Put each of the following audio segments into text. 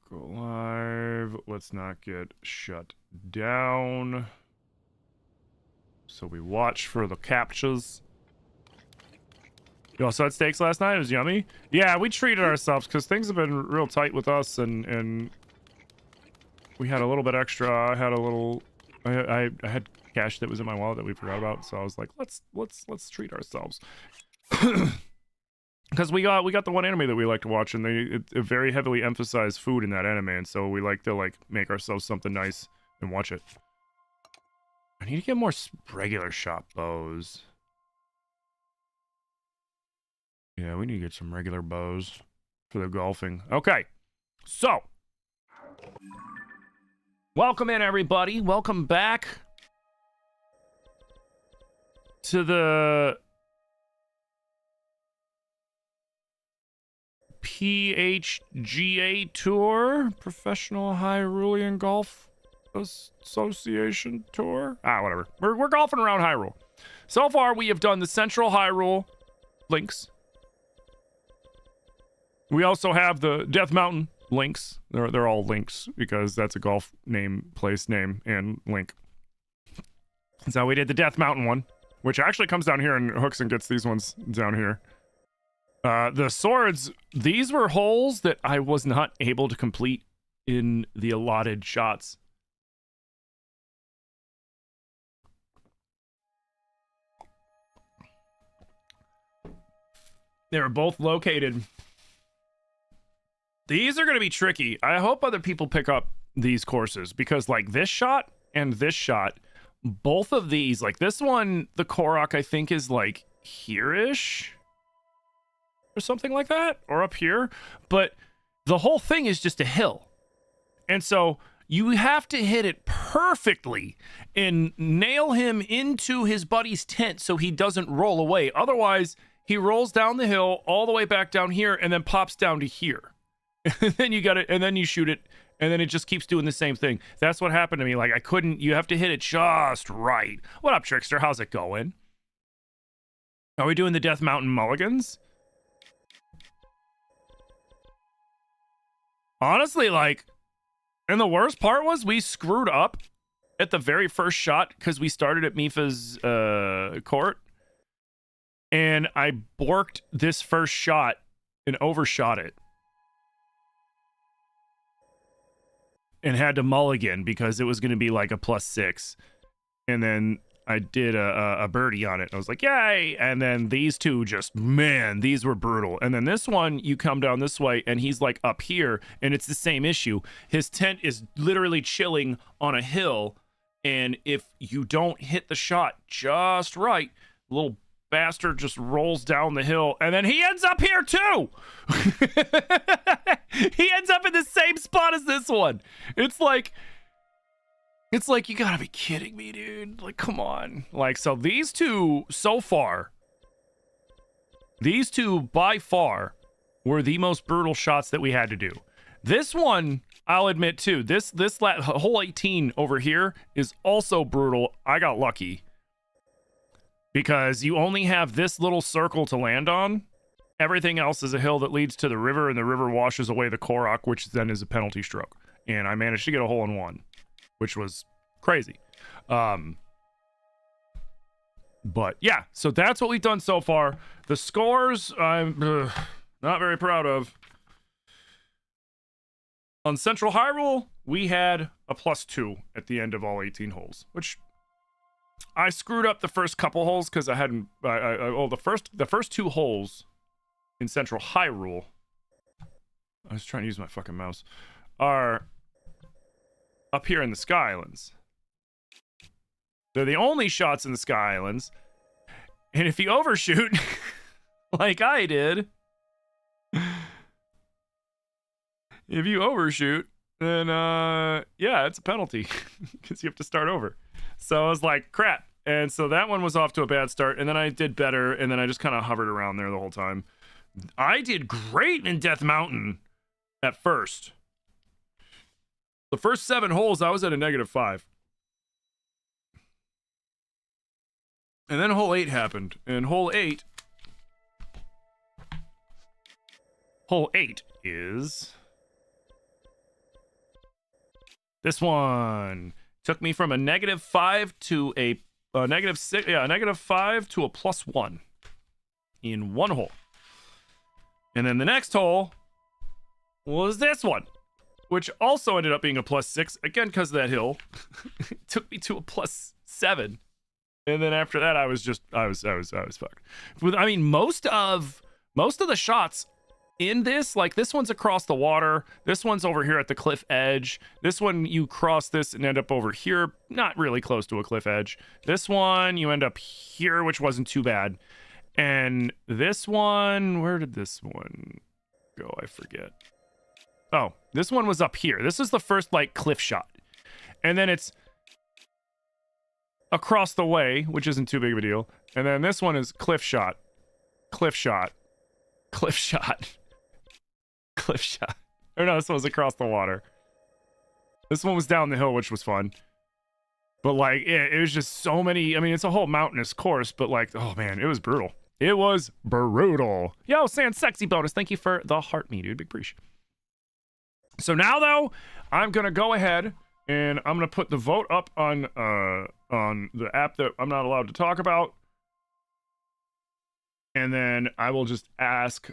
Go live. Let's not get shut down. So we watch for the captchas. You also had steaks last night? It was yummy. Yeah, we treated ourselves because things have been real tight with us, and we had a little bit extra. I had a little. I had cash that was in my wallet that we forgot about, so I was like, let's treat ourselves. Because we got the one anime that we like to watch, and it very heavily emphasized food in that anime, and so we like to make ourselves something nice and watch it. I need to get more regular shot bows. Yeah, we need to get some regular bows for the golfing. Okay, so welcome in, everybody. Welcome back to the PHGA Tour, Professional Hyrulean Golf Association Tour. Whatever. We're golfing around Hyrule. So far, we have done the Central Hyrule links. We also have the Death Mountain links. They're all links because that's a golf name, place name, and link. So we did the Death Mountain one, which actually comes down here and hooks and gets these ones down here. The swords, these were holes that I was not able to complete in the allotted shots. They were both located. These are going to be tricky. I hope other people pick up these courses because like this shot and this shot, both of these, like this one, the Korok, I think is like here-ish or something like that, or up here. But the whole thing is just a hill. And so you have to hit it perfectly and nail him into his buddy's tent so he doesn't roll away. Otherwise, he rolls down the hill all the way back down here and then pops down to here. And then you got it, and then you shoot it, and then it just keeps doing the same thing. That's what happened to me. Like, I couldn't, you have to hit it just right. What up, Trickster? How's it going? Are we doing the Death Mountain mulligans? Honestly, like, and the worst part was we screwed up at the very first shot because we started at Mifa's court. And I borked this first shot and overshot it. And had to mulligan because it was going to be like a +6. And then I did a birdie on it. I was like, yay! And then these two just, man, these were brutal. And then this one, you come down this way and he's like up here and it's the same issue. His tent is literally chilling on a hill. And if you don't hit the shot just right, little bastard just rolls down the hill and then he ends up here too. He ends up in the same spot as this one. It's like you gotta be kidding me, dude. Like, come on. Like, so these two so far, these two by far were the most brutal shots that we had to do. This one, I'll admit too, this hole 18 over here is also brutal. I got lucky because you only have this little circle to land on. Everything else is a hill that leads to the river, and the river washes away the Korok, which then is a penalty stroke. And I managed to get a hole in one, which was crazy. But yeah, so that's what we've done so far. The scores, I'm not very proud of. On Central Hyrule, we had a +2 at the end of all 18 holes, which I screwed up the first couple holes because I hadn't. The first two holes in Central Hyrule, I was trying to use my fucking mouse, are up here in the Sky Islands. They're the only shots in the Sky Islands, and if you overshoot, like I did, if you overshoot, then yeah, it's a penalty because you have to start over. So I was like, crap. And so that one was off to a bad start, and then I did better, and then I just kind of hovered around there the whole time. I did great in Death Mountain at first. The first 7 holes, I was at a -5. And then hole 8 happened. And hole 8 is This one took me from a -5 to a -6. Yeah, a -5 to a +1 in one hole. And then the next hole was this one, which also ended up being a +6 again because of that hill. It took me to a +7, and then after that, I was fucked. I mean, most of the shots in this, like this one's across the water, this one's over here at the cliff edge, this one you cross this and end up over here, not really close to a cliff edge. This one you end up here, which wasn't too bad. And this one, where did this one go? I forget. Oh, this one was up here. This is the first like cliff shot, and then it's across the way, which isn't too big of a deal. And then this one is cliff shot, cliff shot, cliff shot, cliff shot. Or no, this one was across the water. This one was down the hill, which was fun. But like, it was just so many. I mean, it's a whole mountainous course, but like, oh man, it was brutal. It was brutal. Yo, Sand Sexy bonus. Thank you for the heart me, dude. Big appreciate. So now though, I'm gonna go ahead and I'm gonna put the vote up on the app that I'm not allowed to talk about. And then I will just ask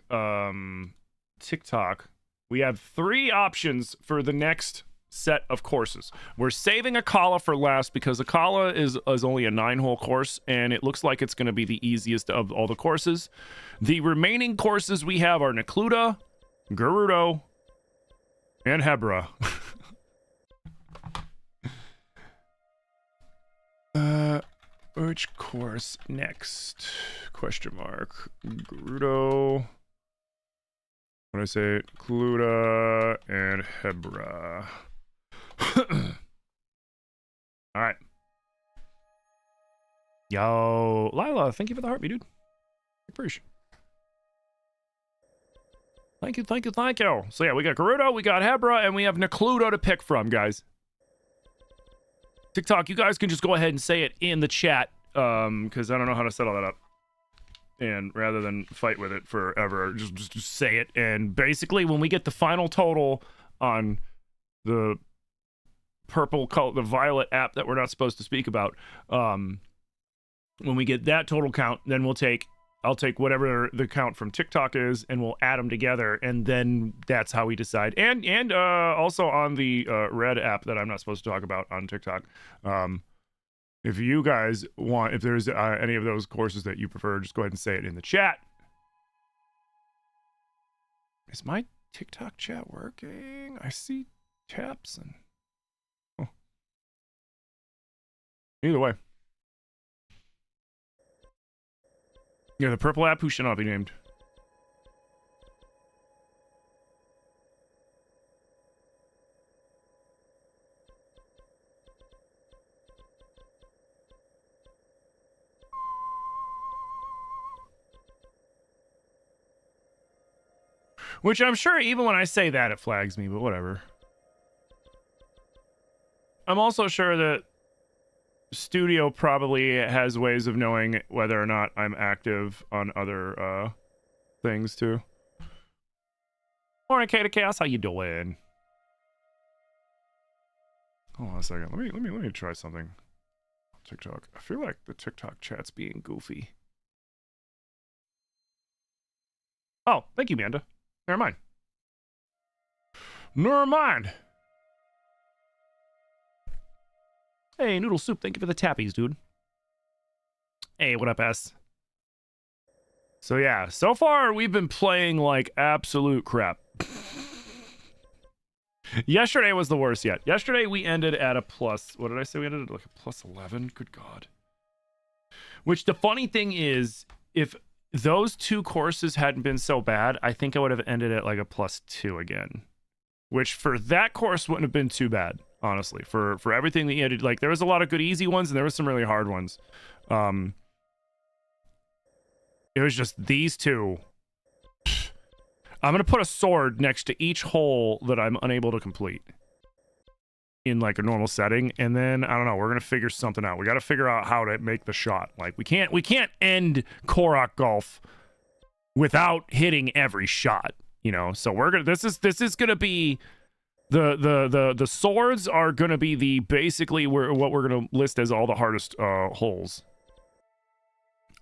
TikTok. We have 3 options for the next set of courses. We're saving Akala for last because Akala is only a 9-hole course, and it looks like it's going to be the easiest of all the courses. The remaining courses we have are Necluda, Gerudo, and Hebra. Which course next? Question mark. Gerudo. What did I say? Necluda and Hebra. All right. Yo, Lila, thank you for the heartbeat, dude. Appreciate. Thank you. So yeah, we got Gerudo, we got Hebra, and we have Necluda to pick from, guys. TikTok, you guys can just go ahead and say it in the chat, because I don't know how to set all that up. And rather than fight with it forever, just say it. And basically, when we get the final total on the purple color, the violet app that we're not supposed to speak about, when we get that total count, then I'll take whatever the count from TikTok is, and we'll add them together, and then that's how we decide. And also on the red app that I'm not supposed to talk about on TikTok. If you guys want, if there's any of those courses that you prefer, just go ahead and say it in the chat. Is my TikTok chat working? I see taps and... Oh. Either way. Yeah, the purple app who should not be named. Which I'm sure even when I say that, it flags me, but whatever. I'm also sure that Studio probably has ways of knowing whether or not I'm active on other things too. Morning, Kata Chaos, how you doing? Hold on a second. Let me try something. TikTok. I feel like the TikTok chat's being goofy. Oh, thank you, Manda. Never mind. Never mind. Hey, Noodle Soup, thank you for the tappies, dude. Hey, what up, S? So yeah, so far we've been playing like absolute crap. Yesterday was the worst yet. Yesterday we ended at a plus, what did I say? We ended at like a +11. Good God. Which the funny thing is, if those 2 courses hadn't been so bad, I think I would have ended at like a +2 again. Which for that course wouldn't have been too bad, honestly. For everything that you had, like there was a lot of good easy ones and there was some really hard ones. It was just these 2. I'm gonna put a sword next to each hole that I'm unable to complete in like a normal setting, and then I don't know, we're gonna figure something out. We got to figure out how to make the shot. Like we can't end Korok Golf without hitting every shot, you know. So we're gonna this is gonna be The swords are gonna be the basically what we're gonna list as all the hardest holes.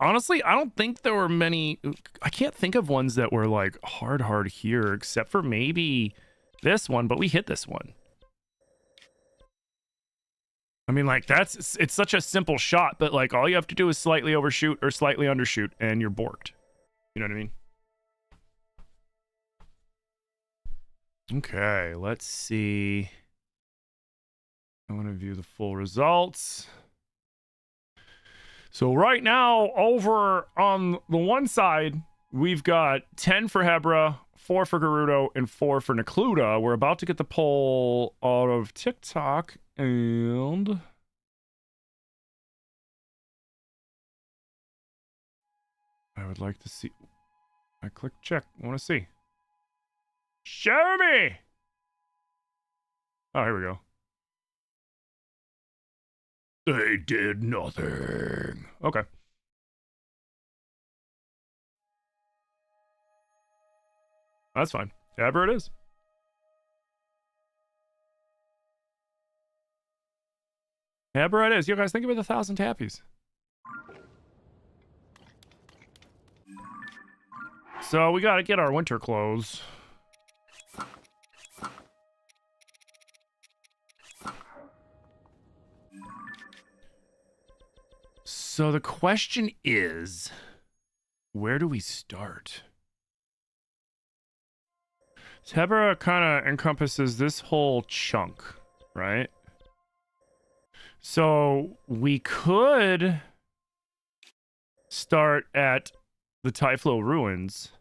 Honestly, I don't think there were many. I can't think of ones that were like hard here, except for maybe this one. But we hit this one. I mean, like it's such a simple shot, but like all you have to do is slightly overshoot or slightly undershoot, and you're borked. You know what I mean? Okay, let's see. I want to view the full results. So right now, over on the one side, we've got 10 for Hebra, 4 for Gerudo, and 4 for Necluda. We're about to get the poll out of TikTok, and I would like to see. I click check. I want to see. Show me! Oh, here we go. They did nothing. Okay. That's fine. Ever it is. Ever it is. You guys think about 1,000 tappies. So we got to get our winter clothes. So the question is, where do we start? Hebra kind of encompasses this whole chunk, right? So we could start at the Typhlo Ruins.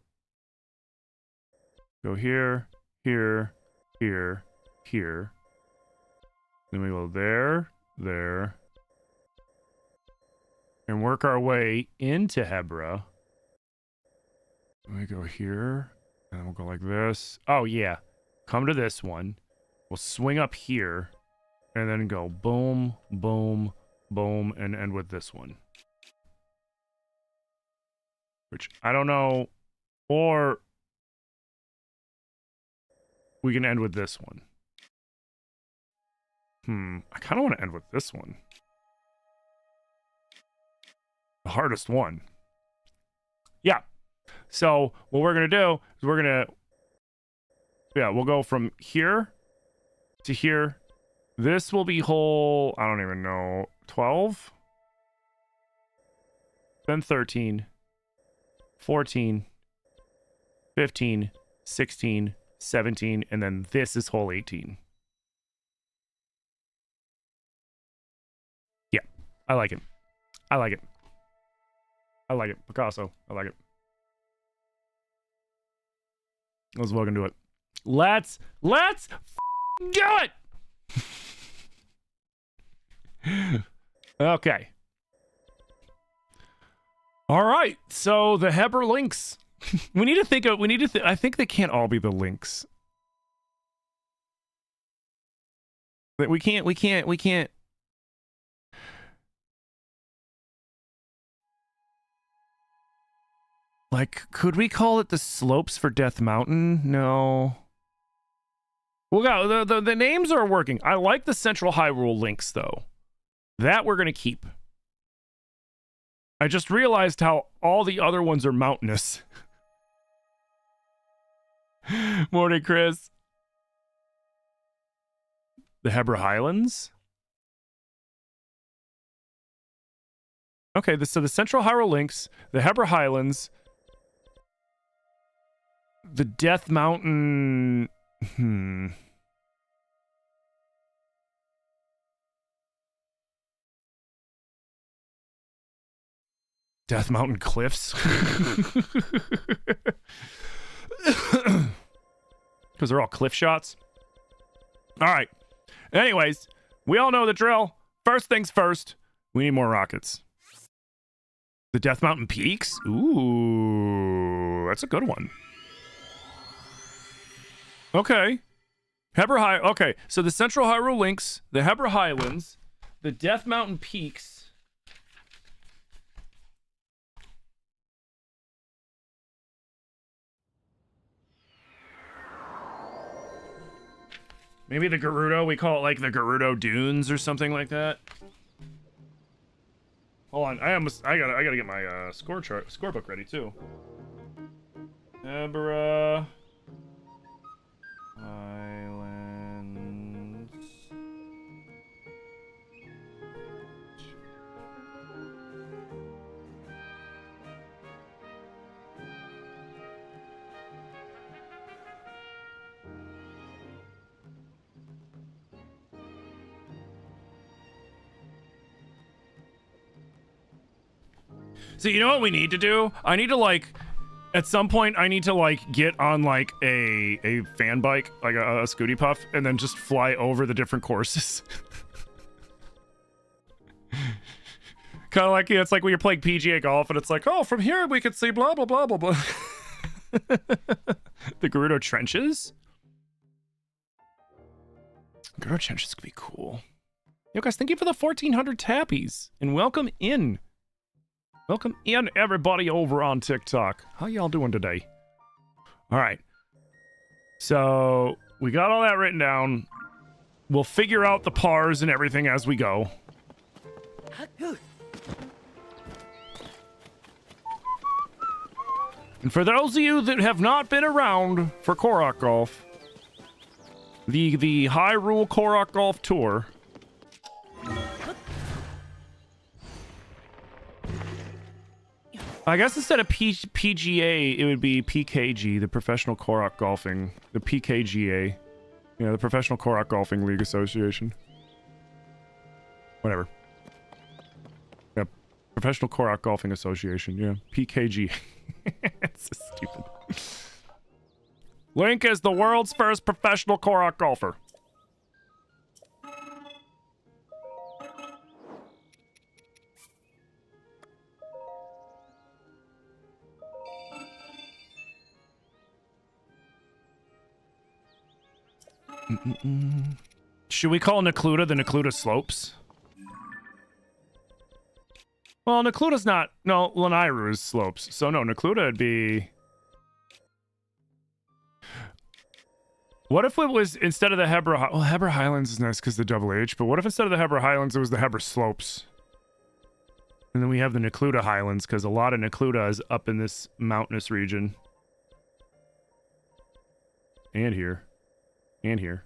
Go here, here, here, here. Then we go there, there. And work our way into Hebra. We go here, and we'll go like this. Oh, yeah. Come to this one. We'll swing up here, and then go boom, boom, boom, and end with this one. Which, I don't know. Or we can end with this one. I kind of want to end with this one. The hardest one. Yeah. So what we're going to do is we're going to, we'll go from here to here. This will be hole, I don't even know, 12? Then 13, 14, 15, 16, 17, and then this is hole 18. Yeah, I like it. I like it. I like it. Picasso. I like it. Let's welcome to it. Let's do it! Okay. All right. So the Hebra links. we need to I think they can't all be the links. We can't. Like, could we call it the slopes for Death Mountain? No. Well, the names are working. I like the Central Hyrule links, though. That we're going to keep. I just realized how all the other ones are mountainous. Morning, Chris. The Hebra Highlands? Okay, so the Central Hyrule links, the Hebra Highlands, the Death Mountain... Death Mountain Cliffs? Because they're all cliff shots? Alright. Anyways, we all know the drill. First things first, we need more rockets. The Death Mountain Peaks? Ooh, that's a good one. Okay. Okay, so the Central Hyrule links, the Hebra Highlands, the Death Mountain Peaks. Maybe the Gerudo, we call it like the Gerudo Dunes or something like that. Hold on, I gotta get my scorebook ready too. Hebra Islands. So you know what we need to do? I need to like, at some point I need to like get on like a fan bike, like a Scooty Puff, and then just fly over the different courses. Kind of like, yeah, it's like when you're playing PGA golf and it's like, oh, from here we could see blah, blah, blah, blah, blah. The Gerudo Trenches? Gerudo Trenches could be cool. Yo guys, thank you for the 1400 tappies and welcome in. Welcome in, everybody over on TikTok. How y'all doing today? All right. So we got all that written down. We'll figure out the pars and everything as we go. And for those of you that have not been around for Korok Golf, the Hyrule Korok Golf Tour. I guess instead of PGA, it would be PKG, the Professional Korok Golfing, the PKGA, you know, the Professional Korok Golfing League Association. Whatever. Yeah, Professional Korok Golfing Association, yeah, PKG. It's so stupid. Link is the world's first professional Korok golfer. Should we call Necluda the Necluda Slopes? Well, Necluda's not... No, Lanairu is Slopes. So no, Necluda would be... What if it was, instead of the Hebra... Well, Hebra Highlands is nice because the double H, but what if instead of the Hebra Highlands, it was the Hebra Slopes? And then we have the Necluda Highlands, because a lot of Necluda is up in this mountainous region. And here. And here.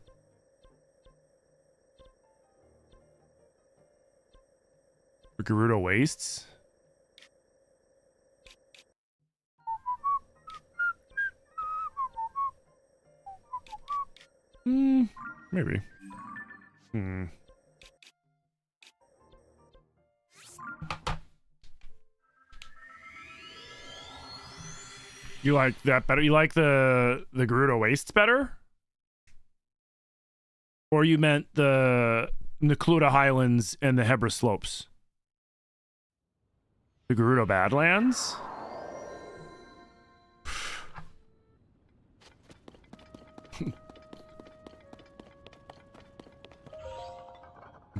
The Gerudo Wastes. Maybe. You like that better? You like the Gerudo Wastes better? Or you meant the Necluda Highlands and the Hebra Slopes? The Gerudo Badlands?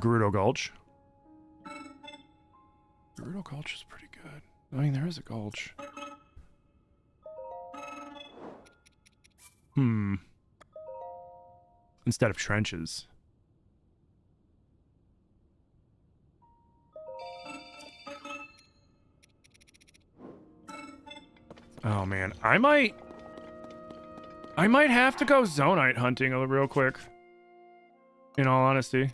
Gerudo Gulch. Gerudo Gulch is pretty good. I mean, there is a gulch. Instead of trenches. Oh man, I might have to go Zonite hunting real quick. In all honesty.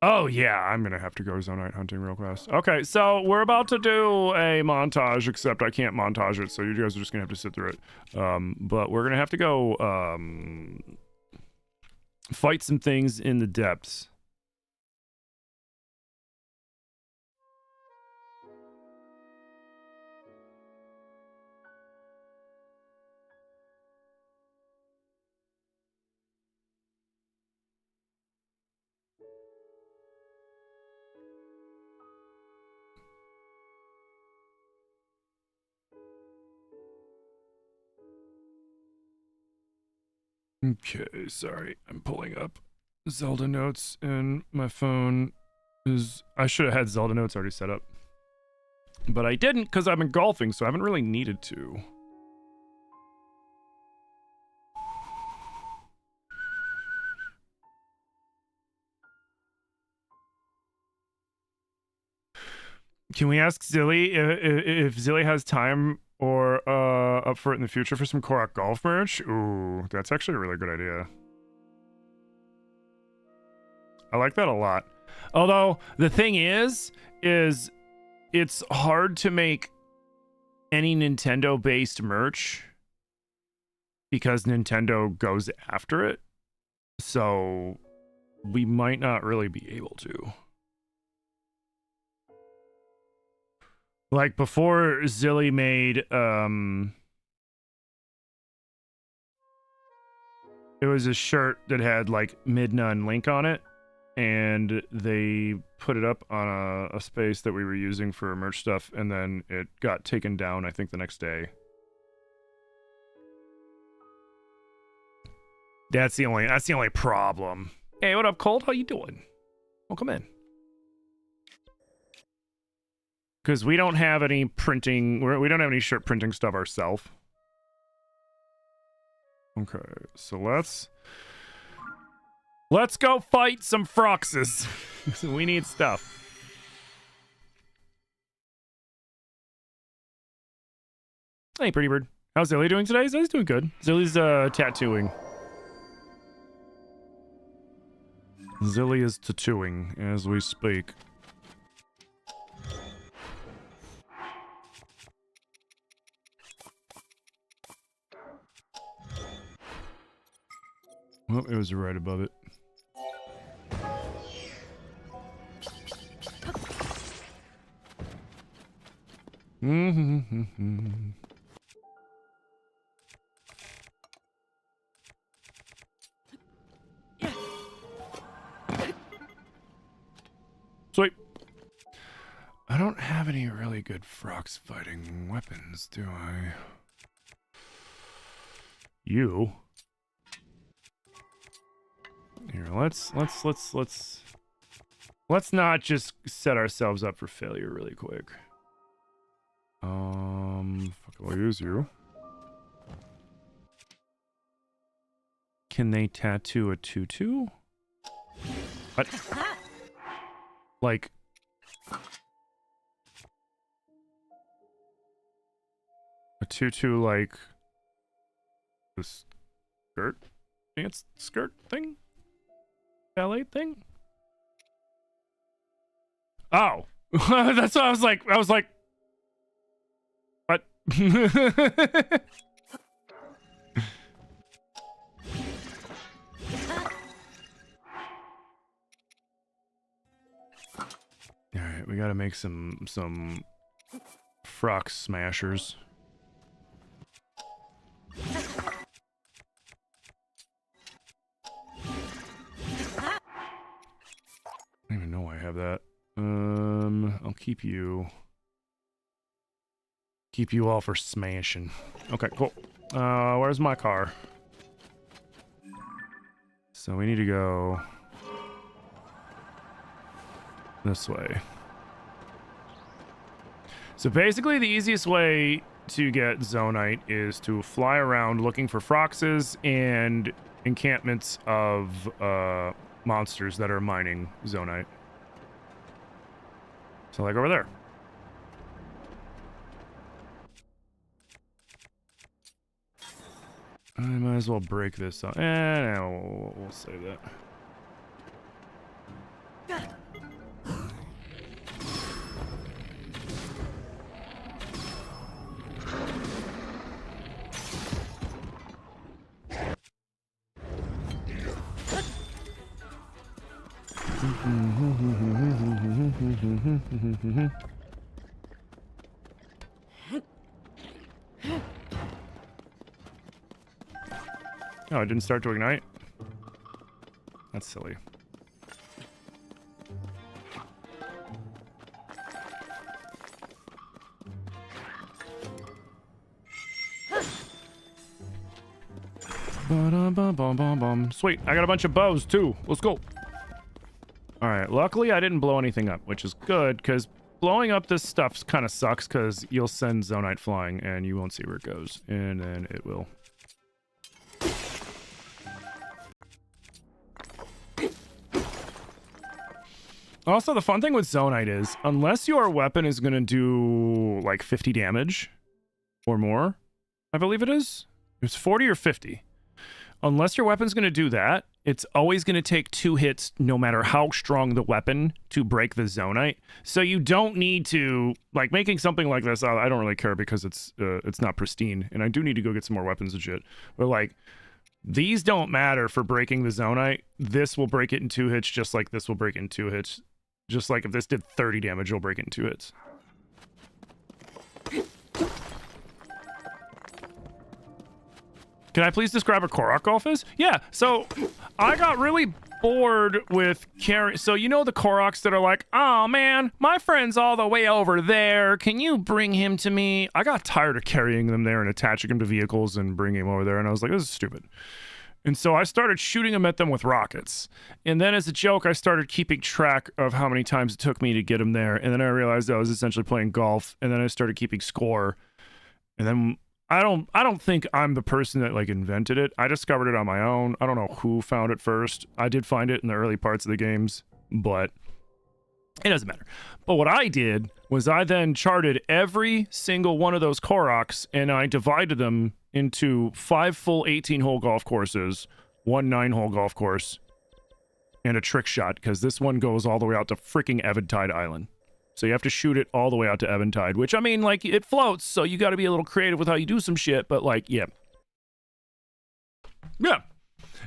Oh yeah, I'm gonna have to go Zonite hunting real fast. Okay, so we're about to do a montage, except I can't montage it, so you guys are just gonna have to sit through it. But we're gonna have to go fight some things in the depths. Okay, sorry. I'm pulling up Zelda notes and my phone is... I should have had Zelda notes already set up. But I didn't because I've been golfing, so I haven't really needed to. Can we ask Zilly if Zilly has time or up for it in the future for some Korok Golf merch? Ooh, that's actually a really good idea. I like that a lot. Although the thing is it's hard to make any Nintendo-based merch because Nintendo goes after it. So we might not really be able to. Like before Zilly made it was a shirt that had like Midna and Link on it, and they put it up on a space that we were using for merch stuff, and then it got taken down I think the next day. That's the only problem. Hey, what up, Cold? How you doing? Welcome in. Because we don't have any printing, we don't have any shirt printing stuff ourselves. Okay, so let's go fight some Froxes. We need stuff. Hey, Pretty Bird. How's Zilly doing today? Zilly's doing good. Zilly's tattooing. Zilly is tattooing as we speak. Well, it was right above it. Sweet. I don't have any really good Frox fighting weapons, do I? You. Here, let's not just set ourselves up for failure really quick. Fuck, I'll use you. Can they tattoo a tutu? What? Like a tutu, like the skirt dance skirt thing? Ballet thing? Oh. That's what I was like. What? Alright, we gotta make some Frox smashers. I don't even know why I have that. I'll keep you all for smashing. Okay, cool. Where's my car? So we need to go this way. So basically the easiest way to get Zonite is to fly around looking for Froxes and encampments of monsters that are mining Zonite. So like over there. I might as well break this up. No, we'll save that. Oh, it didn't start to ignite? That's silly. Sweet, I got a bunch of bows too. Let's go. Alright, luckily I didn't blow anything up, which is good, because blowing up this stuff kind of sucks, because you'll send Zonite flying, and you won't see where it goes, and then it will. Also, the fun thing with Zonite is, unless your weapon is going to do like 50 damage or more, I believe it is. It's 40 or 50. Unless your weapon's going to do that, it's always going to take 2 hits no matter how strong the weapon to break the Zonite. So you don't need to, like, making something like this, I don't really care because it's not pristine, and I do need to go get some more weapons and shit. But, like, these don't matter for breaking the Zonite. This will break it in 2 hits just like this will break it in 2 hits. Just like if this did 30 damage, it'll break it in 2 hits. Can I please describe what Korok Golf is? Yeah, so I got really bored with carrying... So you know the Koroks that are like, oh man, my friend's all the way over there. Can you bring him to me? I got tired of carrying them there and attaching them to vehicles and bringing him over there. And I was like, this is stupid. And so I started shooting them at them with rockets. And then as a joke, I started keeping track of how many times it took me to get them there. And then I realized I was essentially playing golf. And then I started keeping score. And then I don't think I'm the person that like invented it. I discovered it on my own. I don't know who found it first. I did find it in the early parts of the games, but it doesn't matter. But what I did was I then charted every single one of those Koroks and I divided them into 5 full 18-hole golf courses, 1 9-hole golf course, and a trick shot, because this one goes all the way out to freaking Eventide Island. So you have to shoot it all the way out to Eventide, which, I mean, like, it floats, so you got to be a little creative with how you do some shit, but, like, yeah. Yeah.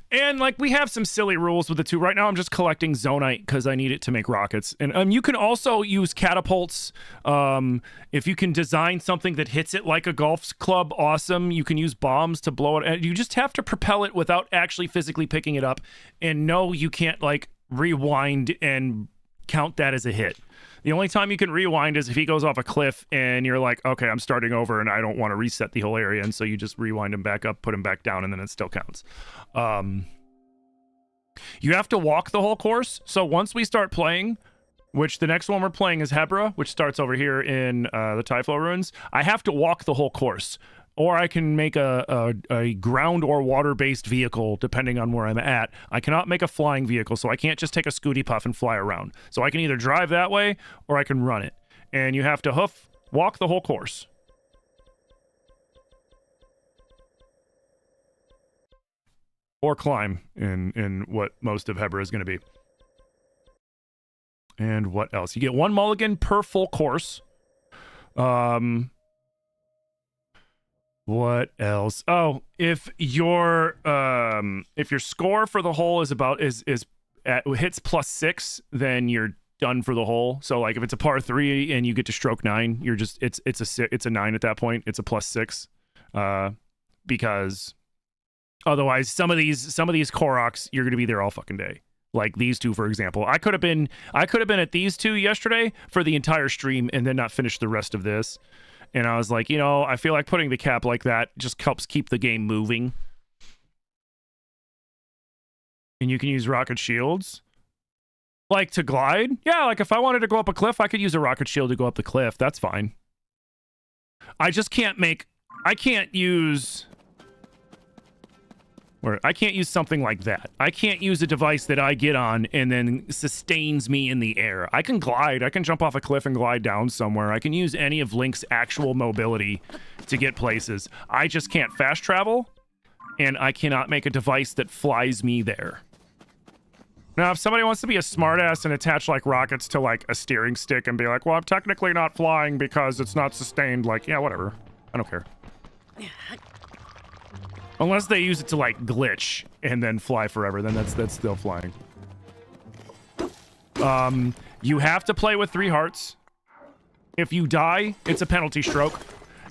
And, like, we have some silly rules with the two. Right now, I'm just collecting Zonite because I need it to make rockets. And you can also use catapults. If you can design something that hits it like a golf club, awesome. You can use bombs to blow it. And you just have to propel it without actually physically picking it up. And no, you can't, like, rewind and count that as a hit. The only time you can rewind is if he goes off a cliff and you're like, okay, I'm starting over and I don't want to reset the whole area. And so you just rewind him back up, put him back down, and then it still counts. You have to walk the whole course. So once we start playing, which the next one we're playing is Hebra, which starts over here in the Typhlo Ruins, I have to walk the whole course. Or I can make a ground or water-based vehicle, depending on where I'm at. I cannot make a flying vehicle, so I can't just take a Scooty Puff and fly around. So I can either drive that way, or I can run it. And you have to walk the whole course. Or climb, in what most of Hebra is going to be. And what else? You get 1 mulligan per full course. What else? Oh, if your score for the hole is hits +6, then you're done for the hole. So like if it's a par 3 and you get to stroke 9, you're just it's a 9 at that point. It's a +6, because otherwise some of these Koroks you're gonna be there all fucking day. Like these two, for example. I could have been at these two yesterday for the entire stream and then not finish the rest of this. And I was like, you know, I feel like putting the cap like that just helps keep the game moving. And you can use rocket shields. Like to glide? Yeah, like if I wanted to go up a cliff, I could use a rocket shield to go up the cliff. That's fine. I just can't use something like that. I can't use a device that I get on and then sustains me in the air. I can glide. I can jump off a cliff and glide down somewhere. I can use any of Link's actual mobility to get places. I just can't fast travel, and I cannot make a device that flies me there. Now, if somebody wants to be a smartass and attach, like, rockets to, like, a steering stick and be like, well, I'm technically not flying because it's not sustained, like, yeah, whatever. I don't care. Unless they use it to, like, glitch and then fly forever, then that's still flying. You have to play with 3 hearts. If you die, it's a penalty stroke.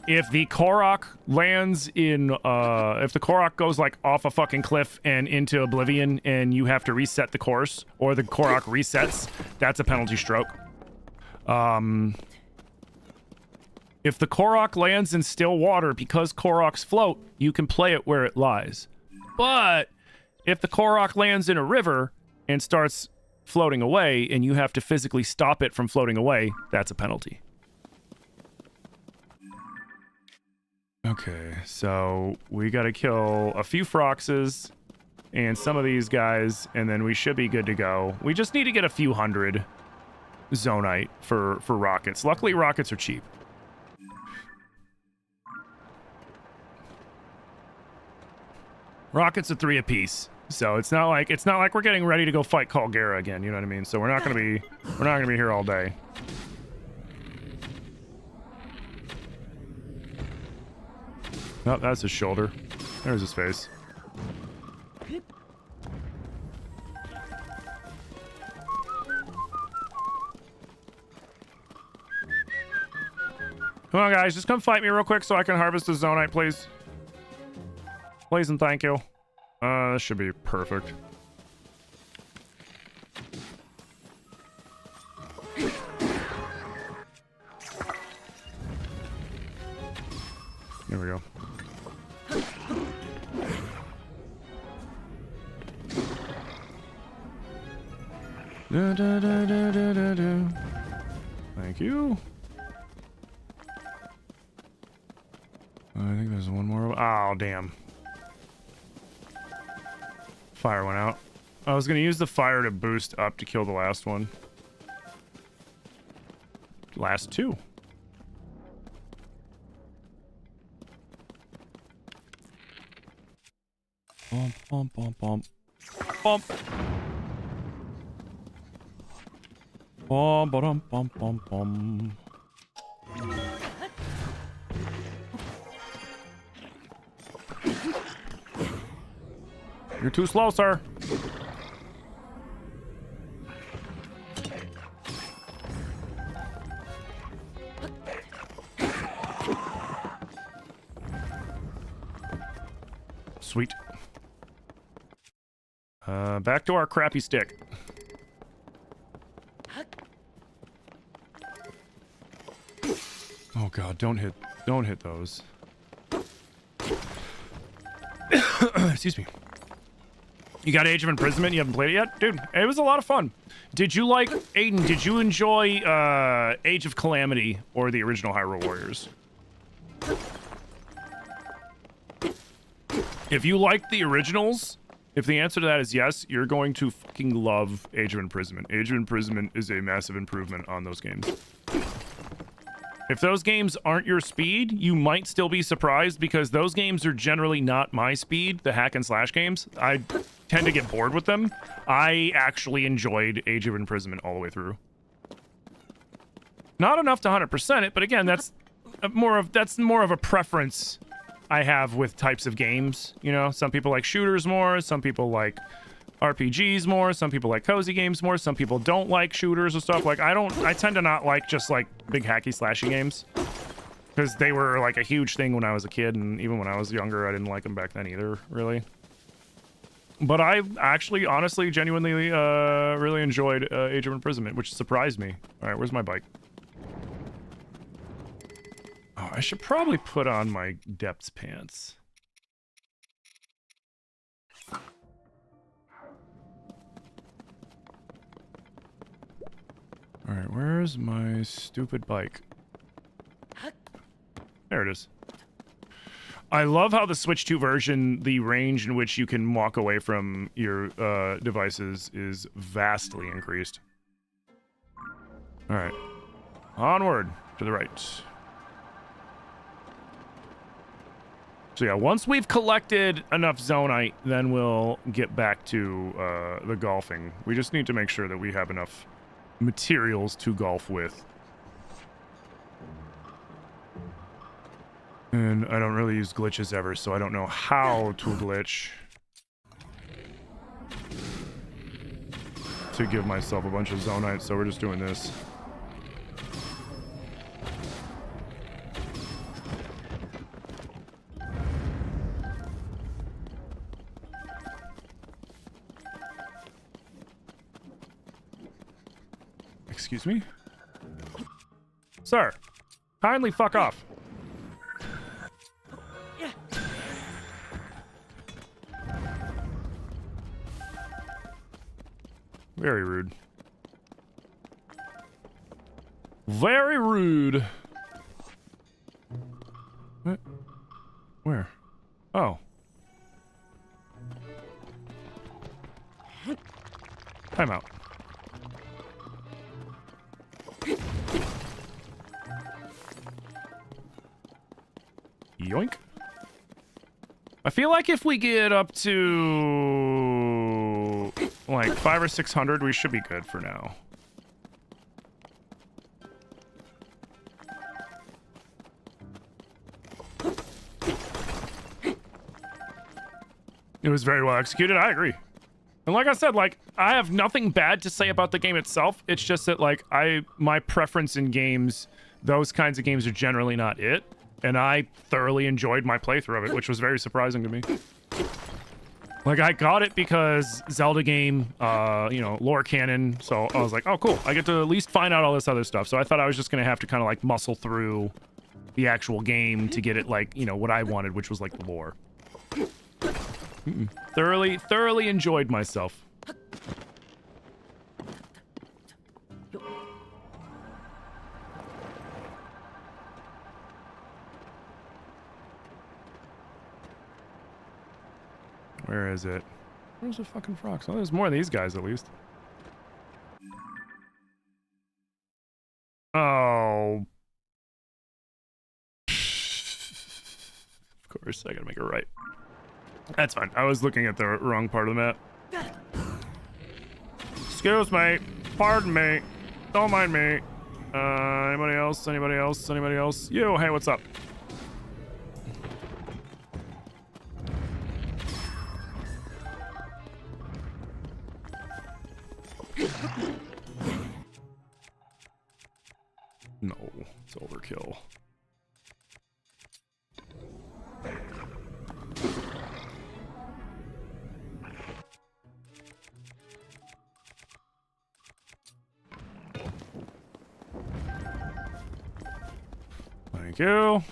If the Korok lands in, if the Korok goes, like, off a fucking cliff and into oblivion and you have to reset the course, or the Korok resets, that's a penalty stroke. If the Korok lands in still water, because Koroks float, you can play it where it lies. But if the Korok lands in a river and starts floating away and you have to physically stop it from floating away, that's a penalty. Okay, so we gotta kill a few Froxes and some of these guys, and then we should be good to go. We just need to get a few hundred. Zonite for rockets. Luckily, rockets are cheap. Rockets are 3 apiece, so it's not like we're getting ready to go fight Calgera again. You know what I mean? So we're not gonna be here all day. Oh, that's his shoulder. There's his face. Come on, guys, just come fight me real quick so I can harvest the Zonite, please. Please and thank you. This should be perfect. Here we go. Da, da, da, da, da, da, da. Thank you. I think there's one more. Oh, damn. Fire went out. I was going to use the fire to boost up to kill the last one. Last 2. Bump, bump, bump, bump. Bump. Bum, ba-dum, bum, bum, bum. You're too slow, sir. Sweet. Back to our crappy stick. Oh god, don't hit those. Excuse me. You got Age of Imprisonment? You haven't played it yet? Dude, it was a lot of fun. Did you like, Aiden, did you enjoy Age of Calamity or the original Hyrule Warriors? If you liked the originals, if the answer to that is yes, you're going to fucking love Age of Imprisonment. Age of Imprisonment is a massive improvement on those games. If those games aren't your speed, you might still be surprised because those games are generally not my speed, the hack and slash games. I tend to get bored with them. I actually enjoyed Age of Imprisonment all the way through. Not enough to 100% it, but again, that's more of a preference I have with types of games. You know, some people like shooters more, some people like RPGs more, some people like cozy games more, some people don't like shooters and stuff. Like I tend to not like just like big hacky slashy games because they were like a huge thing when I was a kid, and even when I was younger I didn't like them back then either, really. But I actually honestly genuinely really enjoyed Age of Imprisonment, which surprised me. All right, where's my bike? Oh, I should probably put on my depths pants. Alright, where's my stupid bike? There it is. I love how the Switch 2 version, the range in which you can walk away from your devices is vastly increased. Alright. Onward to the right. So yeah, once we've collected enough Zonite, then we'll get back to the golfing. We just need to make sure that we have enough materials to golf with. And I don't really use glitches ever, so I don't know how to glitch to give myself a bunch of Zonite, so we're just doing this. Excuse me? Sir, kindly fuck off. Very rude. Very rude. What? Where? Oh. Time out. Yoink. I feel like if we get up to like 500 or 600, we should be good for now. It was very well executed. I agree. And like I said, like, I have nothing bad to say about the game itself. It's just that, like, my preference in games, those kinds of games are generally not it. And I thoroughly enjoyed my playthrough of it, which was very surprising to me. Like, I got it because Zelda game, you know, lore canon. So I was like, oh, cool. I get to at least find out all this other stuff. So I thought I was just going to have to kind of, like, muscle through the actual game to get it, like, you know, what I wanted, which was, like, the lore. Thoroughly enjoyed myself. Where is it? Where's the fucking frogs? Oh, there's more of these guys at least. Oh. Of course, I gotta make it right. That's fine. I was looking at the wrong part of the map. Excuse me. Pardon me. Don't mind me. Anybody else? Anybody else? Anybody else? You, hey, what's up? No, it's overkill. Thank you.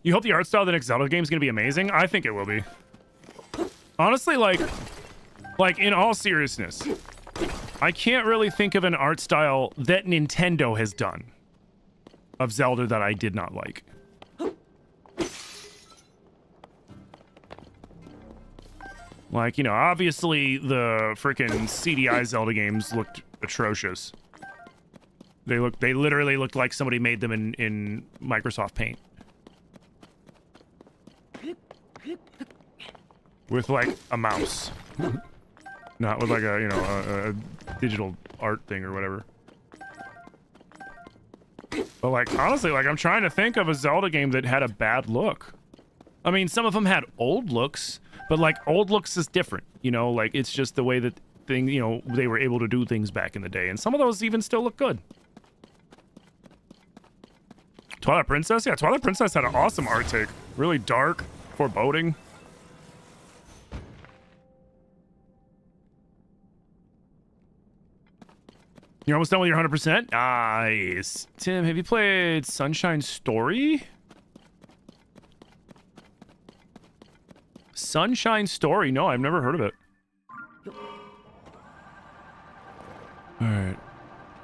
You hope the art style of the next Zelda game is going to be amazing? I think it will be. Honestly, like in all seriousness, I can't really think of an art style that Nintendo has done of Zelda that I did not like. Like, you know, obviously the freaking CDI Zelda games looked atrocious. They literally looked like somebody made them in Microsoft Paint. With like a mouse. Not with like a, you know, a digital art thing or whatever. But like, honestly, like I'm trying to think of a Zelda game that had a bad look. I mean, some of them had old looks, but like old looks is different, you know, like it's just the way that you know, they were able to do things back in the day. And some of those even still look good. Twilight Princess? Yeah, Twilight Princess had an awesome art take. Really dark, foreboding. You're almost done with your 100%? Nice. Tim, have you played Sunshine Story? Sunshine Story? No, I've never heard of it. Alright.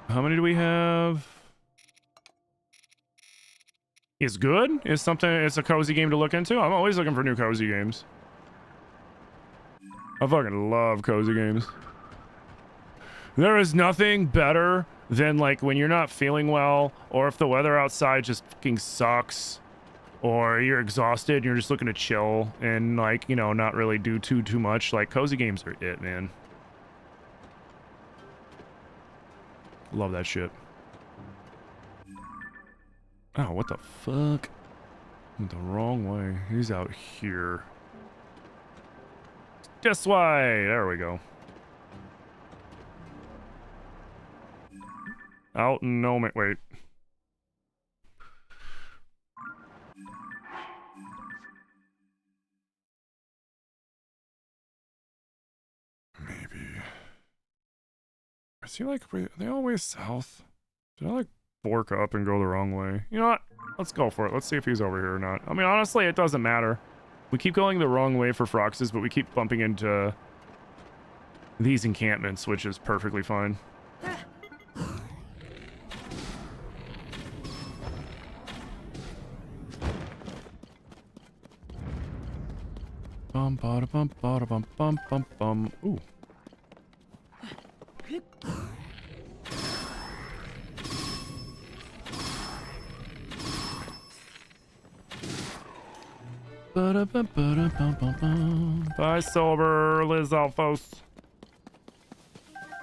How many do we have? It's good? It's a cozy game to look into? I'm always looking for new cozy games. I fucking love cozy games. There is nothing better than like when you're not feeling well, or if the weather outside just fucking sucks, or you're exhausted and you're just looking to chill and like, you know, not really do too much. Like cozy games are it, man. Love that shit. Oh, what the fuck? Went the wrong way. He's out here. This way. There we go. Out in no man. Wait. Maybe. I see like are they always south? Did I like fork up and go the wrong way? You know what? Let's go for it. Let's see if he's over here or not. I mean, honestly, it doesn't matter. We keep going the wrong way for Froxes, but we keep bumping into these encampments, which is perfectly fine. Bum bada bum bada bum bum bum bum. Ooh. Bye, Sober Liz Alphos.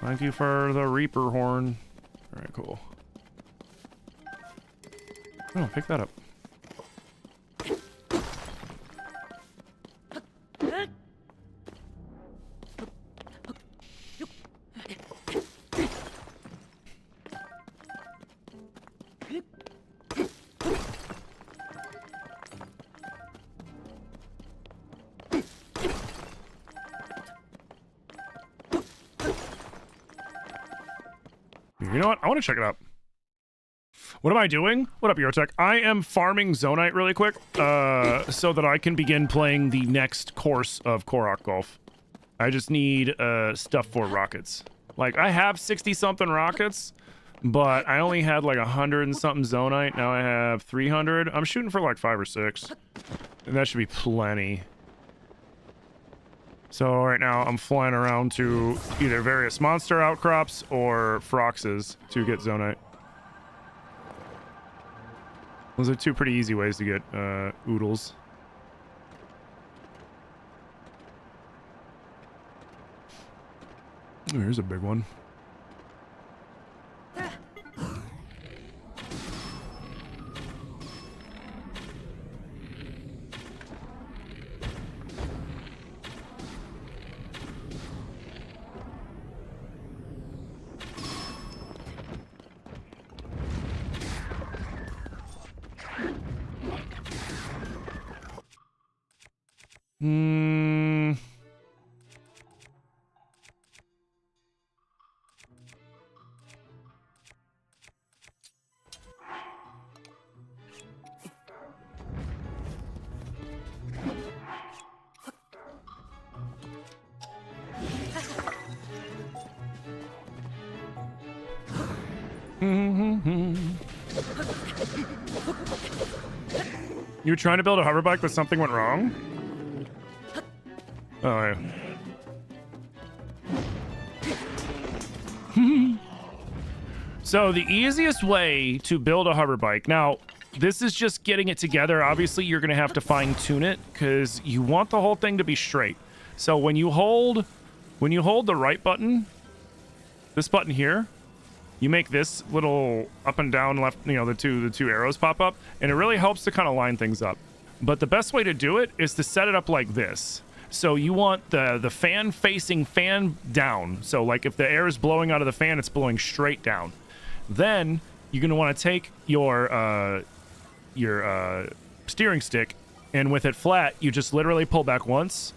Thank you for the Reaper horn. All right, cool. Oh, pick that up. You know what? I want to check it out. What am I doing? What up, Eurotech? I am farming Zonite really quick so that I can begin playing the next course of Korok Golf. I just need stuff for rockets. Like, I have 60-something rockets, but I only had like 100 and something Zonite. Now I have 300. I'm shooting for like 5 or 6. And that should be plenty. So right now I'm flying around to either various monster outcrops or Froxes to get Zonite. Those are 2 pretty easy ways to get oodles. Oh, here's a big one. You were trying to build a hover bike, but something went wrong? Oh, yeah. So the easiest way to build a hover bike, now this is just getting it together. Obviously you're gonna have to fine tune it because you want the whole thing to be straight. So when you hold the right button, this button here, you make this little up and down left, you know, the two arrows pop up, and it really helps to kind of line things up. But the best way to do it is to set it up like this. So you want the fan facing fan down. So like if the air is blowing out of the fan, it's blowing straight down. Then you're going to want to take your steering stick, and with it flat, you just literally pull back once,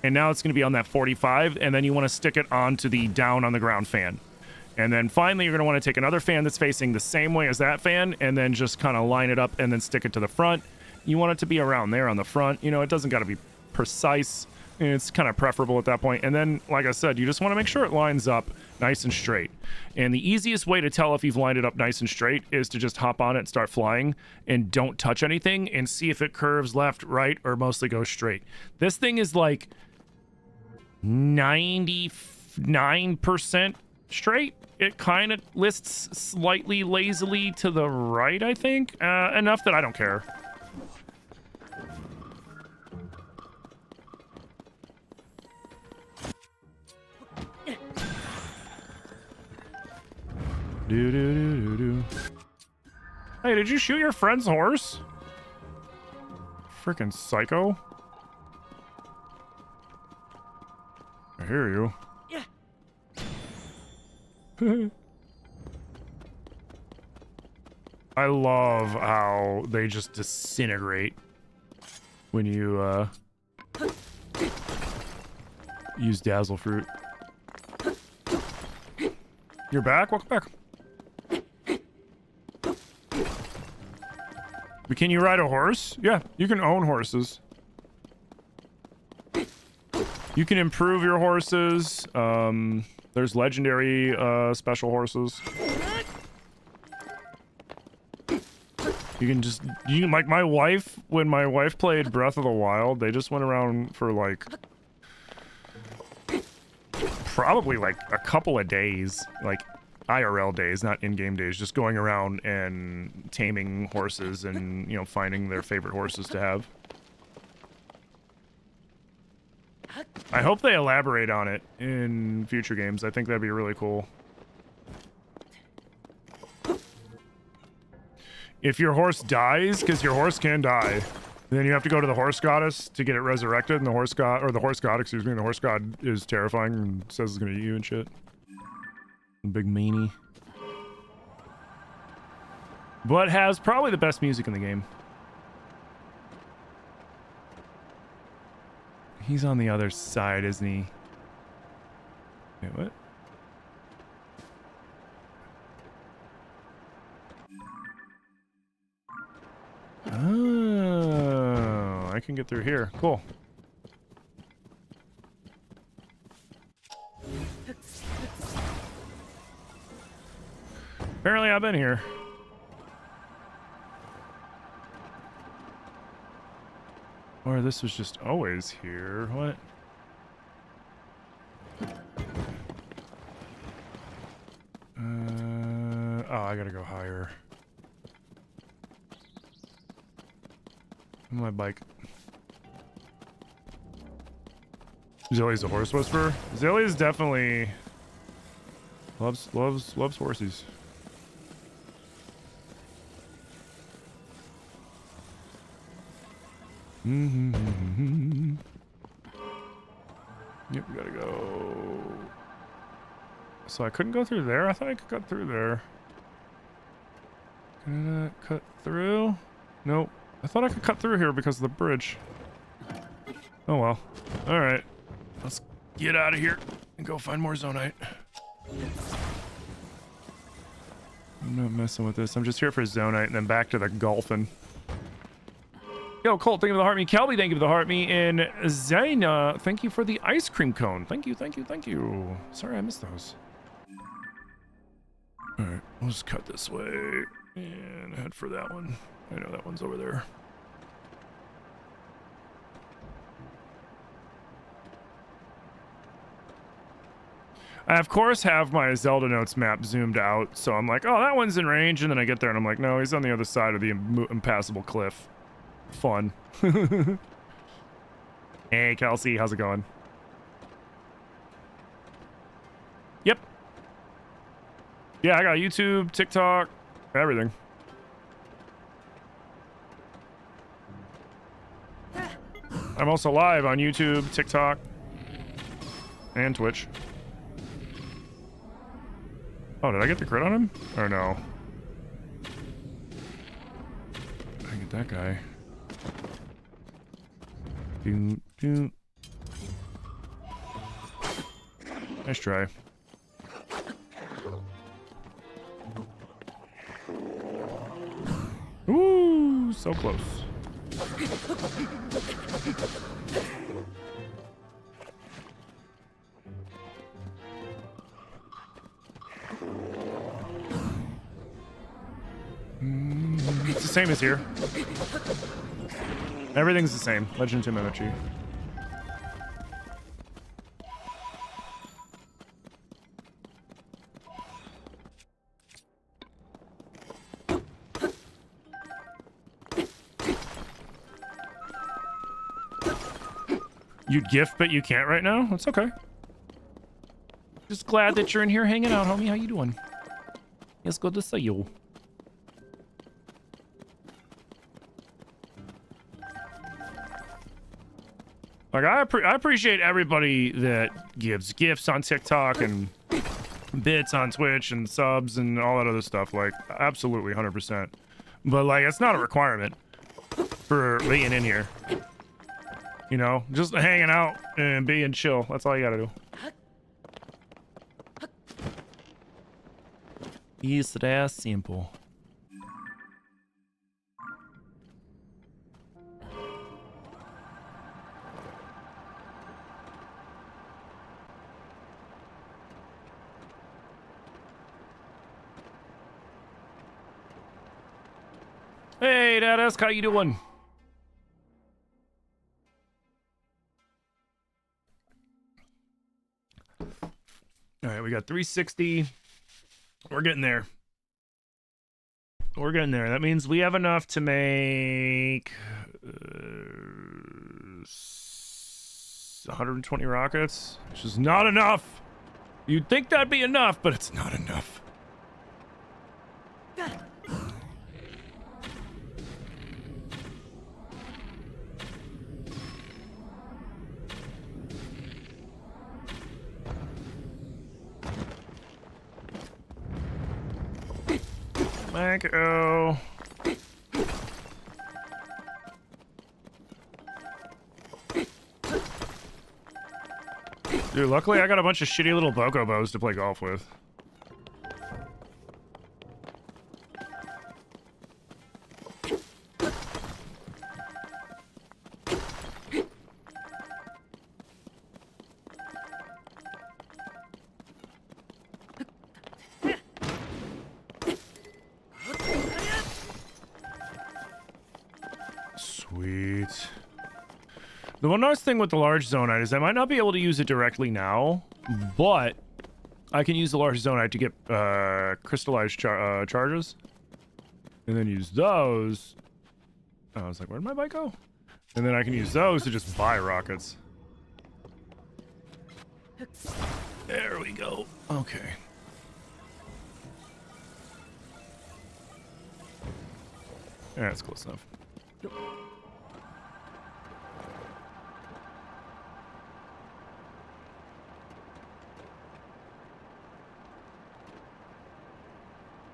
and now it's going to be on that 45, and then you want to stick it onto the down on the ground fan. And then finally, you're going to want to take another fan that's facing the same way as that fan, and then just kind of line it up and then stick it to the front. You want it to be around there on the front. You know, it doesn't got to be precise. It's kind of preferable at that point. And then, like I said, you just want to make sure it lines up nice and straight. And the easiest way to tell if you've lined it up nice and straight is to just hop on it and start flying and don't touch anything and see if it curves left, right, or mostly goes straight. This thing is like 99% straight. It kind of lists slightly lazily to the right, I think. Enough that I don't care. Hey, did you shoot your friend's horse? Freaking psycho. I hear you. I love how they just disintegrate when you use Dazzle Fruit. You're back? Welcome back. But can you ride a horse? Yeah, you can own horses. You can improve your horses. There's legendary special horses. You can like my wife, when my wife played Breath of the Wild, they just went around for like probably like a couple of days, like IRL days, not in-game days, just going around and taming horses and, you know, finding their favorite horses to have. I hope they elaborate on it in future games. I think that'd be really cool. If your horse dies, because your horse can die, then you have to go to the horse goddess to get it resurrected, and the horse god, or the horse god, excuse me, the horse god is terrifying and says it's gonna eat you and shit. Big meanie. But has probably the best music in the game. He's on the other side, isn't he? Wait, what? Oh, I can get through here. Cool. Apparently I've been here. Or this was just always here. What? Oh, I gotta go higher. My bike. Zilly's a horse whisperer. Zilly's definitely loves horsies. Yep, we gotta go. So I couldn't go through there? I thought I could cut through there. Can I not cut through? Nope. I thought I could cut through here because of the bridge. Oh well. Alright. Let's get out of here and go find more Zonite. I'm not messing with this. I'm just here for Zonite and then back to the golfing. Yo, Colt, thank you for the heart me. Kelby, thank you for the heart me. And Zaina, thank you for the ice cream cone. Thank you, thank you, thank you. Sorry I missed those. Alright, we'll just cut this way and head for that one. I know that one's over there. I, of course, have my Zelda notes map zoomed out, so I'm like, oh, that one's in range, and then I get there and I'm like, no, he's on the other side of the impassable cliff. Fun. Hey, Kelsey, how's it going? Yep. Yeah, I got YouTube, TikTok, everything. I'm also live on YouTube, TikTok, and Twitch. Oh, did I get the crit on him? Or no? I get that guy. Nice try. Ooh, so close. It's the same as here. Everything's the same. LegendofTimMFG. You'd gift, but you can't right now? That's okay. Just glad that you're in here hanging out, homie. How you doing? It's good to see you. Like, I appreciate everybody that gives gifts on TikTok and bits on Twitch and subs and all that other stuff. Like, absolutely, 100%. But, like, it's not a requirement for being in here. You know, just hanging out and being chill. That's all you gotta do. Yes, that's simple. Hey, Dadask, how you doing? All right, we got 360. We're getting there. We're getting there. That means we have enough to make 120 rockets, which is not enough. You'd think that'd be enough, but it's not enough. Mango. Dude, luckily I got a bunch of shitty little bokobos to play golf with. Sweet. The one nice thing with the large zonite is I might not be able to use it directly now, but I can use the large zonite to get crystallized charges, and then use those. Oh, I was like, where'd my bike go? And then I can use those to just buy rockets. There we go. Okay. That's close enough.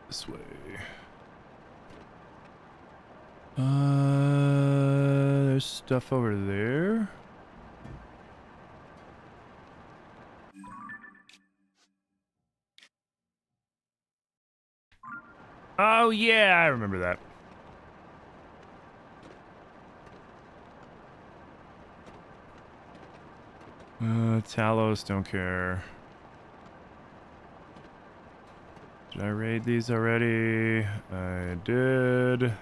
This way. There's stuff over there. Oh yeah, I remember that. Talos, don't care. Did I raid these already? I did.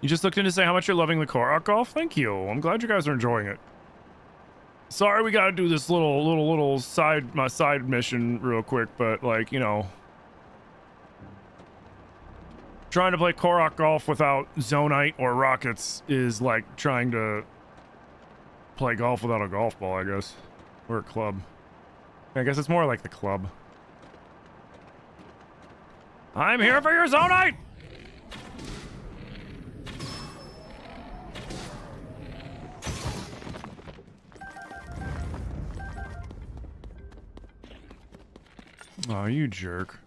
You just looked in to say how much you're loving the Korok Golf? Thank you. I'm glad you guys are enjoying it. Sorry we gotta do this little side mission real quick, but like, you know, trying to play Korok Golf without zonite or rockets is like trying to play golf without a golf ball, I guess. Or a club. I guess it's more like the club. I'm here for your zonite! Oh, you jerk.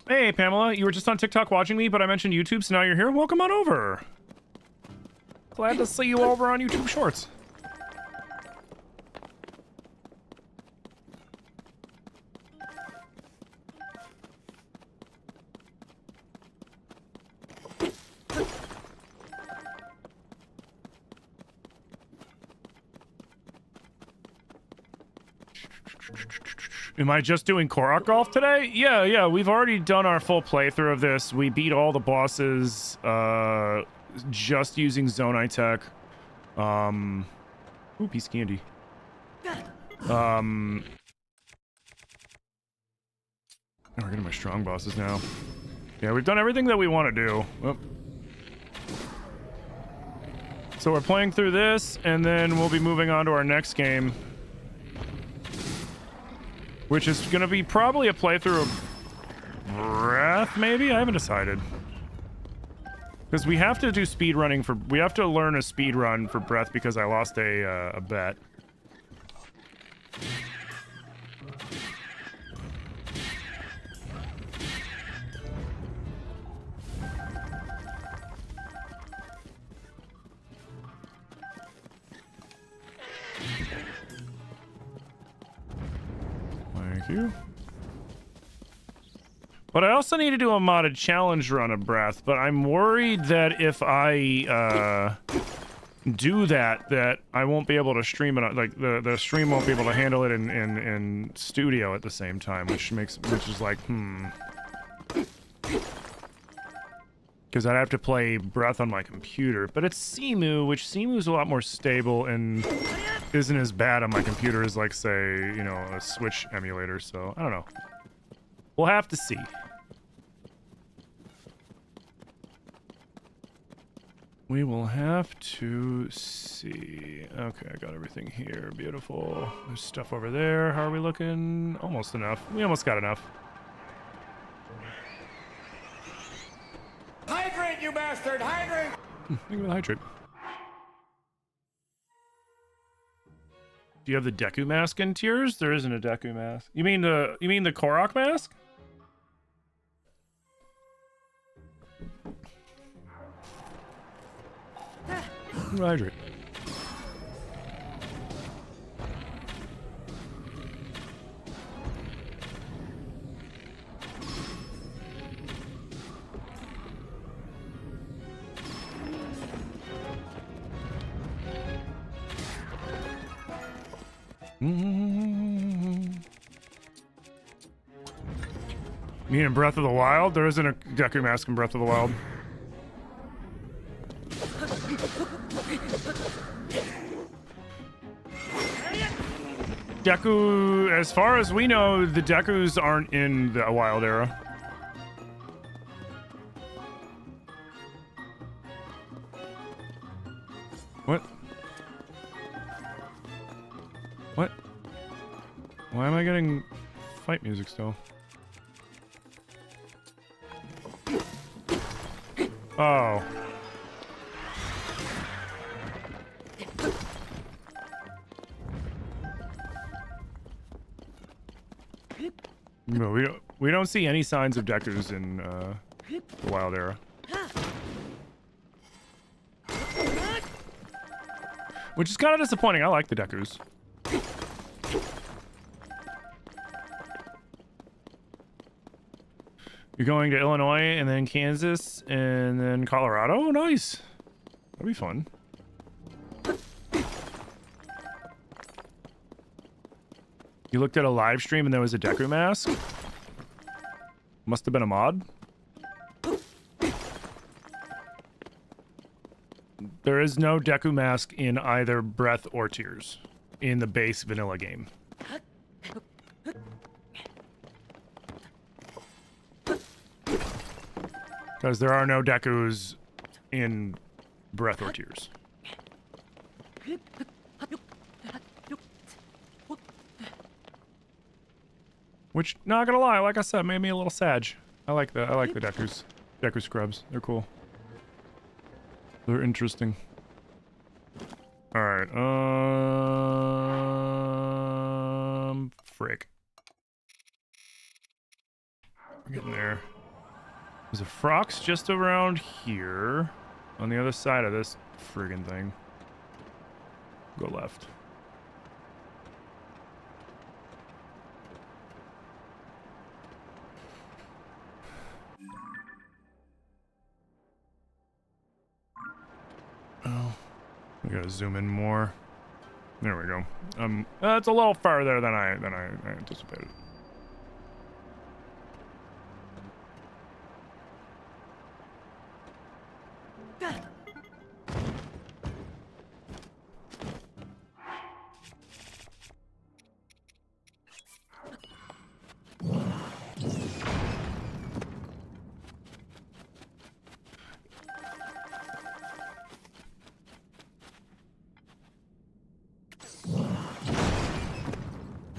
Hey, Pamela, you were just on TikTok watching me, but I mentioned YouTube, so now you're here. Welcome on over. Glad to see you over on YouTube Shorts. Am I just doing Korok Golf today? Yeah, we've already done our full playthrough of this. We beat all the bosses, just using Zonite tech. Ooh, piece of candy. We're getting my strong bosses now. Yeah, we've done everything that we want to do. Oh. So we're playing through this, and then we'll be moving on to our next game, which is going to be probably a playthrough of Breath, maybe? I haven't decided. Because we have to do speed running for... We have to learn a speed run for Breath because I lost a bet. Thank you. But I also need to do a modded challenge run of Breath, but I'm worried that if I do that I won't be able to stream it, like the stream won't be able to handle it in studio at the same time, which is like, because I'd have to play Breath on my computer, but it's Cemu, which Cemu's a lot more stable and isn't as bad on my computer as, like, say, you know, a Switch emulator, so I don't know. We'll have to see. We will have to see. Okay, I got everything here. Beautiful. There's stuff over there. How are we looking? Almost enough. We almost got enough. Hydrate, you bastard! Hydrate! Think of the hydrate. Do you have the Deku mask in Tears? There isn't a Deku mask. You mean the Korok mask? Hydrate. You mean in Breath of the Wild? There isn't a Deku mask in Breath of the Wild. Deku, as far as we know, the Dekus aren't in the Wild era. What? What? Why am I getting fight music still? Oh. No, we don't see any signs of Dekus in the Wild era. Which is kind of disappointing. I like the Dekus. You're going to Illinois and then Kansas and then Colorado? Nice. That'd be fun. You looked at a live stream and there was a Deku mask? Must have been a mod. There is no Deku mask in either Breath or Tears in the base vanilla game. Because there are no Dekus in Breath or Tears. Which, not gonna lie, like I said, made me a little sad. I like the Dekus. Deku scrubs. They're cool. They're interesting. Alright, frick. We're getting there. There's a Frox just around here. On the other side of this friggin' thing. Go left. Oh, we gotta zoom in more. There we go. It's a little farther than I anticipated.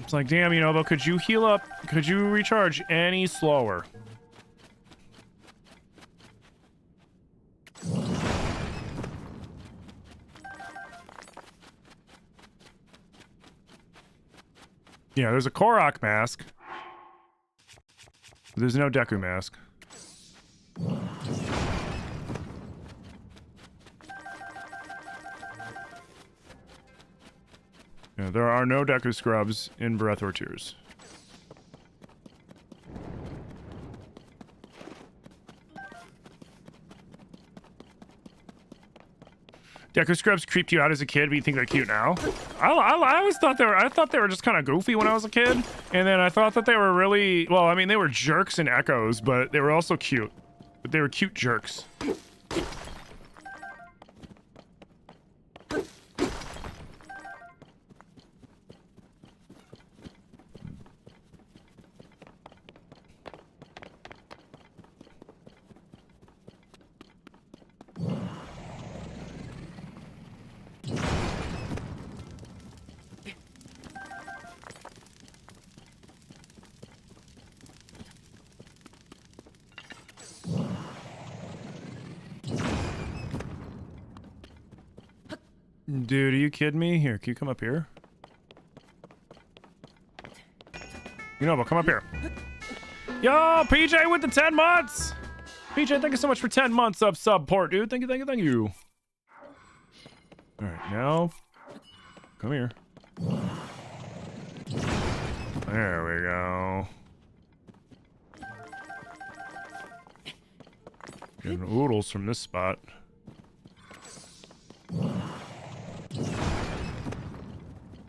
It's like, damn, you know, but could you heal up? Could you recharge any slower? Yeah, there's a Korok mask. There's no Deku mask. Yeah, there are no Deku scrubs in Breath or Tears. Deku scrubs creeped you out as a kid, but you think they're cute now? I always thought they were. I thought they were just kind of goofy when I was a kid, and then I thought that they were really well. I mean, they were jerks and echoes, but they were also cute. But they were cute jerks. Dude, are you kidding me? Here, can you come up here? You know, but come up here. Yo, PJ with the 10 months! PJ, thank you so much for 10 months of support, dude. Thank you, thank you, thank you. Alright, now... Come here. There we go. Getting oodles from this spot.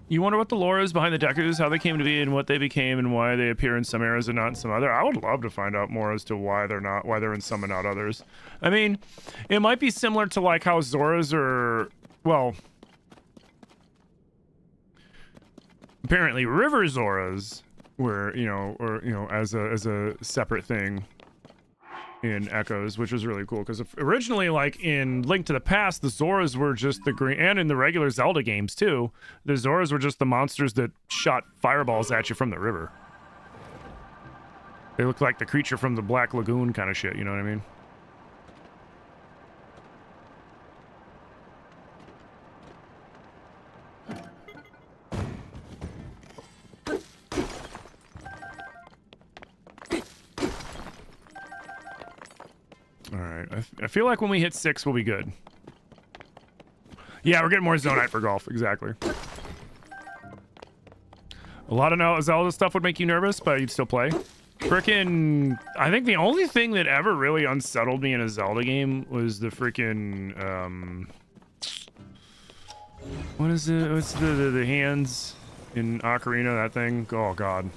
You wonder what the lore is behind the Dekus, how they came to be and what they became and why they appear in some eras and not in some other. I would love to find out more as to why they're in some and not others. I mean, it might be similar to like how Zoras are, well, apparently River Zoras were, as a separate thing in Echoes, which was really cool because originally, like in Link to the Past, the Zoras were just the green, and in the regular Zelda games too, the Zoras were just the monsters that shot fireballs at you from the river. They looked like the creature from the Black Lagoon kind of shit, you know what I mean? Alright, I feel like when we hit 6, we'll be good. Yeah, we're getting more Zonite for golf, exactly. A lot of Zelda stuff would make you nervous, but you'd still play. Frickin', I think the only thing that ever really unsettled me in a Zelda game was the frickin', what is it? What's the hands in Ocarina, that thing? Oh, God.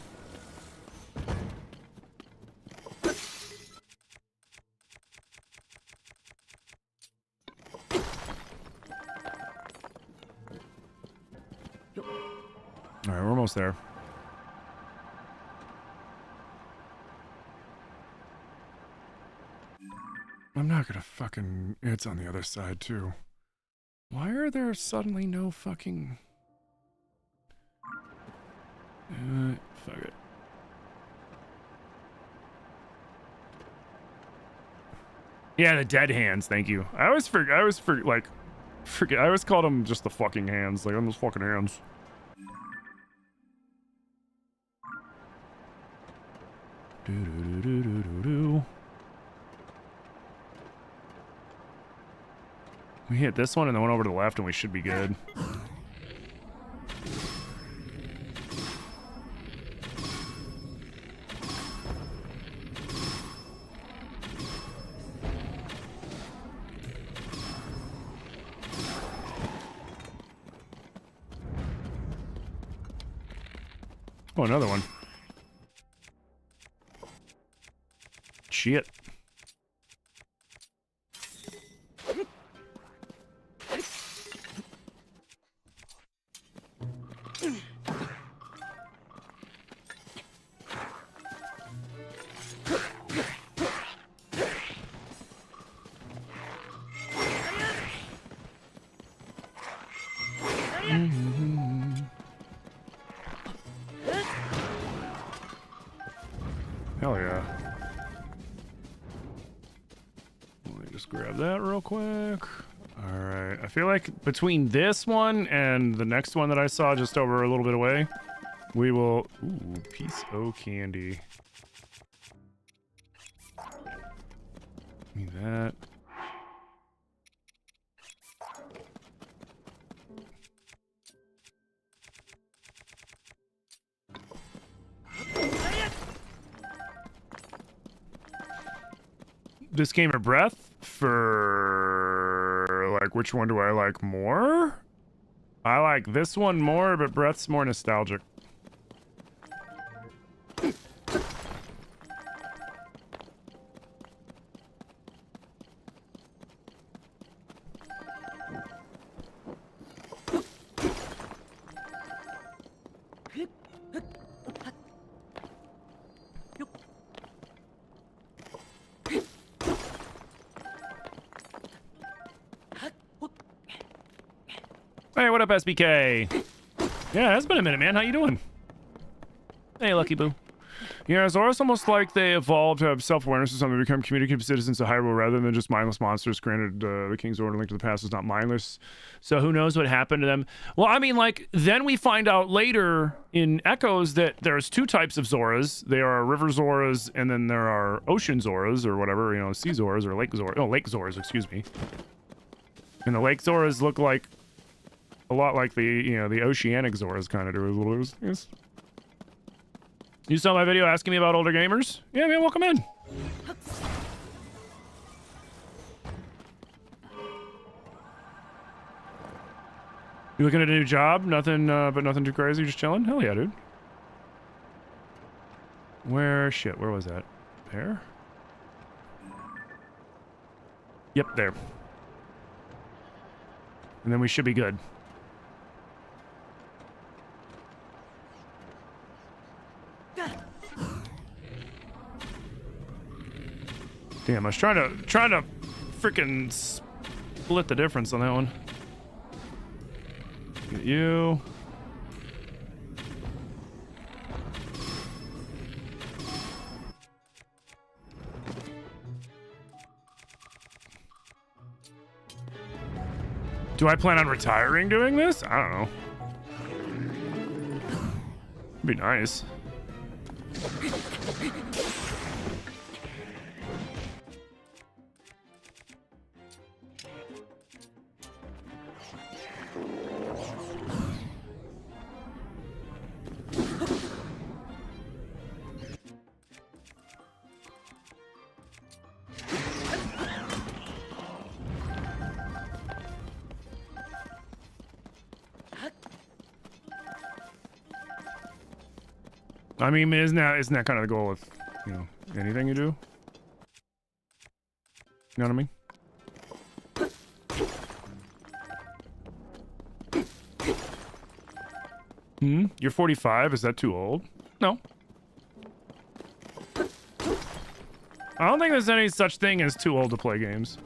Alright, we're almost there. I'm not gonna fucking... It's on the other side, too. Why are there suddenly no fucking... fuck it. Yeah, the dead hands, thank you. I always forget, I always called them just the fucking hands. Like, I'm those fucking hands. We hit this one and then went over to the left and we should be good. Oh, another one. Shit. Hell yeah. Let me just grab that real quick. Alright, I feel like between this one and the next one that I saw just over a little bit away, we will... Ooh, piece of candy. Give me that. This Game of Breath for like like, which one do I like more? I like this one more, but Breath's more nostalgic. Hey, what up, SBK? Yeah, it's been a minute, man. How you doing? Hey, Lucky Boo. Yeah, Zora's almost like they evolved to have self-awareness or something, become communicative citizens of Hyrule rather than just mindless monsters. Granted, the King's Order Link to the Past is not mindless, so who knows what happened to them. Well, I mean, like, then we find out later in Echoes that there's two types of Zoras. There are River Zoras, and then there are Ocean Zoras, or whatever, you know, Sea Zoras, or Lake Zoras. Oh, Lake Zoras, excuse me. And the Lake Zoras look like a lot like the, you know, the Oceanic Zoras kind of do. Yes. You saw my video asking me about older gamers? Yeah, man, welcome in. You looking at a new job? Nothing, but nothing too crazy, just chilling? Hell yeah, dude. Where was that? There? Yep, there. And then we should be good. Damn, I was trying to freaking split the difference on that one. Get you. Do I plan on retiring doing this? I don't know. It'd be nice. I mean, isn't that kind of the goal of, you know, anything you do? You know what I mean? You're 45. Is that too old? No. I don't think there's any such thing as too old to play games.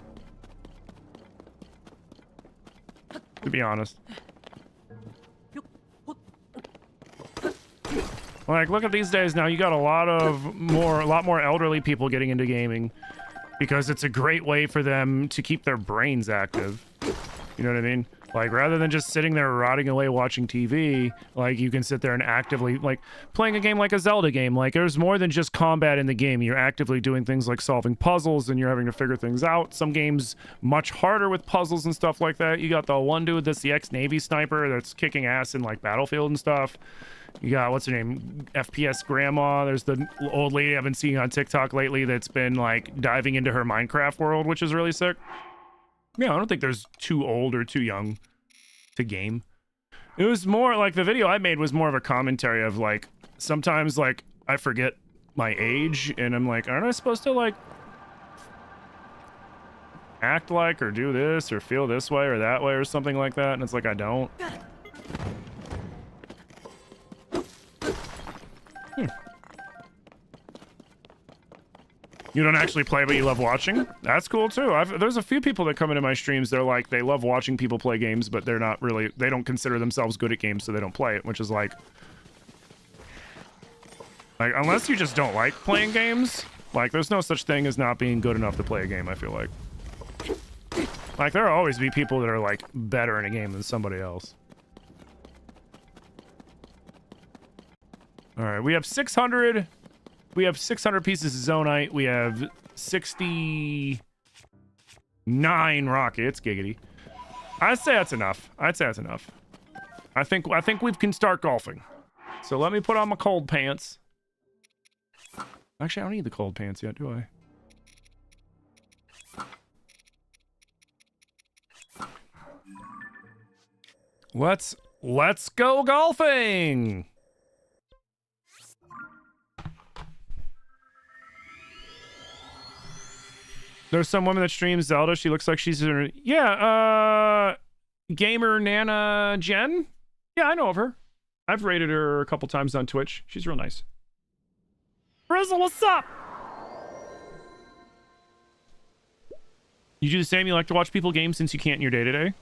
To be honest. Like, look at these days now. You got a lot more elderly people getting into gaming because it's a great way for them to keep their brains active. You know what I mean? Like, rather than just sitting there rotting away watching TV, like, you can sit there and actively, like, playing a game like a Zelda game. Like, there's more than just combat in the game. You're actively doing things like solving puzzles and you're having to figure things out. Some games much harder with puzzles and stuff like that. You got the one dude that's the ex-Navy sniper that's kicking ass in, like, Battlefield and stuff. You got, what's her name, FPS Grandma. There's the old lady I've been seeing on TikTok lately that's been, like, diving into her Minecraft world, which is really sick. Yeah, I don't think there's too old or too young to game. It was more, like, the video I made was more of a commentary of, like, sometimes, like, I forget my age, and I'm like, aren't I supposed to, like, act like or do this or feel this way or that way or something like that? And it's like, I don't. You don't actually play, but you love watching? That's cool too. There's a few people that come into my streams. They're like, they love watching people play games, but they're not really, they don't consider themselves good at games, so they don't play it, which is like, unless you just don't like playing games, like, there's no such thing as not being good enough to play a game, I feel like. Like, there'll always be people that are, like, better in a game than somebody else. Alright, we have 600... We have 600 pieces of Zonite. We have 69 rockets. Giggity. I'd say that's enough. I think we can start golfing. So let me put on my cold pants. Actually, I don't need the cold pants yet, do I? Let's go golfing. There's some woman that streams Zelda. She looks like she's in her, gamer Nana Jen. Yeah, I know of her. I've rated her a couple times on Twitch. She's real nice. Frizzle, what's up? You do the same? You like to watch people game since you can't in your day-to-day?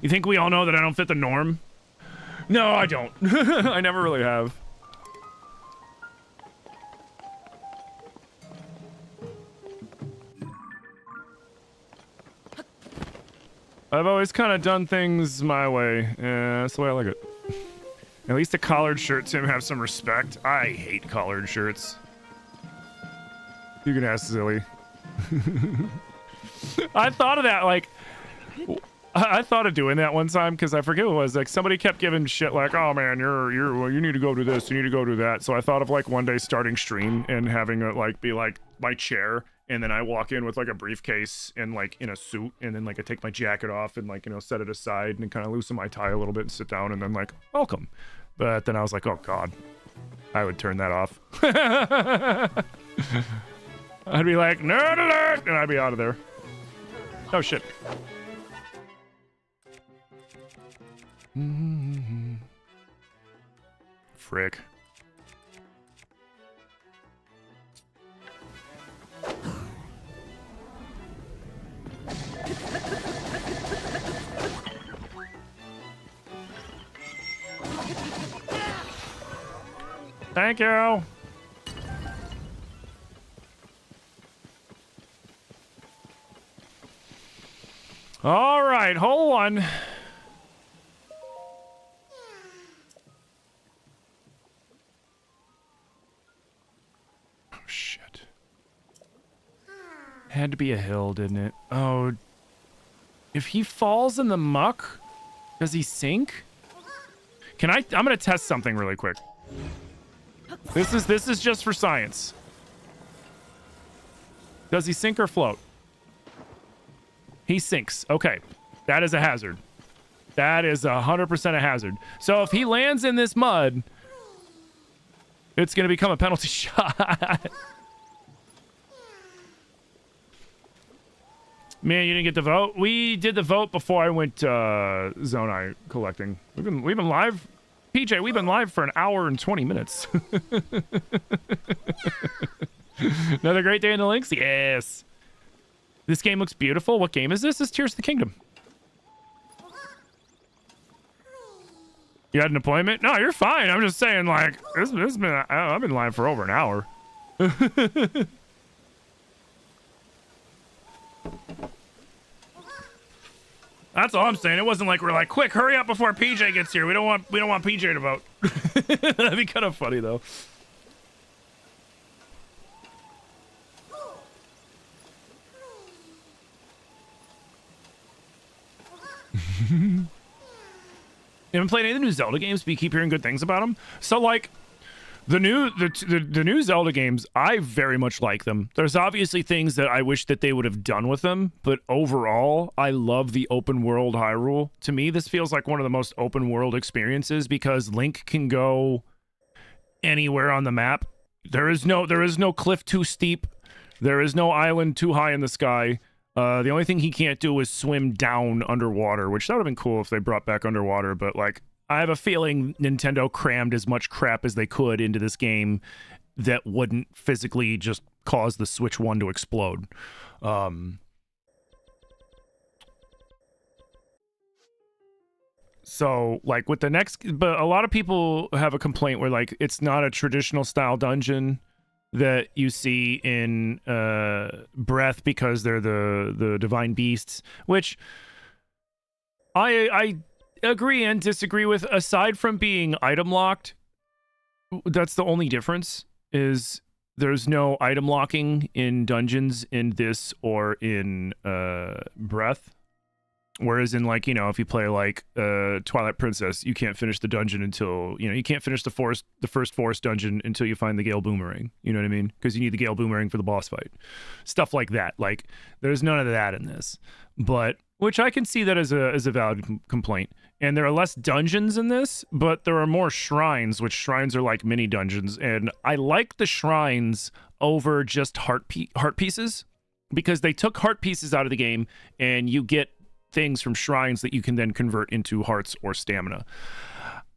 You think we all know that I don't fit the norm? No, I don't. I never really have. I've always kind of done things my way. Yeah, that's the way I like it. At least a collared shirt, Tim, have some respect. I hate collared shirts. You can ask Zilly. I thought of that, like... I thought of doing that one time because I forget what it was. Like, somebody kept giving shit like, oh man, you need to go do this, you need to go do that. So I thought of like one day starting stream and having it like be like my chair, and then I walk in with like a briefcase and like in a suit, and then like I take my jacket off and like, you know, set it aside and kind of loosen my tie a little bit and sit down and then like, welcome. But then I was like, oh god, I would turn that off. I'd be like, nerd alert, and I'd be out of there. Oh shit. Frick. Thank you. All right, hole one. Oh, shit. Had to be a hill, didn't it? Oh. If he falls in the muck, does he sink? Can I? I'm gonna test something really quick. This is just for science. Does he sink or float? He sinks. Okay. That is a hazard. That is 100% a hazard. So if he lands in this mud, it's going to become a penalty shot. Man, you didn't get the vote? We did the vote before I went Zonai collecting. We've been live. PJ, we've been live for an hour and 20 minutes. Another great day in the links? Yes. This game looks beautiful. What game is this? This is Tears of the Kingdom. You had an appointment? No, you're fine. I'm just saying, like, this been, I've been live for over an hour. That's all I'm saying. It wasn't like we're like, quick, hurry up before PJ gets here. We don't want PJ to vote. That'd be kind of funny though. You haven't played any of the new Zelda games, but you keep hearing good things about them. So like the new Zelda games, I very much like them. There's obviously things that I wish that they would have done with them, but overall, I love the open world Hyrule. To me, this feels like one of the most open world experiences because Link can go anywhere on the map. There is no cliff too steep. There is no island too high in the sky. The only thing he can't do is swim down underwater, which that would have been cool if they brought back underwater, but like I have a feeling Nintendo crammed as much crap as they could into this game that wouldn't physically just cause the Switch 1 to explode. So, like, with the next... But a lot of people have a complaint where, like, it's not a traditional style dungeon that you see in Breath because they're the divine beasts, which I agree and disagree with. Aside from being item locked, that's the only difference, is there's no item locking in dungeons in this or in Breath. Whereas in like, you know, if you play like Twilight Princess, you can't finish the dungeon until, you know, you can't finish the first forest dungeon until you find the Gale Boomerang. You know what I mean? Because you need the Gale Boomerang for the boss fight. Stuff like that. Like there's none of that in this. But which I can see that as a valid complaint. And there are less dungeons in this, but there are more shrines, which shrines are like mini dungeons. And I like the shrines over just heart pieces, because they took heart pieces out of the game and you get things from shrines that you can then convert into hearts or stamina.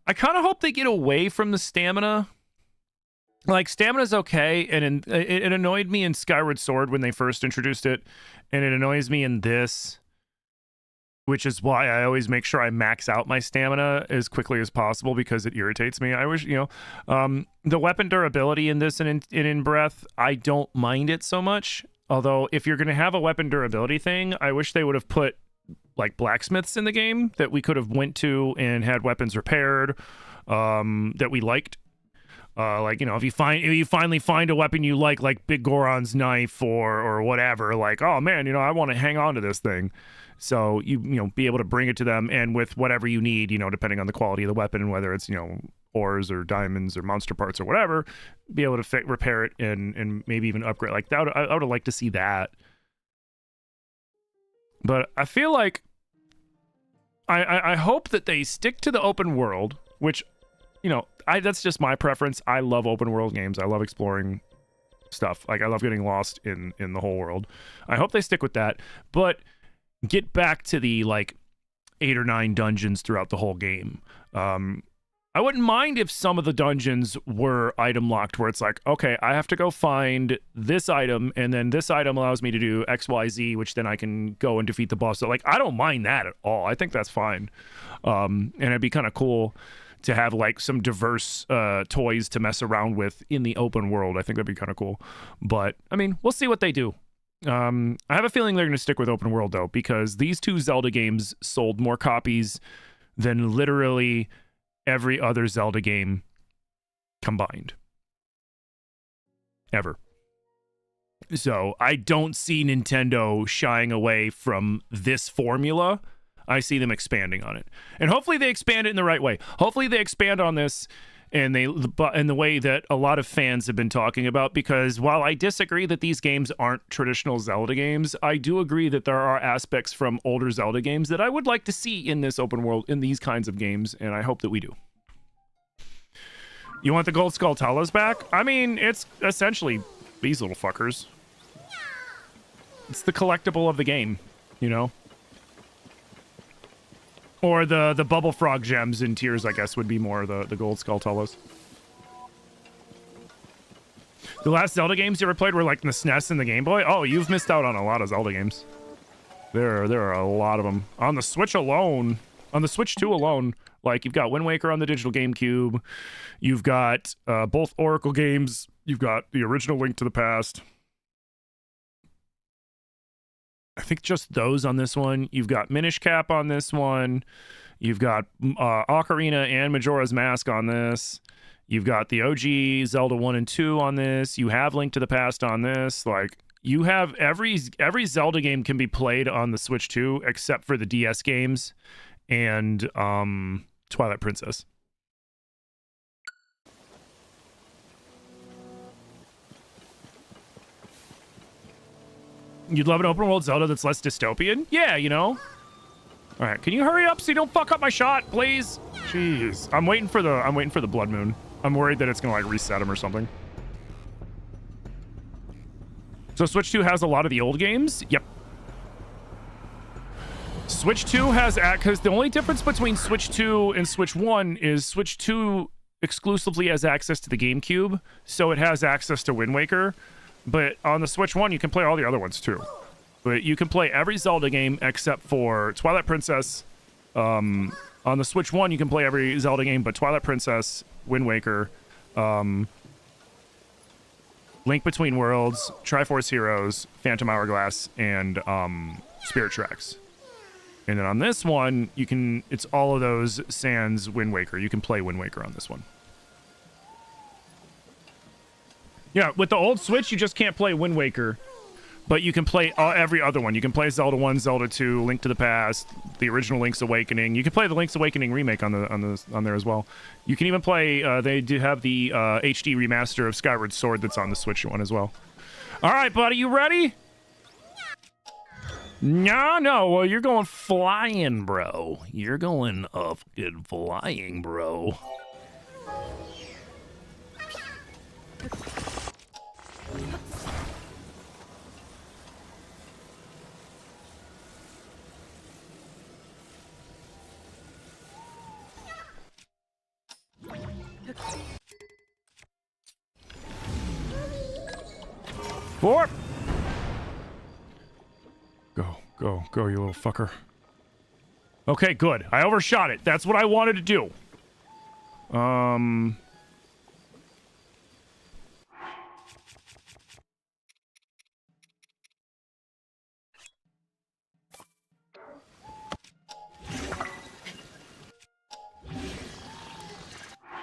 I kind of hope they get away from the stamina. Like, stamina's okay, and it annoyed me in Skyward Sword when they first introduced it, and it annoys me in this, which is why I always make sure I max out my stamina as quickly as possible, because it irritates me. I wish, you know, the weapon durability in this and in Breath, I don't mind it so much. Although, if you're going to have a weapon durability thing, I wish they would have put like blacksmiths in the game that we could have went to and had weapons repaired that we liked. Like, you know, if you finally find a weapon you like Big Goron's knife or whatever, like, oh man, you know, I want to hang on to this thing. So you know, be able to bring it to them, and with whatever you need, you know, depending on the quality of the weapon and whether it's, you know, ores or diamonds or monster parts or whatever, be able to repair it and maybe even upgrade. Like that, I would have liked to see that. But I feel like I hope that they stick to the open world, which, you know, that's just my preference. I love open world games. I love exploring stuff. Like, I love getting lost in the whole world. I hope they stick with that, but get back to the like 8 or 9 dungeons throughout the whole game. I wouldn't mind if some of the dungeons were item locked, where it's like, okay, I have to go find this item, and then this item allows me to do XYZ, which then I can go and defeat the boss. So, like, I don't mind that at all. I think that's fine. And it'd be kind of cool to have like some diverse toys to mess around with in the open world. I think that'd be kind of cool. But I mean, we'll see what they do. I have a feeling they're going to stick with open world though, because these 2 Zelda games sold more copies than literally every other Zelda game combined. Ever. So I don't see Nintendo shying away from this formula. I see them expanding on it. And hopefully they expand it in the right way. Hopefully they expand on this in the way that a lot of fans have been talking about, because while I disagree that these games aren't traditional Zelda games, I do agree that there are aspects from older Zelda games that I would like to see in this open world, in these kinds of games, and I hope that we do. You want the gold Skulltulas back? I mean, it's essentially these little fuckers. It's the collectible of the game, you know? Or the Bubble Frog gems in Tears, I guess, would be more the gold Skulltulas. The last Zelda games you ever played were like the SNES and the Game Boy? Oh, you've missed out on a lot of Zelda games. There are a lot of them. On the Switch alone, on the Switch 2 alone, like, you've got Wind Waker on the digital GameCube. You've got both Oracle games. You've got the original Link to the Past. I think just those on this one. You've got Minish Cap on this one. You've got Ocarina and Majora's Mask on this. You've got the OG Zelda 1 and 2 on this. You have Link to the Past on this. Like, you have every Zelda game can be played on the Switch 2 except for the DS games and Twilight Princess. You'd love an open world Zelda that's less dystopian? Yeah, you know. All right, can you hurry up so you don't fuck up my shot, please? Jeez, I'm waiting for the Blood Moon. I'm worried that it's gonna like reset him or something. So Switch 2 has a lot of the old games. Yep. Switch 2 has, because the only difference between Switch 2 and Switch 1 is Switch 2 exclusively has access to the GameCube, so it has access to Wind Waker. But on the Switch 1, you can play all the other ones too. But you can play every Zelda game except for Twilight Princess. On the Switch 1, you can play every Zelda game but Twilight Princess, Wind Waker, Link Between Worlds, Triforce Heroes, Phantom Hourglass, and Spirit Tracks. And then on this one, it's all of those sans Wind Waker. You can play Wind Waker on this one. Yeah, with the old Switch, you just can't play Wind Waker. But you can play every other one. You can play Zelda 1, Zelda 2, Link to the Past, the original Link's Awakening. You can play the Link's Awakening remake on there as well. You can even play. They do have the HD remaster of Skyward Sword that's on the Switch one as well. All right, buddy, you ready? No. Well, you're going flying, bro. You're going fucking flying, bro. Four. Go, you little fucker. Okay, good. I overshot it. That's what I wanted to do.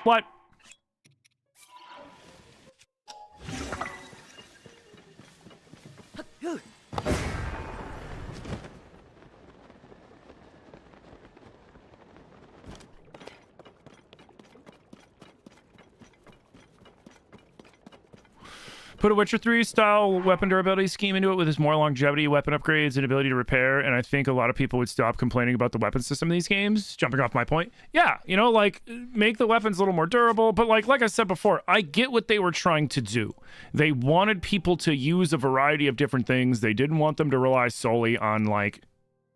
What? Put a Witcher 3 style weapon durability scheme into it with more longevity, weapon upgrades, and ability to repair, and I think a lot of people would stop complaining about the weapon system in these games. Jumping off my point. Yeah, you know, like, make the weapons a little more durable, but like I said before, I get what they were trying to do. They wanted people to use a variety of different things. They didn't want them to rely solely on, like,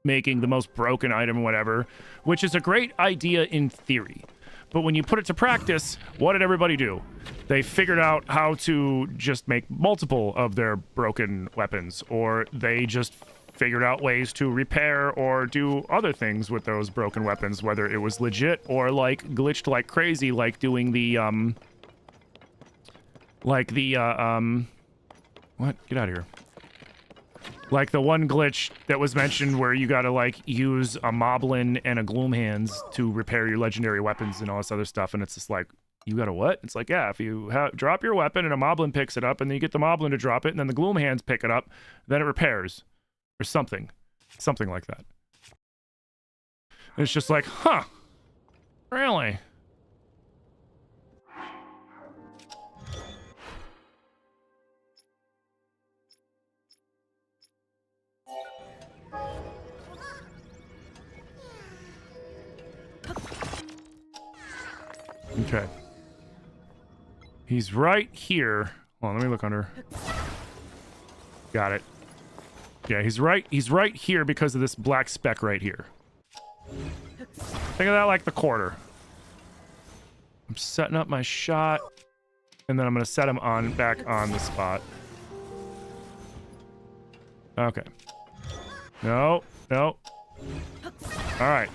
making the most broken item, whatever, which is a great idea in theory. But when you put it to practice, what did everybody do? They figured out how to just make multiple of their broken weapons, or they just figured out ways to repair or do other things with those broken weapons, whether it was legit or like glitched like crazy, like doing the what? Get out of here. Like the one glitch that was mentioned where you gotta like use a Moblin and a Gloom Hands to repair your legendary weapons and all this other stuff, and it's just like, you gotta what? It's like, yeah, if you drop your weapon and a Moblin picks it up, and then you get the Moblin to drop it, and then the Gloom Hands pick it up, then it repairs. Or something. Something like that. And it's just like, huh. Really? Okay. He's right here. Hold on, let me look under. Got it. Yeah, he's right here because of this black speck right here. Think of that like the quarter. I'm setting up my shot, and then I'm gonna set him on back on the spot. Okay. No. Alright.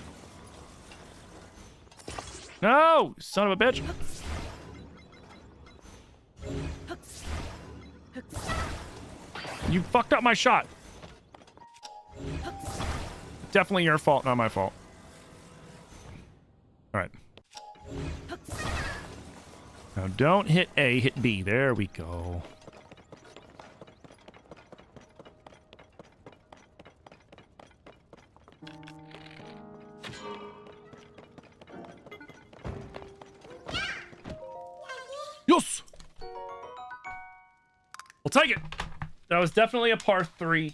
No! Son of a bitch! You fucked up my shot! Definitely your fault, not my fault. Alright. Now don't hit A, hit B. There we go. Yes! We'll take it. That was definitely a par 3.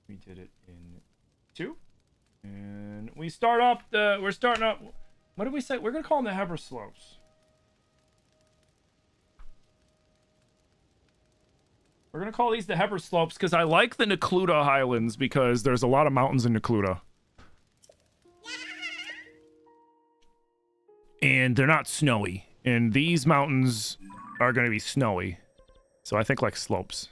We did it in 2. And we start off the... We're starting up... What did we say? We're going to call them the Heber Slopes. We're going to call these the Heber Slopes because I like the Necluda Highlands because there's a lot of mountains in Necluda. And they're not snowy. And these mountains are going to be snowy. So I think like slopes.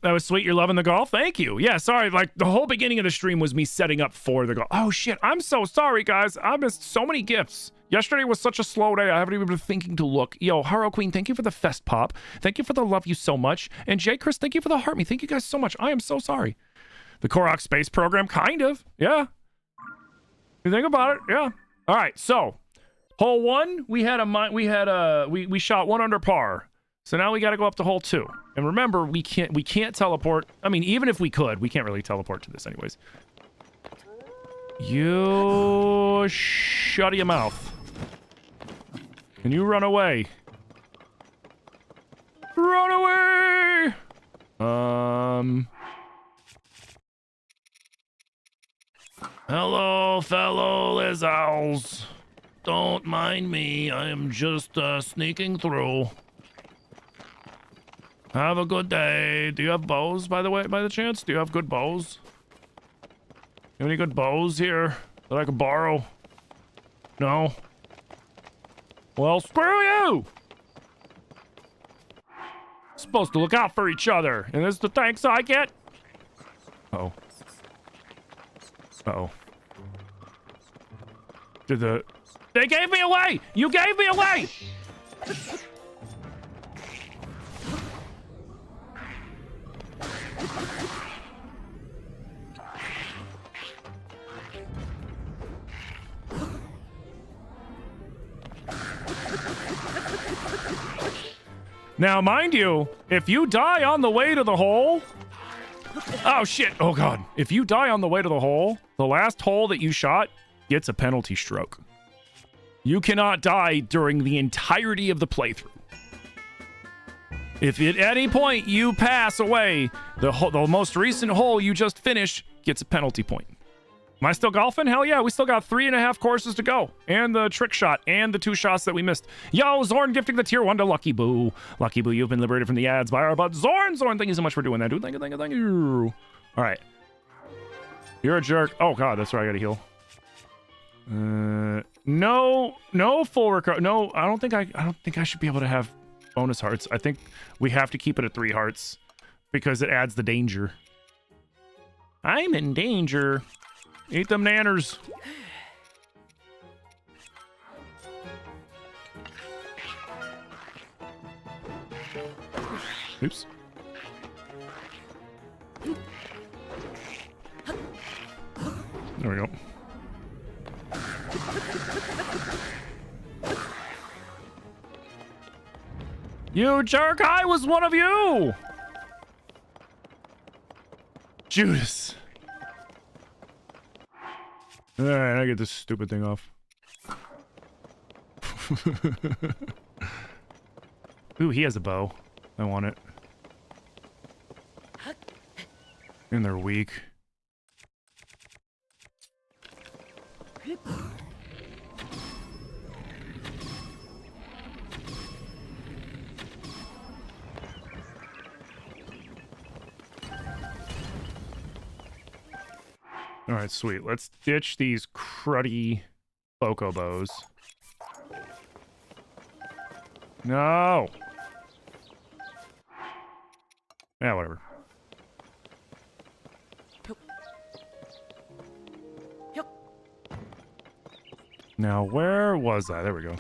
That was sweet. You're loving the golf? Thank you. Yeah, sorry. Like, the whole beginning of the stream was me setting up for the golf. Oh, shit. I'm so sorry, guys. I missed so many gifts. Yesterday was such a slow day. I haven't even been thinking to look. Yo, Haro Queen, thank you for the fest pop. Thank you for the love you so much. And Jay Chris, thank you for the heart me. Thank you guys so much. I am so sorry. The Korok space program, kind of. Yeah. You think about it, yeah. All right, so hole 1, we shot 1 under par. So now we got to go up to hole 2. And remember, we can't teleport. I mean, even if we could, we can't really teleport to this anyways. You shut your mouth. And you run away. Run away! Hello, fellow Lizals. Don't mind me. I am just sneaking through. Have a good day. Do you have bows, by the way, by the chance? Do you have good bows? You have any good bows here that I could borrow? No? Well, screw you! Supposed to look out for each other, and this is the thanks I get? Uh-oh. Uh-oh. They gave me away! You gave me away! Now, mind you, if you die on the way to the hole... Oh, shit. Oh, God. If you die on the way to the hole, the last hole that you shot gets a penalty stroke. You cannot die during the entirety of the playthrough. If at any point you pass away, the most recent hole you just finished gets a penalty point. Am I still golfing? Hell yeah, we still got 3.5 courses to go. And the trick shot, and the 2 shots that we missed. Yo, Zorn gifting the tier 1 to Lucky Boo. Lucky Boo, you've been liberated from the ads by our bud Zorn. Zorn, thank you so much for doing that, dude. Thank you. All right. You're a jerk. Oh, God, that's right, I gotta heal. No full recover. No, I don't think I should be able to have bonus hearts. I think we have to keep it at 3 hearts because it adds the danger. I'm in danger. Eat them nanners. Oops. There we go. You jerk, I was one of you! Judas. Alright, I get this stupid thing off. Ooh, he has a bow. I want it. And they're weak. Alright, sweet. Let's ditch these cruddy Bokobos. No! Yeah, whatever. Now, where was I? There we go.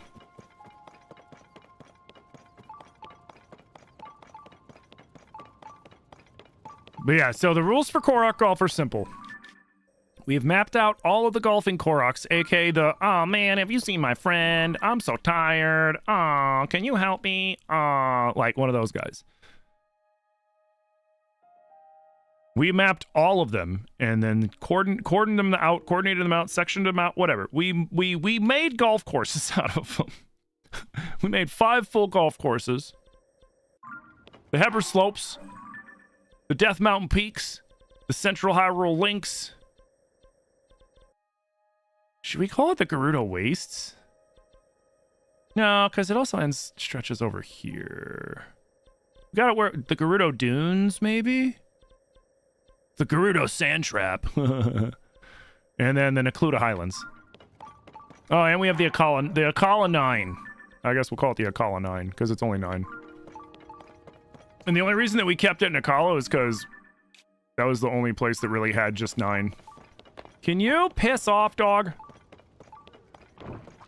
But yeah, so the rules for Korok Golf are simple. We've mapped out all of the golfing Koroks, aka the, oh man, have you seen my friend? I'm so tired. Oh, can you help me? Like one of those guys. We mapped all of them and then coordinated them out, sectioned them out, whatever. We made golf courses out of them. We made 5 full golf courses. The Heber Slopes, the Death Mountain Peaks, the Central Hyrule Links. Should we call it the Gerudo Wastes? No, because it also stretches over here. We got it where the Gerudo Dunes, maybe? The Gerudo Sand Trap. And then the Nakluda Highlands. Oh, and we have the Akala 9. I guess we'll call it the Akala 9, because it's only 9. And the only reason that we kept it in Akala is because that was the only place that really had just 9. Can you piss off, dog?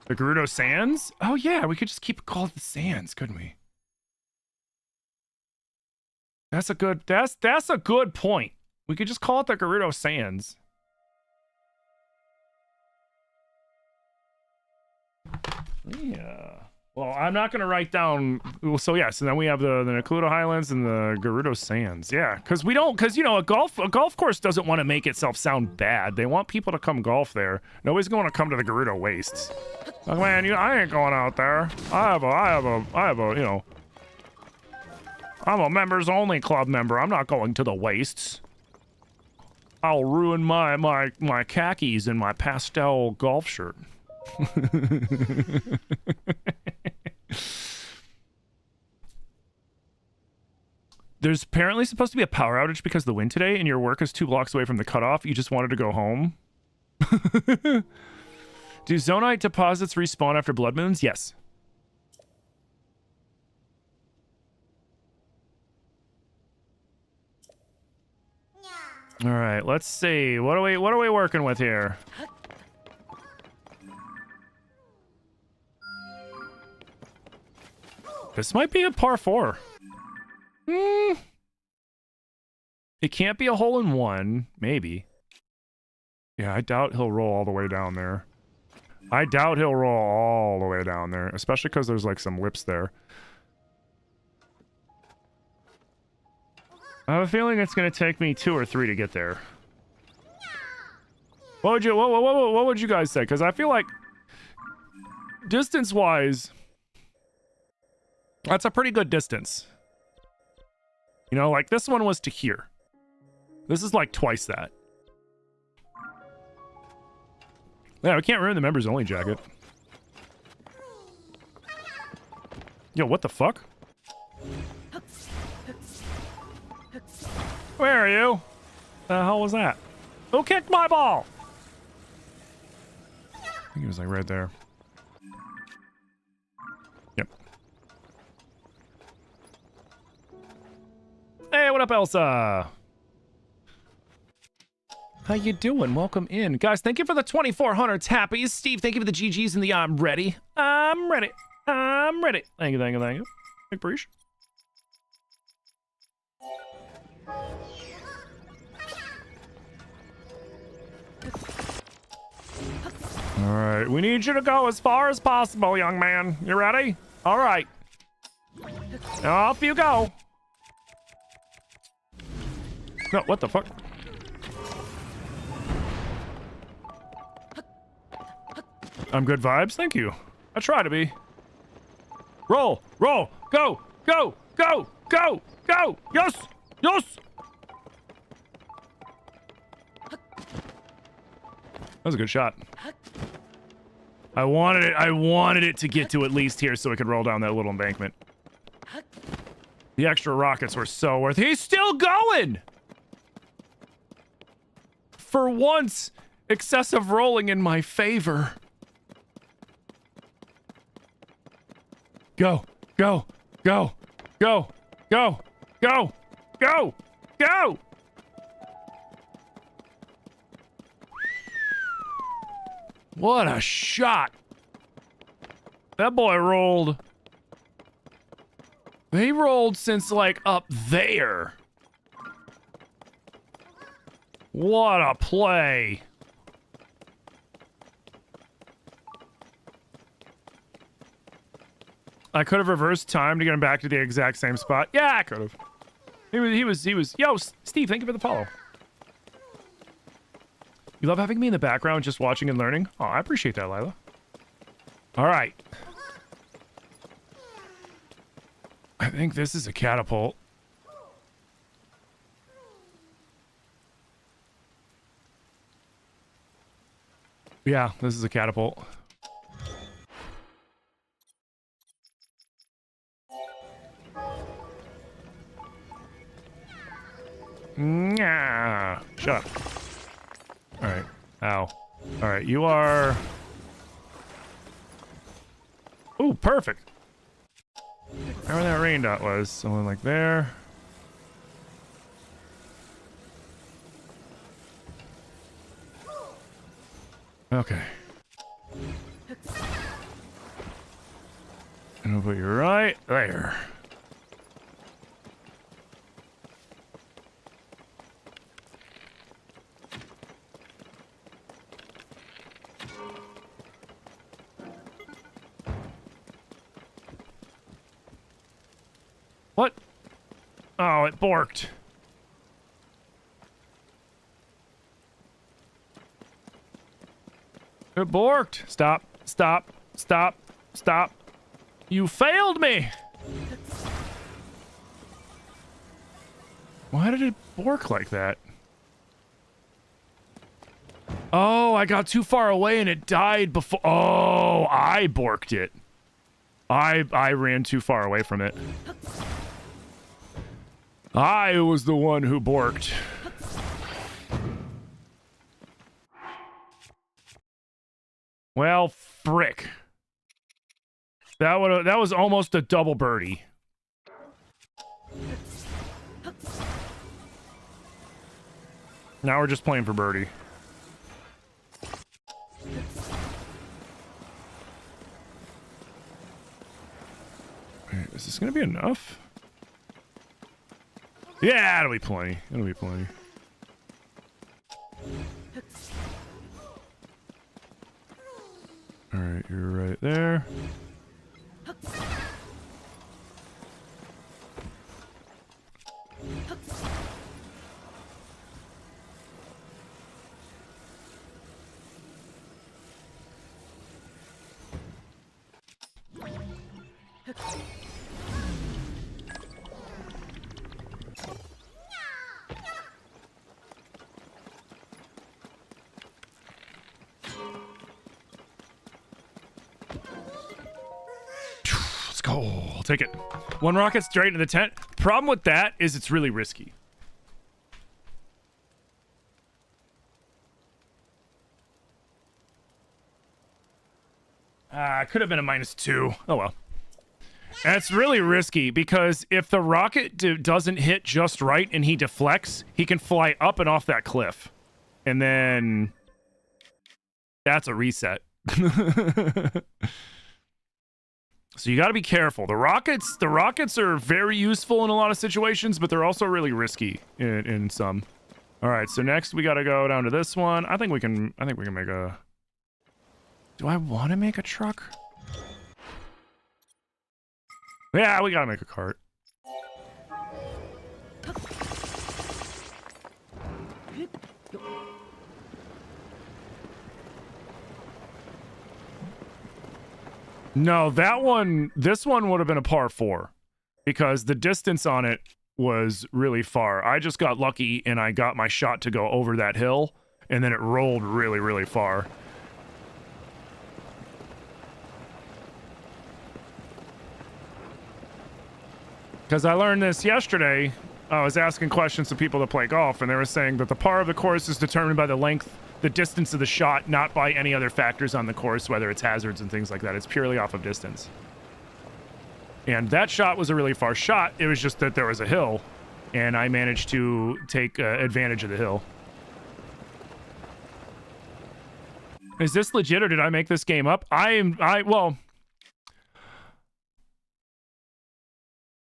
The Gerudo Sands? Oh yeah, we could just keep it called the Sands, couldn't we? That's a good point. We could just call it the Gerudo Sands. Yeah. Well, I'm not going to write down... So, yeah, so then we have the Nakludo Highlands and the Gerudo Sands. Yeah, because you know, a golf course doesn't want to make itself sound bad. They want people to come golf there. Nobody's going to come to the Gerudo Wastes. Like, man, I ain't going out there. I have a, you know... I'm a members only club member. I'm not going to the Wastes. I'll ruin my khakis and my pastel golf shirt. There's apparently supposed to be a power outage because of the wind today, and your work is 2 blocks away from the cutoff. You just wanted to go home. Do Zonite deposits respawn after blood moons? Yes. All right, let's see. What are we working with here? This might be a par 4. It can't be a hole in one. Maybe. Yeah, I doubt he'll roll all the way down there. I doubt he'll roll all the way down there, especially because there's like some lips there. I have a feeling it's going to take me 2 or 3 to get there. What would you guys say? Because I feel like distance-wise, that's a pretty good distance. You know, like this one was to here. This is like twice that. Yeah, we can't ruin the members only jacket. Yo, what the fuck? Where are you? The hell was that? Who kicked my ball? I think it was like right there. Yep. Hey, what up, Elsa? How you doing? Welcome in. Guys, thank you for the 2,400 tappies. Steve, thank you for the GGs and the I'm ready. I'm ready. I'm ready. Thank you, thank you, thank you. Big breach. All right, we need you to go as far as possible, young man. You ready? All right. Now off you go. No, what the fuck? I'm good vibes, thank you. I try to be. Roll, roll, go, go, go, go, go. Yes, yes. That was a good shot. I wanted it to get to at least here so it could roll down that little embankment. The extra rockets were so worth it. He's still going! For once, excessive rolling in my favor. Go, go, go, go, go, go, go, go! What a shot! That boy rolled. They rolled since like up there. What a play. I could have reversed time to get him back to the exact same spot. Yeah, I could have. He was. Yo, Steve, thank you for the follow. You love having me in the background just watching and learning? Oh, I appreciate that, Lila. All right. I think this is a catapult. Yeah, this is a catapult. Nah. Shut up. All right. Ow. All right. You are... Ooh, perfect. Where that rain dot was. Something like there. Okay. And we'll put you right there. Oh, it borked. It borked. Stop. Stop. Stop. Stop. You failed me. Why did it bork like that? Oh, I got too far away and it died before. Oh, I borked it. I ran too far away from it. I was the one who borked. Well, frick. That was almost a double birdie. Now we're just playing for birdie. Wait, is this gonna be enough? Yeah, it'll be plenty. It'll be plenty. All right, you're right there. Let's go. I'll take it. One rocket straight into the tent. Problem with that is it's really risky. Could have been a -2. Oh well. That's really risky because if the rocket doesn't hit just right and he deflects, he can fly up and off that cliff. And then that's a reset. So you got to be careful. The rockets are very useful in a lot of situations, but they're also really risky in some. All right, so next we got to go down to this one. I think we can make a. Do I want to make a truck? Yeah, we got to make a cart. No, this one would have been a par 4 because the distance on it was really far. I just got lucky and I got my shot to go over that hill and then it rolled really, really far. Because I learned this yesterday. I was asking questions to people that play golf and they were saying that the par of the course is determined by the length, the distance of the shot, not by any other factors on the course, whether it's hazards and things like that. It's purely off of distance. And that shot was a really far shot. It was just that there was a hill, and I managed to take advantage of the hill. Is this legit, or did I make this game up? Well,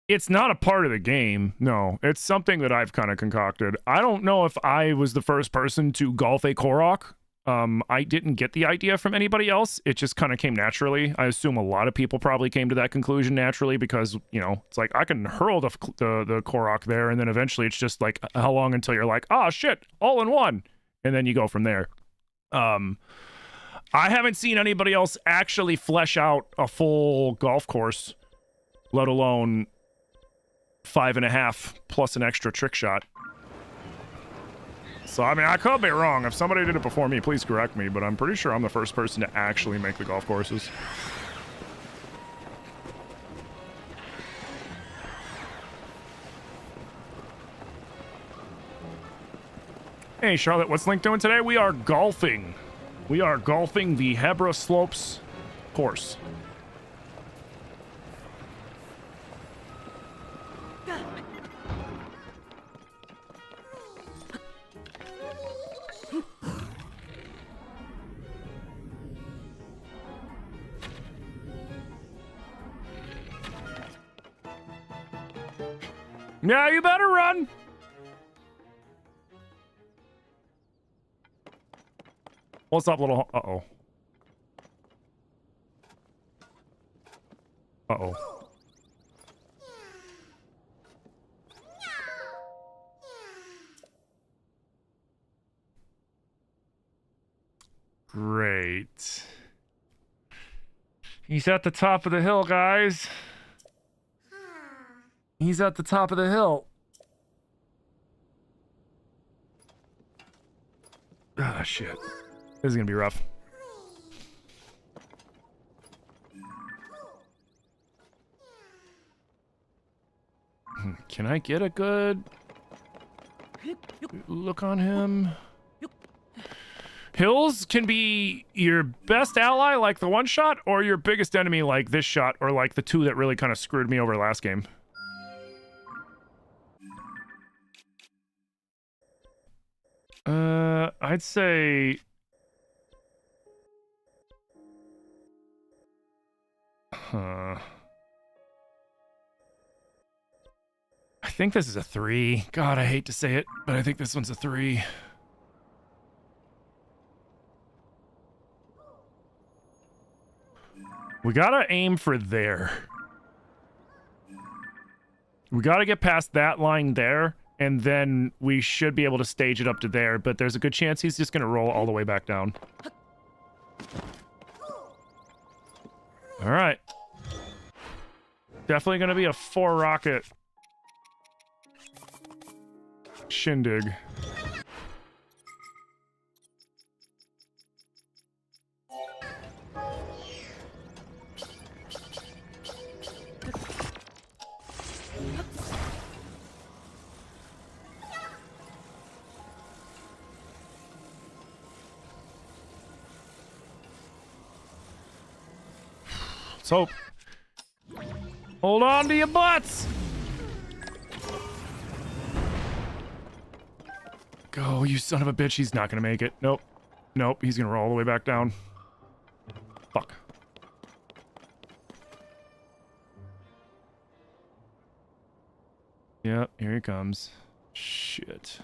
it's not a part of the game. No, it's something that I've kind of concocted. I don't know if I was the first person to golf a Korok. I didn't get the idea from anybody else. It just kind of came naturally. I assume a lot of people probably came to that conclusion naturally because, you know, it's like I can hurl the Korok there, and then eventually it's just like how long until you're like, oh shit, all in one, and then you go from there. I haven't seen anybody else actually flesh out a full golf course, let alone 5.5 plus an extra trick shot. So, I mean, I could be wrong. If somebody did it before me, please correct me, but I'm pretty sure I'm the first person to actually make the golf courses. Hey, Charlotte, what's Link doing today? We are golfing. We are golfing the Hebra Slopes course. Yeah, you better run. What's up, little... Uh-oh. Uh-oh. Great. He's at the top of the hill, guys. He's at the top of the hill. Ah, shit. This is gonna be rough. Can I get a good look on him? Hills can be your best ally, like the one shot, or your biggest enemy, like this shot, or like the two that really kind of screwed me over last game. I'd say... Huh. I think this is a 3. God, I hate to say it, but I think this one's a 3. We gotta aim for there. We gotta get past that line there, and then we should be able to stage it up to there, but there's a good chance he's just gonna roll all the way back down. Alright. Definitely gonna be a 4 rocket shindig. Let's hope. Hold on to your butts! Go, you son of a bitch. He's not gonna make it. Nope. Nope, he's gonna roll all the way back down. Fuck. Yep, here he comes. Shit.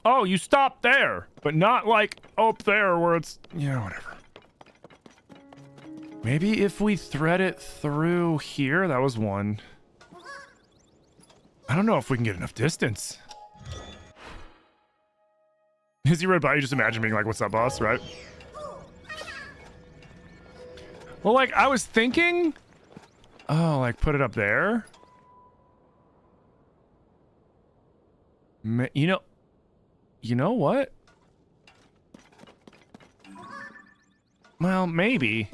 Oh, you stopped there, but not like up there where it's... Yeah, whatever. Maybe if we thread it through here, that was 1. I don't know if we can get enough distance. Is he right by you? Just imagine being like, what's up, boss, right? Well, like, I was thinking... Oh, like, put it up there? You know what? Well, maybe.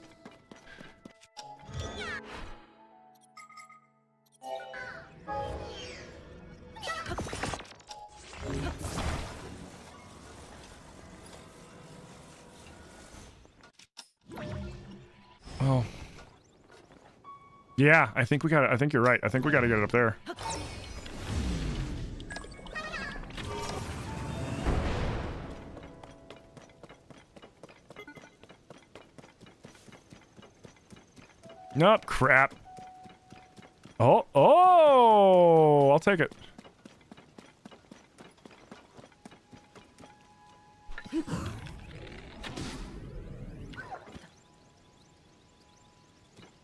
Oh. Yeah, I think you're right. I think we gotta get it up there. Nope, crap. Oh, I'll take it.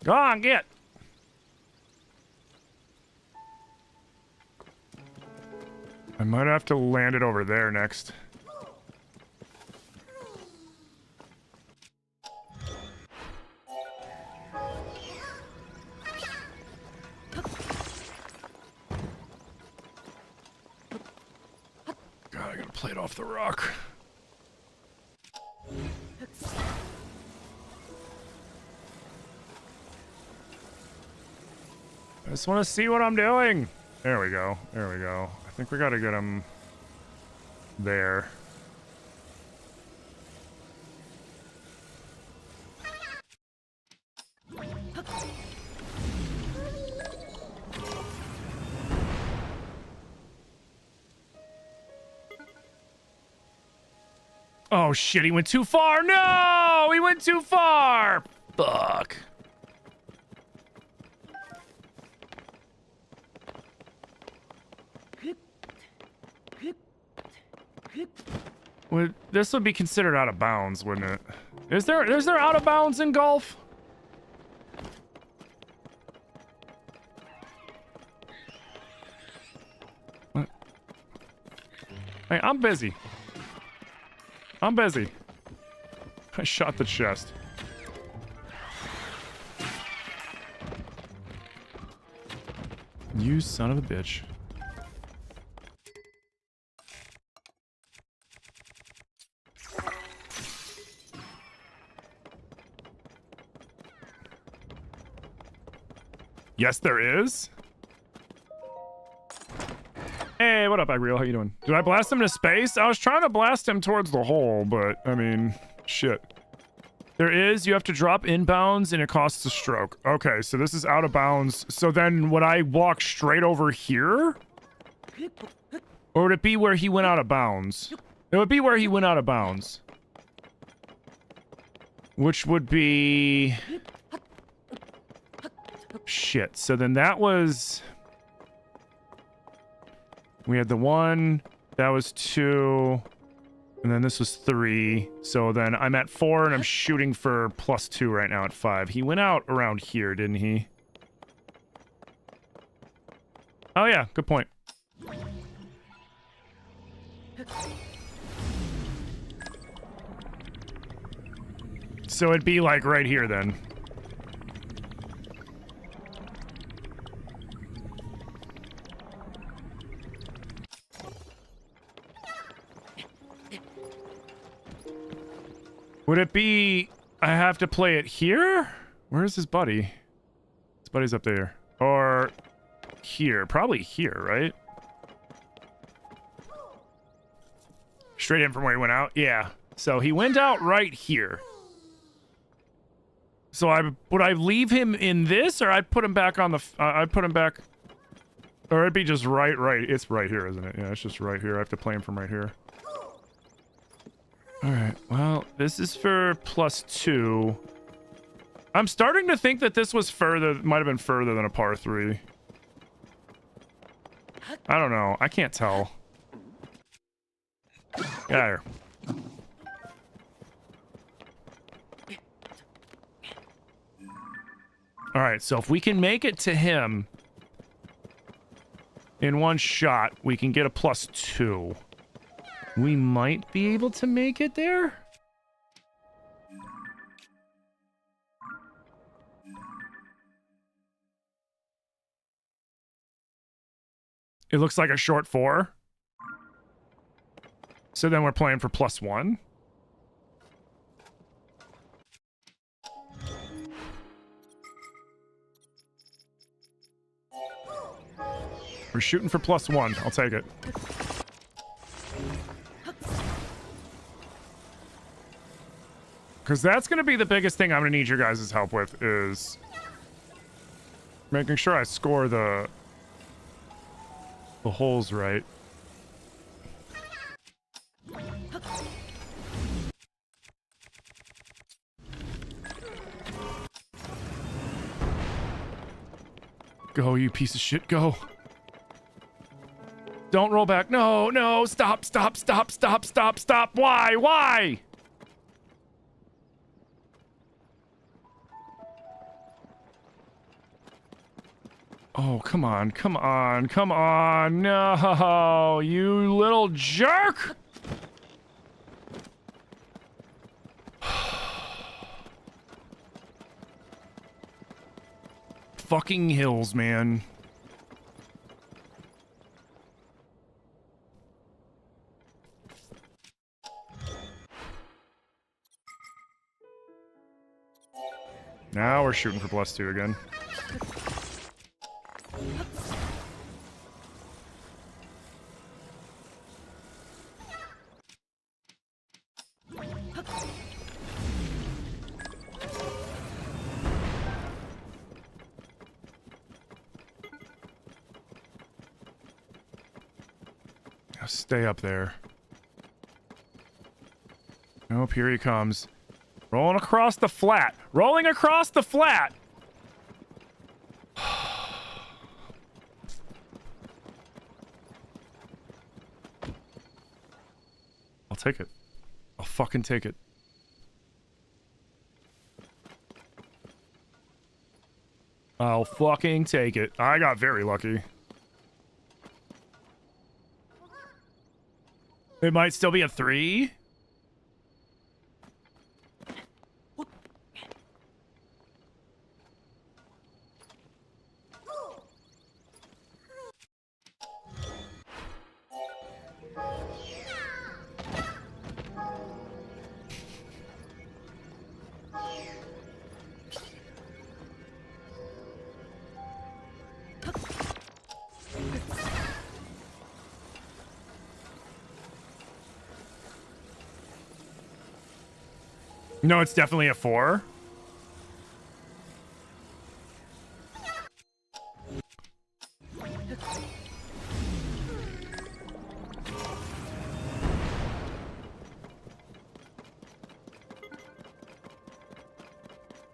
Go on, get. I might have to land it over there next. God, I gotta play it off the rock. I just want to see what I'm doing. There we go. There we go. I think we got to get him there. Oh shit, he went too far. No, he went too far. Fuck. This would be considered out of bounds, wouldn't it? Is there out of bounds in golf? Hey, I'm busy. I'm busy. I shot the chest. You son of a bitch. Yes, there is. Hey, what up, Agriel? How you doing? Did I blast him to space? I was trying to blast him towards the hole, but, I mean, shit. There is. You have to drop inbounds, and it costs a stroke. Okay, so this is out of bounds. So then, would I walk straight over here? Or would it be where he went out of bounds? It would be where he went out of bounds. Which would be... Shit, so then that was... We had the 1, that was 2, and then this was 3. So then I'm at 4, and I'm shooting for +2 right now at 5. He went out around here, didn't he? Oh yeah, good point. So it'd be like right here then. Would it be... I have to play it here? Where's his buddy? His buddy's up there. Or... here. Probably here, right? Straight in from where he went out? Yeah. So he went out right here. So would I leave him in this, or I'd put him back on the... I'd put him back... Or it'd be just right. It's right here, isn't it? Yeah, it's just right here. I have to play him from right here. Alright, well, this is for +2. I'm starting to think that this was further, might have been further than a par 3. I don't know. I can't tell. Get out of here. Alright, so if we can make it to him in one shot, we can get a +2. We might be able to make it there? It looks like a short 4. So then we're playing for +1. We're shooting for +1. I'll take it. Because that's going to be the biggest thing I'm going to need your guys' help with, is making sure I score the holes right. Go, you piece of shit, go. Don't roll back. No, no, stop. Why? Oh, come on. No, you little jerk! Fucking hills, man. Now we're shooting for +2 again. Now stay up there. Nope, here he comes. Rolling across the flat. Rolling across the flat! I'll take it. I'll fucking take it. I'll fucking take it. I got very lucky. It might still be a 3. No, it's definitely a 4.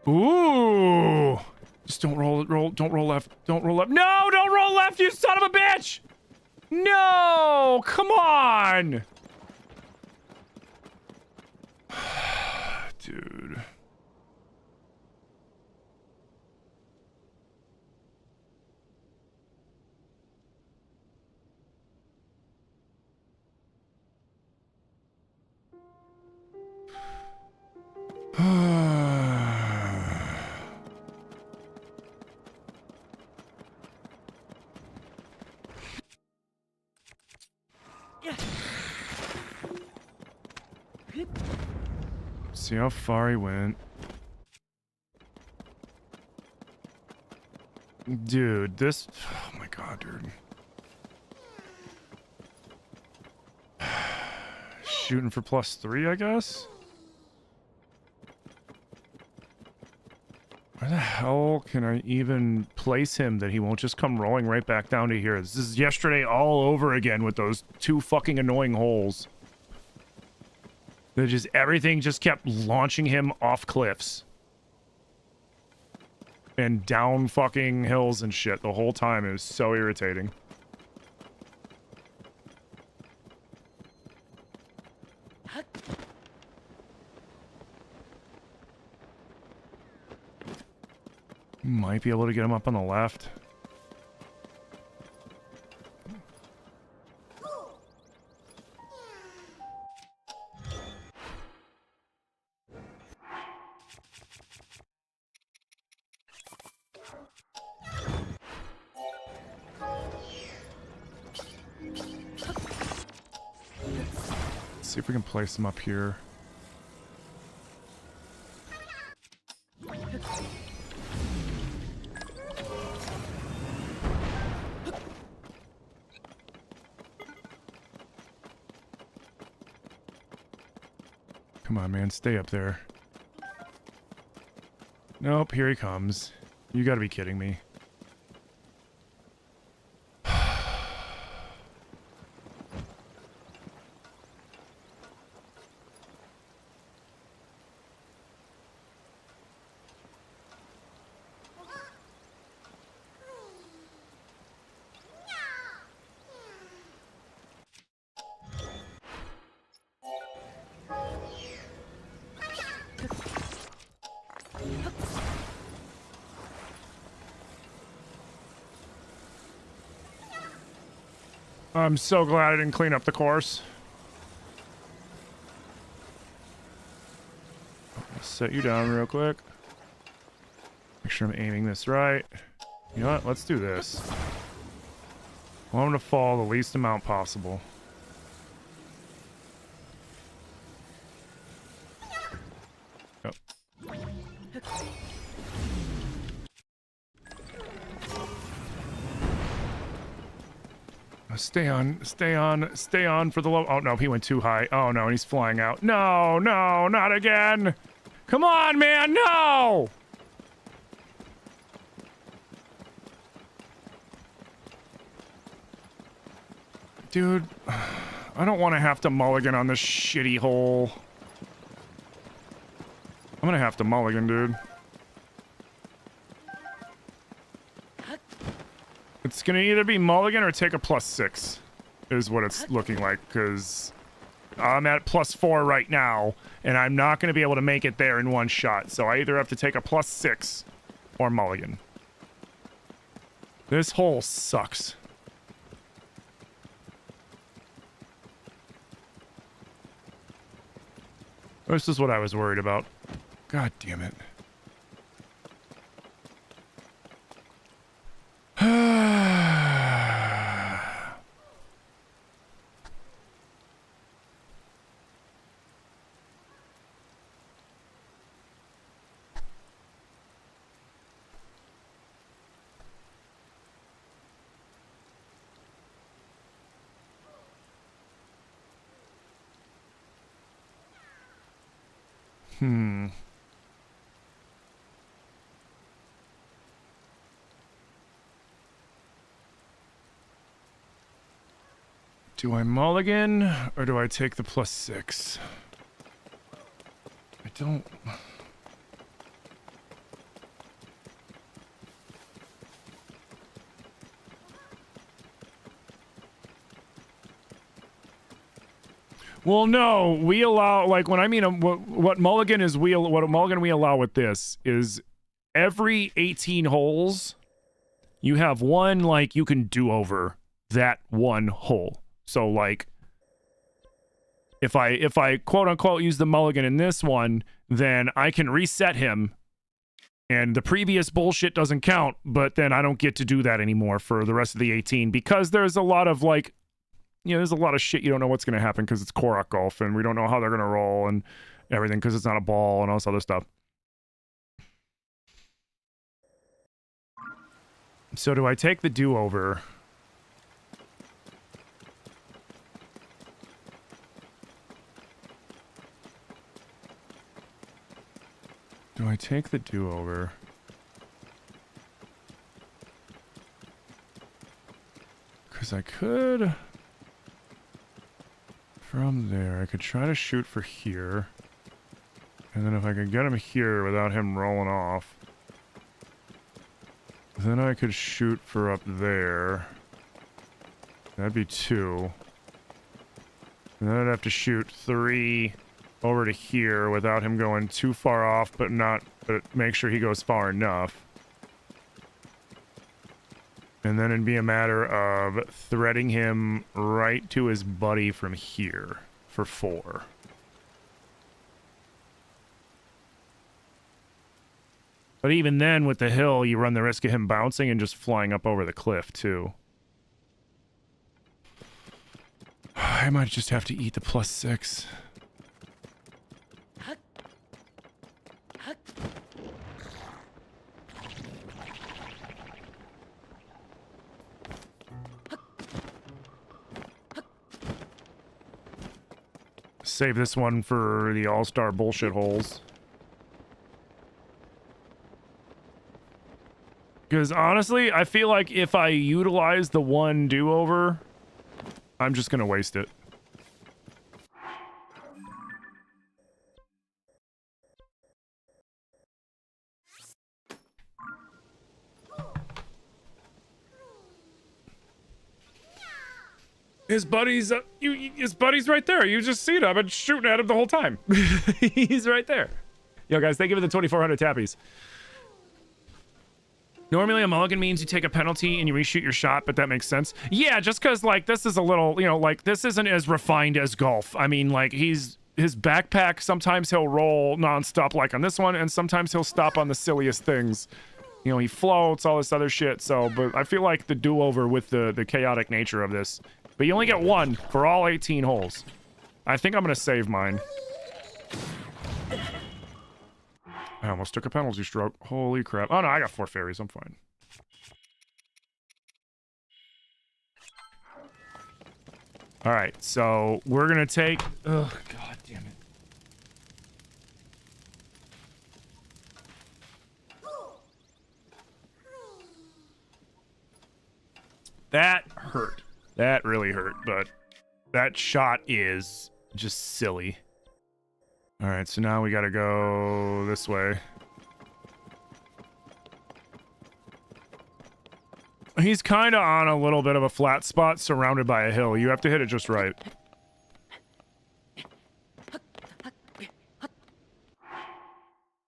Ooh. Just don't don't roll left. Don't roll left. No, don't roll left, you son of a bitch! No, come on! Dude. See how far he went. Dude, this... Oh my god, dude. Shooting for +3, I guess? Where the hell can I even place him that he won't just come rolling right back down to here? This is yesterday all over again with those 2 fucking annoying holes. That just everything just kept launching him off cliffs. And down fucking hills and shit the whole time. It was so irritating. Might be able to get him up on the left. See if we can place him up here. Come on, man, stay up there. Nope, here he comes. You gotta be kidding me. I'm so glad I didn't clean up the course. I'll set you down real quick. Make sure I'm aiming this right. You know what? Let's do this. I want him to fall the least amount possible. Yep. Stay on for the low. Oh no, he went too high. Oh no, and he's flying out. No, no, not again. Come on, man, no! Dude, I don't want to have to mulligan on this shitty hole. I'm gonna have to mulligan, dude. It's gonna either be mulligan or take a +6, is what it's looking like, because I'm at +4 right now, and I'm not gonna be able to make it there in one shot, so I either have to take a +6 or mulligan. This hole sucks. This is what I was worried about. God damn it. Do I mulligan or do I take the +6? I don't... Well, no, we allow, like, when I mean, what mulligan is, what mulligan we allow with this is every 18 holes, you have one, like, you can do over that one hole. So, like, if I quote unquote use the mulligan in this one, then I can reset him and the previous bullshit doesn't count, but then I don't get to do that anymore for the rest of the 18 because there's a lot of, like, you know, there's a lot of shit you don't know what's going to happen because it's Korok Golf and we don't know how they're going to roll and everything because it's not a ball and all this other stuff. So do I take the do-over? Do I take the do-over? Because I could... From there, I could try to shoot for here. And then if I could get him here without him rolling off, then I could shoot for up there. That'd be 2. And then I'd have to shoot 3 over to here without him going too far off, but make sure he goes far enough. And then it'd be a matter of threading him right to his buddy from here for 4. But even then, with the hill, you run the risk of him bouncing and just flying up over the cliff, too. I might just have to eat the +6. Save this one for the all-star bullshit holes. Because honestly, I feel like if I utilize the one do-over, I'm just gonna waste it. His buddy's his buddy's right there. You just see it. I've been shooting at him the whole time. He's right there. Yo, guys, thank you for the 2,400 tappies. Normally, a mulligan means you take a penalty and you reshoot your shot, but that makes sense. Yeah, just because, like, this is a little, you know, like, this isn't as refined as golf. I mean, like, his backpack, sometimes he'll roll nonstop like on this one, and sometimes he'll stop on the silliest things. You know, he floats, all this other shit, so, but I feel like the do-over with the chaotic nature of this. But you only get 1 for all 18 holes. I think I'm gonna save mine. I almost took a penalty stroke. Holy crap. Oh no, I got 4 fairies. I'm fine. Alright, so we're gonna take... Ugh, god damn it. That hurt. That really hurt, but that shot is just silly. Alright, so now we gotta go this way. He's kind of on a little bit of a flat spot surrounded by a hill. You have to hit it just right.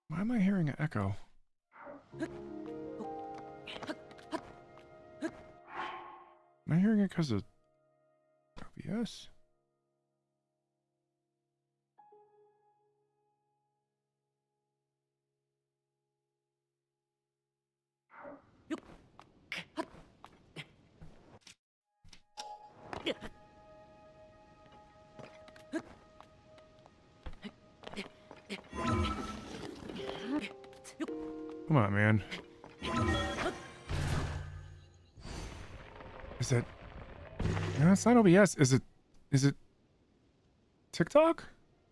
Why am I hearing an echo? Am I hearing it because of OBS? Come on, man. Is it? No, it's not OBS. Is it? Is it TikTok?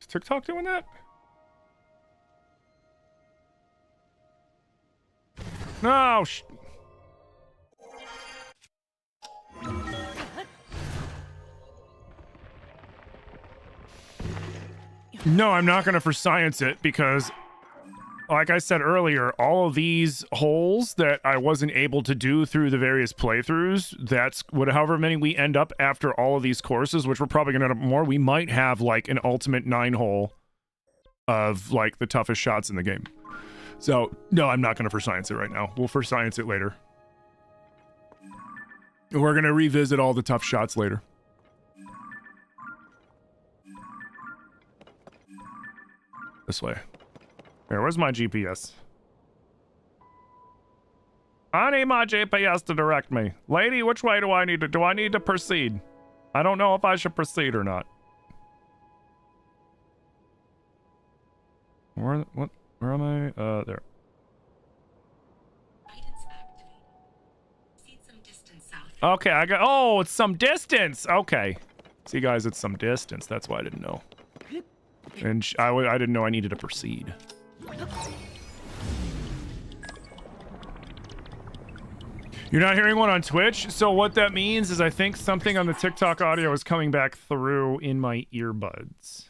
Is TikTok doing that? No. No, I'm not gonna for science it because, like I said earlier, all of these holes that I wasn't able to do through the various playthroughs, that's what, however many we end up after all of these courses, which we're probably gonna end up more, we might have like an ultimate 9-hole of like the toughest shots in the game. So no, I'm not gonna for science it right now. We'll for science it later. We're gonna revisit all the tough shots later. This way. Here, where's my GPS? I need my GPS to direct me. Lady, which way do I need to proceed? I don't know if I should proceed or not. Where am I? There. Okay, oh, it's some distance. Okay. See, guys, it's some distance. That's why I didn't know. And I didn't know I needed to proceed. You're not hearing one on Twitch? So what that means is I think something on the TikTok audio is coming back through in my earbuds.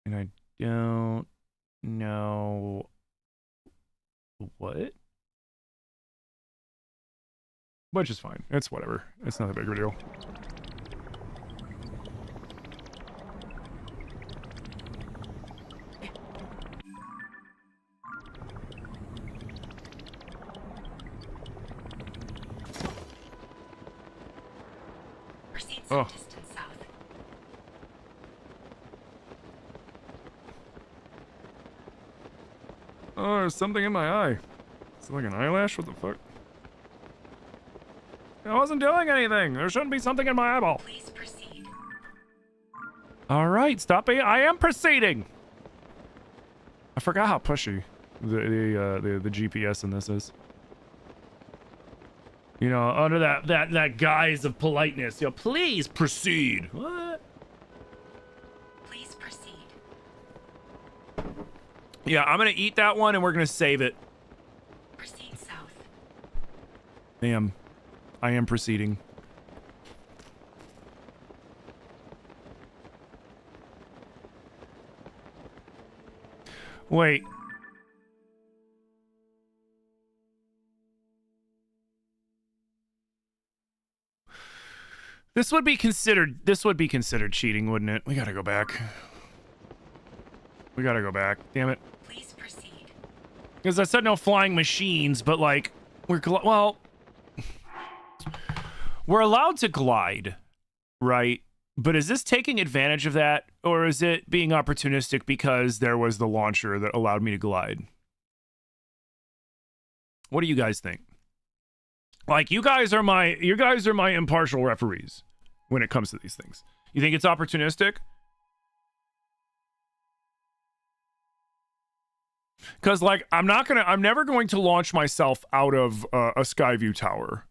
And I don't know what? Which is fine. It's whatever. It's not a big deal. Oh. Oh, there's something in my eye. Is it like an eyelash? What the fuck? I wasn't doing anything. There shouldn't be something in my eyeball. Please proceed. All right, stop it. I am proceeding. I forgot how pushy the GPS in this is. You know, under that guise of politeness, you know, please proceed. What? Please proceed. Yeah, I'm gonna eat that one and we're gonna save it. Proceed south. I am proceeding. Wait. This would be considered cheating, wouldn't it? We gotta go back. We gotta go back. Damn it. Please proceed. Because I said no flying machines, but like we're allowed to glide, right? But is this taking advantage of that, or is it being opportunistic because there was the launcher that allowed me to glide? What do you guys think? Like, you guys are my impartial referees when it comes to these things. You think it's opportunistic? Because, like, I'm never going to launch myself out of a Skyview tower.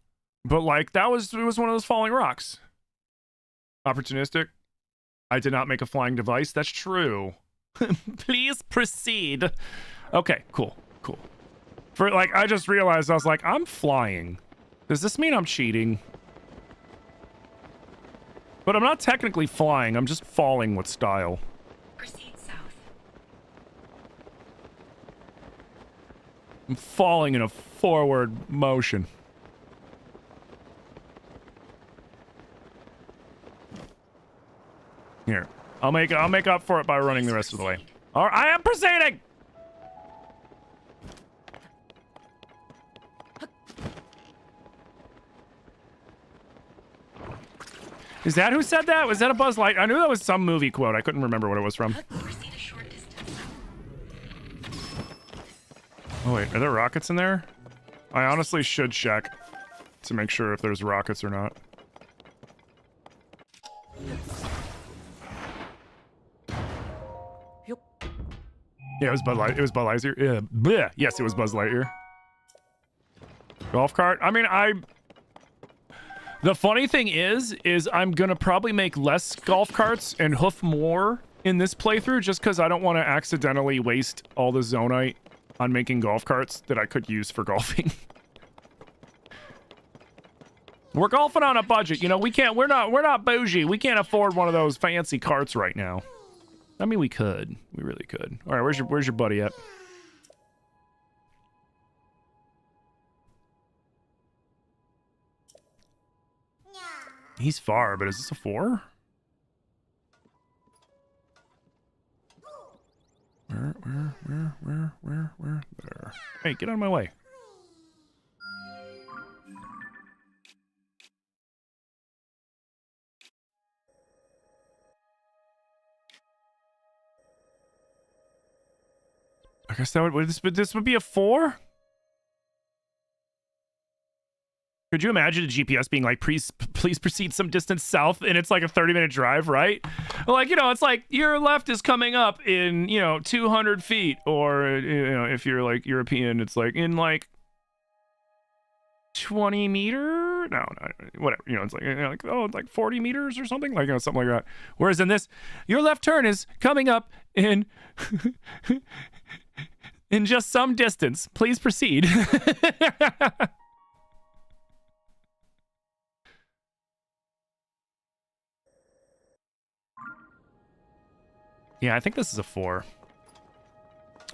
But, like, it was one of those falling rocks. Opportunistic? I did not make a flying device. That's true. Please proceed. Okay, cool. I just realized, I was like, I'm flying. Does this mean I'm cheating? But I'm not technically flying. I'm just falling with style. Proceed south. I'm falling in a forward motion. Here. I'll make up for it by running the rest of the way. All right, I am proceeding! Is that who said that? Was that a Buzz Light? I knew that was some movie quote. I couldn't remember what it was from. Oh wait, are there rockets in there? I honestly should check to make sure if there's rockets or not. Yeah, it was Bud Light. It was Bud Lightyear. Yeah. Bleh. Yes, it was Buzz Lightyear. Golf cart. I mean, the funny thing is I'm gonna probably make less golf carts and hoof more in this playthrough just because I don't want to accidentally waste all the zonite on making golf carts that I could use for golfing. We're golfing on a budget, you know. We're not bougie. We can't afford one of those fancy carts right now. I mean, we could. We really could. All right, where's your buddy at? He's far, but is this a 4? Where? There. Hey, get out of my way. I guess that would this would be a 4? Could you imagine a GPS being like, please proceed some distance south, and it's like a 30-minute drive, right? Like, you know, it's like your left is coming up in, you know, 200 feet, or, you know, if you're like European, it's like in like 20 meter? No, whatever. You know, it's like, you know, like, oh, it's like 40 meters or something, like, you know, something like that. Whereas in this, your left turn is coming up in in just some distance. Please proceed. Yeah, I think this is a 4.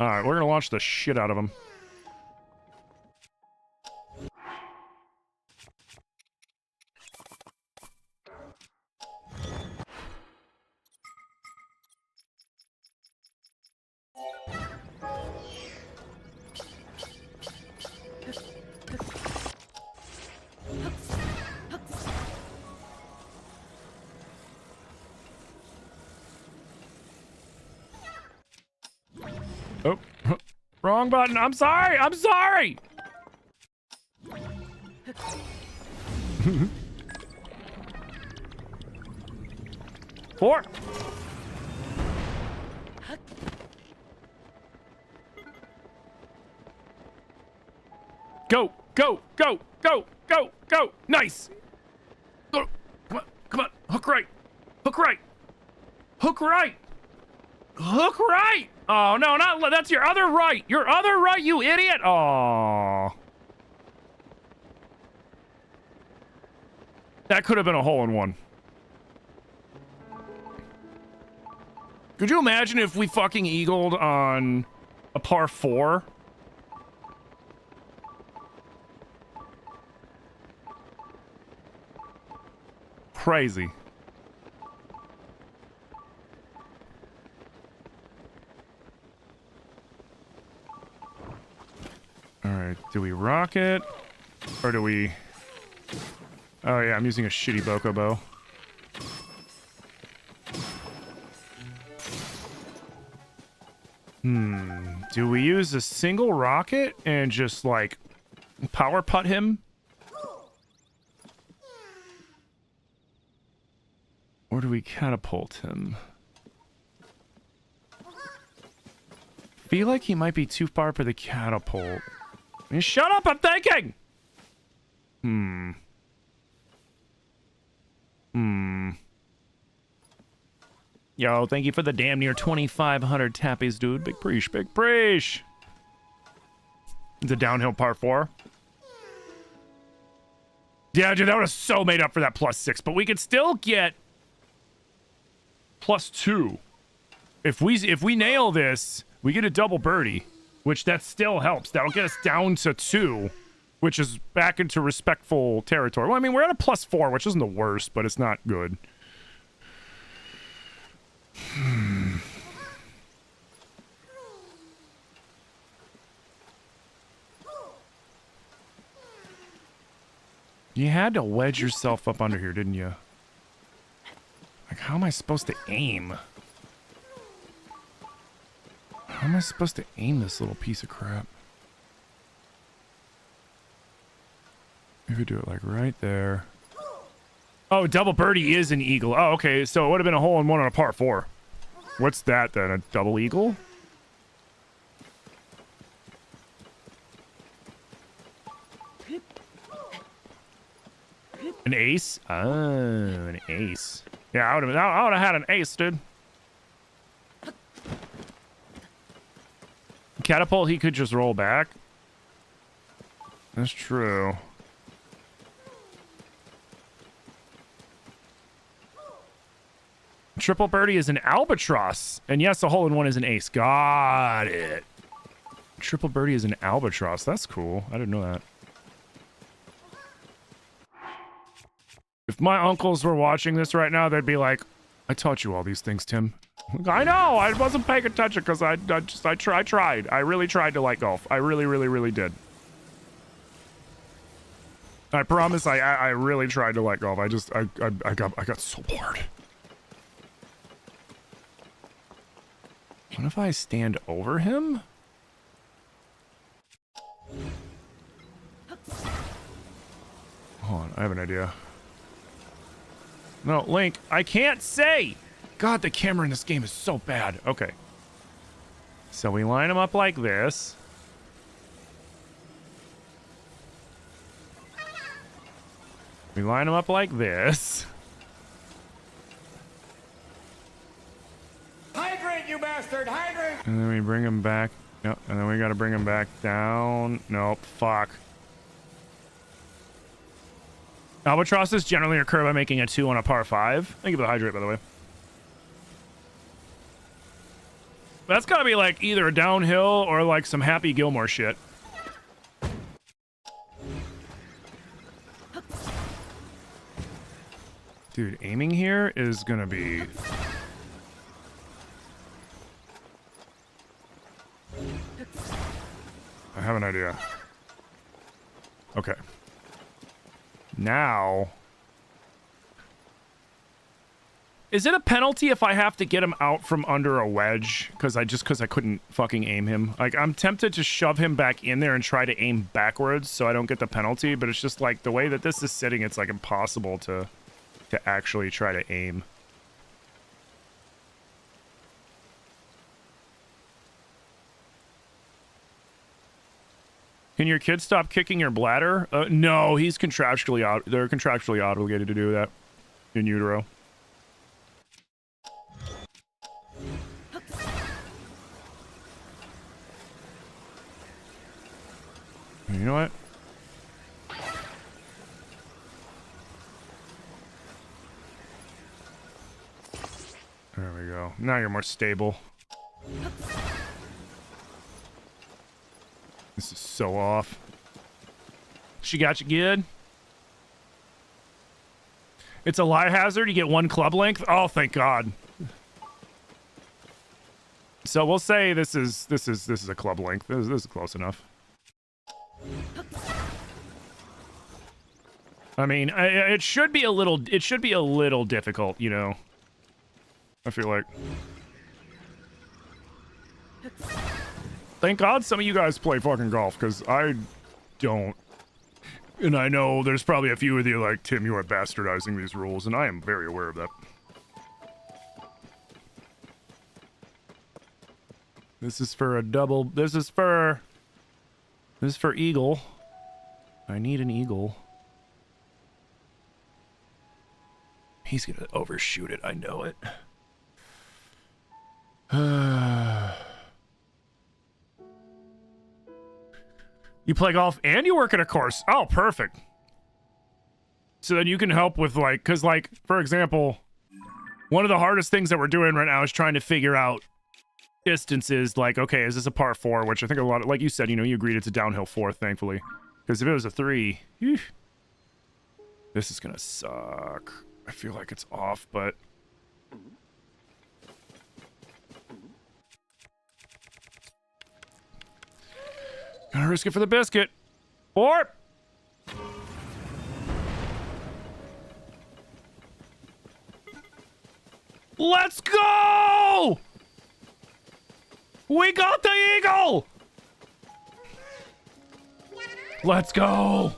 All right, we're gonna launch the shit out of him. Oh, wrong button. I'm sorry. I'm sorry. Four. Go, go, go, go, go, go. Nice. Go. Come on, come on. Hook right. Hook right. Hook right. Hook right. Oh, no, not that's your other right. Your other right, you idiot. Oh. That could have been a hole-in-one. Could you imagine if we fucking eagled on a par 4? Crazy. All right, do we rock it? Or do we... Oh yeah, I'm using a shitty Boko bow. Do we use a single rocket and just, like, power putt him? Or do we catapult him? Feel like he might be too far for the catapult. I mean, shut up, I'm thinking! Yo, thank you for the damn near 2,500 tappies, dude. Big preach, big preach. It's a downhill par 4. Yeah, dude, that would have so made up for that +6, but we could still get +2. If we nail this, we get a double birdie, which that still helps. That'll get us down to 2, which is back into respectful territory. Well, I mean, we're at a +4, which isn't the worst, but it's not good. You had to wedge yourself up under here, didn't you? Like, how am I supposed to aim? How am I supposed to aim this little piece of crap? Maybe do it like right there. Oh, double birdie is an eagle. Oh, okay. So it would have been a hole-in-one on a par 4. What's that then? A double eagle? ace? Oh, an ace. Yeah, I would have had an ace, dude. Catapult, he could just roll back. That's true. Triple birdie is an albatross. And yes, a hole-in-one is an ace. Got it. Triple birdie is an albatross. That's cool. I didn't know that. If my uncles were watching this right now, they'd be like, I taught you all these things, Tim. I know. I wasn't paying attention because I tried. I really tried to like golf. I really did. I promise I really tried to like golf. I got so bored. What if I stand over him? Hold on, I have an idea. No, Link, I can't say! God, the camera in this game is so bad. Okay. So we line them up like this. We line them up like this. Hydrant, you bastard! Hydrant! And then we bring him back. Yep, and then we gotta bring him back down. Nope, fuck. Albatrosses generally occur by making a 2 on a par 5. Thank you for the hydrate, by the way. That's gotta be like either a downhill or like some Happy Gilmore shit. Dude, aiming here is gonna be... I have an idea. Okay. Now... Is it a penalty if I have to get him out from under a wedge? Because I couldn't fucking aim him. Like, I'm tempted to shove him back in there and try to aim backwards so I don't get the penalty, but it's just like the way that this is sitting, it's like impossible to actually try to aim. Can your kids stop kicking your bladder? No, he's contractually out. They're contractually obligated to do that in utero. You know what? There we go. Now you're more stable. This is so off. She got you good? It's a lie hazard. You get 1 club length. Oh, thank God. So we'll say this is a club length. This is close enough. I mean, it should be a little difficult, you know. I feel like. Thank God some of you guys play fucking golf, because I don't. And I know there's probably a few of you like, Tim, you are bastardizing these rules, and I am very aware of that. This is for a double. This is for eagle. I need an eagle. He's gonna overshoot it. I know it. You play golf and you work at a course. Oh, perfect. So then you can help with like, cause like, for example, one of the hardest things that we're doing right now is trying to figure out distances. Like, okay, is this a par 4? Which I think a lot of, like you said, you know, you agreed it's a downhill 4, thankfully. Because if it was a 3, this is gonna suck. I feel like it's off, but... Gotta risk it for the biscuit. 4! Let's go! We got the eagle! Let's go!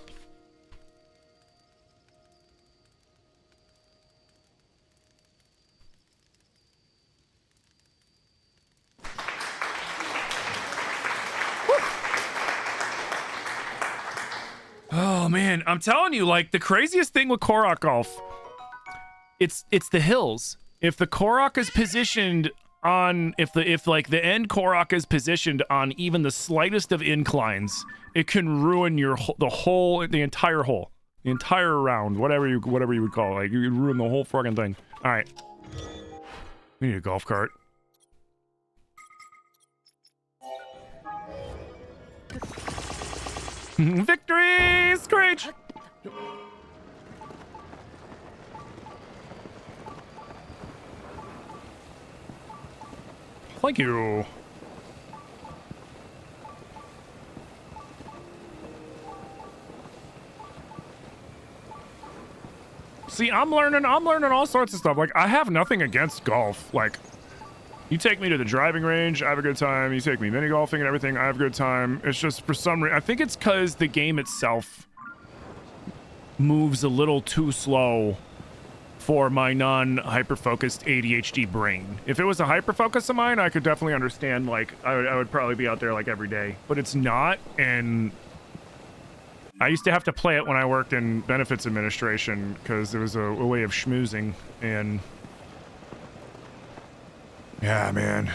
Oh man, I'm telling you, like the craziest thing with Korok Golf, it's the hills. If the Korok is positioned on, if like the end Korok is positioned on even the slightest of inclines, it can ruin the entire hole, the entire round, whatever you would call it. Like you could ruin the whole fucking thing. All right, we need a golf cart. Victory, Screech! Thank you. See, I'm learning all sorts of stuff. Like, I have nothing against golf. Like, you take me to the driving range, I have a good time. You take me mini golfing and everything, I have a good time. It's just for some reason, I think it's because the game itself moves a little too slow for my non-hyper-focused ADHD brain. If it was a hyper-focus of mine, I could definitely understand, like, I would probably be out there, like, every day. But it's not, and I used to have to play it when I worked in benefits administration, because it was a way of schmoozing, and yeah, man.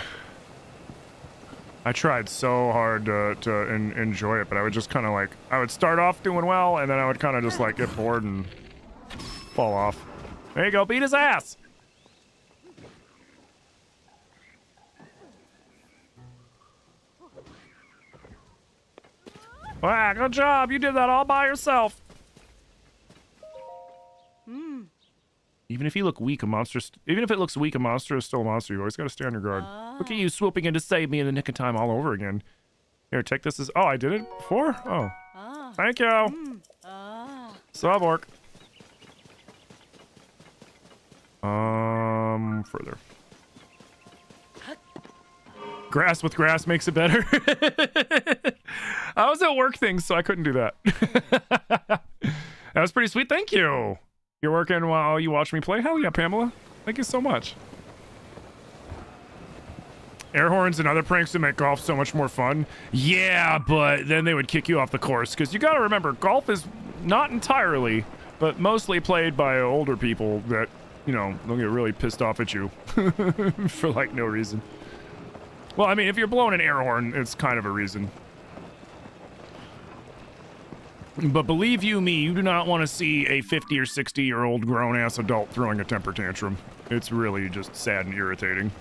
I tried so hard to enjoy it, but I would just kind of like, I would start off doing well, and then I would kind of just like get bored and fall off. There you go, beat his ass! Wow, good job, you did that all by yourself. Even if you look weak, even if it looks weak, a monster is still a monster. You always gotta stay on your guard. Look at you swooping in to save me in the nick of time all over again. Here, take this as, oh, I did it before? Oh. Thank you. Sub orc. Further. Grass with grass makes it better. I was at work things, so I couldn't do that. That was pretty sweet. Thank you. You're working while you watch me play? Hell yeah, Pamela. Thank you so much. Air horns and other pranks to make golf so much more fun. Yeah, but then they would kick you off the course, because you got to remember, golf is not entirely, but mostly played by older people that, you know, they'll get really pissed off at you for like no reason. Well, I mean, if you're blowing an air horn, it's kind of a reason. But believe you me, you do not want to see a 50 or 60-year-old grown-ass adult throwing a temper tantrum. It's really just sad and irritating.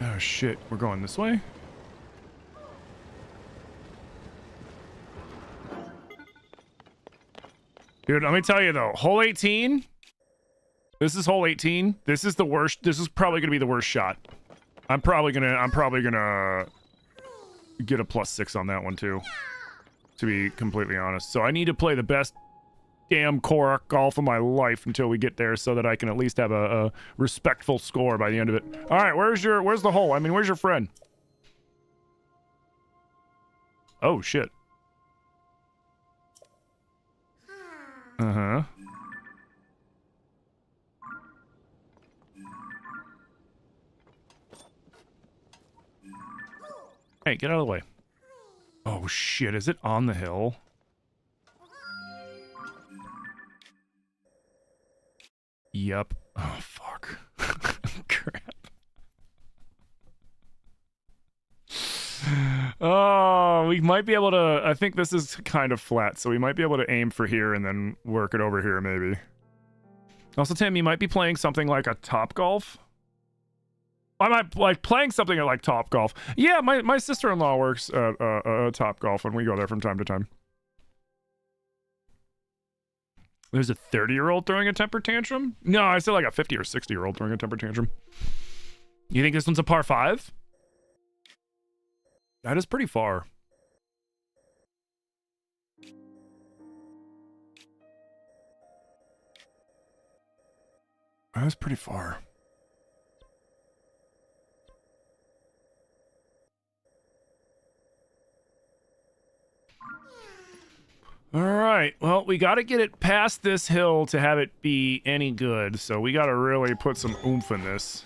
Oh shit, we're going this way? Dude, let me tell you though, hole 18, this is hole 18, this is the worst, this is probably gonna be the worst shot. I'm probably gonna get a +6 on that one too, to be completely honest. So I need to play the best damn Korok Golf of my life until we get there, so that I can at least have a respectful score by the end of it. All right, where's the hole? I mean, where's your friend? Oh shit. Uh-huh. Hey, get out of the way. Oh shit, is it on the hill? Yep. Oh, fuck. Crap. Oh, we might be able to... I think this is kind of flat, so we might be able to aim for here and then work it over here, maybe. Also, Tim, you might be playing something like a Top Golf. I might like playing something at like Top Golf. Yeah, my sister-in-law works at Top Golf, and we go there from time to time. There's a 30-year-old throwing a temper tantrum? No, I said like a 50 or 60-year-old throwing a temper tantrum. You think this one's a par 5? That is pretty far. That is pretty far. All right. Well, we got to get it past this hill to have it be any good. So we got to really put some oomph in this.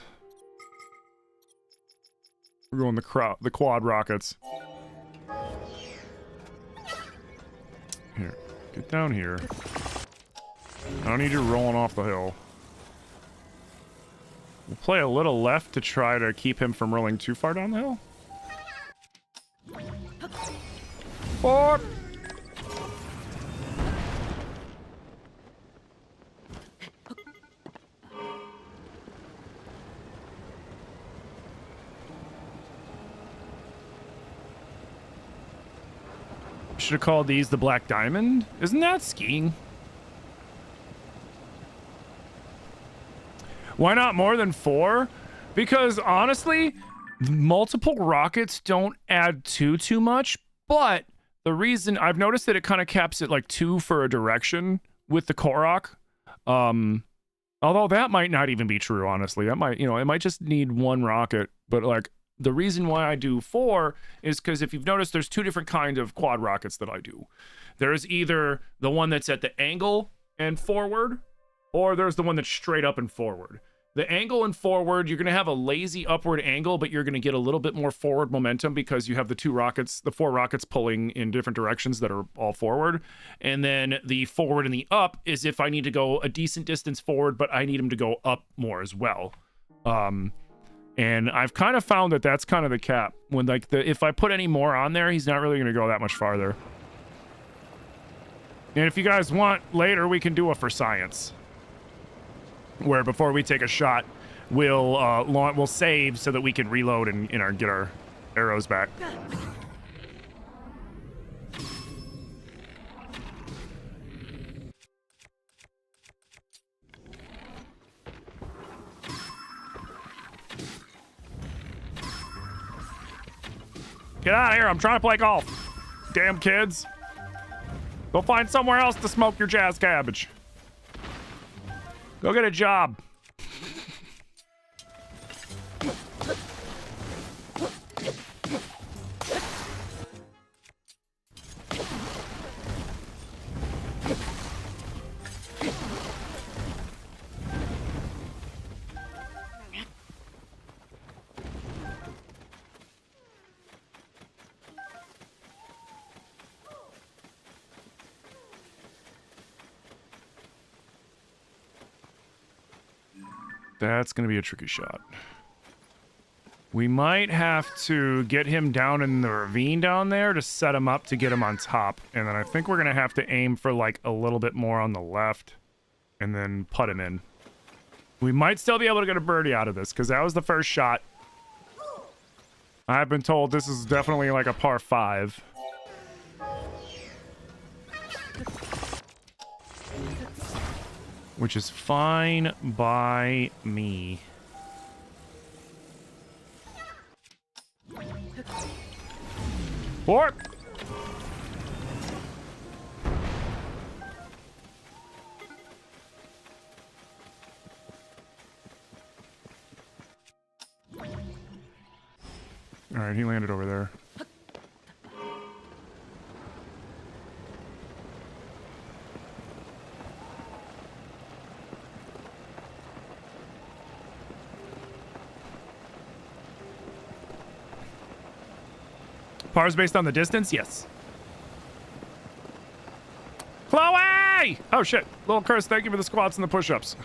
We're going the quad rockets. Here. Get down here. I don't need you rolling off the hill. We'll play a little left to try to keep him from rolling too far down the hill. 4. Should have called these the Black Diamond. Isn't that skiing? Why not more than 4? Because honestly, multiple rockets don't add too much, but the reason I've noticed that it kind of caps it like 2 for a direction with the Korok. Although that might not even be true, honestly. That might, it might just need 1 rocket, but like the reason why I do 4 is because if you've noticed, there's 2 different kinds of quad rockets that I do. There's either the one that's at the angle and forward, or there's the one that's straight up and forward. The angle and forward, you're going to have a lazy upward angle, but you're going to get a little bit more forward momentum because you have the 4 rockets pulling in different directions that are all forward. And then the forward and the up is if I need to go a decent distance forward, but I need them to go up more as well. And I've kind of found that that's kind of the cap. When like if I put any more on there, he's not really going to go that much farther. And if you guys want, later we can do a for science, where before we take a shot, we'll save so that we can reload and get our arrows back. Get out of here, I'm trying to play golf. Damn kids. Go find somewhere else to smoke your jazz cabbage. Go get a job. That's going to be a tricky shot. We might have to get him down in the ravine down there to set him up to get him on top. And then I think we're going to have to aim for like a little bit more on the left and then putt him in. We might still be able to get a birdie out of this because that was the first shot. I've been told this is definitely like a par 5. Which is fine by me. Four. All right, he landed over there. Pars based on the distance? Yes. Chloe! Oh, shit. Little Curse, thank you for the squats and the push-ups.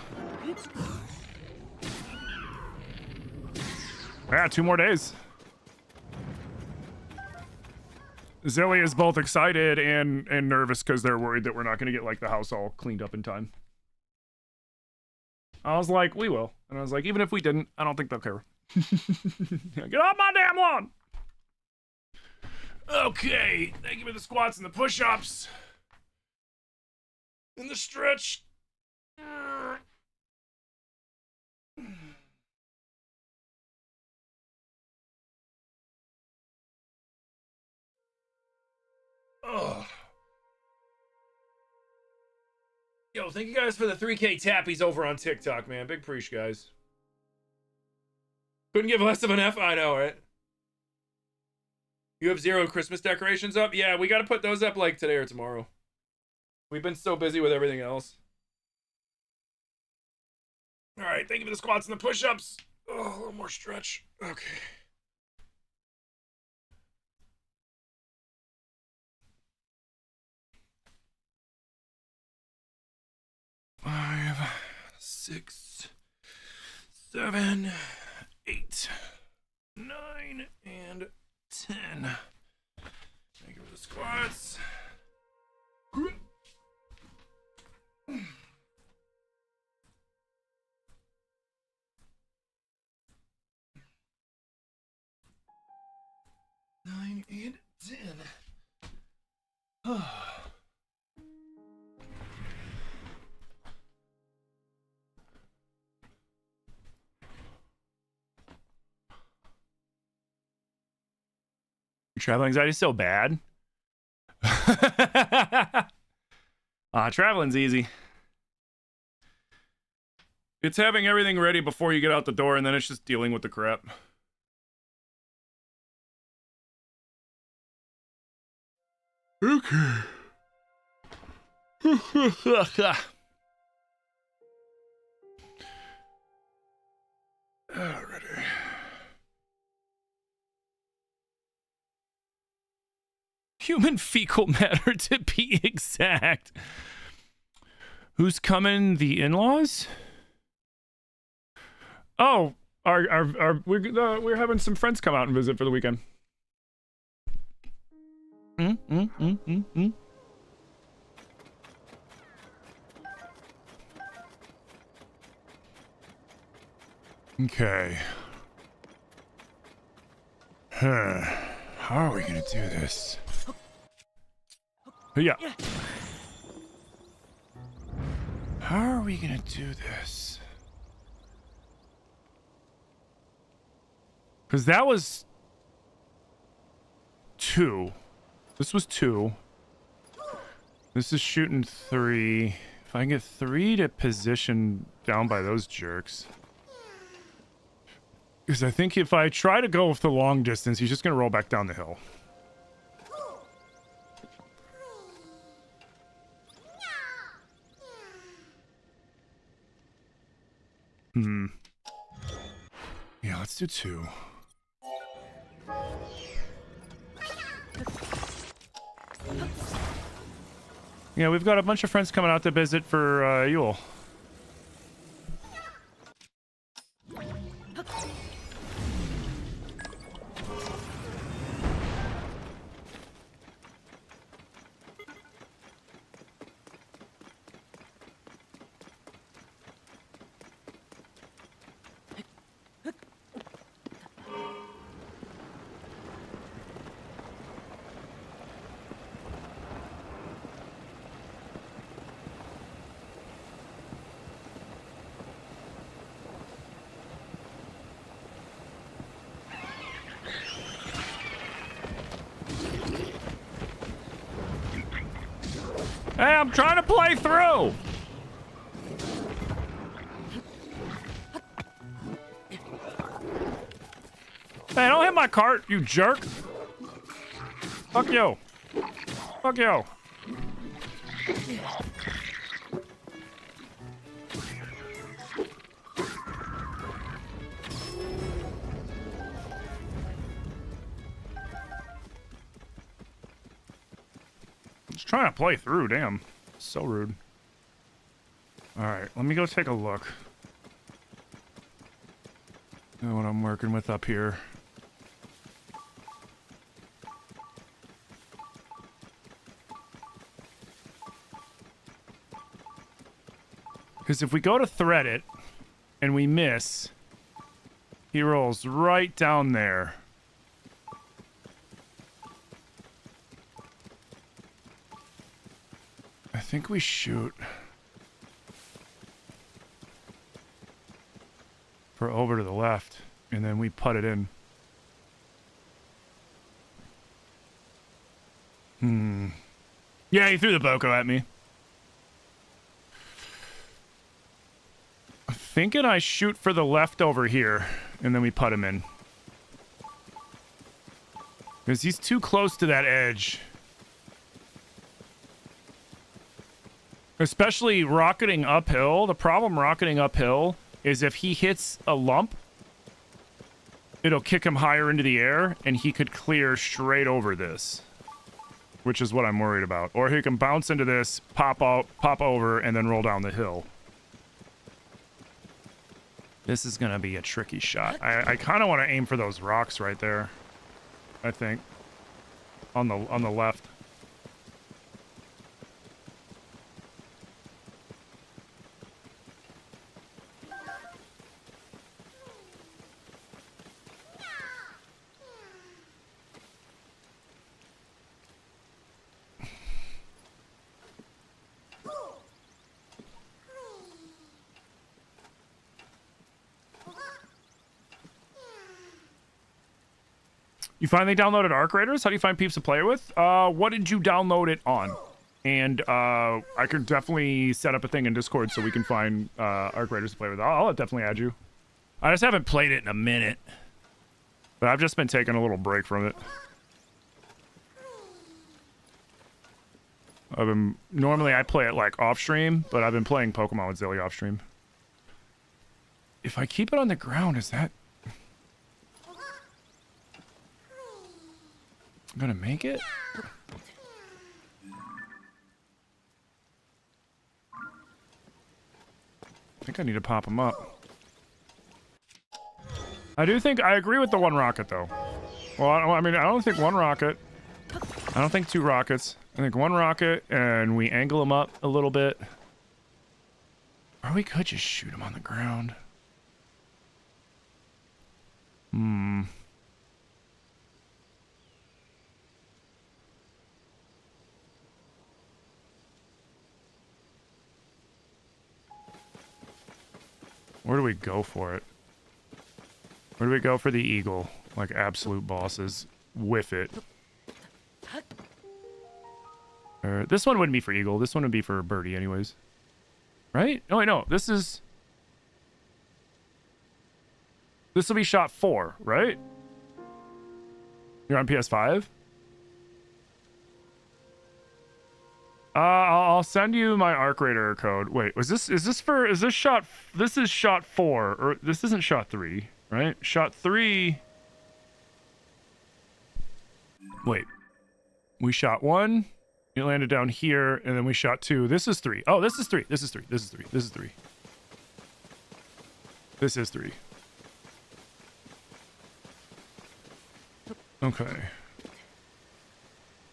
Yeah, 2 more days. Zilly is both excited and nervous because they're worried that we're not going to get, like, the house all cleaned up in time. I was like, we will. And I was like, even if we didn't, I don't think they'll care. Get off my damn lawn! Okay, thank you for the squats and the push-ups. And the stretch. Oh. Yo, thank you guys for the 3K tappies over on TikTok, man. Big preach, guys. Couldn't give less of an F, I know, right? You have 0 Christmas decorations up? Yeah, we got to put those up like today or tomorrow. We've been so busy with everything else. All right, thank you for the squats and the push-ups. Oh, a little more stretch. Okay. Five, 6, 7, 8, 9, and 10. Thank you for the squats. 9 and 10. Your travel anxiety is so bad. Traveling's easy. It's having everything ready before you get out the door, and then it's just dealing with the crap. Okay. Alrighty. Human fecal matter, to be exact. Who's coming? The in-laws? Oh, we're having some friends come out and visit for the weekend. Okay. How are we gonna do this? Yeah. How are we gonna do this? Because that was 2. This was 2. This is shooting 3. If I can get 3 to position down by those jerks. Because I think if I try to go with the long distance, he's just going to roll back down the hill. Yeah, let's do 2. Yeah, we've got a bunch of friends coming out to visit for Yule. Hey, I'm trying to play through! Hey, don't hit my cart, you jerk! Fuck you! Fuck you! Just trying to play through, damn. So rude. Alright, let me go take a look. Know what I'm working with up here. Because if we go to thread it and we miss, he rolls right down there. I think we shoot for over to the left, and then we putt it in. Yeah, he threw the Boko at me. I'm thinking I shoot for the left over here, and then we putt him in. Because he's too close to that edge. Especially rocketing uphill. The problem rocketing uphill is if he hits a lump, it'll kick him higher into the air, and he could clear straight over this, which is what I'm worried about. Or he can bounce into this, pop out, pop over, and then roll down the hill. This is gonna be a tricky shot. I kind of want to aim for those rocks right there. I think on the left. You finally downloaded Arc Raiders? How do you find peeps to play with? What did you download it on? And I could definitely set up a thing in Discord so we can find Arc Raiders to play with. I'll definitely add you. I just haven't played it in a minute. But I've just been taking a little break from it. Normally I play it like off stream, but I've been playing Pokemon with Zilly off stream. If I keep it on the ground, is that gonna make it? I think I need to pop them up. I agree with the one rocket though. Well, I mean, I don't think one rocket. I don't think two rockets. I think one rocket and we angle them up a little bit. Or we could just shoot them on the ground. Where do we go for it? Where do we go for the eagle? Like absolute bosses. Whiff it. This one wouldn't be for eagle. This one would be for birdie anyways. Right? Oh, wait, no. This will be shot 4, right? You're on PS5? I'll send you my Arc Raider code. Wait, is this shot 4, or this isn't shot 3, right? Shot 3. Wait. We shot 1. It landed down here, and then we shot 2. This is 3. Oh, this is 3. This is 3. This is 3. This is 3. This is 3. Okay.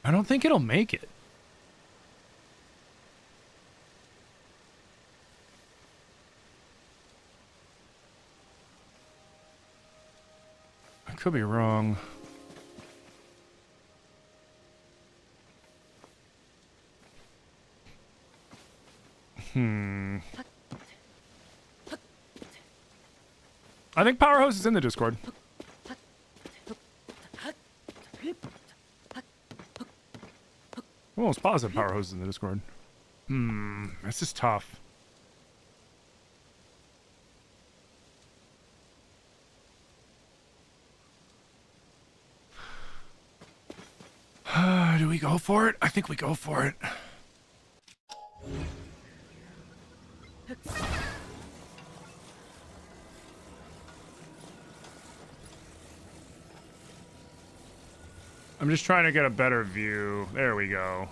I don't think it'll make it. I could be wrong. I think Power Hose is in the Discord. I'm almost positive Power Hose is in the Discord. This is tough. Do we go for it? I think we go for it. I'm just trying to get a better view. There we go.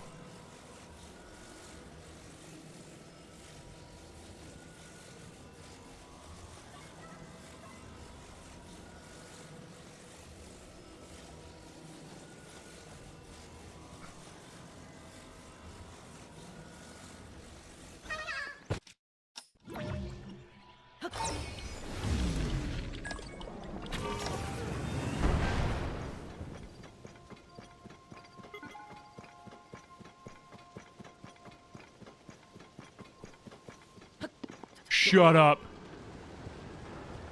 Shut up.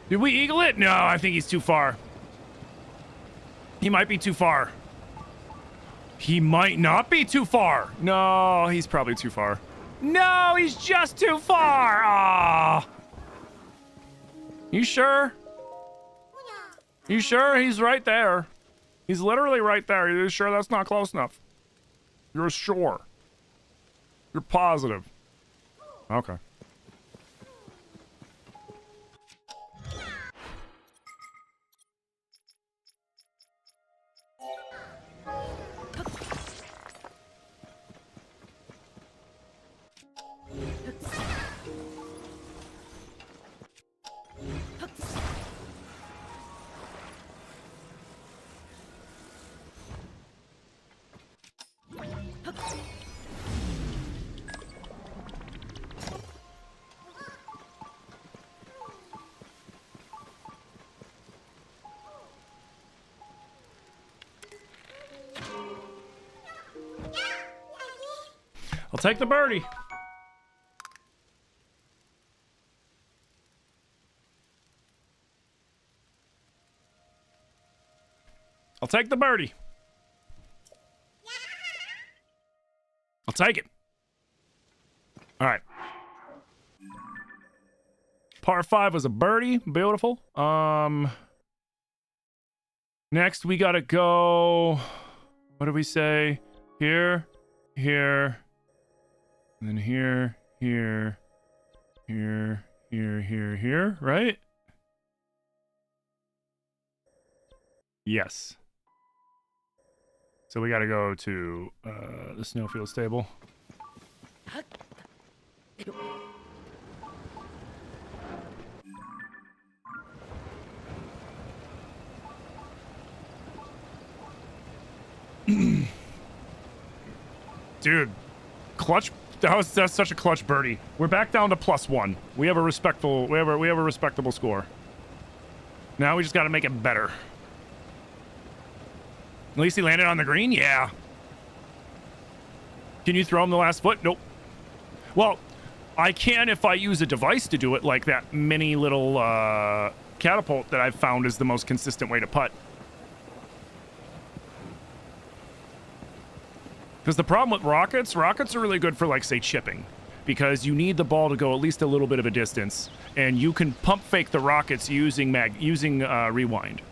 Did we eagle it? No, I think he's too far. He might be too far. He might not be too far. No, he's probably too far. No, he's just too far. Ah. You sure? You sure? He's right there. He's literally right there. You sure that's not close enough? You're sure? You're positive? Okay. I'll take the birdie. I'll take the birdie. I'll take it. All right. Par 5 was a birdie. Beautiful. Next we gotta go. What do we say? Here, here, and then here, here, here, here, here, here, right? Yes. So we gotta go to the snowfield stable. Dude, clutch. That's such a clutch birdie. We're back down to +1. We have a respectable. We have a respectable score. Now we just got to make it better. At least he landed on the green. Yeah. Can you throw him the last foot? Nope. Well, I can if I use a device to do it, like that mini little catapult that I've found is the most consistent way to putt. Because the problem with rockets are really good for, like, say, chipping. Because you need the ball to go at least a little bit of a distance. And you can pump fake the rockets using rewind.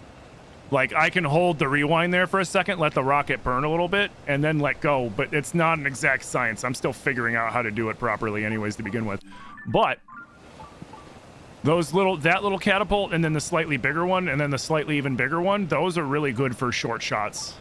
Like, I can hold the rewind there for a second, let the rocket burn a little bit, and then let go. But it's not an exact science. I'm still figuring out how to do it properly anyways to begin with. But that little catapult, and then the slightly bigger one, and then the slightly even bigger one, those are really good for short shots.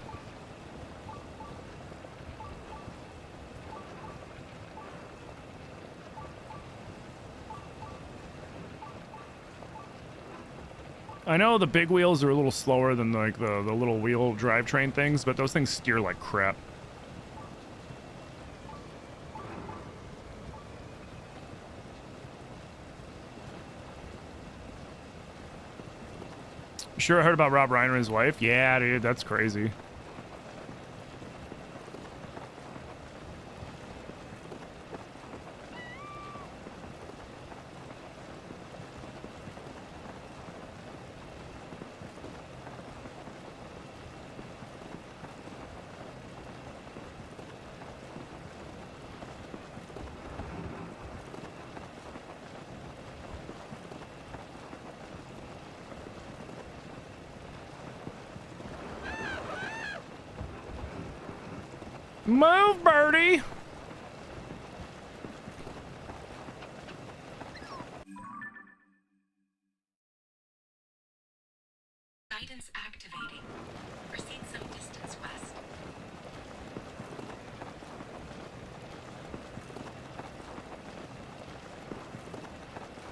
I know the big wheels are a little slower than, like, the little wheel drivetrain things, but those things steer like crap. Sure, I heard about Rob Reiner and his wife. Yeah, dude, that's crazy. Move, birdie! Guidance activating. Proceed some distance west.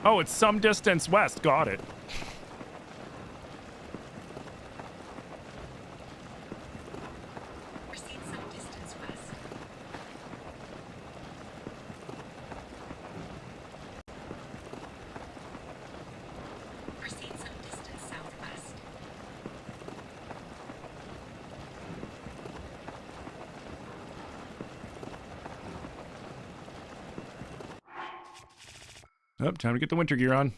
Oh, it's some distance west. Got it. Oh, time to get the winter gear on.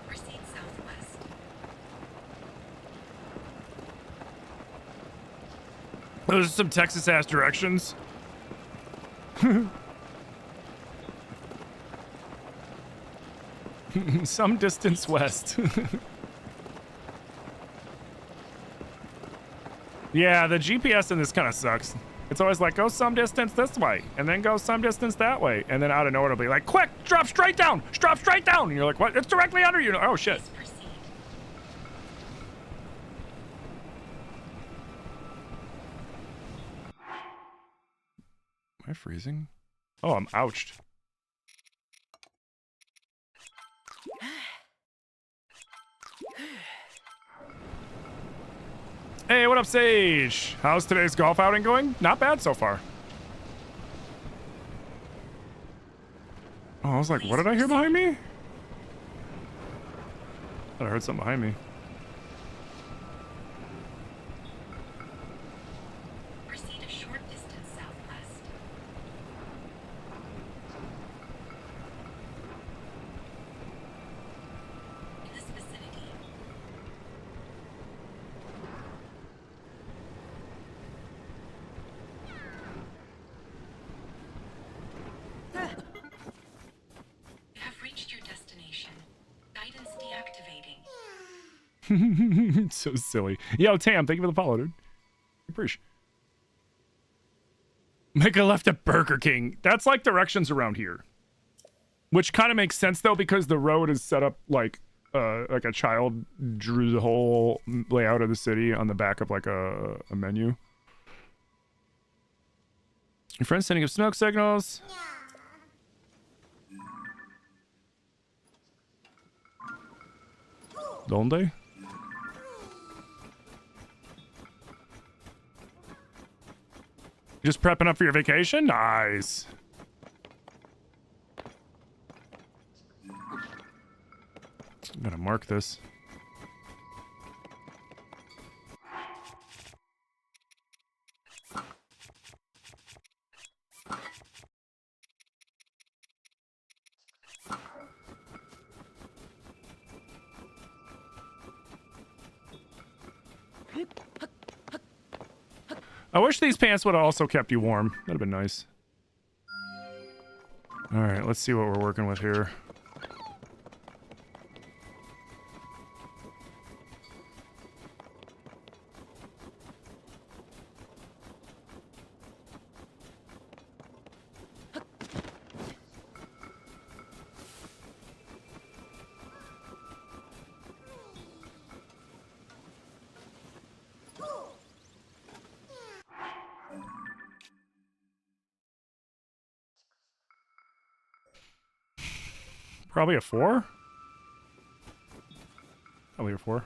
Proceed southwest. Those are some Texas-ass directions. Some distance west. Yeah, the GPS in this kind of sucks. It's always like, go some distance this way, and then go some distance that way, and then out of nowhere it'll be like, quick, drop straight down, drop straight down, and you're like, what? It's directly under you. Oh shit. Please proceed. Am I freezing? Oh, I'm ouched. Hey, what up, Sage? How's today's golf outing going? Not bad so far. Oh, I was like, what did I hear behind me? I heard something behind me. Proceed a short distance southwest. In this vicinity, you have reached your destination. Guidance deactivating. So silly. Yo, Tam, thank you for the follow, dude. Appreciate. Make a left at Burger King. That's like directions around here. Which kind of makes sense though, because the road is set up like a child drew the whole layout of the city on the back of like a menu. Your friend's sending up smoke signals. Donde? Just prepping up for your vacation? Nice. I'm gonna mark this. I wish these pants would have also kept you warm. That'd have been nice. All right, let's see what we're working with here. Probably a 4? Probably a 4.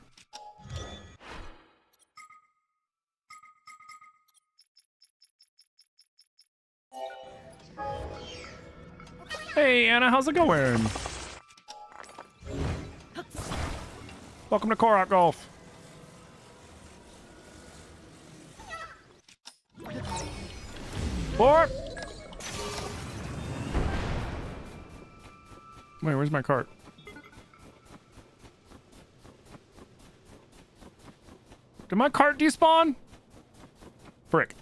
Hey, Anna, how's it going? Welcome to Korok Golf. Four. Wait, where's my cart? Did my cart despawn? Frick.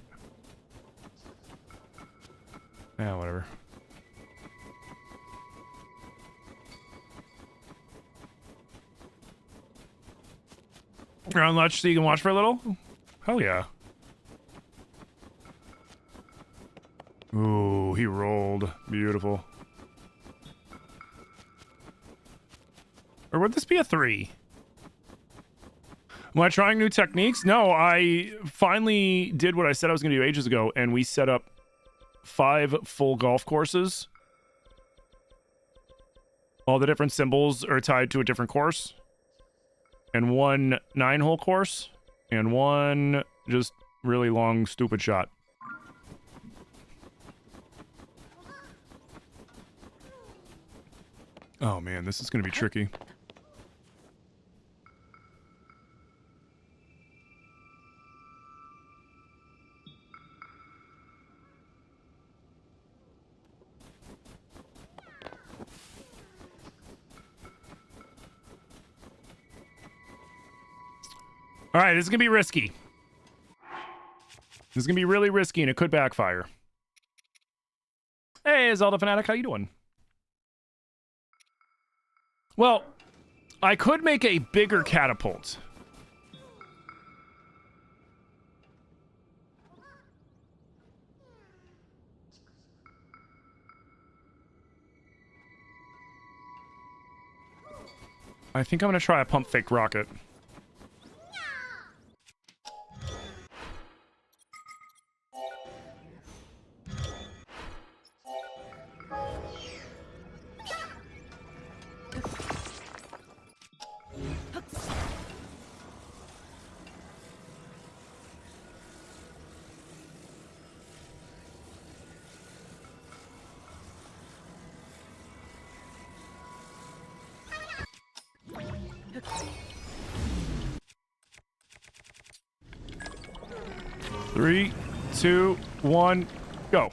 Yeah, whatever. You're on lunch so you can watch for a little? Hell yeah. Ooh, he rolled. Beautiful. Or would this be a 3? Am I trying new techniques? No, I finally did what I said I was going to do ages ago, and we set up 5 full golf courses. All the different symbols are tied to a different course. And 1 9-hole course, and 1 just really long, stupid shot. Oh man, this is going to be tricky. All right, this is going to be risky. This is going to be really risky, and it could backfire. Hey, Zelda Fanatic, how you doing? Well, I could make a bigger catapult. I think I'm gonna try a pump fake rocket. Three, two, one, go.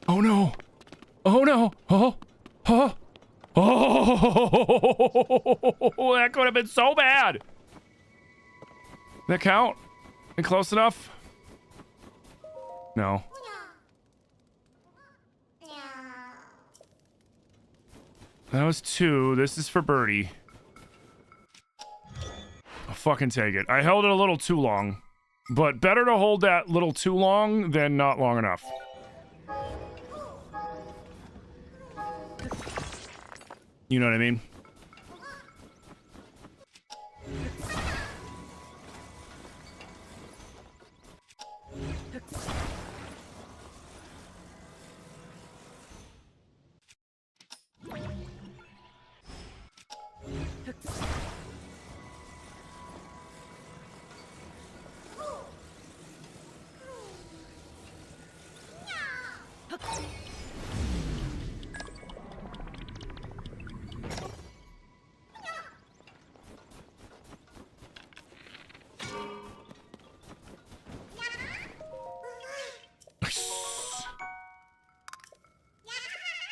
Oh no! Oh no! Oh! Oh! Oh! That could have been so bad! That count? And close enough? No. That was 2. This is for birdie. I'll fucking take it. I held it a little too long. But better to hold that little too long than not long enough. You know what I mean?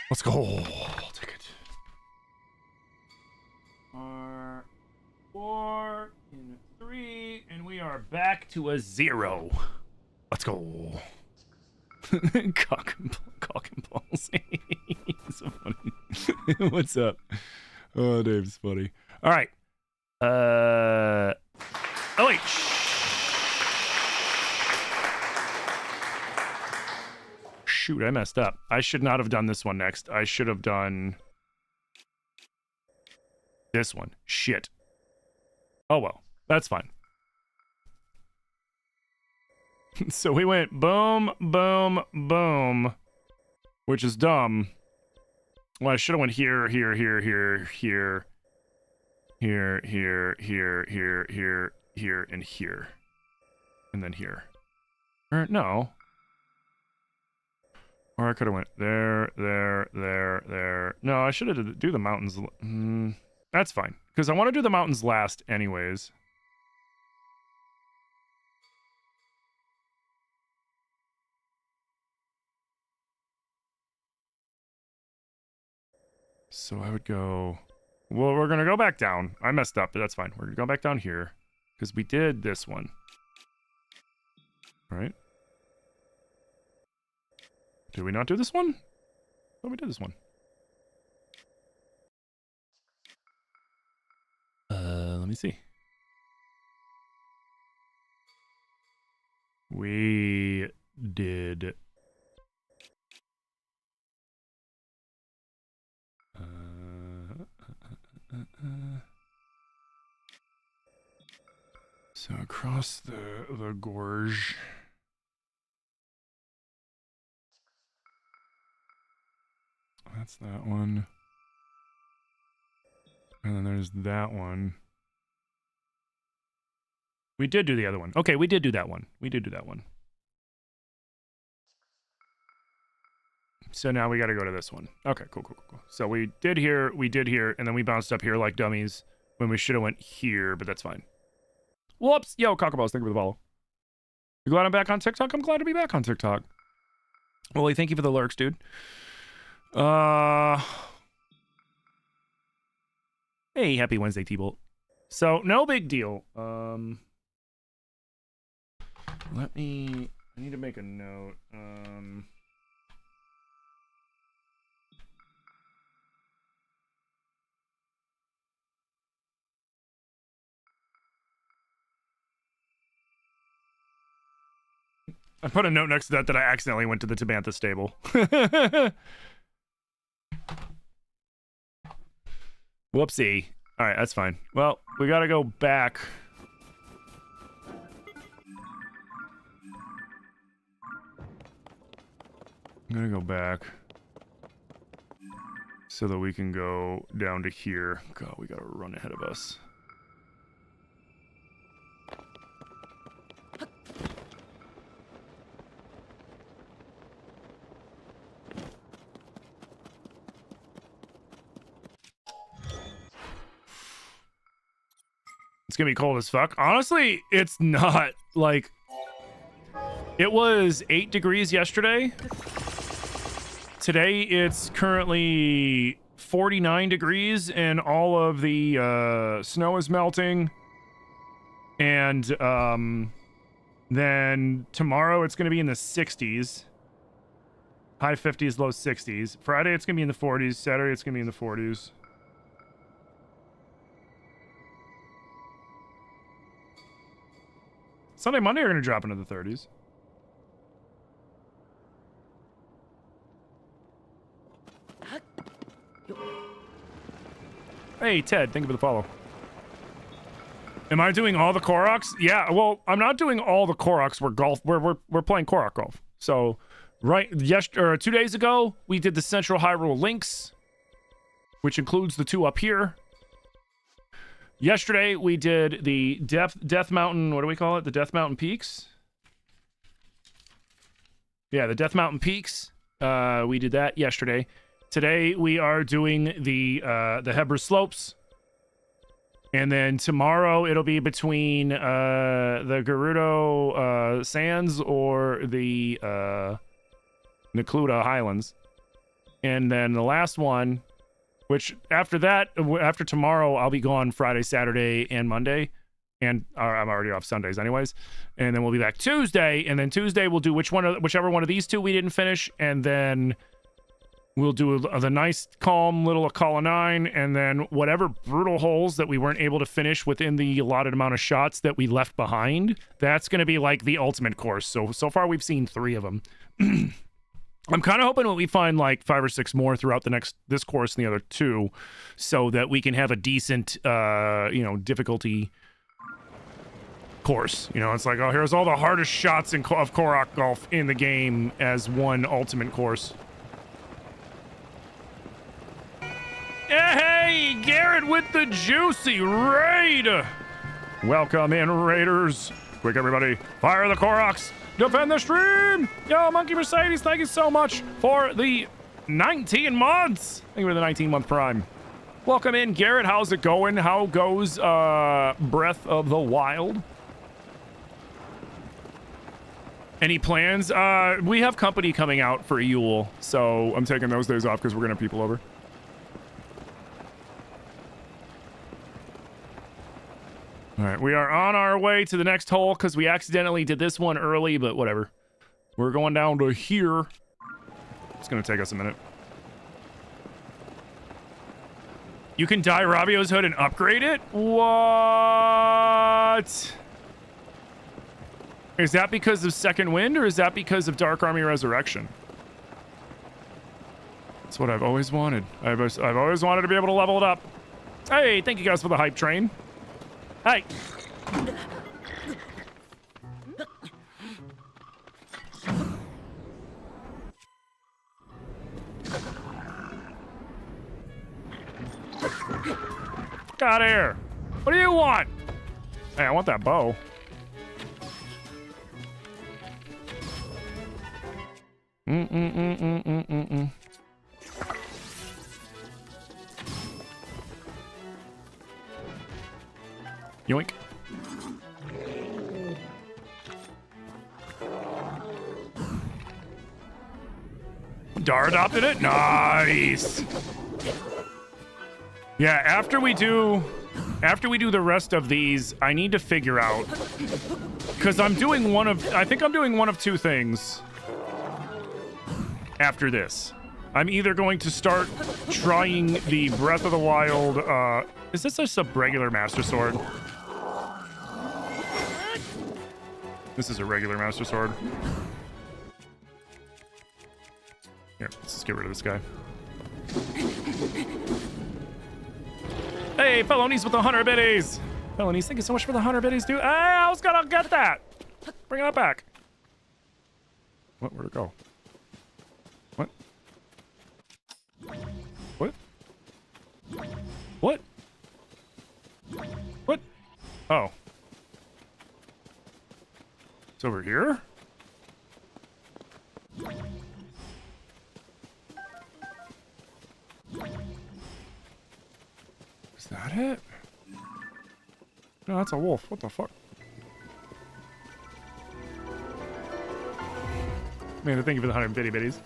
Let's go. I'll take it. 4 and 3, and we are back to a 0. Let's go. Cock and balls. So funny. What's up? Oh, Dave's funny. All right. Oh wait. Shoot, I messed up. I should not have done this one next. I should have done this one. Shit. Oh well, that's fine. So we went boom, boom, boom, which is dumb. Well, I should have went here, here, here, here, here, here, here, here, here, here, here, and here, and then here. Or no. Or I could have went there, there, there, there. No, I should have do the mountains. That's fine, because I want to do the mountains last anyways. So I would go... Well, we're going to go back down. I messed up, but that's fine. We're going to go back down here, because we did this one. Right? Did we not do this one? Oh, we did this one. Let me see. We did... So across the gorge... That's that one. And then there's that one. We did do the other one. Okay, we did do that one. We did do that one. So now we got to go to this one. Okay, cool. So we did here, and then we bounced up here like dummies when we should have went here, but that's fine. Whoops! Yo, Cockaballs, thank you for the follow. You glad I'm back on TikTok? I'm glad to be back on TikTok. Wally, thank you for the lurks, dude. Hey, happy Wednesday, T-Bolt. So, no big deal. I need to make a note. I put a note next to that I accidentally went to the Tabantha stable. Whoopsie. All right, that's fine. Well, we got to go back. I'm going to go back so that we can go down to here. God, we got to run ahead of us. It's gonna be cold as fuck. Honestly, it's not. Like, it was 8 degrees yesterday. Today, it's currently 49 degrees, and all of the snow is melting. And then tomorrow, it's gonna be in the 60s. High 50s, low 60s. Friday, it's gonna be in the 40s. Saturday, it's gonna be in the 40s. Sunday, Monday are going to drop into the 30s. Hey, Ted, thank you for the follow. Am I doing all the Koroks? Yeah, well, I'm not doing all the Koroks. We're playing Korok Golf. So, right, 2 days ago, we did the Central Hyrule Links, which includes the 2 up here. Yesterday, we did the Death Mountain, what do we call it? The Death Mountain Peaks? Yeah, the Death Mountain Peaks. We did that yesterday. Today, we are doing the Hebra Slopes. And then tomorrow, it'll be between the Gerudo Sands or the Necluda Highlands. And then the last one... Which, after that, after tomorrow, I'll be gone Friday, Saturday, and Monday. And I'm already off Sundays anyways. And then we'll be back Tuesday. And then Tuesday, we'll do whichever one of these 2 we didn't finish. And then we'll do the nice, calm little Akala 9. And then whatever brutal holes that we weren't able to finish within the allotted amount of shots that we left behind, that's going to be like the ultimate course. So far, we've seen 3 of them. I'm kind of hoping that we find like 5 or 6 more throughout this course and the other 2, so that we can have a decent, difficulty course. You know, it's like, oh, here's all the hardest shots of Korok Golf in the game as one ultimate course. Hey, Garrett with the juicy raid! Welcome in, Raiders. Quick, everybody, fire the Koroks! Defend the stream! Yo, Monkey Mercedes, thank you so much for the 19 months! Thank you for the 19-month prime. Welcome in, Garrett. How's it going? How goes Breath of the Wild? Any plans? We have company coming out for Yule, so I'm taking those days off because we're going to have people over. All right, we are on our way to the next hole because we accidentally did this one early, but whatever. We're going down to here. It's going to take us a minute. You can dye Rabio's hood and upgrade it? What? Is that because of Second Wind, or is that because of Dark Army Resurrection? That's what I've always wanted. I've always wanted to be able to level it up. Hey, thank you guys for the hype train. Hey! Get out of here! What do you want? Hey, I want that bow. Yoink. Dar adopted it? Nice. Yeah, after we do the rest of these, I need to figure out, because I think I'm doing one of 2 things after this. I'm either going to start trying the Breath of the Wild, is this just a regular Master Sword? This is a regular Master Sword. Here, let's just get rid of this guy. Hey, Felonies with the 100 biddies. Felonies, thank you so much for the 100 biddies, dude. Hey, I was gonna get that. Bring it back. What? Where'd it go? What? What? What? What? Oh. It's over here? Is that it? No, that's a wolf. What the fuck? Man, thank you for the 100 bitty bitties.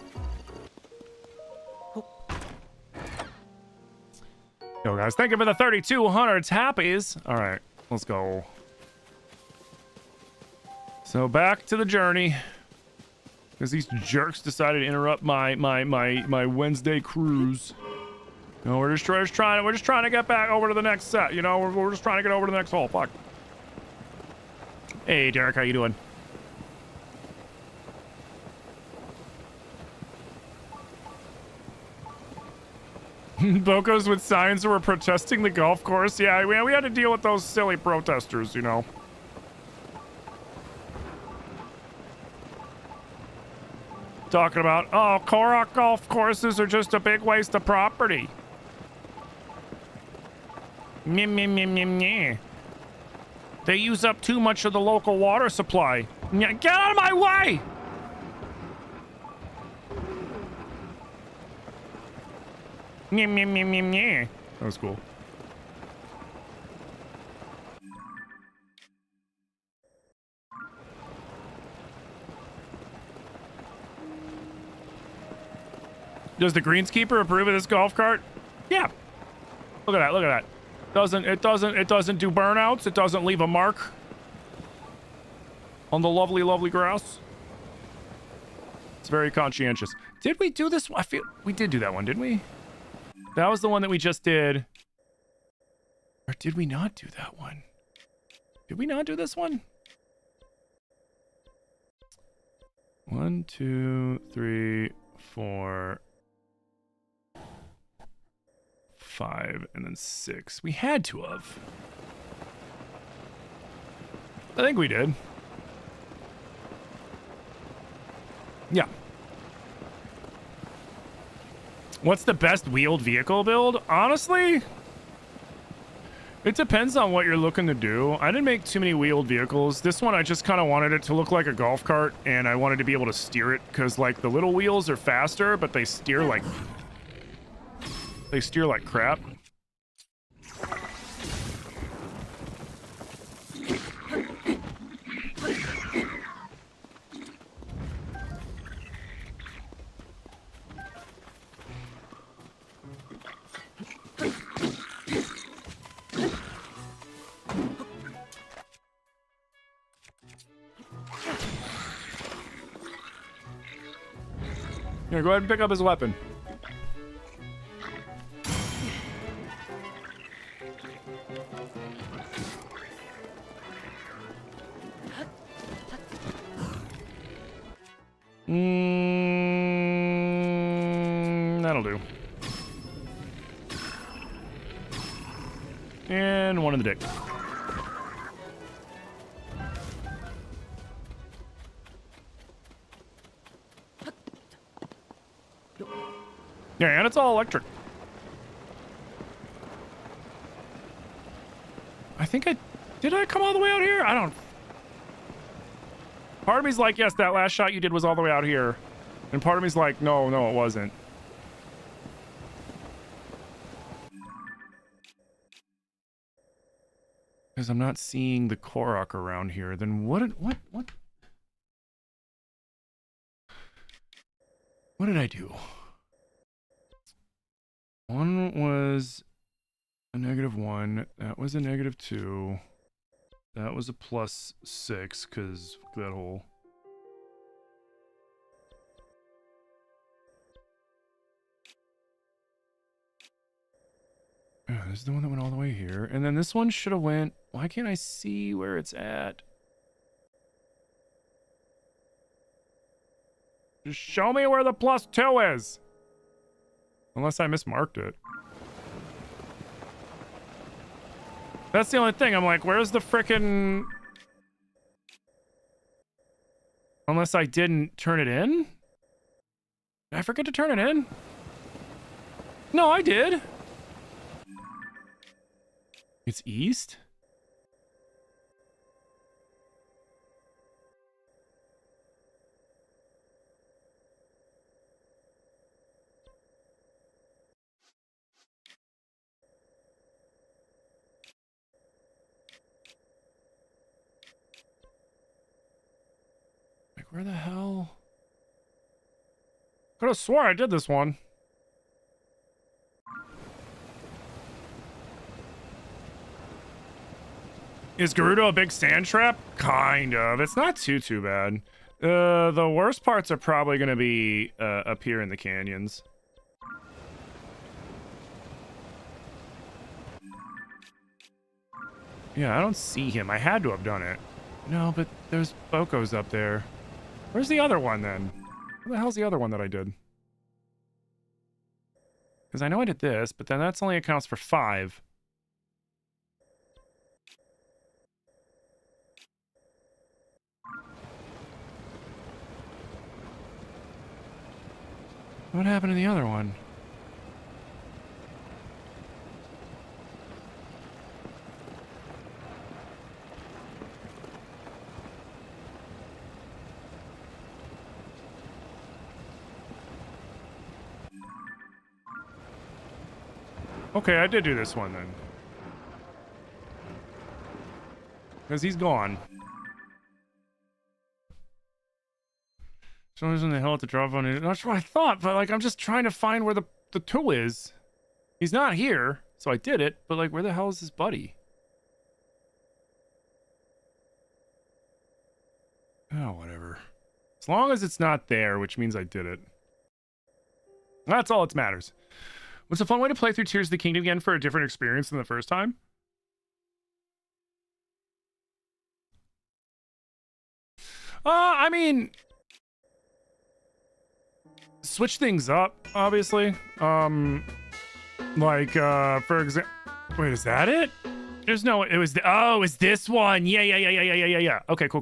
Yo, guys, thank you for the 3,200 tappies. All right, let's go. So back to the journey, because these jerks decided to interrupt my Wednesday cruise. No, we're just trying to get back over to the next set. You know, we're just trying to get over to the next hole. Fuck. Hey, Derek, how you doing? Bocos with signs were protesting the golf course. Yeah, we had to deal with those silly protesters, you know. Talking about, oh, Korok golf courses are just a big waste of property. Meh, meh, meh, meh, meh. They use up too much of the local water supply. Get out of my way! Meh, meh, meh, meh, meh. That was cool. Does the greenskeeper approve of this golf cart? Yeah. Look at that. Look at that. It doesn't do burnouts. It doesn't leave a mark on the lovely, lovely grass. It's very conscientious. Did we do this? I feel we did do that one, didn't we? That was the one that we just did. Or did we not do that one? Did we not do this one? 1, 2, 3, 4, 5, and then 6. We had to have. I think we did. Yeah. What's the best wheeled vehicle build? Honestly, it depends on what you're looking to do. I didn't make too many wheeled vehicles. This one, I just kind of wanted it to look like a golf cart, and I wanted to be able to steer it, because, like, the little wheels are faster, but they steer like crap. Here, go ahead and pick up his weapon. That'll do. And one in the dick. Yeah, and it's all electric. I think did I come all the way out here? I don't. Part of me's like, yes, that last shot you did was all the way out here. And part of me's like, no, it wasn't. Because I'm not seeing the Korok around here. Then what did I do? One was a -1. That was a -2. That was a +6, because that hole. Oh, this is the one that went all the way here. And then this one should have went... Why can't I see where it's at? Just show me where the +2 is. Unless I mismarked it. That's the only thing. I'm like, where's the frickin'... Unless I didn't turn it in? Did I forget to turn it in? No, I did. It's east? Like, where the hell? Could have swore I did this one. Is Gerudo a big sand trap? Kind of. It's not too bad. The worst parts are probably going to be up here in the canyons. Yeah, I don't see him. I had to have done it. No, but there's Boko's up there. Where's the other one, then? Where the hell's the other one that I did? Because I know I did this, but then that's only accounts for 5. What happened to the other one? Okay, I did do this one then. Because he's gone. Someone's in the hill at the drop on it. That's what I thought, but like I'm just trying to find where the tool is. He's not here, so I did it, but like where the hell is his buddy? Oh, whatever. As long as it's not there, which means I did it. That's all that matters. What's a fun way to play through Tears of the Kingdom again for a different experience than the first time? I mean, switch things up, obviously. Like, for example, wait, is that it? There's no, it was, oh, it's this one. Yeah. Okay, cool.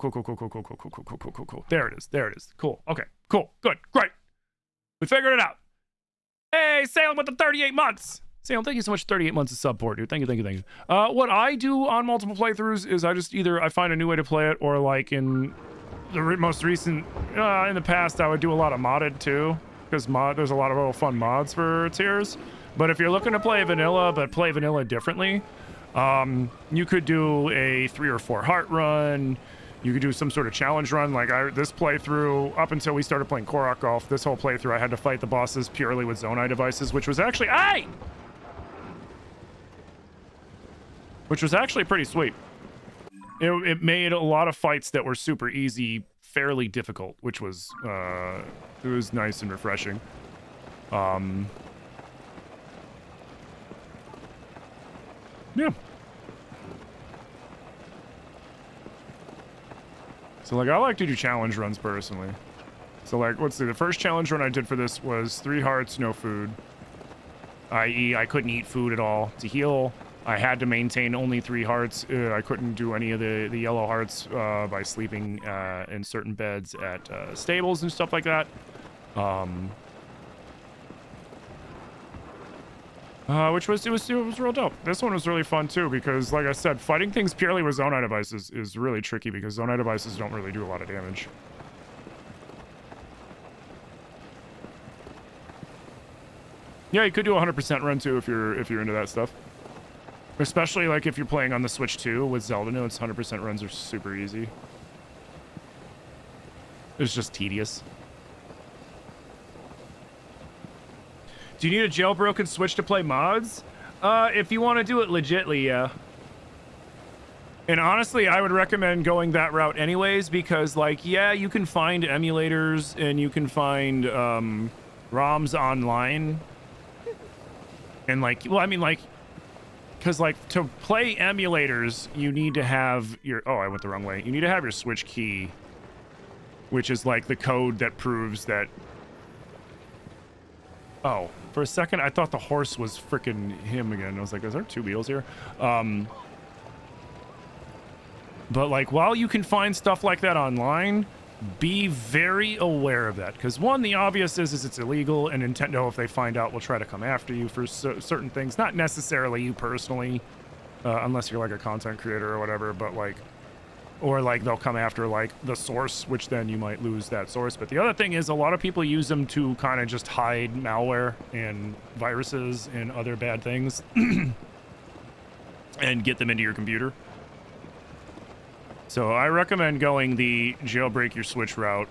There it is. Cool. Okay, cool. Good. Great. We figured it out. Hey, Salem with the 38 months. Salem, thank you so much. 38 months of support, dude. Thank you. What I do on multiple playthroughs is I just I find a new way to play it, or like in the most recent, in the past, I would do a lot of modded too, because there's a lot of little fun mods for tiers. But if you're looking to play vanilla, but play vanilla differently, you could do a 3 or 4 heart run. You could do some sort of challenge run. Like this playthrough, up until we started playing Korok Golf, this whole playthrough, I had to fight the bosses purely with Zonai devices, which was actually, which was actually pretty sweet. It made a lot of fights that were super easy fairly difficult, which was it was nice and refreshing. Yeah. So like I like to do challenge runs personally. So like let's see, the first challenge run I did for this was 3 hearts, no food. i.e. I couldn't eat food at all to heal. I had to maintain only 3 hearts. I couldn't do any of the yellow hearts by sleeping in certain beds at stables and stuff like that. Which was it was real dope. This one was really fun too because, like I said, fighting things purely with Zonai devices is really tricky because Zonai devices don't really do a lot of damage. Yeah, you could do a 100% run too if you're into that stuff. Especially like if you're playing on the Switch 2 with Zelda notes, 100% runs are super easy. It's just tedious. Do you need a jailbroken Switch to play mods? If you want to do it legitly, yeah. And honestly, I would recommend going that route anyways, because like, yeah, you can find emulators and you can find ROMs online. And like, well, I mean like, because like to play emulators, you need to have your, oh, I went the wrong way. You need to have your Switch key, which is like the code that proves that. Oh, for a second, I thought the horse was freaking him again. I was like, is there 2 wheels here? But like, while you can find stuff like that online, be very aware of that. Because one, the obvious is it's illegal, and Nintendo, if they find out, will try to come after you for certain things. Not necessarily you personally, unless you're like a content creator or whatever, but like, or like they'll come after like the source, which then you might lose that source. But the other thing is a lot of people use them to kind of just hide malware and viruses and other bad things and get them into your computer. So I recommend going the jailbreak your Switch route.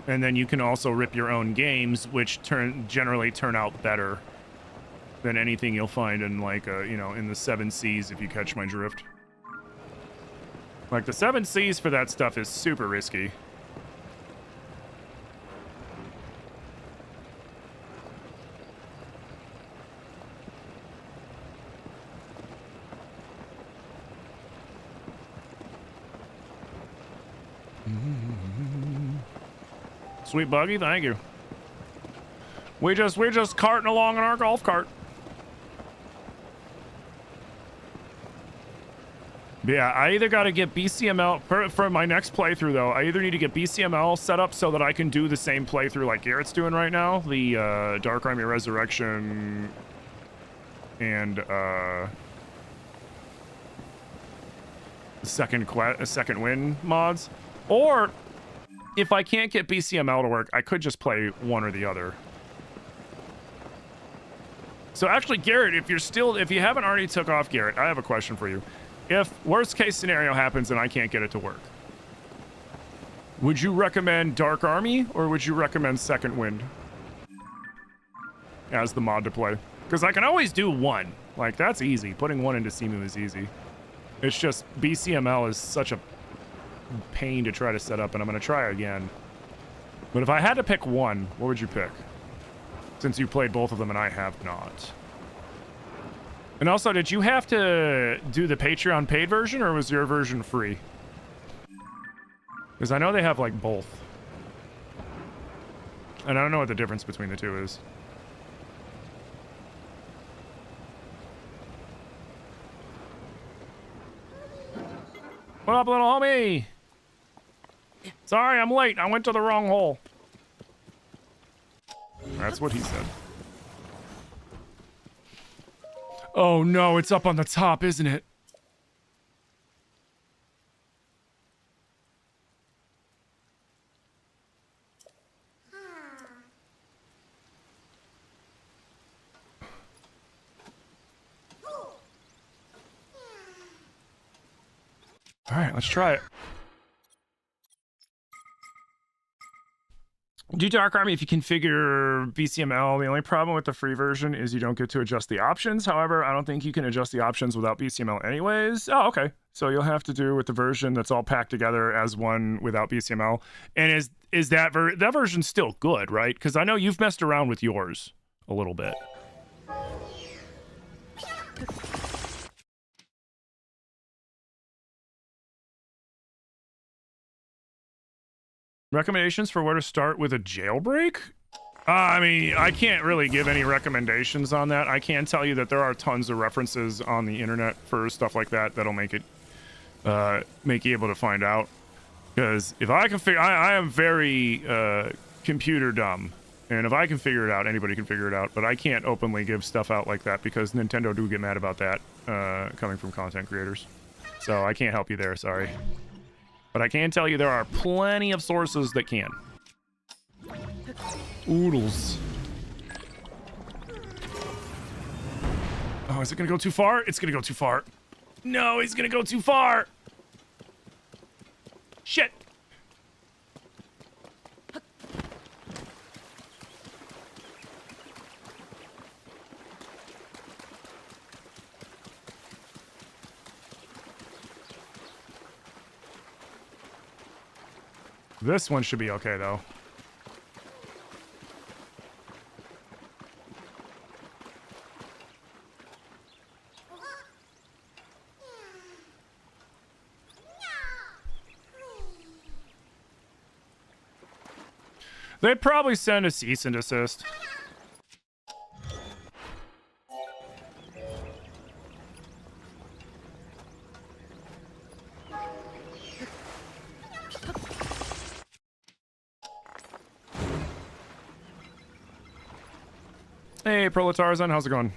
And then you can also rip your own games, which generally turn out better than anything you'll find in like a, you know, in the 7 Cs, if you catch my drift. Like the 7 Cs for that stuff is super risky. Sweet buggy, thank you. We're just carting along in our golf cart. But yeah, I either got to get BCML for my next playthrough though. I either need to get BCML set up so that I can do the same playthrough like Garrett's doing right now, the Dark Army Resurrection and second win mods, or if I can't get BCML to work, I could just play one or the other. So actually, Garrett, if you haven't already took off, Garrett, I have a question for you. If worst case scenario happens and I can't get it to work, would you recommend Dark Army or would you recommend Second Wind as the mod to play? Because I can always do one. Like, that's easy. Putting one into Simu is easy. It's just BCML is such a pain to try to set up, and I'm going to try again. But if I had to pick one, what would you pick? Since you played both of them and I have not. And also, did you have to do the Patreon paid version, or was your version free? Because I know they have, like, both. And I don't know what the difference between the two is. What up, little homie? Sorry, I'm late. I went to the wrong hole. That's what he said. Oh no, it's up on the top, isn't it? All right, let's try it. Do Dark Army if you configure BCML. The only problem with the free version is you don't get to adjust the options. However, I don't think you can adjust the options without BCML anyways. Oh, okay. So you'll have to do with the version that's all packed together as one without BCML. And is that version still good, right? Because I know you've messed around with yours a little bit. Recommendations for where to start with a jailbreak? I mean, I can't really give any recommendations on that. I can tell you that there are tons of references on the internet for stuff like that that'll make it make you able to find out. Because if I can figure, I am very computer dumb, and if I can figure it out, anybody can figure it out. But I can't openly give stuff out like that because Nintendo do get mad about that coming from content creators. So I can't help you there. Sorry. But I can tell you there are plenty of sources that can. Oodles. Oh, is it gonna go too far? It's gonna go too far. No, he's gonna go too far. Shit. This one should be okay, though. They'd probably send a cease and desist. Hey, Proletarzan, how's it going?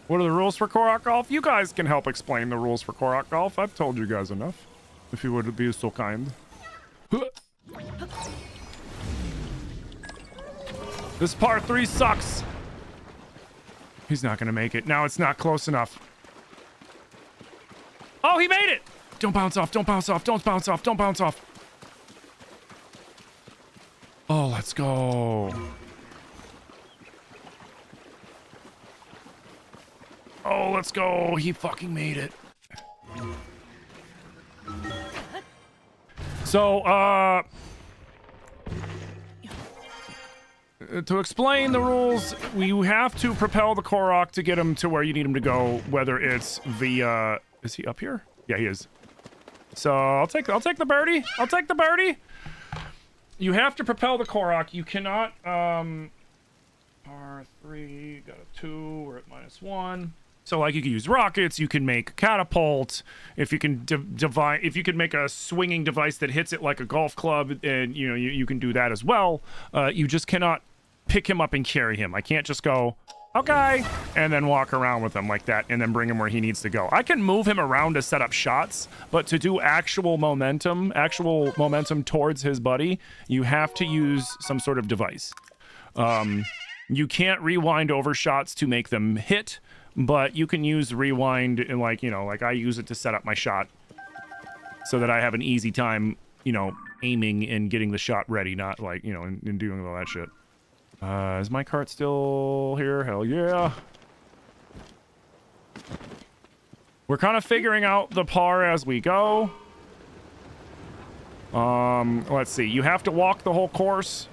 What are the rules for Korok Golf? You guys can help explain the rules for Korok Golf. I've told you guys enough. If you would be so kind. This par 3 sucks. He's not gonna make it. Now it's not close enough. Oh, he made it! Don't bounce off, don't bounce off, don't bounce off, don't bounce off. Oh, let's go. Oh, let's go. He fucking made it. So, to explain the rules, you have to propel the Korok to get him to where you need him to go, whether it's via... Is he up here? Yeah, he is. So, I'll take the birdie. I'll take the birdie. You have to propel the Korok. You cannot, par 3, got a 2, we're at -1. So, like, you can use rockets, you can make a catapult, if you can if you can make a swinging device that hits it like a golf club, and, you know, you can do that as well. You just cannot pick him up and carry him. I can't just go, okay, and then walk around with him like that, and then bring him where he needs to go. I can move him around to set up shots, but to do actual momentum towards his buddy, you have to use some sort of device. You can't rewind over shots to make them hit, but you can use rewind, and, like, you know, like I use it to set up my shot so that I have an easy time, you know, aiming and getting the shot ready, not like, you know, and doing all that shit. Is my cart still here? Hell yeah. We're kind of figuring out the par as we go. Let's see. You have to walk the whole course,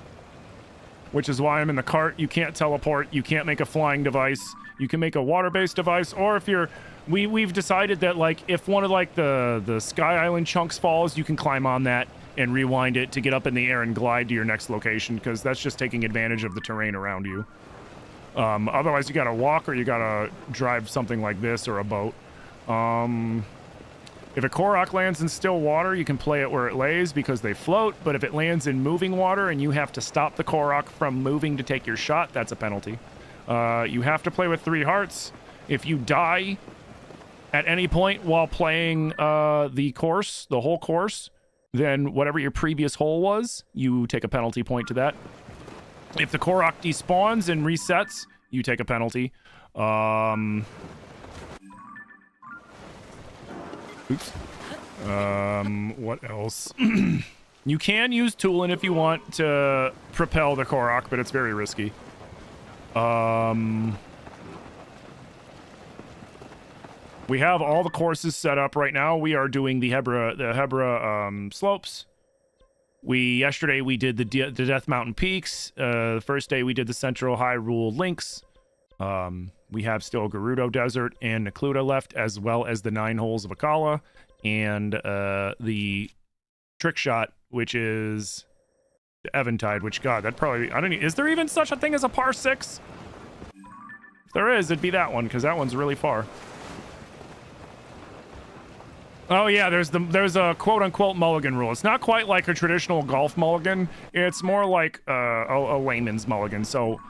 which is why I'm in the cart. You can't teleport. You can't make a flying device. You can make a water-based device, or if you're... We've decided that, like, if one of, like, the Sky Island chunks falls, you can climb on that and rewind it to get up in the air and glide to your next location, because that's just taking advantage of the terrain around you. Otherwise, you gotta walk, or you gotta drive something like this, or a boat. If a Korok lands in still water, you can play it where it lays because they float, but if it lands in moving water and you have to stop the Korok from moving to take your shot, that's a penalty. You have to play with 3 hearts. If you die at any point while playing the whole course, then whatever your previous hole was, you take a penalty point to that. If the Korok despawns and resets, you take a penalty. Oops. What else? You can use Toolin if you want to propel the Korok, but it's very risky. We have all the courses set up right now. We are doing the Hebra slopes. Yesterday we did the Death Mountain Peaks. The first day we did the Central Hyrule Links. We have still Gerudo Desert and Necluda left, as well as the 9 holes of Akala and the Trick Shot, which is the Eventide. Which, God, that probably is there even such a thing as a par 6? If there is, it'd be that one, because that one's really far. Oh yeah, there's a quote-unquote mulligan rule. It's not quite like a traditional golf mulligan. It's more like a layman's mulligan. So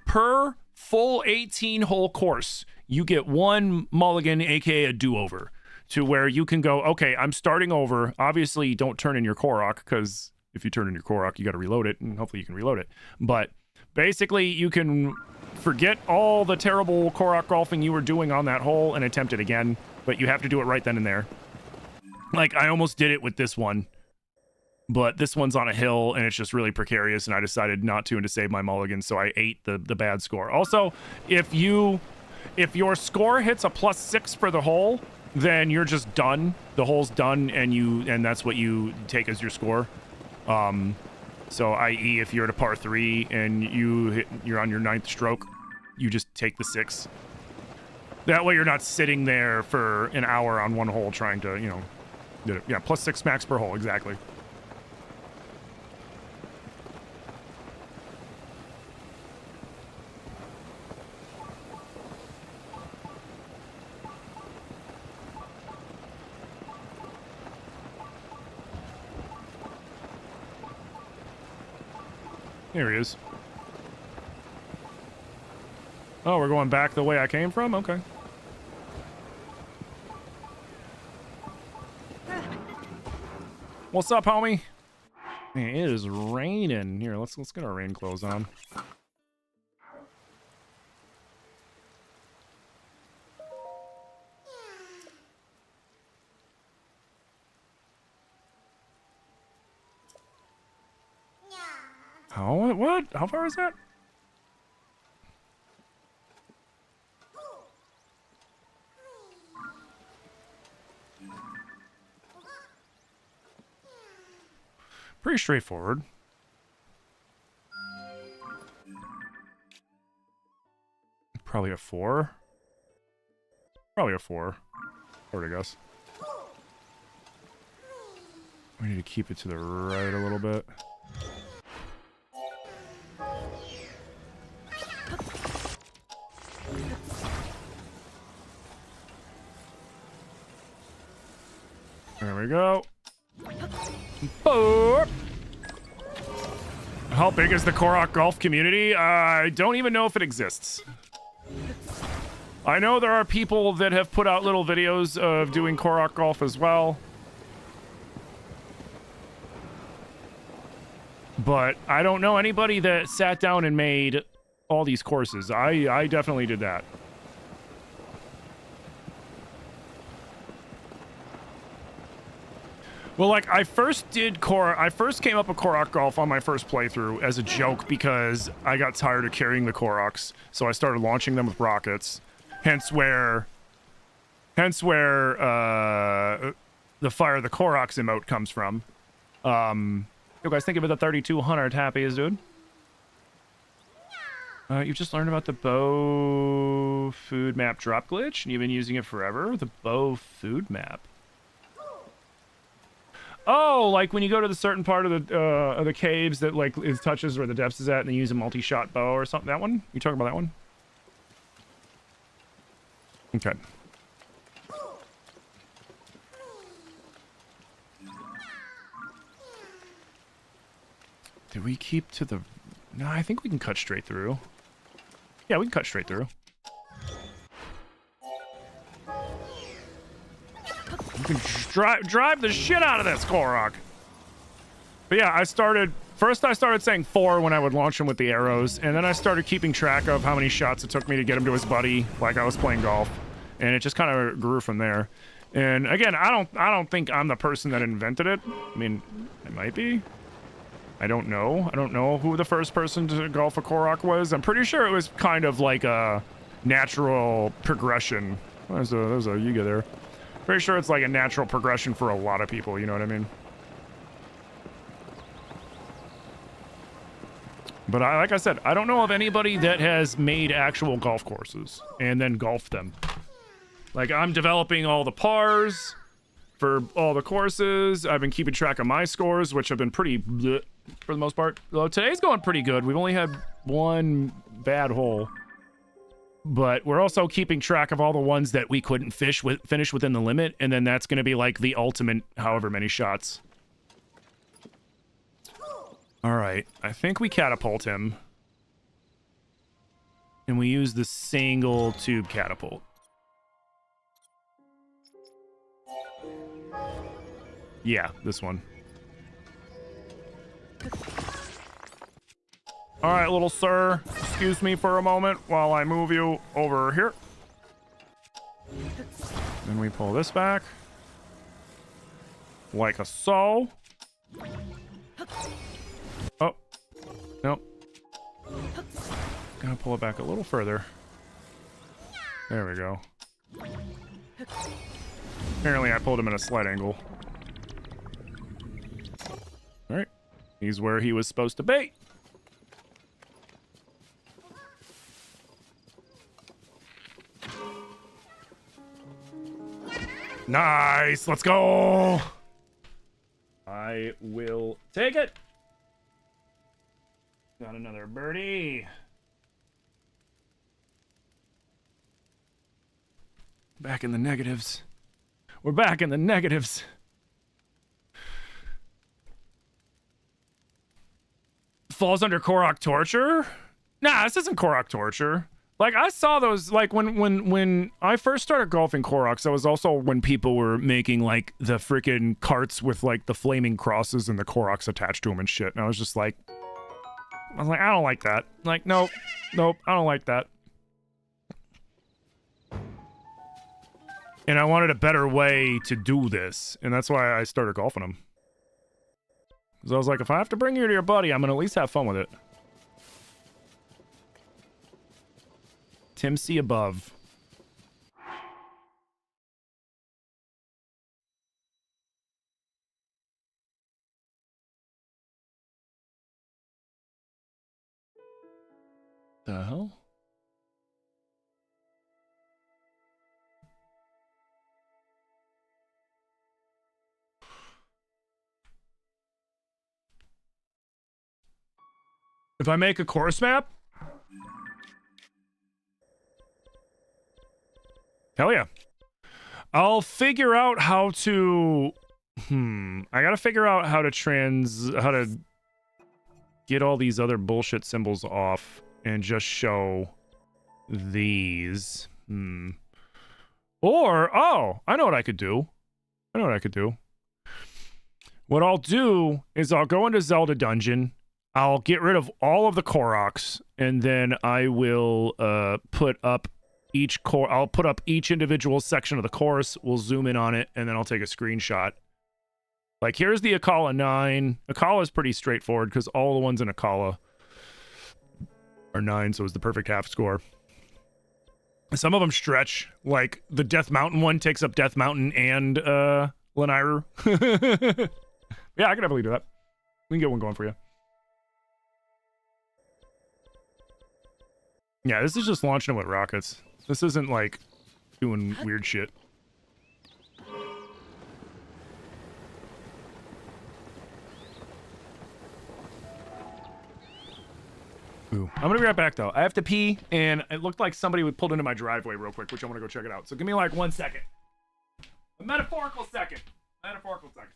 per full 18-hole course, you get 1 mulligan, aka a do-over, to where you can go, okay, I'm starting over. Obviously, don't turn in your Korok, because if you turn in your Korok, you got to reload it, and hopefully you can reload it. But basically, you can forget all the terrible Korok golfing you were doing on that hole and attempt it again, but you have to do it right then and there. Like, I almost did it with this one, but this one's on a hill, and it's just really precarious, and I decided not to and to save my mulligan, so I ate the bad score. Also, if your score hits a +6 for the hole, then you're just done. The hole's done, and that's what you take as your score. So, i.e., if you're at a par 3 and you're on your 9th stroke, you just take the 6. That way you're not sitting there for an hour on one hole trying to, you know... Yeah, +6 max per hole, exactly. Here he is. Oh, we're going back the way I came from? Okay. What's up, homie? Man, it is raining. Here, let's get our rain clothes on. How? What? How far is that? Pretty straightforward. Probably a 4. Probably a 4. I guess. We need to keep it to the right a little bit. There we go. Oh. How big is the Korok Golf community? I don't even know if it exists. I know there are people that have put out little videos of doing Korok Golf as well. But I don't know anybody that sat down and made all these courses. I definitely did that. Well, like, I first came up with Korok Golf on my first playthrough as a joke because I got tired of carrying the Koroks, so I started launching them with rockets. Hence where the Fire the Koroks emote comes from. You guys think about the 3200 happiest, dude? You just learned about the bow food map drop glitch, and you've been using it forever? The bow food map. Oh, like when you go to the certain part of the caves that like it touches where the depths is at, and they use a multi-shot bow or something. That one? You talking about that one? Okay. Did we keep to the... No, I think we can cut straight through. Yeah, we can cut straight through. You can drive the shit out of this Korok. But yeah, First I started saying 4 when I would launch him with the arrows, and then I started keeping track of how many shots it took me to get him to his buddy, like I was playing golf. And it just kind of grew from there. And again, I don't think I'm the person that invented it. I mean, I might be. I don't know. I don't know who the first person to golf a Korok was. I'm pretty sure it was kind of like a natural progression. There's a Yiga there. Pretty sure it's like a natural progression for a lot of people, you know what I mean? But like I said, I don't know of anybody that has made actual golf courses and then golfed them. Like, I'm developing all the pars for all the courses. I've been keeping track of my scores, which have been pretty bleh, for the most part. Though today's going pretty good. We've only had one bad hole. But we're also keeping track of all the ones that we couldn't finish within the limit, and then that's going to be like the ultimate however many shots. All right, I think we catapult him. And we use the single tube catapult. Yeah, this one. All right, little sir, excuse me for a moment while I move you over here. Then we pull this back. Like a so. Oh, no. Gonna pull it back a little further. There we go. Apparently I pulled him in a slight angle. All right, he's where he was supposed to be. Nice, let's go. I will take it. Got another birdie. Back in the negatives. We're back in the negatives. falls under Korok torture? Nah, this isn't Korok torture. Like, I saw those, like, when I first started golfing Koroks, that was also when people were making, like, the freaking carts with, like, the flaming crosses and the Koroks attached to them and shit. And I was like, I don't like that. Like, nope, I don't like that. And I wanted a better way to do this, and that's why I started golfing them. Because I was like, if I have to bring you to your buddy, I'm gonna at least have fun with it. Tim C above. The hell? If I make a course map? Hell yeah. I'll figure out how to... I gotta figure out how to get all these other bullshit symbols off and just show these. Or, oh, I know what I could do. What I'll do is I'll go into Zelda Dungeon. I'll get rid of all of the Koroks, and then I will put up I'll put up each individual section of the course. We'll zoom in on it, and then I'll take a screenshot. Like, here's the Akala 9. Akala is pretty straightforward because all the ones in Akala are 9, so it's the perfect half score. Some of them stretch. Like, the Death Mountain one takes up Death Mountain and Lanairu. Yeah, I can definitely do that. We can get one going for you. Yeah, this is just launching them with rockets. This isn't, like, doing weird shit. Ooh. I'm gonna be right back, though. I have to pee, and it looked like somebody would pulled into my driveway real quick, which I want to go check it out. So give me, like, 1 second. A metaphorical second. Metaphorical second.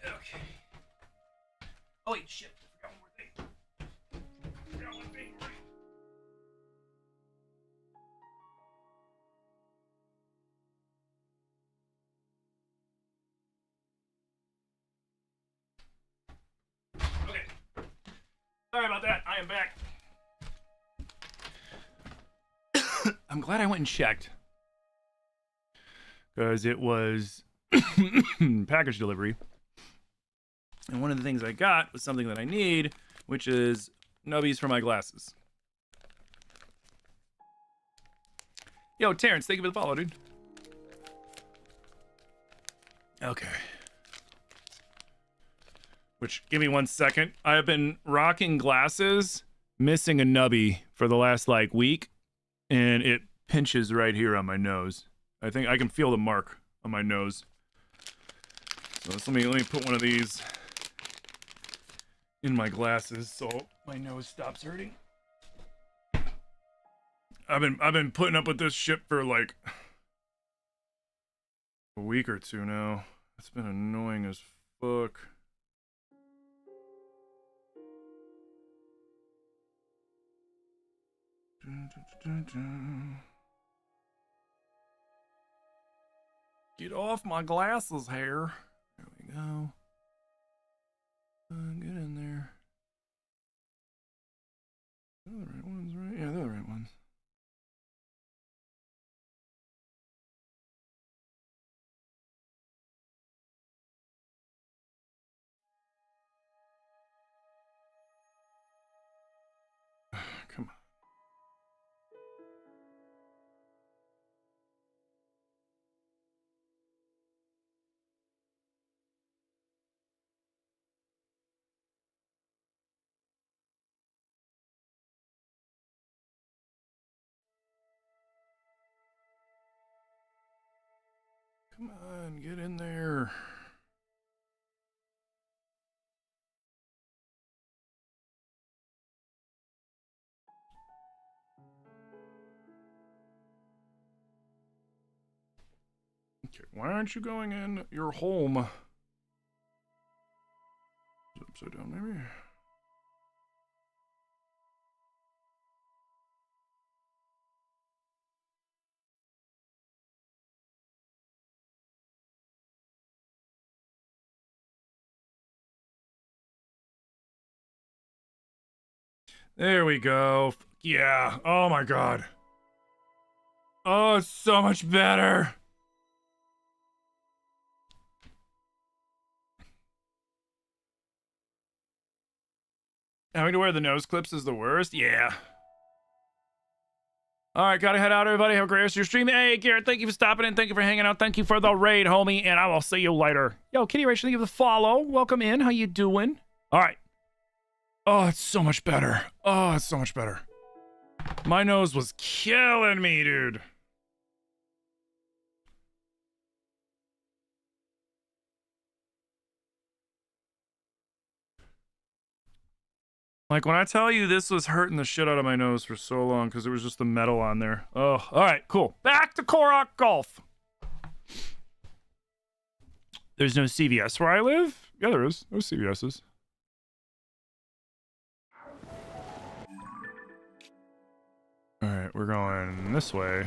Okay. Oh, wait, shit. I forgot one more thing. Right. Okay. Sorry about that. I am back. I'm glad I went and checked. because it was package delivery. And one of the things I got was something that I need, which is nubbies for my glasses. Yo, Terrence, thank you for the follow, dude. Okay. Which, give me 1 second. I have been rocking glasses, missing a nubby for the last, like, week, and it pinches right here on my nose. I think I can feel the mark on my nose. So let me put one of these in my glasses so my nose stops hurting. I've been putting up with this shit for like a week or two now. It's been annoying as fuck. Get off my glasses, hair. There we go. Get in there. They're the right ones, right? Yeah, they're the right ones. Come on. Come on, get in there. Okay, why aren't you going in your home? Is it upside down, maybe? There we go. Yeah. Oh my god. Oh, it's so much better. Having to wear the nose clips is the worst? Yeah. All right, gotta head out, everybody. Have a great rest of your stream. Hey, Garrett, thank you for stopping in. Thank you for hanging out. Thank you for the raid, homie, and I will see you later. Yo, Kitty Rachel, thank you for the follow. Welcome in. How you doing? All right. Oh, it's so much better. Oh, it's so much better. My nose was killing me, dude. Like, when I tell you this was hurting the shit out of my nose for so long because there was just the metal on there. Oh, all right, cool. Back to Korok Golf. There's no CVS where I live? Yeah, there is. There's CVS's. All right, we're going this way.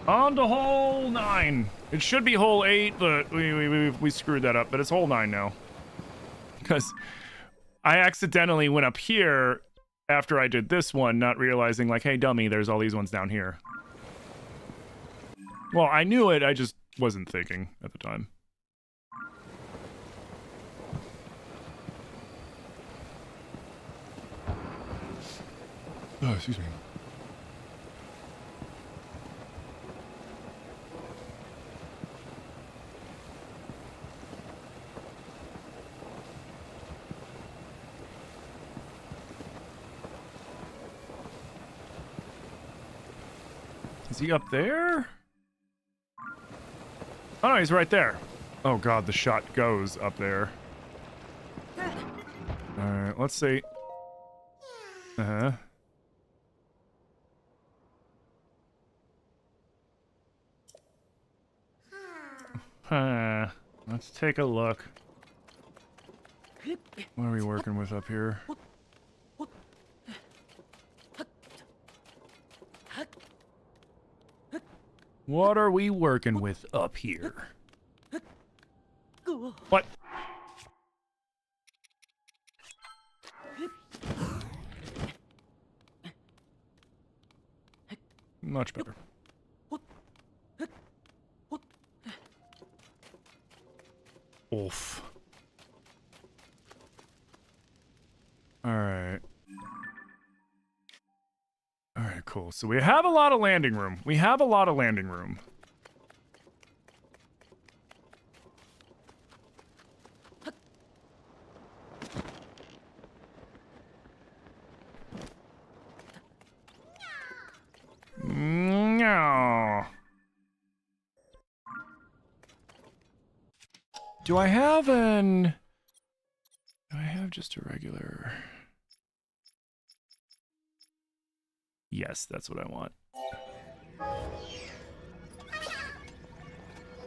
On to hole 9. It should be hole 8, but we screwed that up. But it's hole 9 now. Because I accidentally went up here after I did this one, not realizing, like, hey, dummy, there's all these ones down here. Well, I knew it, I just wasn't thinking at the time. Oh, excuse me. Is he up there? Oh, no, he's right there. Oh, God, the shot goes up there. Alright, let's see. Uh-huh. Let's take a look. What are we working with up here? What are we working with up here? What? Much better. All right. All right, cool. So we have a lot of landing room. We have a lot of landing room. No. Do I have just a regular? Yes, that's what I want.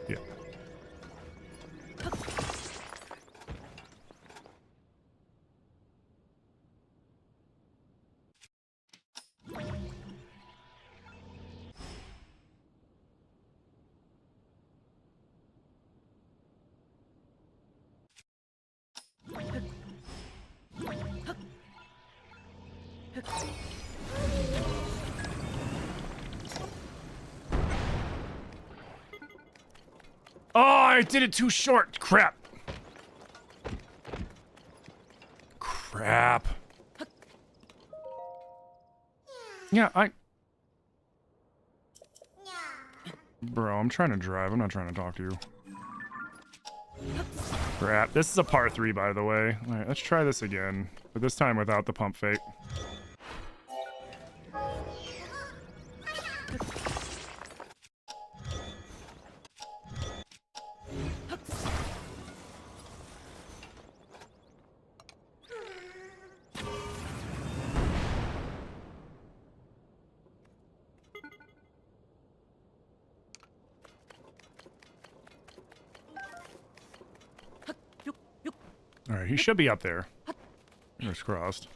Yeah. Oh, I did it too short. Crap. Crap. Yeah, Bro, I'm trying to drive. I'm not trying to talk to you. Crap. This is a par 3, by the way. All right, let's try this again. But this time without the pump fake. All right, he should be up there. Fingers crossed.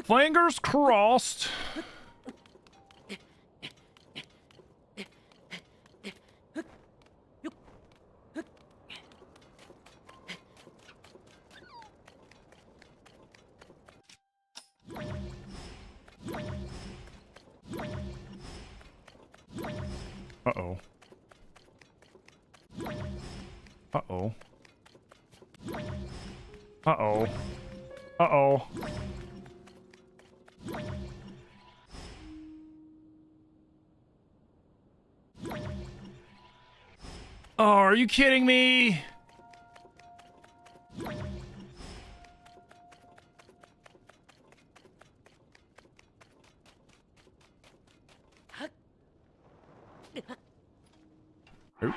Fingers crossed. Uh-oh. Uh-oh. Uh-oh. Uh-oh. Oh, are you kidding me? Oop.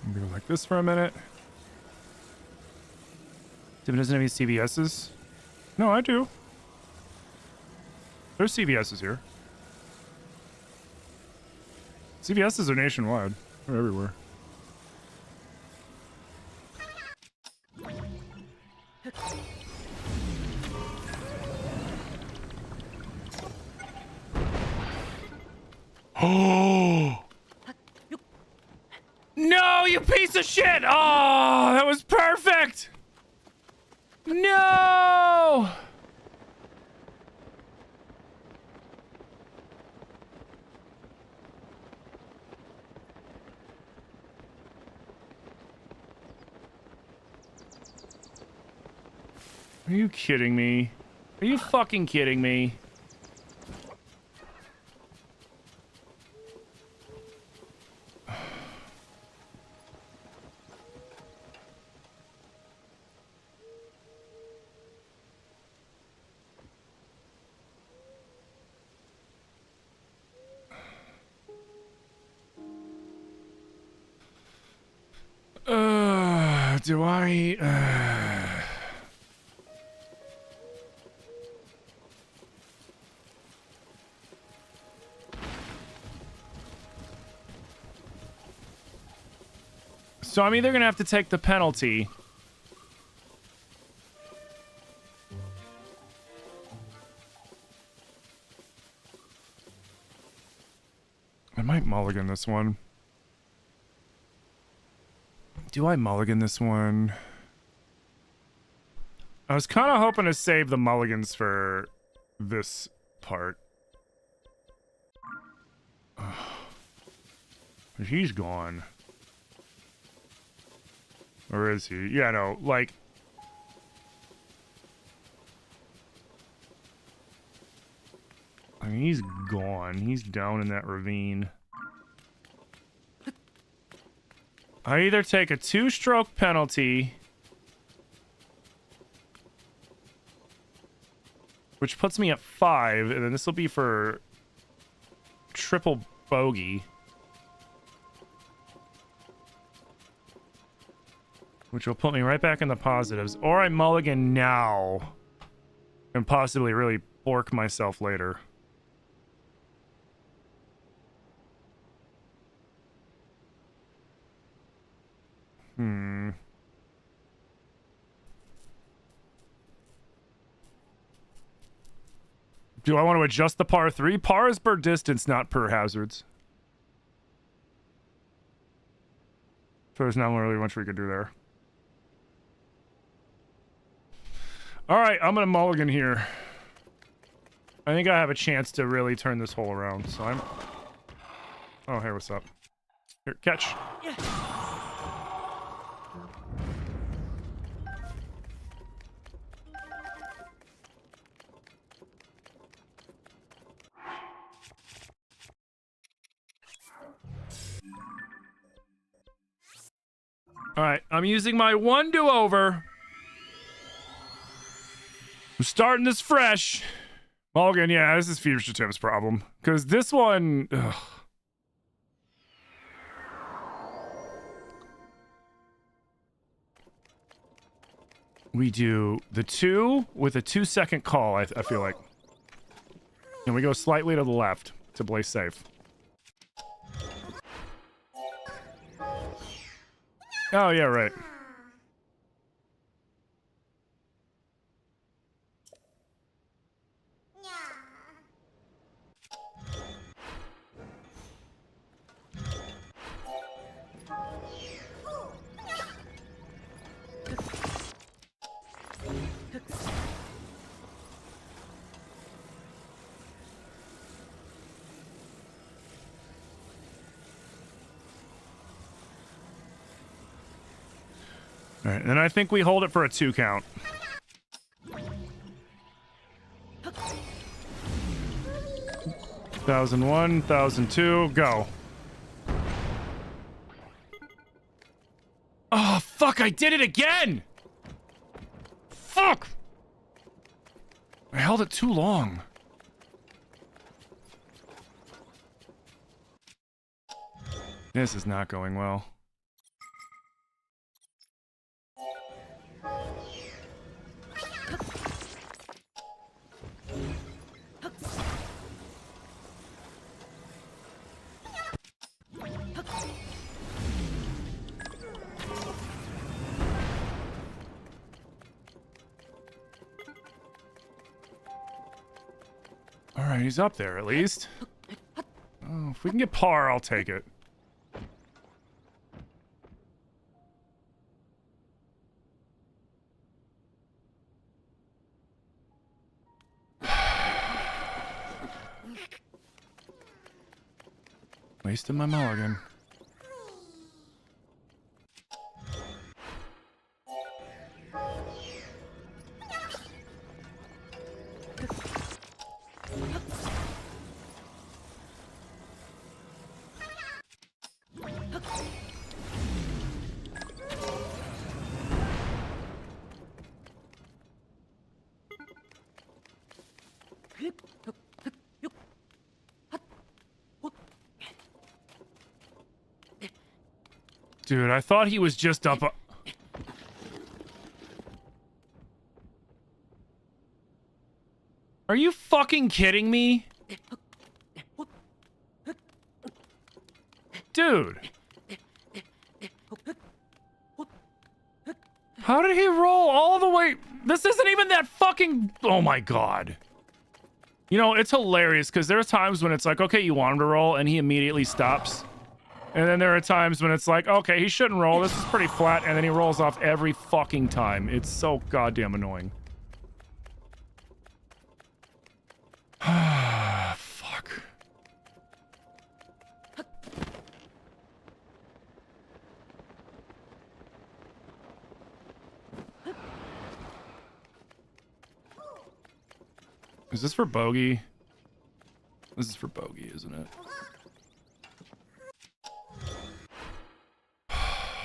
I'm gonna go like this for a minute. Tim doesn't have any CVS's? No, I do. There's CVS's here. CVS's are nationwide. They're everywhere. Oh! No, you piece of shit! Oh, that was perfect! No! Are you kidding me? Are you fucking kidding me? Do I... So I'm either gonna have to take the penalty. I might mulligan this one. Do I mulligan this one? I was kind of hoping to save the mulligans for this part. He's gone. Or is he? Yeah, no, like... I mean, he's gone. He's down in that ravine. I either take a 2-stroke penalty... which puts me at 5, and then this will be for... triple bogey. Which will put me right back in the positives. Or I mulligan now. And possibly really bork myself later. Do I want to adjust the par 3? Par is per distance, not per hazards. So there's not really much we could do there. Alright, I'm gonna mulligan here. I think I have a chance to really turn this hole around, so I'm... Oh, hey, what's up? Here, catch. Yeah. Alright, I'm using my 1 do-over. I'm starting this fresh. Mulligan, yeah, this is Future Tim's problem. Because this one... Ugh. We do the 2 with a 2-second call, I feel like. And we go slightly to the left to play safe. Oh, yeah, right. All right, and I think we hold it for a 2 count. Thousand 1, 1002, go. Oh, fuck, I did it again! Fuck! I held it too long. This is not going well. Alright, he's up there at least. Oh, if we can get par, I'll take it. Wasting my mulligan. Dude, I thought he was just up. Are you fucking kidding me? Dude. How did he roll all the way? This isn't even that fucking... Oh my god. You know, it's hilarious because there's times when it's like, okay, you want him to roll, and he immediately stops. And then there are times when it's like, okay, he shouldn't roll. This is pretty flat, and then he rolls off every fucking time. It's so goddamn annoying. Fuck. Is this for bogey? This is for bogey, isn't it? Oh,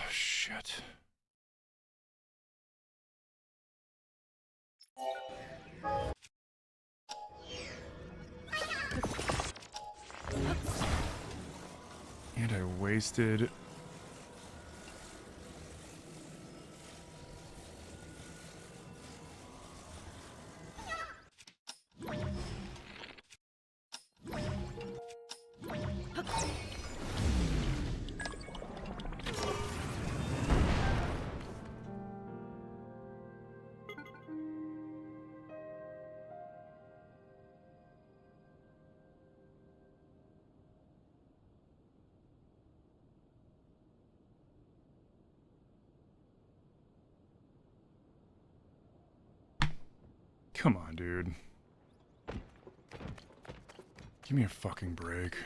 shit. And I wasted... Come on, dude. Give me a fucking break.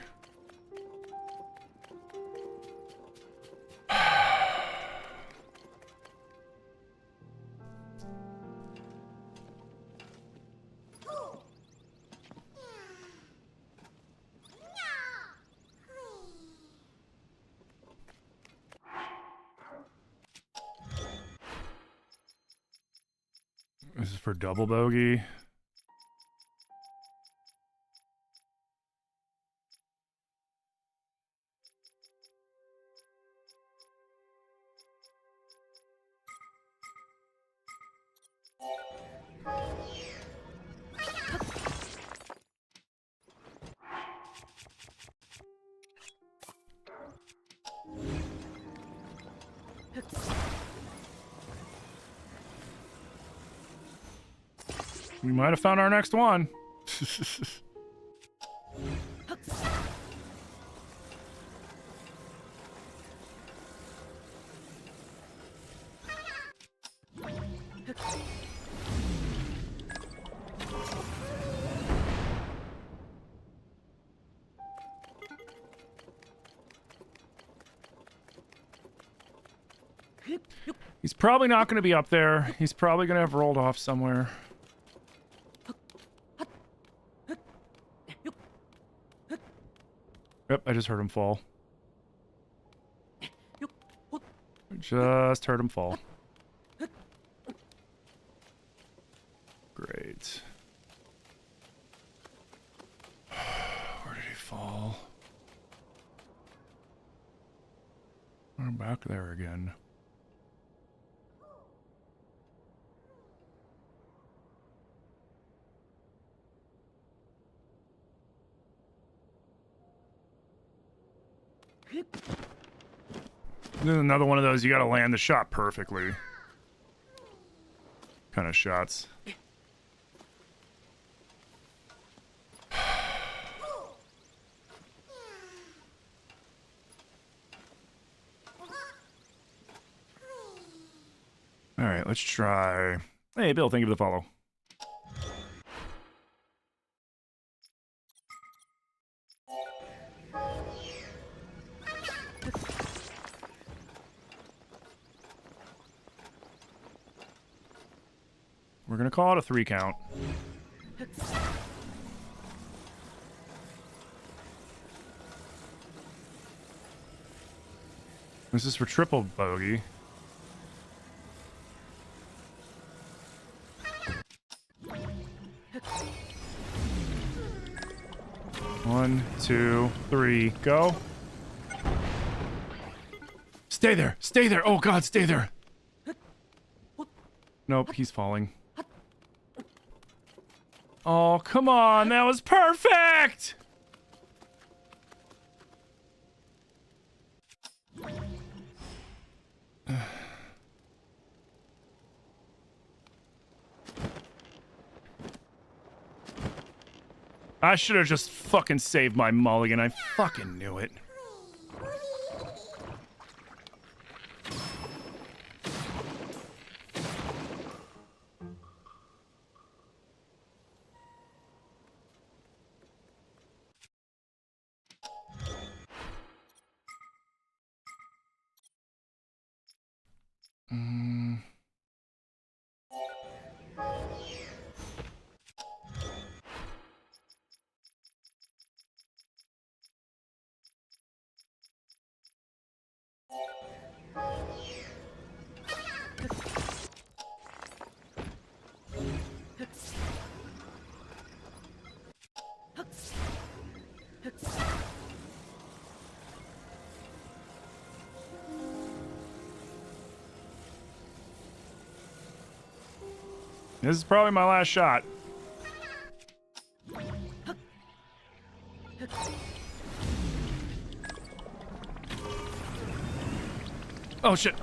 This is for double bogey. We might have found our next one. He's probably not going to be up there. He's probably going to have rolled off somewhere. Yep, I just heard him fall. Just heard him fall. Great. Where did he fall? I'm back there again. This is another one of those you gotta land the shot perfectly kind of shots. Alright, let's try. Hey Bill, thank you for the follow. We're gonna call it a 3 count. This is for triple bogey. One, 2, 3, go. Stay there! Stay there! Oh god, stay there! Nope, he's falling. Oh, come on, that was perfect! I should have just fucking saved my mulligan. I fucking knew it. This is probably my last shot. Oh shit.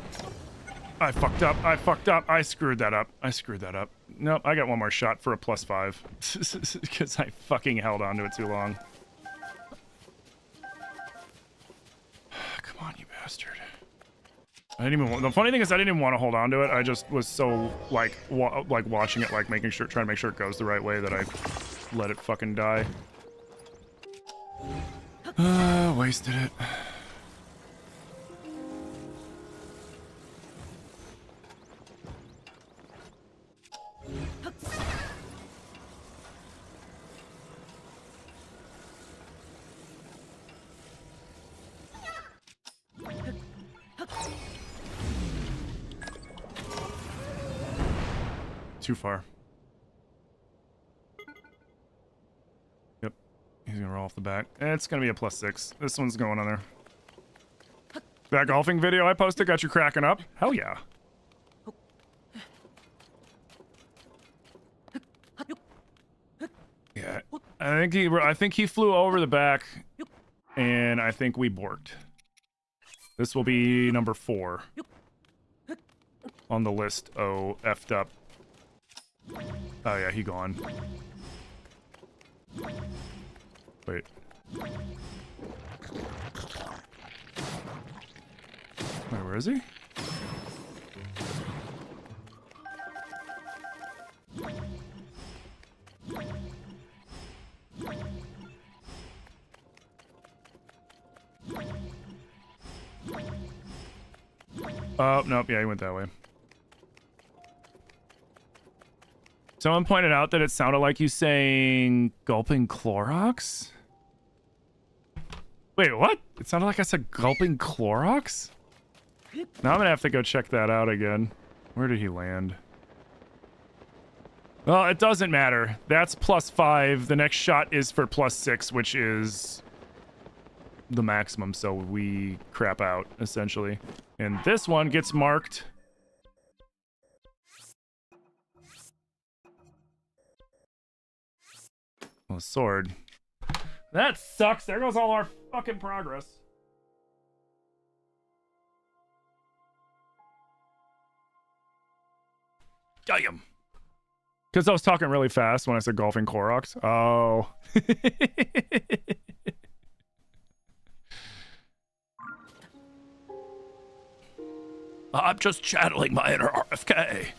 I fucked up. I fucked up. I screwed that up. I screwed that up. Nope, I got one more shot for a +5. Because I fucking held on to it too long. Come on, you bastard. I didn't even. The funny thing is, I didn't even want to hold on to it. I just was so like watching it, like making sure, trying to make sure it goes the right way, that I let it fucking die. Wasted it. Too far. Yep. He's gonna roll off the back. It's gonna be a +6. This one's going on there. That golfing video I posted got you cracking up? Hell yeah. Yeah. I think he flew over the back, and I think we borked. This will be number 4 on the list. Oh, effed up. Oh yeah, he gone. Wait. Wait, where is he? Oh, nope, yeah, he went that way. Someone pointed out that it sounded like you saying gulping Clorox? Wait, what? It sounded like I said gulping Clorox? Now I'm gonna have to go check that out again. Where did he land? Well, it doesn't matter. That's +5. The next shot is for +6, which is the maximum, so we crap out, essentially. And this one gets marked. Oh, sword. That sucks. There goes all our fucking progress. Damn. Because I was talking really fast when I said golfing Koroks. Oh. I'm just channeling my inner RFK.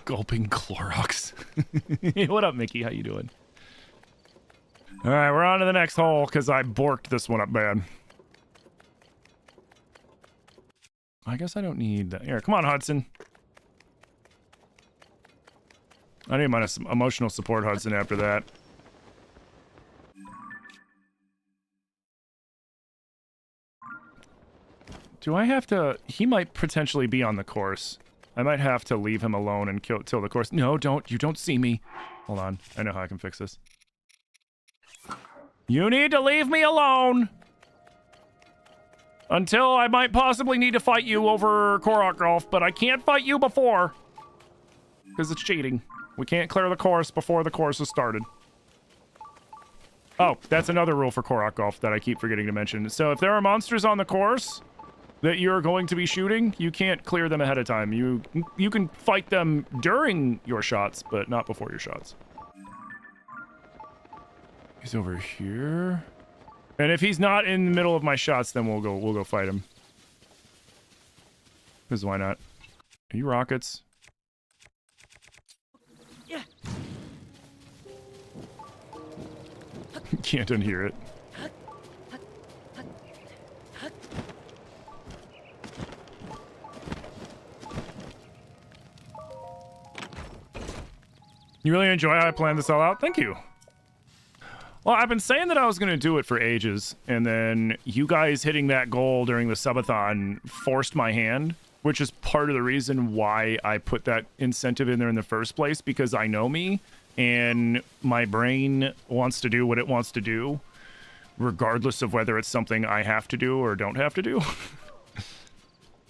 Gulping Clorox. What up, Mickey? How you doing? All right, we're on to the next hole because I borked this one up bad. I guess I don't need that. Here, come on, Hudson. I need my emotional support, Hudson, after that. Do I have to... He might potentially be on the course. I might have to leave him alone and till the course. No, don't. You don't see me. Hold on. I know how I can fix this. You need to leave me alone. Until I might possibly need to fight you over Korok Golf, but I can't fight you before. Because it's cheating. We can't clear the course before the course is started. Oh, that's another rule for Korok Golf that I keep forgetting to mention. So if there are monsters on the course that you're going to be shooting, you can't clear them ahead of time. You can fight them during your shots, but not before your shots. He's over here. And if he's not in the middle of my shots, then we'll go fight him. Because why not? Are you rockets? Yeah. Can't unhear it. You really enjoy how I planned this all out? Thank you. Well, I've been saying that I was going to do it for ages, and then you guys hitting that goal during the subathon forced my hand, which is part of the reason why I put that incentive in there in the first place, because I know me, and my brain wants to do what it wants to do, regardless of whether it's something I have to do or don't have to do.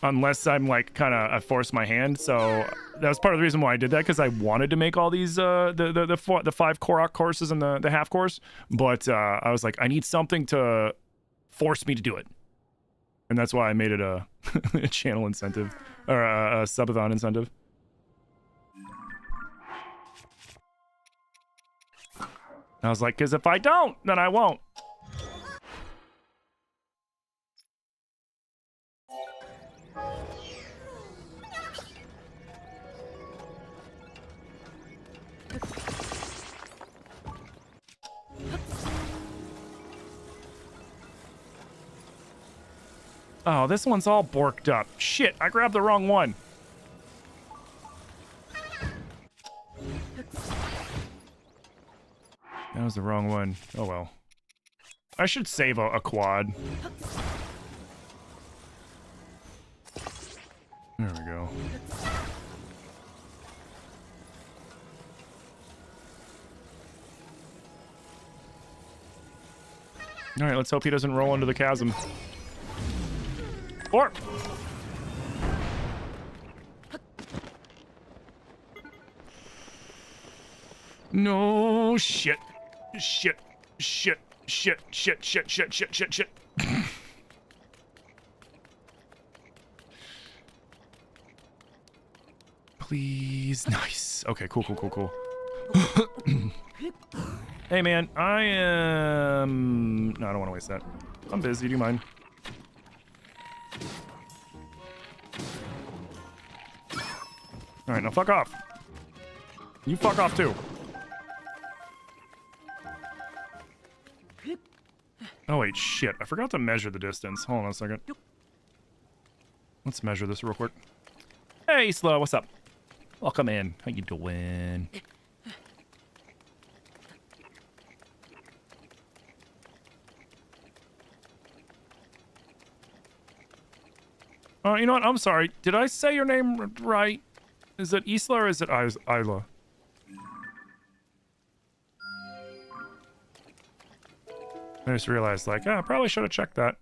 Unless I'm like kind of I force my hand. So that was part of the reason why I did that, because I wanted to make all these the 5 Korok courses and the half course, but I was like, I need something to force me to do it, and that's why I made it a, a channel incentive or a subathon incentive. I was like, because if I don't, then I won't. Oh, this one's all borked up. Shit, I grabbed the wrong one. That was the wrong one. Oh well. I should save a quad. There we go. Alright, let's hope he doesn't roll into the chasm. Or no shit. Shit. Shit. Shit. Shit. Shit. Shit. Shit. Shit. Shit. Please. Nice. Okay, cool, cool, cool, cool. Hey man, I am no, I don't want to waste that. I'm busy, do you mind? Alright, now fuck off. You fuck off too. Oh wait, shit. I forgot to measure the distance. Hold on a second. Let's measure this real quick. Hey, Slow, what's up? Welcome in. How you doing? You know what? I'm sorry. Did I say your name right? Is it Isla or is it Isla? I just realized, like, I probably should have checked that.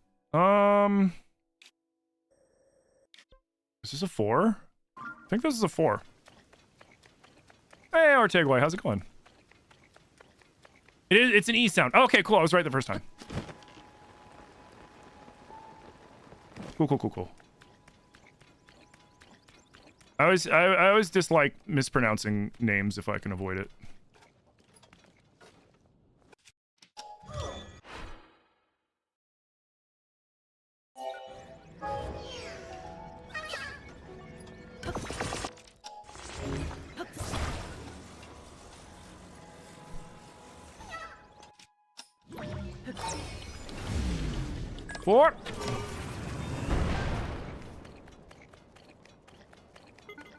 Is this a 4? I think this is a 4. Hey, Ortegway, how's it going? It's an E sound. Okay, cool. I was right the first time. Cool, cool, cool, cool. I always dislike mispronouncing names if I can avoid it. Four.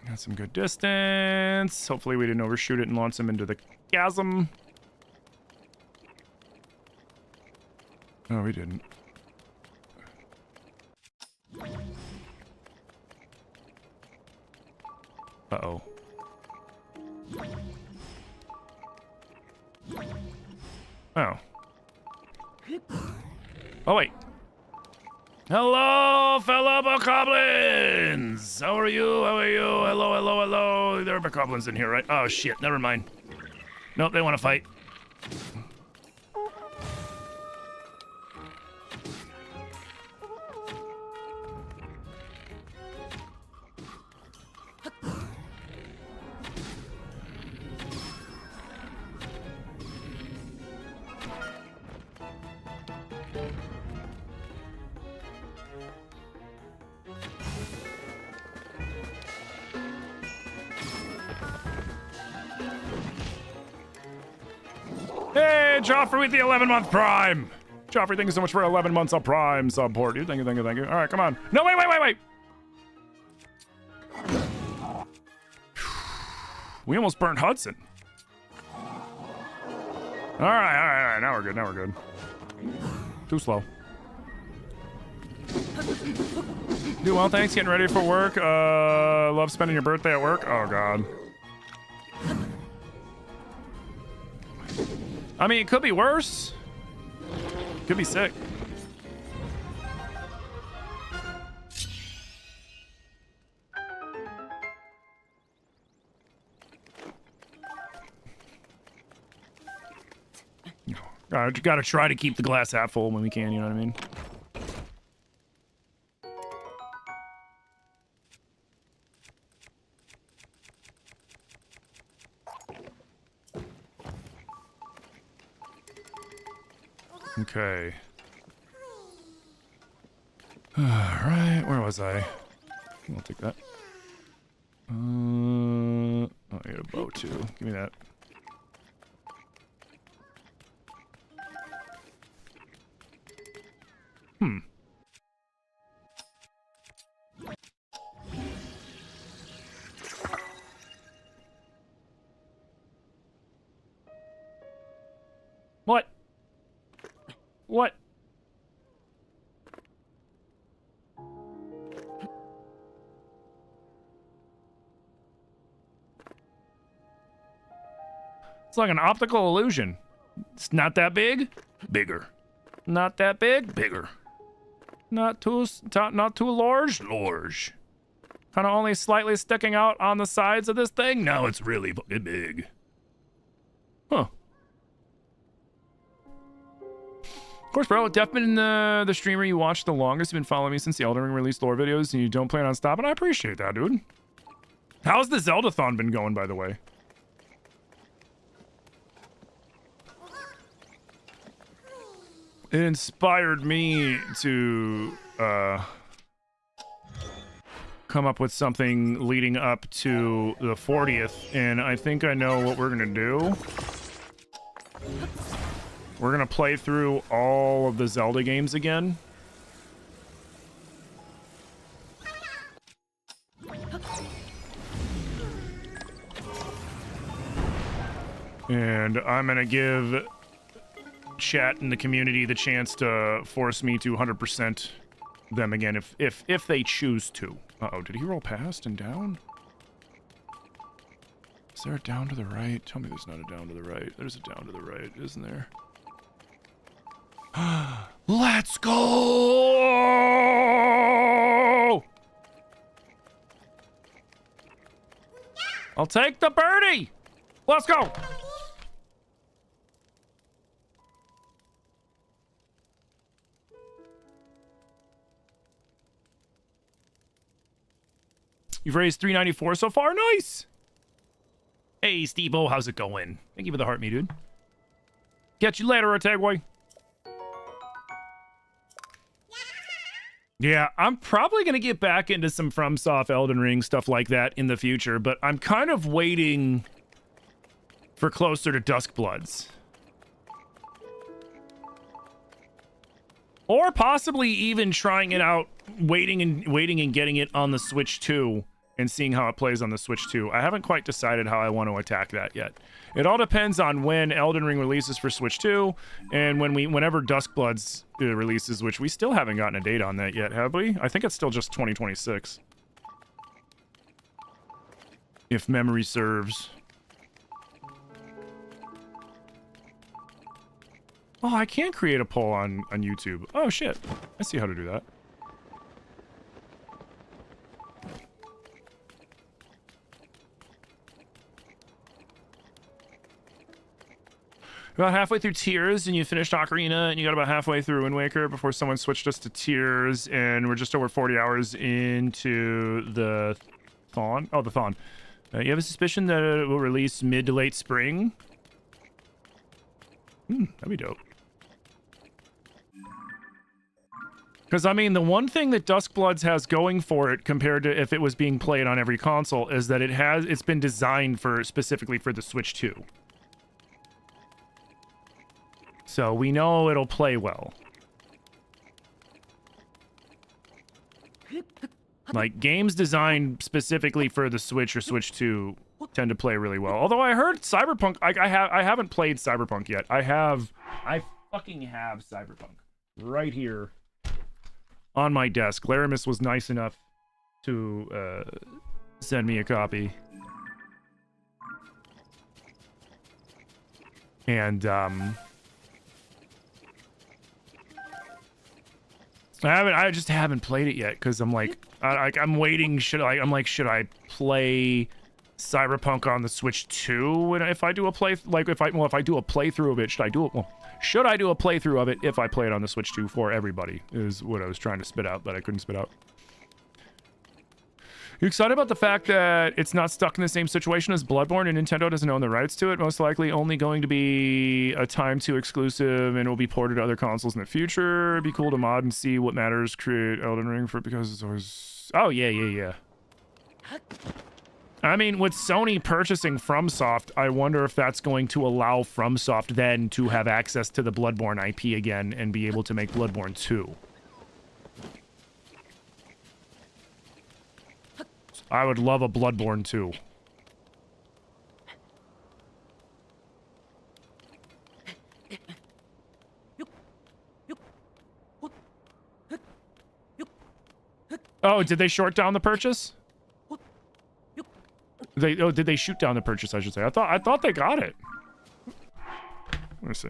Got some good distance. Hopefully we didn't overshoot it and launch him into the chasm. No, we didn't. Oh, wait. Hello, fellow bokoblins! How are you? How are you? Hello, hello, hello. There are bokoblins in here, right? Oh, shit. Never mind. Nope, they want to fight. Hey, Joffrey with the 11-month Prime. Joffrey, thank you so much for 11 months of Prime support, dude. Thank you, thank you, thank you. All right, come on. No, wait, wait, wait, wait. We almost burnt Hudson. All right, all right, all right. Now we're good, now we're good. Too slow. Do well, thanks. Getting ready for work. Love spending your birthday at work. Oh, God. I mean, it could be worse. Could be sick. Gotta try to keep the glass half full when we can, you know what I mean? Okay. Alright, where was I? I'll take that. Oh, I got a bow too. Give me that. What? What? It's like an optical illusion. It's not that big, bigger. Not that big, bigger. Not too large. Kind of only slightly sticking out on the sides of this thing. No, it's really fucking big. Huh. Of course, bro. Def been the streamer you watched the longest. You've been following me since the Elden Ring released lore videos, and you don't plan on stopping. I appreciate that, dude. How's the Zelda-thon been going, by the way? It inspired me to come up with something leading up to the 40th, and I think I know what we're gonna do. We're gonna play through all of the Zelda games again. And I'm gonna give chat in the community the chance to force me to 100% them again if they choose to. Uh-oh, did he roll past and down? Is there a down to the right? Tell me there's not a down to the right. There's a down to the right, isn't there? Let's go! I'll take the birdie! Let's go! You've raised $394 so far. Nice! Hey, Steve-O, how's it going? Thank you for the heart, me dude. Catch you later, Ortegway. Yeah, I'm probably going to get back into some FromSoft Elden Ring stuff like that in the future, but I'm kind of waiting for closer to Duskbloods. Or possibly even trying it out, waiting and getting it on the Switch 2 and seeing how it plays on the Switch 2. I haven't quite decided how I want to attack that yet. It all depends on when Elden Ring releases for Switch 2 and whenever Duskbloods releases, which we still haven't gotten a date on that yet, have we? I think it's still just 2026. If memory serves. Oh, I can create a poll on YouTube. Oh, shit. I see how to do that. About halfway through Tears, and you finished Ocarina, and you got about halfway through Wind Waker before someone switched us to Tears, and we're just over 40 hours into the Thon. Oh, the Thon. You have a suspicion that it will release mid to late spring? That'd be dope. Because, I mean, the one thing that Duskbloods has going for it compared to if it was being played on every console is that it's been designed specifically for the Switch 2. So we know it'll play well. Like, games designed specifically for the Switch or Switch 2 tend to play really well. Although I heard Cyberpunk, I haven't played Cyberpunk yet. I fucking have Cyberpunk right here on my desk. Laramis was nice enough to send me a copy. And I just haven't played it yet because I'm like, I'm waiting. Should I play Cyberpunk on the Switch 2? And if I do a if I do a playthrough of it, should I do a playthrough of it if I play it on the Switch 2 for everybody? Is what I was trying to spit out, but I couldn't spit out. You excited about the fact that it's not stuck in the same situation as Bloodborne and Nintendo doesn't own the rights to it? Most likely only going to be a Time 2 exclusive and will be ported to other consoles in the future. It'd be cool to mod and see what matters. Create Elden Ring for it because it's always... Oh, yeah. I mean, with Sony purchasing FromSoft, I wonder if that's going to allow FromSoft then to have access to the Bloodborne IP again and be able to make Bloodborne 2. I would love a Bloodborne 2. Oh, did they short down the purchase? Did they shoot down the purchase, I should say. I thought they got it. Let's see.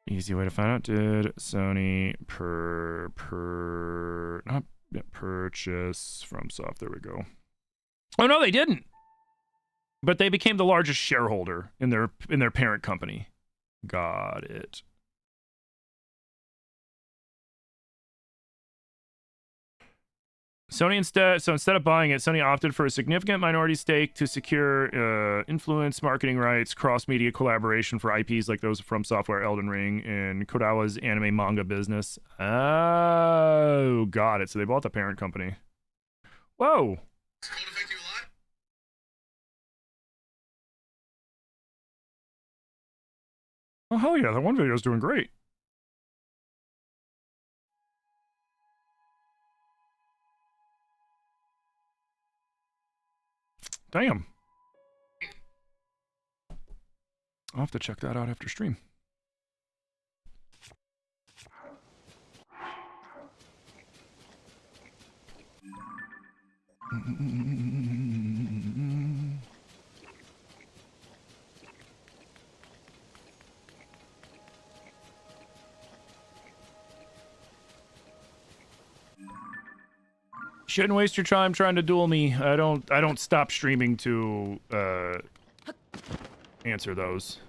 Easy way to find out. Did Sony purchase FromSoft? There we go. Oh no, they didn't. But they became the largest shareholder in their parent company. Got it. Instead of buying it, Sony opted for a significant minority stake to secure influence, marketing rights, cross-media collaboration for IPs like those from Software, Elden Ring, and Kodawa's anime manga business. Oh, got it. So they bought the parent company. Whoa. Oh, hell yeah. That one video is doing great. Damn. I'll have to check that out after stream. Shouldn't waste your time trying to duel me. I don't stop streaming to answer those.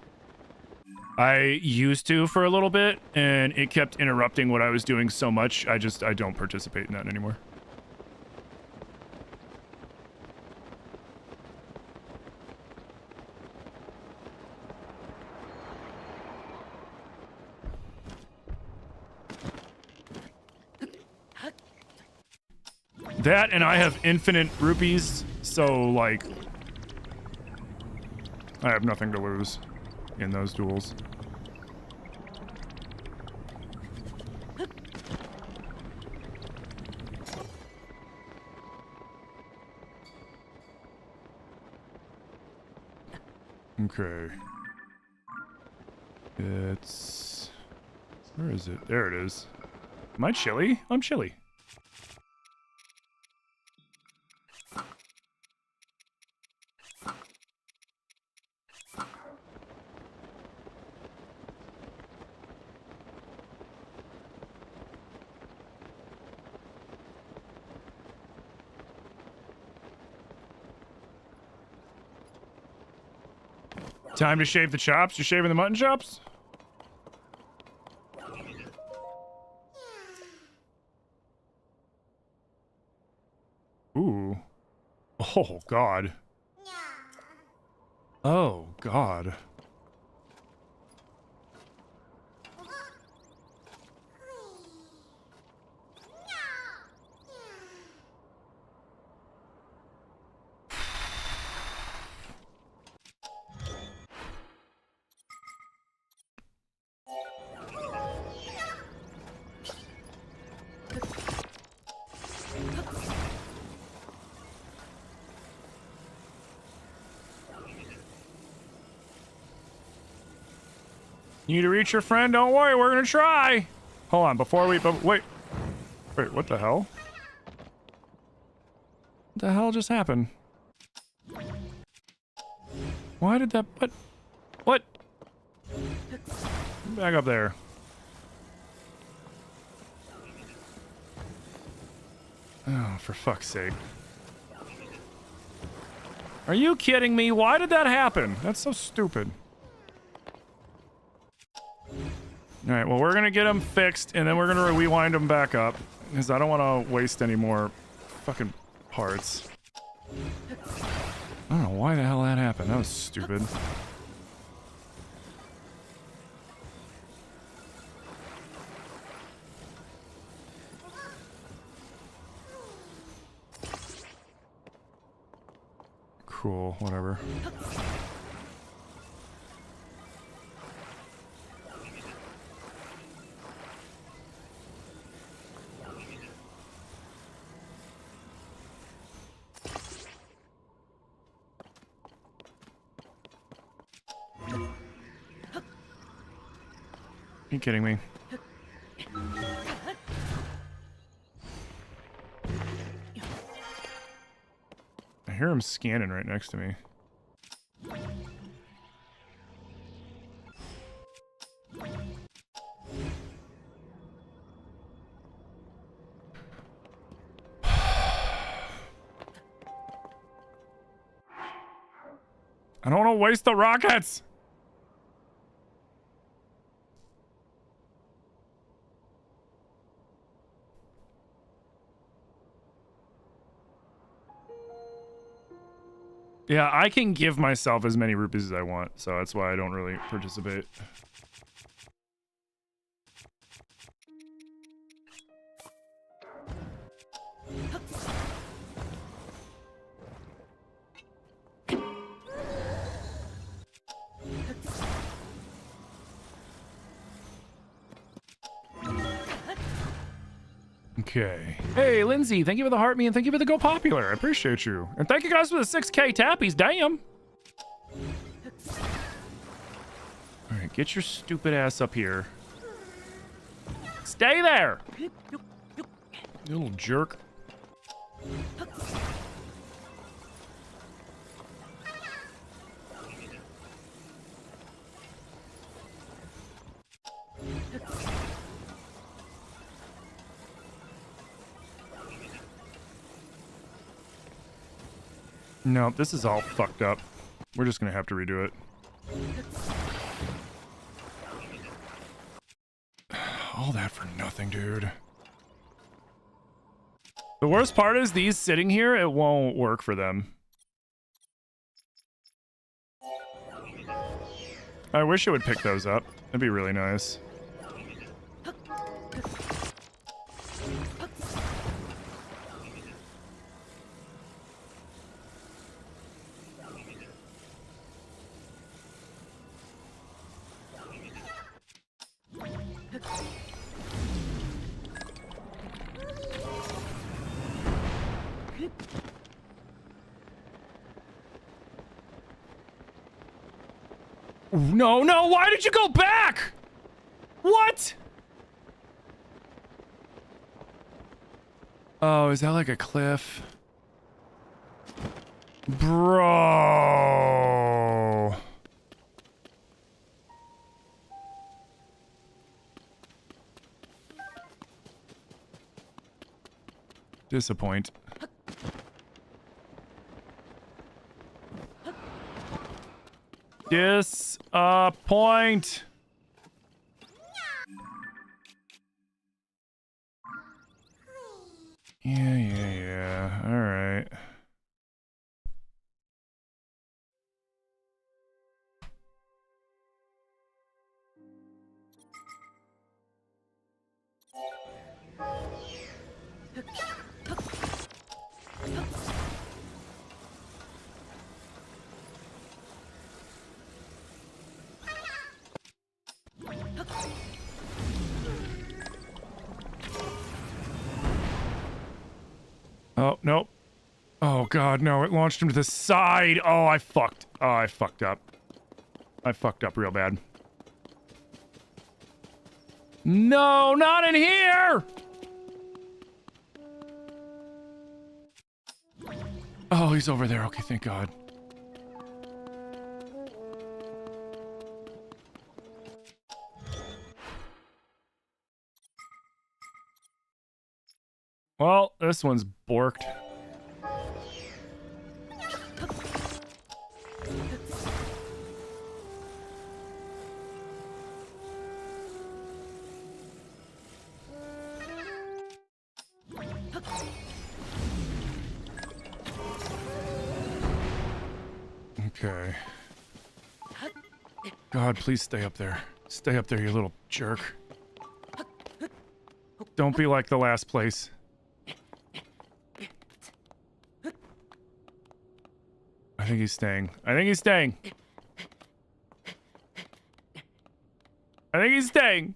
I used to for a little bit, and it kept interrupting what I was doing so much. I don't participate in that anymore. That, and I have infinite rupees, so, like, I have nothing to lose in those duels. Okay. It's... Where is it? There it is. Am I chilly? I'm chilly. Time to shave the chops? You're shaving the mutton chops? Ooh. Oh, God. Oh, God. You need to reach your friend? Don't worry, we're gonna try. Hold on, before we... wait, what the hell? What the hell just happened? Why did that... What? Back up there. Oh, for fuck's sake. Are you kidding me? Why did that happen? That's so stupid. Alright, well, we're gonna get them fixed, and then we're gonna rewind them back up, because I don't want to waste any more fucking parts. I don't know why the hell that happened. That was stupid. Cool, whatever. Are you kidding me? I hear him scanning right next to me. I don't want to waste the rockets! Yeah, I can give myself as many rupees as I want, so that's why I don't really participate. Okay. Hey, Lindsay, thank you for the heart me and thank you for the Go Popular. I appreciate you. And thank you guys for the 6K tappies. Damn. All right, get your stupid ass up here. Stay there. You little jerk. No, this is all fucked up. We're just gonna have to redo it. All that for nothing, dude. The worst part is these sitting here, it won't work for them. I wish it would pick those up. That'd be really nice. No, no, why did you go back? What? Oh, is that like a cliff? Bro. Disappoint. Disappoint. Yeah. All right. Oh, nope. Oh god, no, it launched him to the side. Oh, I fucked. Oh, I fucked up. I fucked up real bad. No, not in here! Oh, he's over there. Okay, thank god. Well, this one's borked. Okay. God, please stay up there. Stay up there, you little jerk. Don't be like the last place. I think he's staying. I think he's staying. I think he's staying.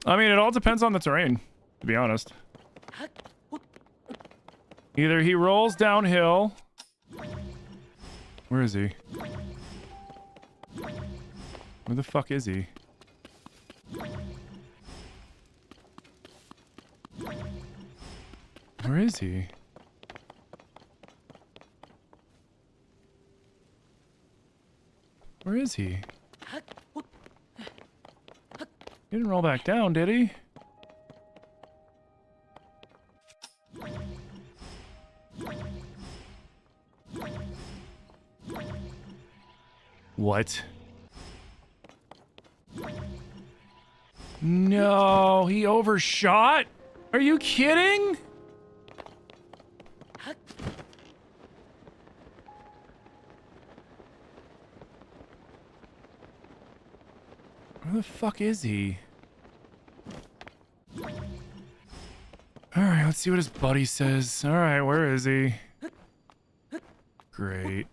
I mean, it all depends on the terrain, to be honest. Either he rolls downhill. Where is he? Where the fuck is he? Where is he? Where is he? He didn't roll back down, did he? What? No, he overshot? Are you kidding? Where the fuck is he? Alright, let's see what his buddy says. Alright, where is he? Great.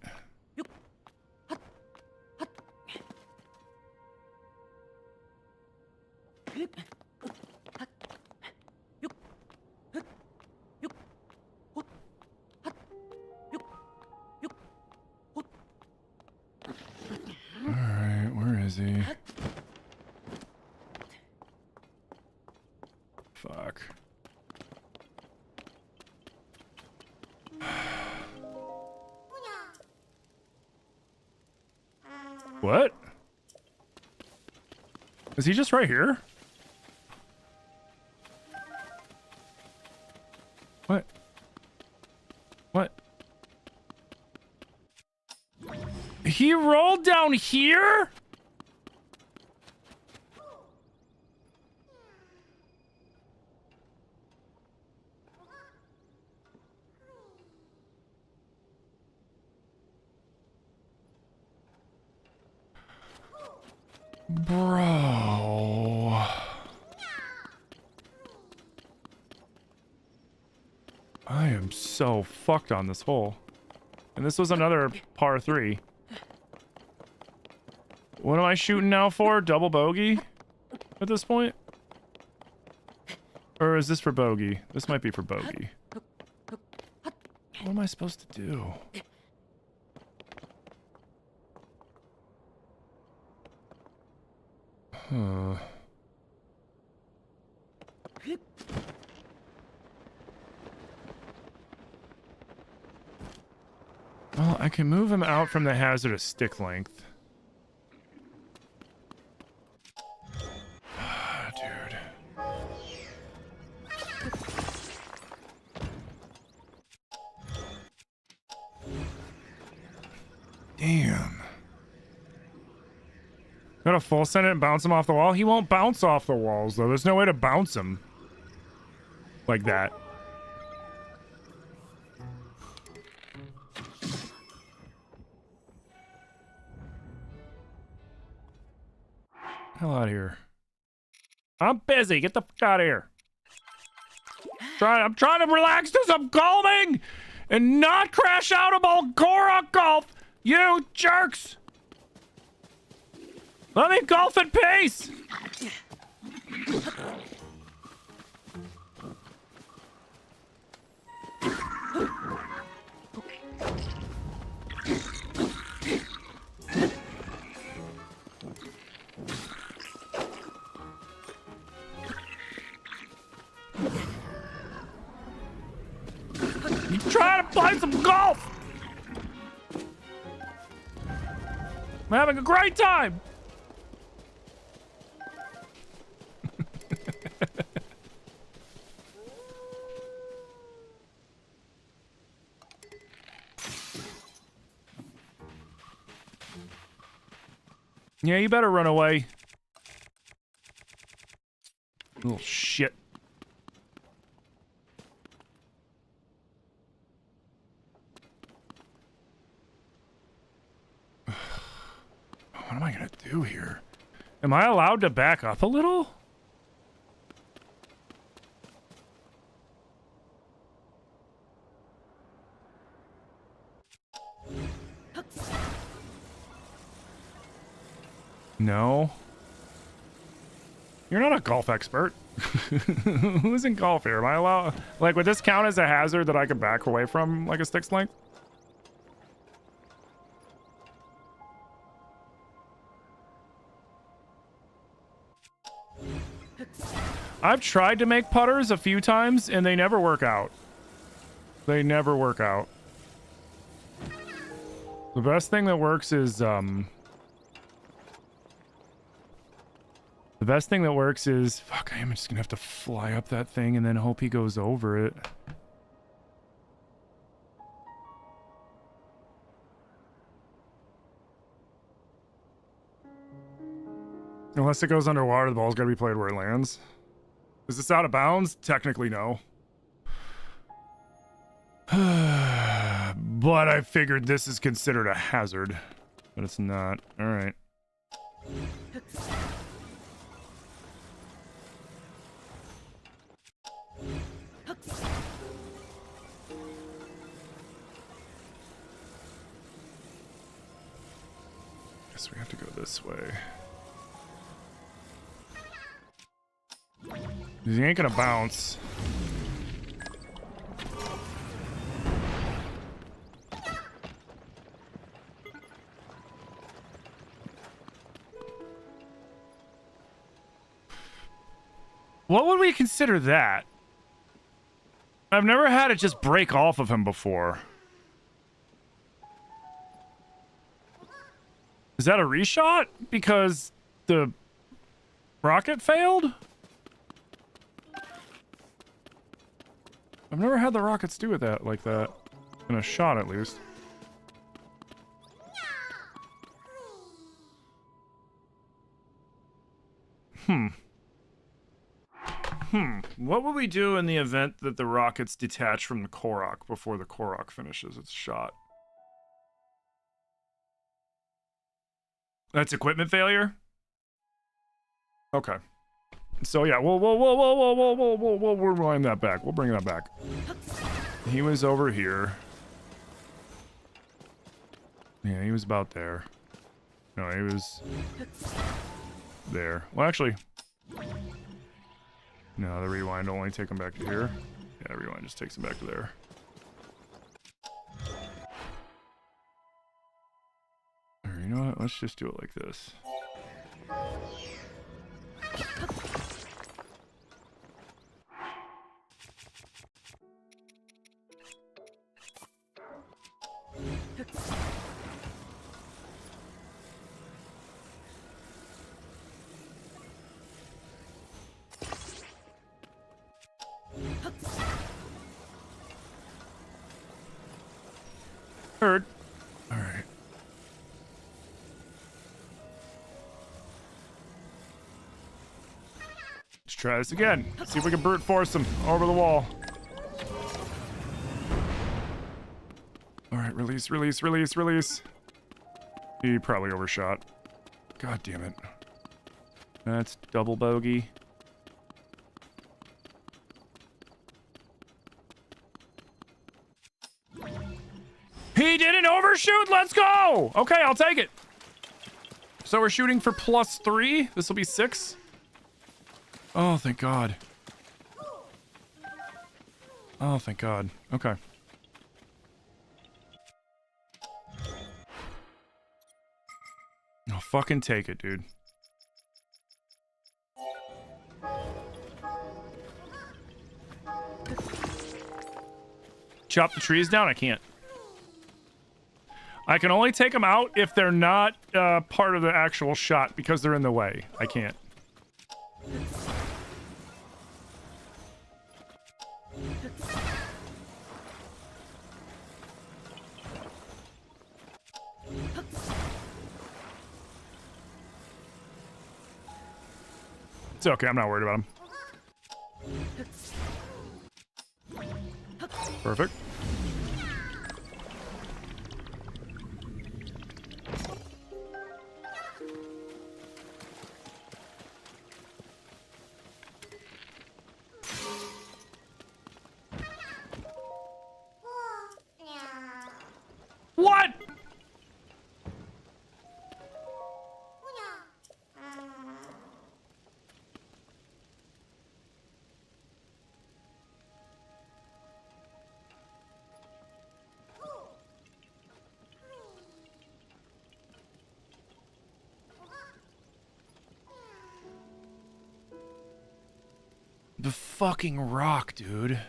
Alright, where is he? Fuck. What? Is he just right here? What? What? He rolled down here? Bro. I am so fucked on this hole. And this was another par 3. What am I shooting now for? Double bogey? At this point? Or is this for bogey? This might be for bogey. What am I supposed to do? Huh. Well, I can move him out from the hazardous stick length. Dude. Damn. Got a full send it and bounce him off the wall? He won't bounce off the walls, though. There's no way to bounce him. Like that. Hell out of here. I'm busy. Get the fuck out of here. I'm trying to relax, do some calming, and not crash out about Korok Golf. You jerks! Let me golf in peace! You trying to play some golf? I'm having a great time. Yeah, you better run away. Little shit. What am I gonna do here? Am I allowed to back up a little? No. You're not a golf expert. Who's in golf here? Am I allowed? Like, would this count as a hazard that I could back away from, like a stick's length? I've tried to make putters a few times, and they never work out. They never work out. The best thing that works is, the best thing that works is... Fuck, I am just gonna have to fly up that thing and then hope he goes over it. Unless it goes underwater, the ball's gotta be played where it lands. Is this out of bounds? Technically, no. But I figured this is considered a hazard. But it's not. Alright. Guess we have to go this way. He ain't gonna bounce. What would we consider that? I've never had it just break off of him before. Is that a reshot? Because the rocket failed? I've never had the rockets do it that like that. In a shot, at least. What would we do in the event that the rockets detach from the Korok before the Korok finishes its shot? That's equipment failure? Okay. So yeah, we'll rewind that back. We'll bring that back. He was over here. Yeah, he was about there. No, he was there. Well, actually, no, the rewind will only take him back to here. Yeah, the rewind just takes him back to there. Or, you know what? Let's just do it like this. Heard. All right. Let's try this again. See if we can brute force him over the wall. All right, release, release, release, release. He probably overshot. God damn it. That's double bogey. He didn't overshoot. Let's go. Okay, I'll take it. So we're shooting for +3. This will be 6. Oh, thank God. Oh, thank God. Okay. I'll fucking take it, dude. Chop the trees down? I can't. I can only take them out if they're not part of the actual shot because they're in the way. I can't. It's okay, I'm not worried about him. Perfect. What? The fucking rock, dude.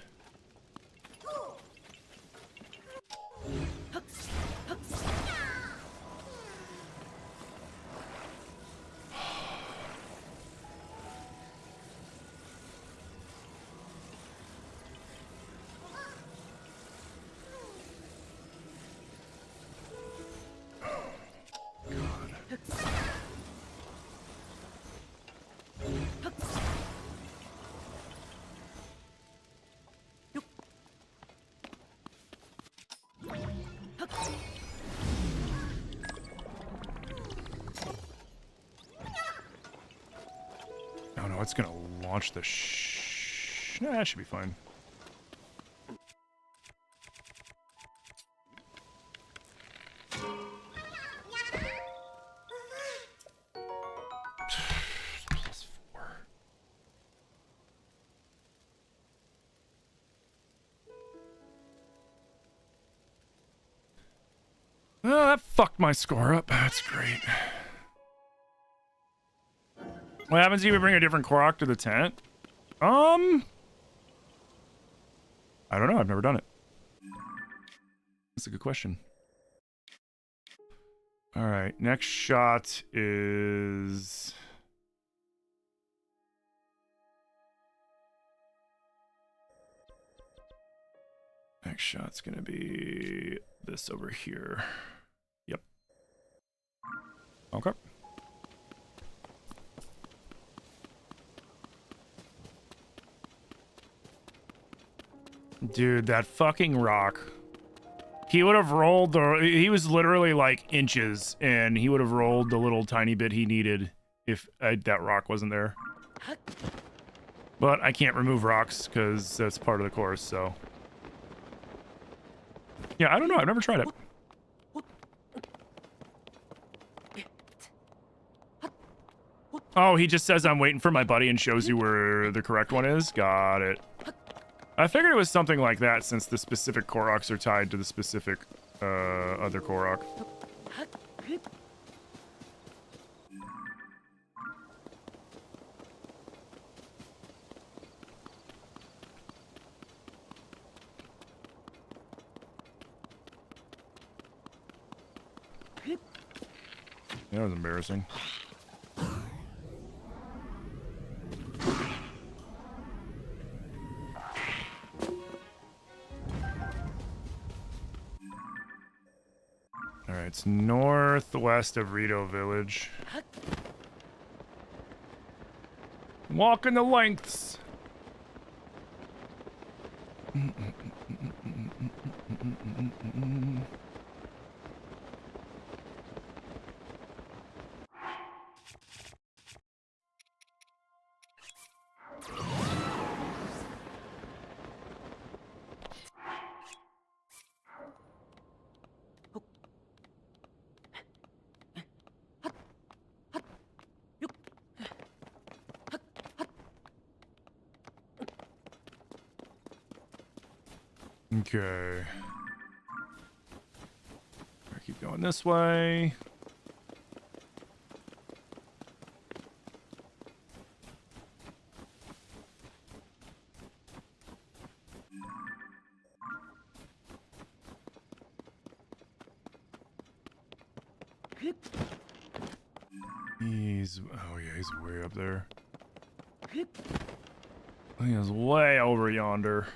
Oh no, it's gonna launch the Nah, that should be fine. +4. Oh, that fucked my score up. That's great. What happens if we bring a different Korok to the tent? I don't know. I've never done it. That's a good question. All right. Next shot is... Next shot's going to be this over here. Yep. Okay. Dude, that fucking rock. He would have rolled the... He was literally like inches, and he would have rolled the little tiny bit he needed if that rock wasn't there. But I can't remove rocks because that's part of the course, so... Yeah, I don't know. I've never tried it. Oh, he just says I'm waiting for my buddy and shows you where the correct one is? Got it. I figured it was something like that since the specific Koroks are tied to the specific other Korok. That was embarrassing. it's northwest of Rito Village. Walking the lengths. Okay. I keep going this way. He's way up there. He is way over yonder.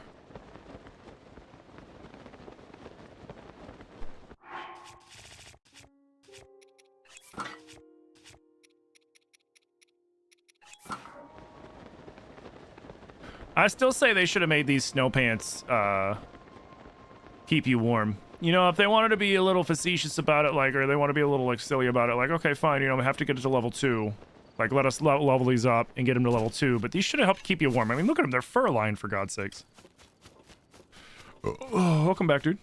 I still say they should have made these snow pants keep you warm. You know, if they wanted to be a little facetious about it, like, or they want to be a little, like, silly about it, like, okay, fine, you know, we have to get it to level 2. Like, let us level these up and get them to level 2. But these should have helped keep you warm. I mean, look at them. They're fur lined, for God's sakes. Oh, welcome back, dude.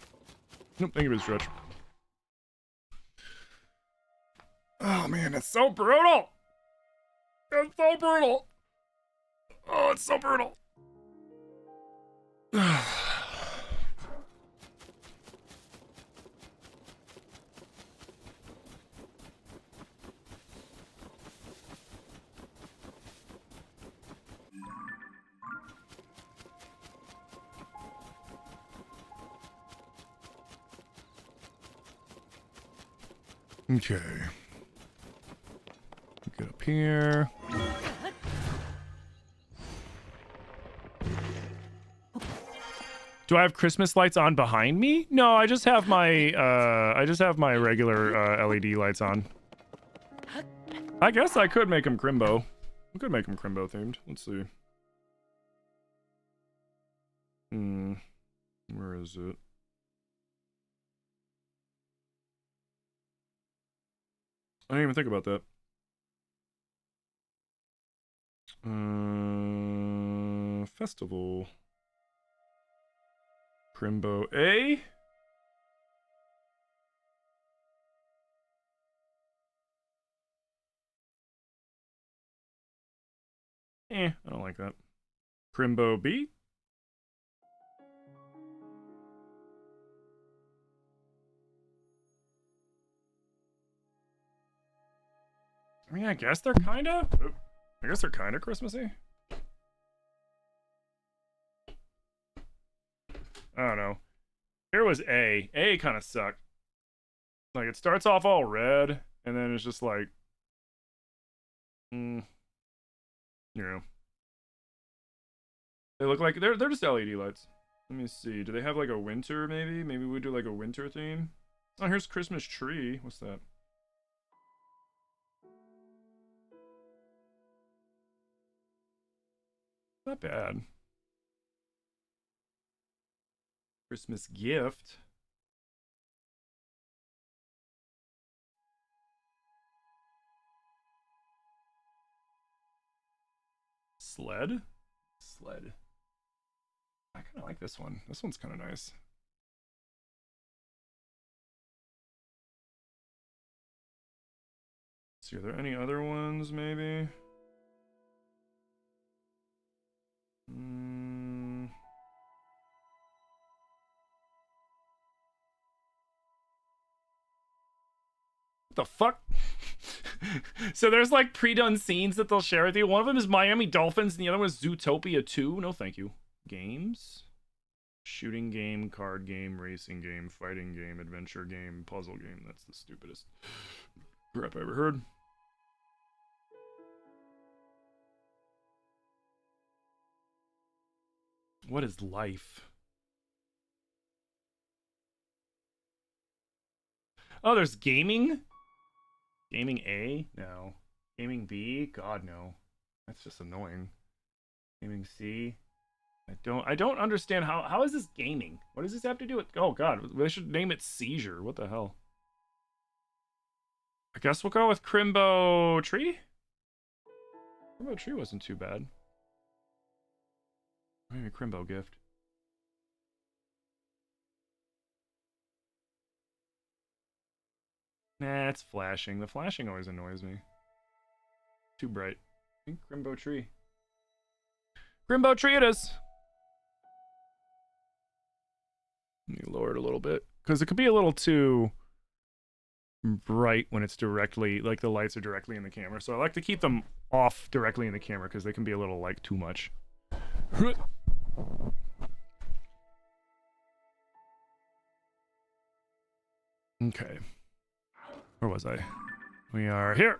Nope, thank you for the stretch. Oh, man, it's so brutal. It's so brutal. Oh, it's so brutal. Okay. Get up here. Do I have Christmas lights on behind me? No, I just have my regular LED lights on. I guess I could make them Crimbo. I could make them Crimbo themed. Let's see. Where is it? I didn't even think about that. Festival. Crimbo A? I don't like that. Crimbo B? I mean, I guess they're kinda... I guess they're kinda Christmassy. I don't know. Here was A. A kind of sucked. Like, it starts off all red, and then it's just like... you know. They look like... They're just LED lights. Let me see. Do they have, like, a winter, maybe? Maybe we do, like, a winter theme? Oh, here's Christmas tree. What's that? Not bad. Christmas gift. Sled? Sled. I kind of like this one. This one's kind of nice. Let's see, are there any other ones, maybe? What the fuck? So there's like pre-done scenes that they'll share with you. One of them is Miami Dolphins and the other one is Zootopia 2. No, thank you. Games? Shooting game, card game, racing game, fighting game, adventure game, puzzle game. That's the stupidest crap I ever heard. What is life? Oh, there's gaming? Gaming A? No. Gaming B? God, no. That's just annoying. Gaming C? I don't understand how is this gaming? What does this have to do with... Oh, God. They should name it Seizure. What the hell? I guess we'll go with Crimbo Tree? Crimbo Tree wasn't too bad. Maybe Crimbo Gift. Nah, it's flashing. The flashing always annoys me. Too bright. I think Crimbo Tree. Crimbo Tree it is! Let me lower it a little bit. Because it could be a little too bright when it's directly, like the lights are directly in the camera. So I like to keep them off directly in the camera because they can be a little, like, too much. Okay. Where was I? We are here.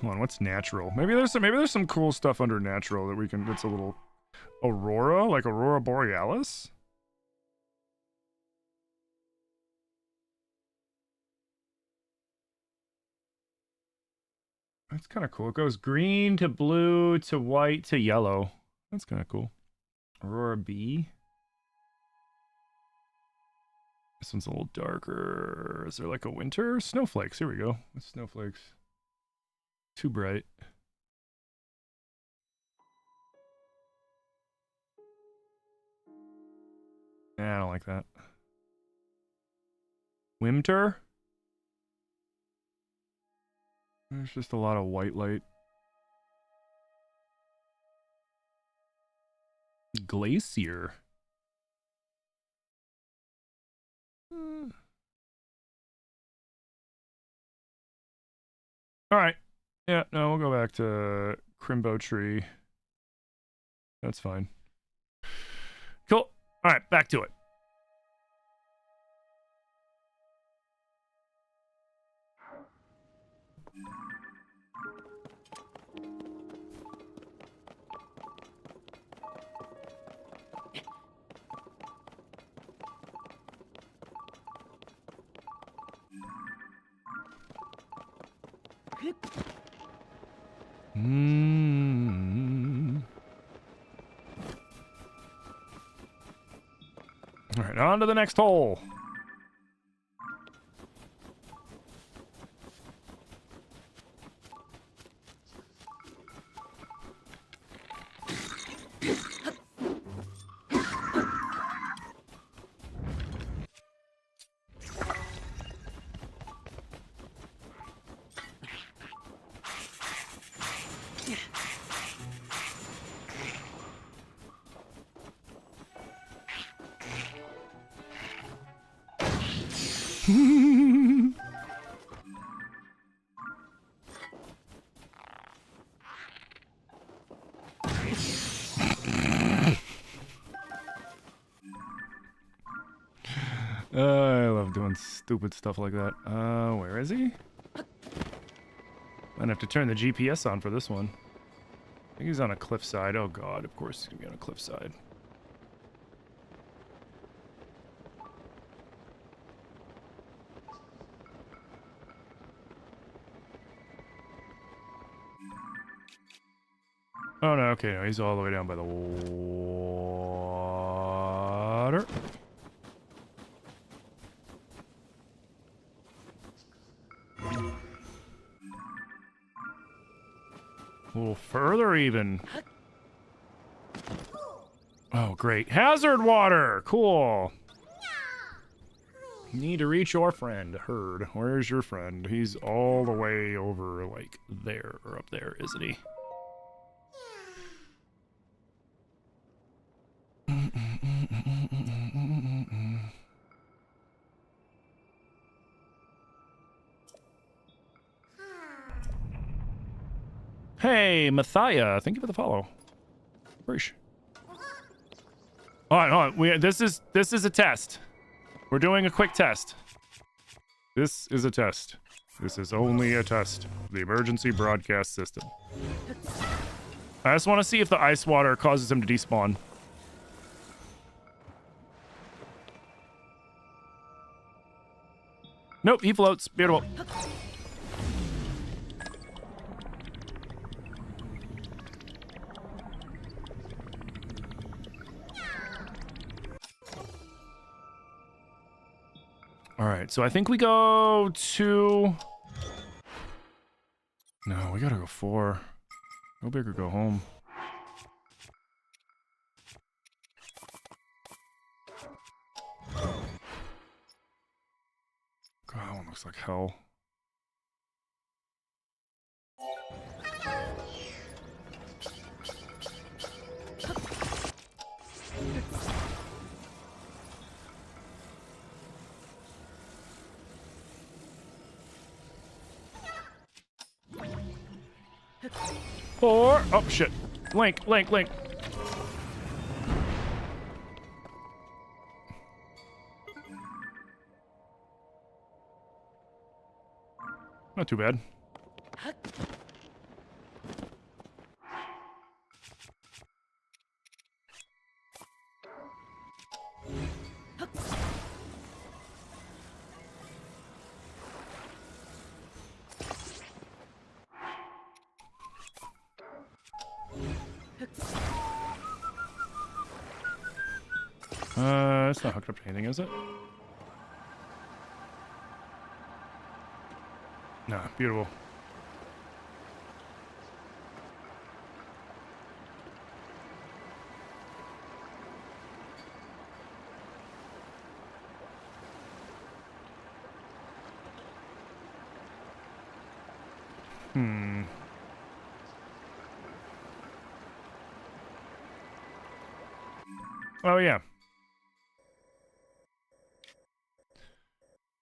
Hold on, what's natural? Maybe there's some cool stuff under natural that we can. That's a little aurora, like Aurora Borealis. That's kind of cool. It goes green to blue to white to yellow. That's kind of cool. Aurora B. This one's a little darker. Is there like a winter? Snowflakes. Here we go. Snowflakes. Too bright. Nah, I don't like that. Winter? There's just a lot of white light. Glacier. Alright. Yeah, no, we'll go back to Crimbo Tree. That's fine. Cool. Alright, back to it. All right, on to the next hole. I love doing stupid stuff like that. Where is he? I'd have to turn the GPS on for this one. I think he's on a cliffside. Oh god, of course he's gonna be on a cliffside. Oh no, okay, no, he's all the way down by the water. A little further even. Oh, great. Hazard water! Cool. Need to reach your friend, Herd. Where's your friend? He's all the way over, like, there, or up there, isn't he? Hey, Mathia, thank you for the follow. Appreciate. Hold on. This is a test. We're doing a quick test. This is a test. This is only a test of the emergency broadcast system. I just want to see if the ice water causes him to despawn. Nope, he floats. Beautiful. All right, so I think we go to... No, we gotta go 4. Go big or go home. God, that one looks like hell. Four. Oh, shit. Link. Not too bad. It's not hooked up to anything, is it? No, beautiful. Oh, yeah.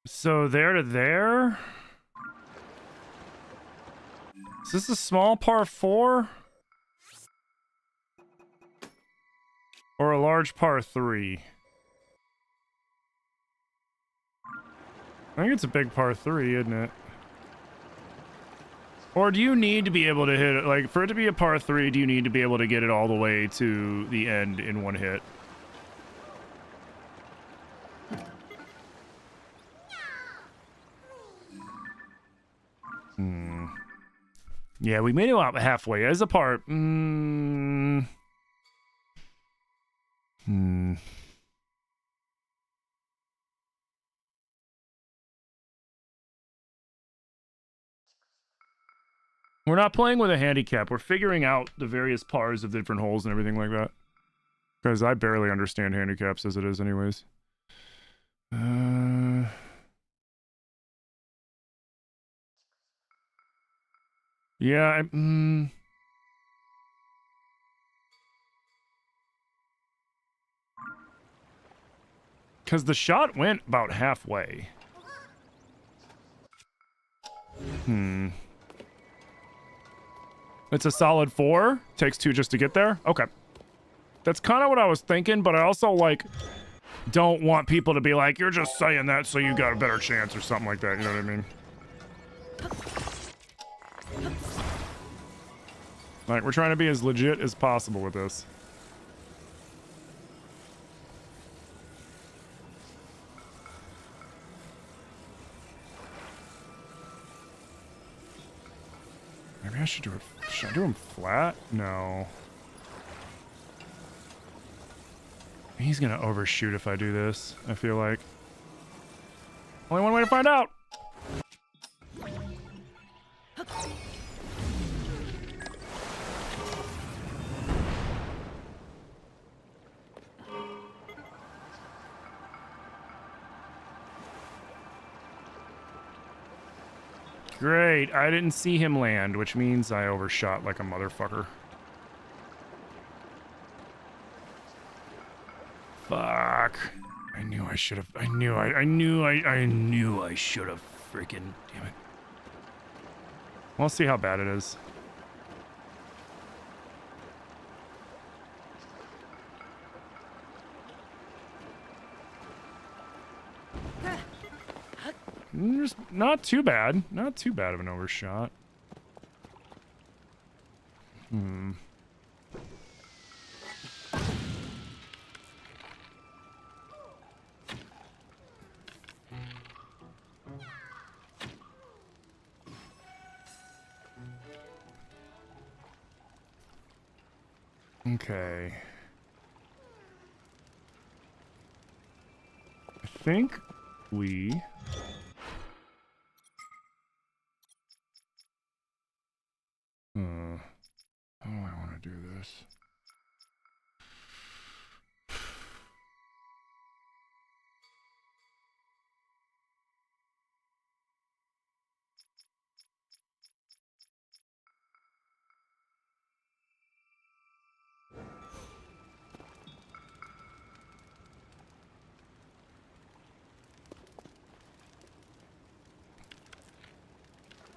So there to there? Is this a small par 4? Or a large par 3? I think it's a big par 3, isn't it? Or do you need to be able to hit it? Like, for it to be a par 3, do you need to be able to get it all the way to the end in one hit? Yeah, we made it out halfway. As a par... We're not playing with a handicap. We're figuring out the various pars of the different holes and everything like that. Because I barely understand handicaps as it is anyways. Yeah, because the shot went about halfway. It's a solid 4. Takes 2 just to get there? Okay. That's kind of what I was thinking, but I also, like, don't want people to be like, you're just saying that so you got a better chance or something like that, you know what I mean? Like, we're trying to be as legit as possible with this. Maybe I should do it. Should I do him flat? No. He's gonna overshoot if I do this, I feel like. Only one way to find out! Great, I didn't see him land, which means I overshot like a motherfucker. Fuck. I knew I should have. I knew I should have freaking. Damn it. We'll see how bad it is. Just not too bad. Not too bad of an overshot. Okay. I think we... How do I want to do this?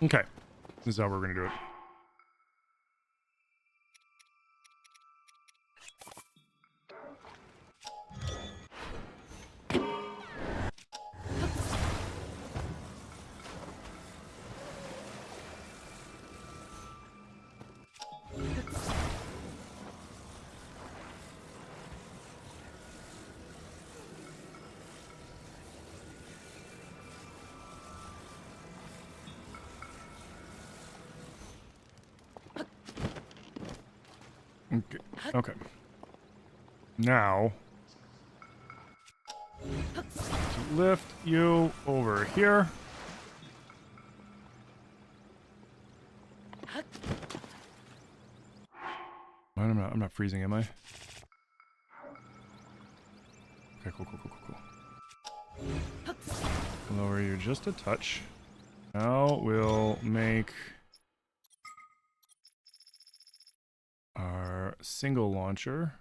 Okay. This is how we're going to do it. Okay. Okay. Now, lift you over here. I'm not freezing, am I? Okay, cool. Lower you just a touch. Now we'll make our single launcher.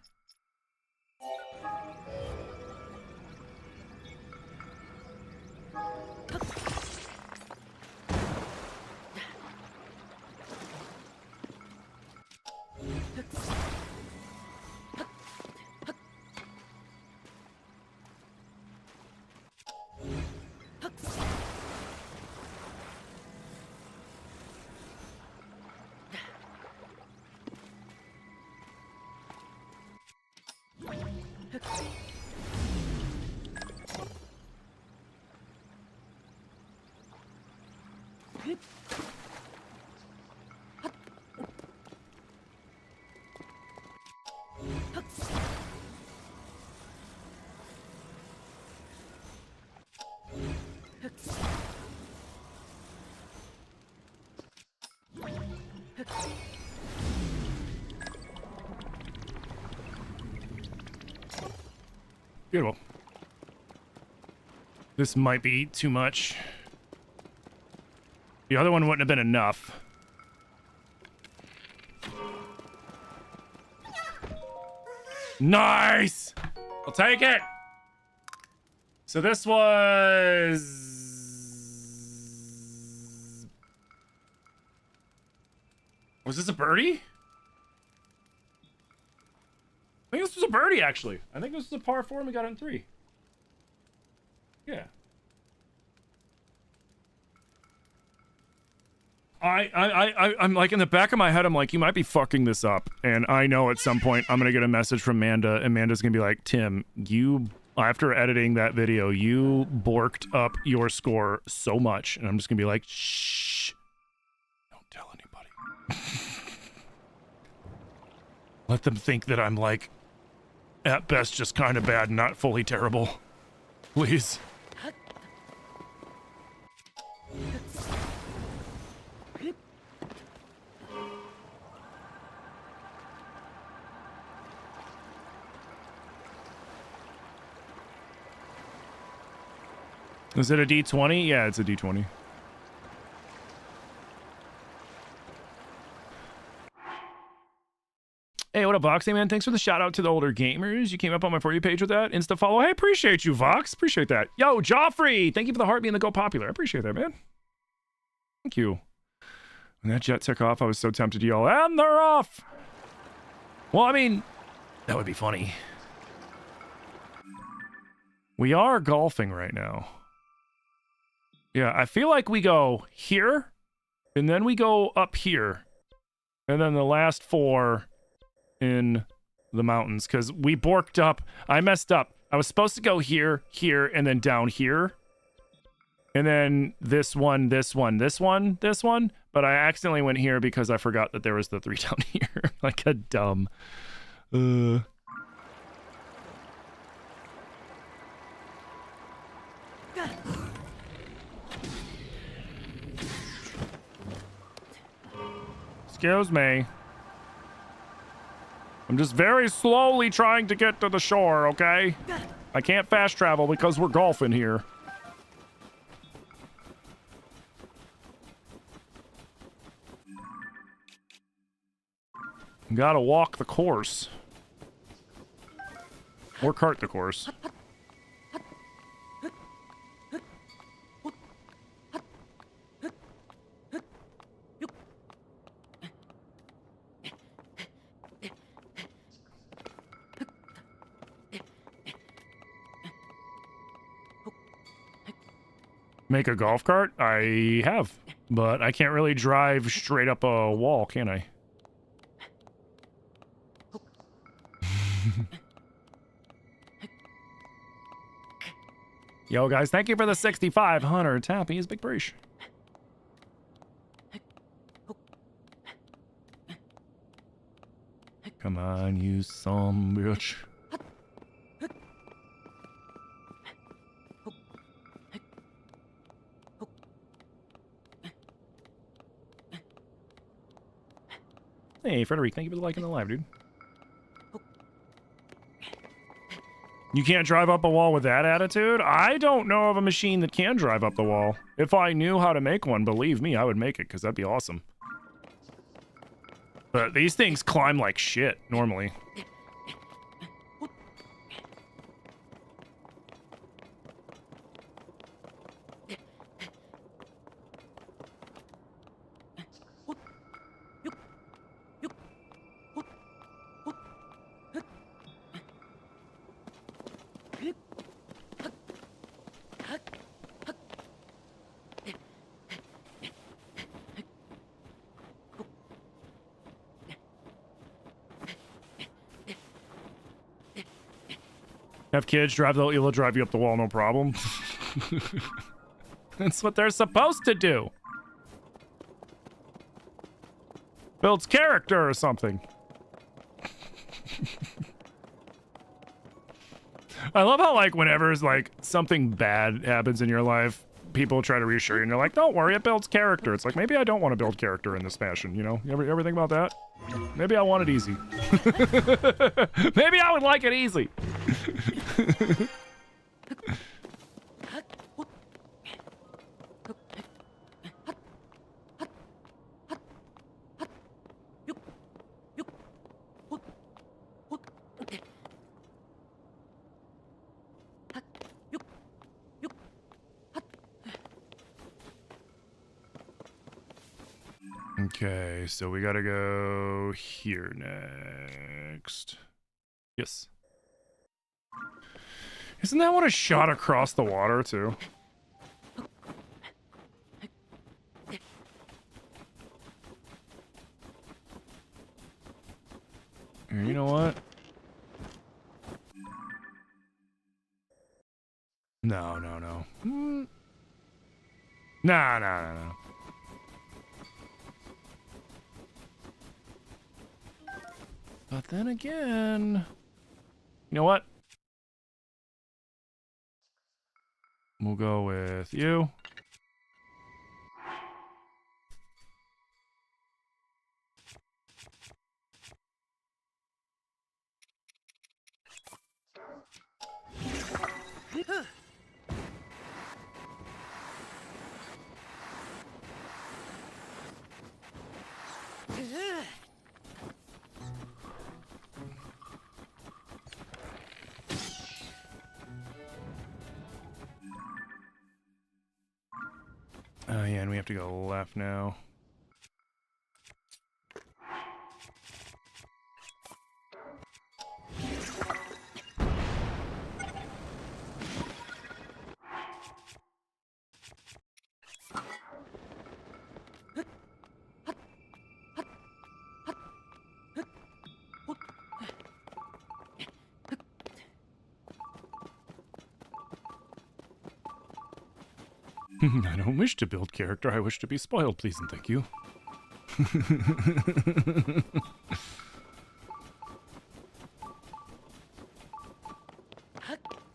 Beautiful. This might be too much. The other one wouldn't have been enough. Nice! I'll take it! So this was... Was this a birdie? I think this was a birdie, actually. I think this was a par 4 and we got it in 3. Yeah. I'm like, in the back of my head, I'm like, you might be fucking this up. And I know at some point I'm going to get a message from Amanda. And Amanda's going to be like, Tim, you, after editing that video, you borked up your score so much. And I'm just going to be like, shh. Don't tell anybody. Let them think that I'm like, at best, just kind of bad, not fully terrible. Please. Is it a D20? Yeah, it's a D20. Hey, what up, Vox? Hey, man, thanks for the shout out to the older gamers. You came up on my For You page with that. Insta follow. Hey, appreciate you, Vox. Appreciate that. Yo, Joffrey, thank you for the heart being the Go Popular. I appreciate that, man. Thank you. When that jet took off, I was so tempted to yell, and they're off! Well, I mean, that would be funny. We are golfing right now. Yeah, I feel like we go here, and then we go up here, and then the last 4 in the mountains, because we borked up. I messed up. I was supposed to go here, here, and then down here. And then this one, this one, this one, this one. But I accidentally went here because I forgot that there was the 3 down here. Like a dumb. Excuse me. I'm just very slowly trying to get to the shore, okay? I can't fast travel because we're golfing here. Gotta walk the course. Or cart the course. Make a golf cart? I have. But I can't really drive straight up a wall, can I? Yo, guys, thank you for the 6,500 tappies. Big breach. Come on, you some bitch. Hey, Frederick, thank you for liking the live, dude. You can't drive up a wall with that attitude? I don't know of a machine that can drive up the wall. If I knew how to make one, believe me, I would make it, because that'd be awesome. But these things climb like shit, normally. Have kids drive, they'll drive you up the wall, no problem. That's what they're supposed to do. Builds character or something. I love how, like, whenever like something bad happens in your life, people try to reassure you and they're like, don't worry, it builds character. It's like, maybe I don't want to build character in this fashion, you know? You ever think about that? Maybe I want it easy. Maybe I would like it easy. Okay, so we gotta go here next. Yes. Isn't that one a shot across the water, too? You know what? No. No. But then again... You know what? We'll go with you. Oh yeah, and we have to go left now. I don't wish to build character. I wish to be spoiled, please and thank you.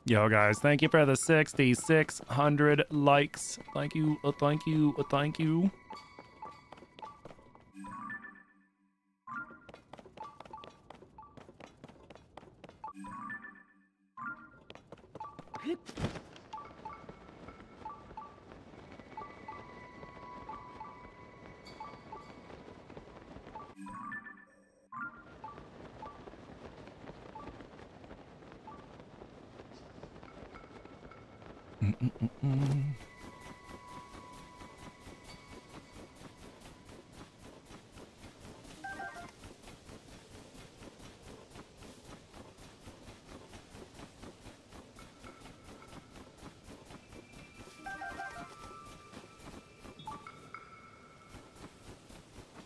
Yo, guys, thank you for the 6,600 likes. Thank you, thank you, thank you.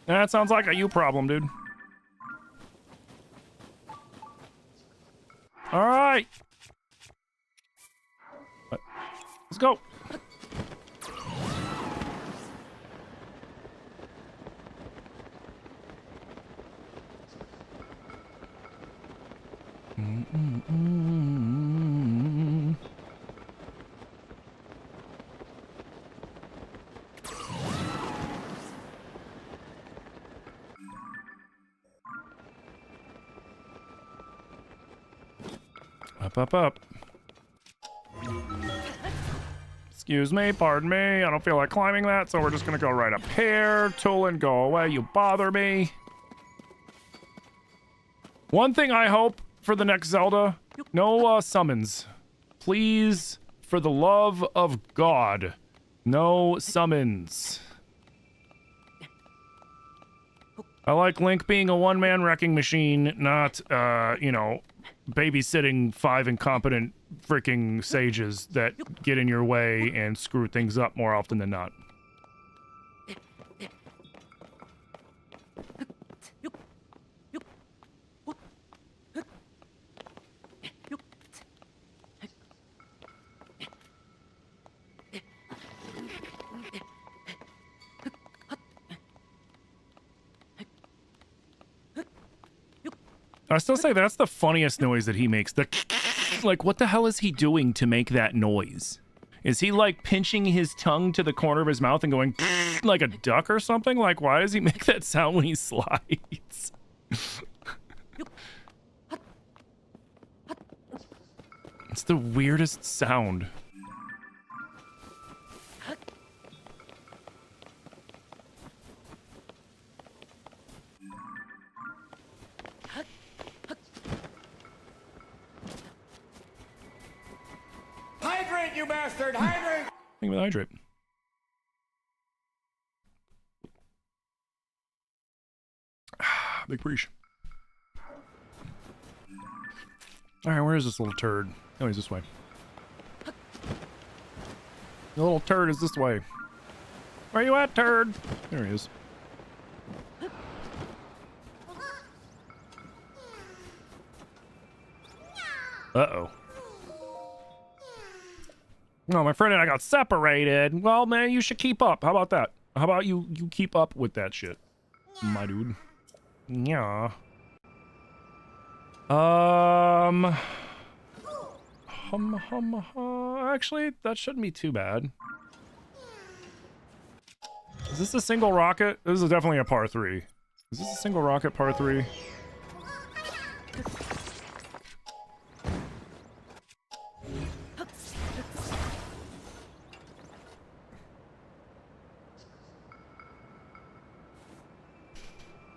That sounds like a you problem, dude. All right. Let's go. Up. Excuse me, pardon me. I don't feel like climbing that, so we're just gonna go right up here. Toolin, go away. You bother me. One thing I hope for the next Zelda, no summons. Please, for the love of God, no summons. I like Link being a one-man wrecking machine, not, you know, babysitting 5 incompetent freaking sages that get in your way and screw things up more often than not. I still say that's the funniest noise that he makes. The like, what the hell is he doing to make that noise? Is he like pinching his tongue to the corner of his mouth and going like a duck or something? Like, why does he make that sound when he slides? It's the weirdest sound. Hydrate, you bastard! Hydrate! Think of the hydrate. Big preach. Alright, where is this little turd? Oh, he's this way. The little turd is this way. Where you at, turd? There he is. Uh-oh. No, my friend and I got separated. Well, man, you should keep up. How about that? How about you keep up with that shit, my dude? Yeah. Actually, that shouldn't be too bad. Is this a single rocket? This is definitely a par 3. Is this a single rocket par 3?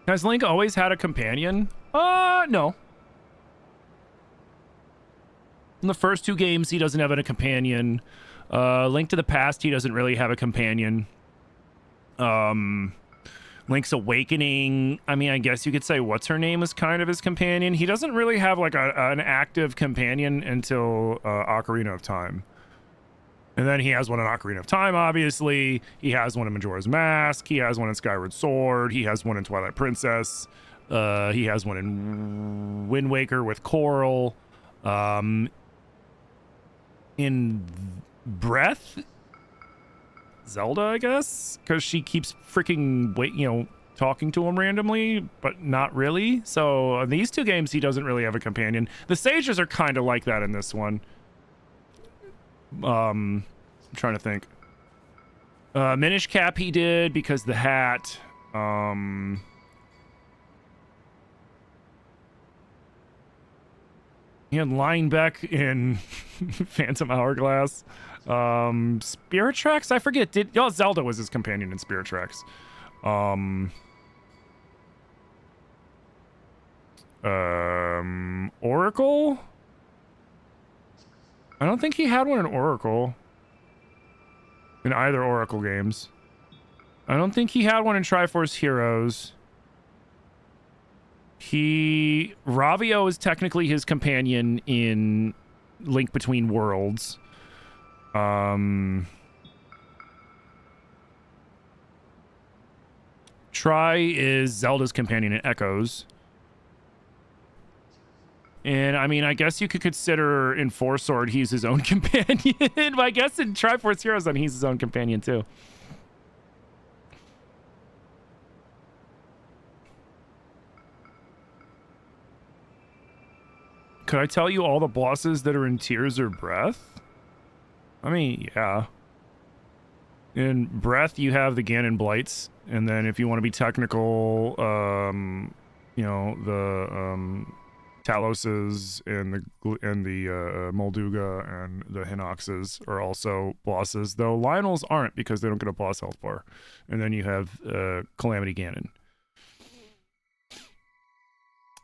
Has Link always had a companion? No. In the first 2 games, he doesn't have a companion. Link to the Past, he doesn't really have a companion. Link's Awakening, I mean, I guess you could say What's Her Name is kind of his companion. He doesn't really have, like, an active companion until Ocarina of Time. And then he has one in Ocarina of Time, obviously. He has one in Majora's Mask. He has one in Skyward Sword. He has one in Twilight Princess. He has one in Wind Waker with Coral. In Breath, Zelda, I guess, because she keeps freaking talking to him randomly, but not really. So in these two games, he doesn't really have a companion. The sages are kind of like that in this one. I'm trying to think. Minish Cap he did because the hat. He had Linebeck in Phantom Hourglass. Spirit Tracks? I forget. Zelda was his companion in Spirit Tracks. Oracle? I don't think he had one in Oracle. In either Oracle games. I don't think he had one in Triforce Heroes. Ravio is technically his companion in Link Between Worlds. Tri is Zelda's companion in Echoes. And, I mean, I guess you could consider in Four Sword he's his own companion. But I guess in Triforce Heroes then he's his own companion, too. Could I tell you all the bosses that are in Tears or Breath? I mean, yeah. In Breath, you have the Ganon Blights. And then if you want to be technical, you know, the Taloses and the Molduga and the Hinoxes are also bosses. Though Lionels aren't because they don't get a boss health bar. And then you have Calamity Ganon.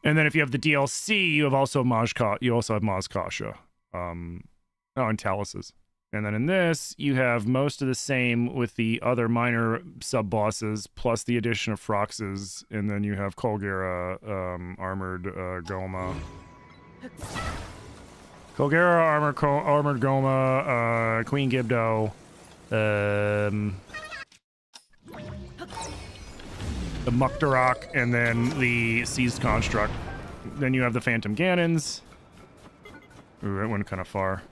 And then if you have the DLC, you have also you also have Maz Kasha. And Taluses. And then in this, you have most of the same with the other minor sub-bosses, plus the addition of Froxes, and then you have Colgera, Armored Goma. Colgera, Armored Goma, Queen Gibdo, the Muktarok, and then the Seized Construct. Then you have the Phantom Ganons. Ooh, that went kind of far.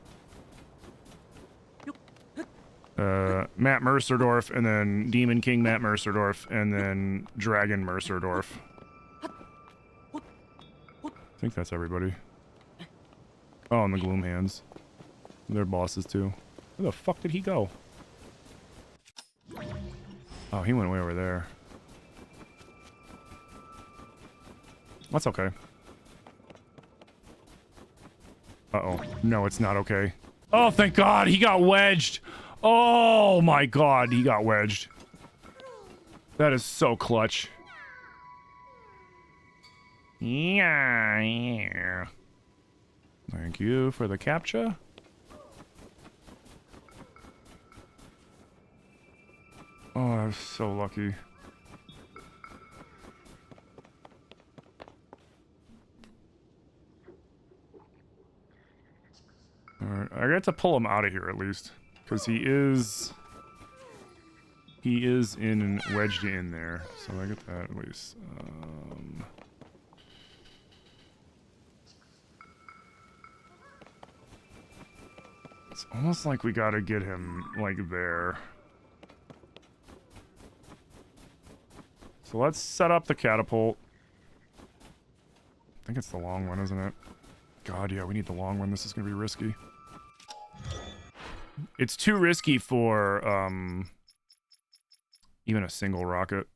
Matt Mercerdorf, and then Demon King Matt Mercerdorf, and then Dragon Mercerdorf. I think that's everybody. Oh, and the Gloom Hands. They're bosses too. Where the fuck did he go? Oh, he went way over there. That's okay. Uh-oh. No, it's not okay. Oh, thank God, he got wedged! Oh my God, he got wedged. That is so clutch. Yeah. Thank you for the captcha. Oh, I was so lucky. Alright, I got to pull him out of here at least. Because he is in wedged in there, so I get that at least. It's almost like we gotta get him like there. So let's set up the catapult. I think it's the long one, isn't it? God, yeah, we need the long one. This is gonna be risky. It's too risky for even a single rocket.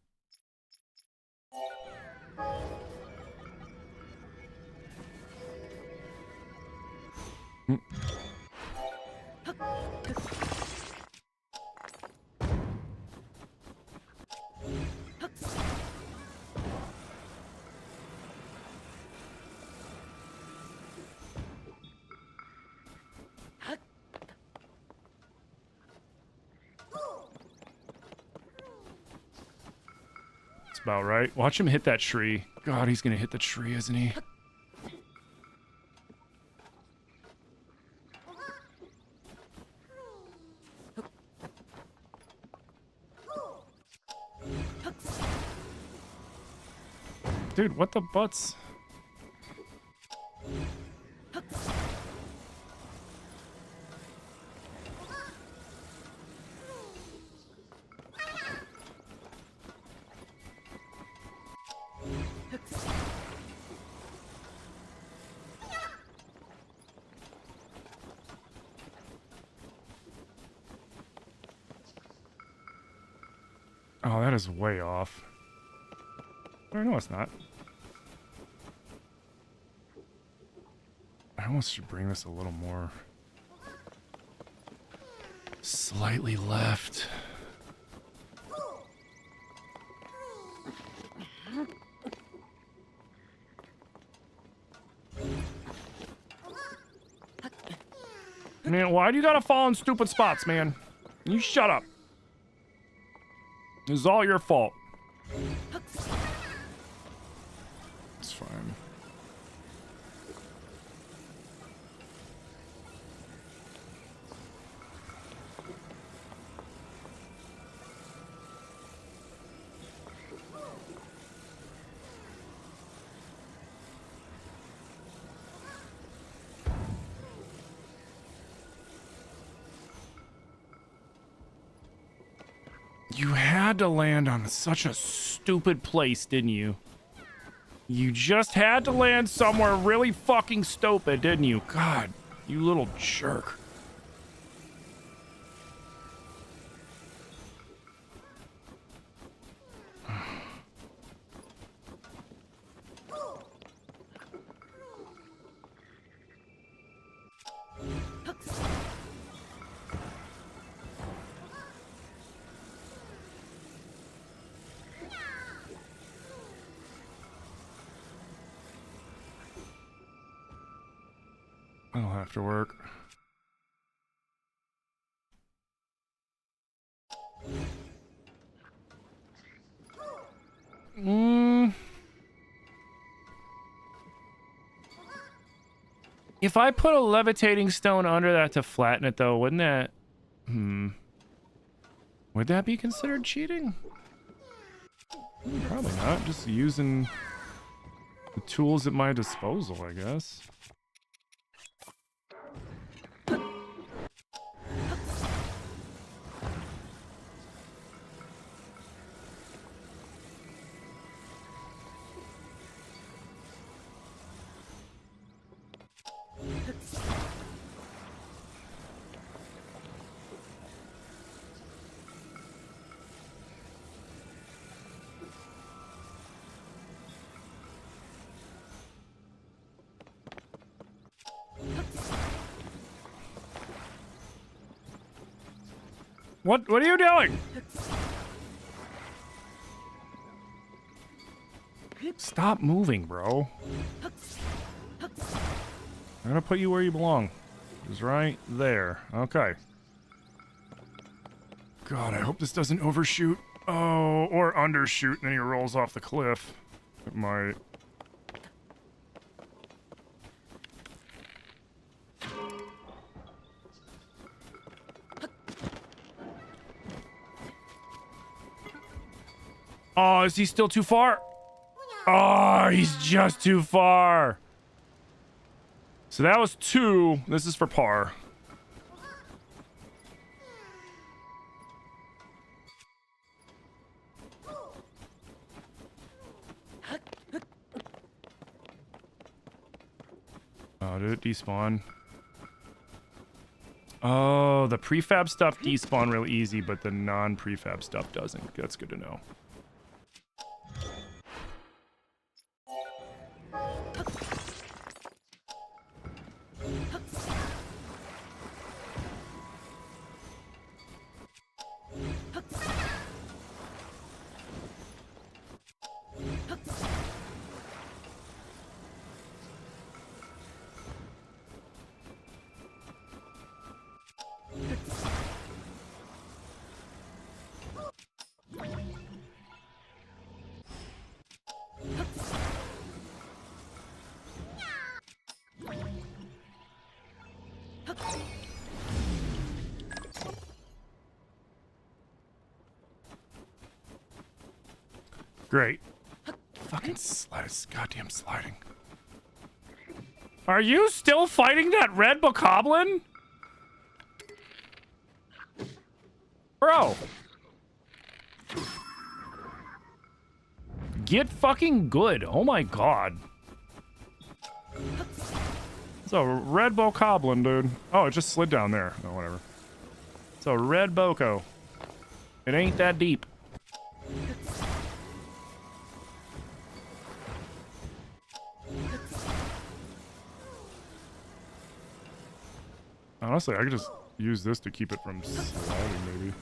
About right. Watch him hit that tree. God, he's gonna hit the tree, isn't he? Dude, what the butts? Oh, that is way off. Oh, no, it's not. I almost should bring this a little more. Slightly left. Man, why do you gotta fall in stupid spots, man? You shut up. This is all your fault. It's fine. You had to land on such a stupid place, didn't you? You just had to land somewhere really fucking stupid, didn't you? God, you little jerk. That'll have to work. If I put a levitating stone under that to flatten it, though, wouldn't that... Would that be considered cheating? Probably not. Just using the tools at my disposal, I guess. What are you doing? Stop moving, bro. I'm gonna put you where you belong. It's right there. Okay. God, I hope this doesn't overshoot. Oh, or undershoot, and then he rolls off the cliff. It might. Oh, is he still too far? Oh, he's just too far. So that was 2. This is for par. Oh, did it despawn? Oh, the prefab stuff despawn real easy, but the non-prefab stuff doesn't. That's good to know. Great. Fucking goddamn sliding. Are you still fighting that red bokoblin? Bro. Get fucking good. Oh my god. It's a red bokoblin, dude. Oh, it just slid down there. Oh, whatever. It's a red boko. It ain't that deep. Honestly, I could just use this to keep it from sliding, maybe.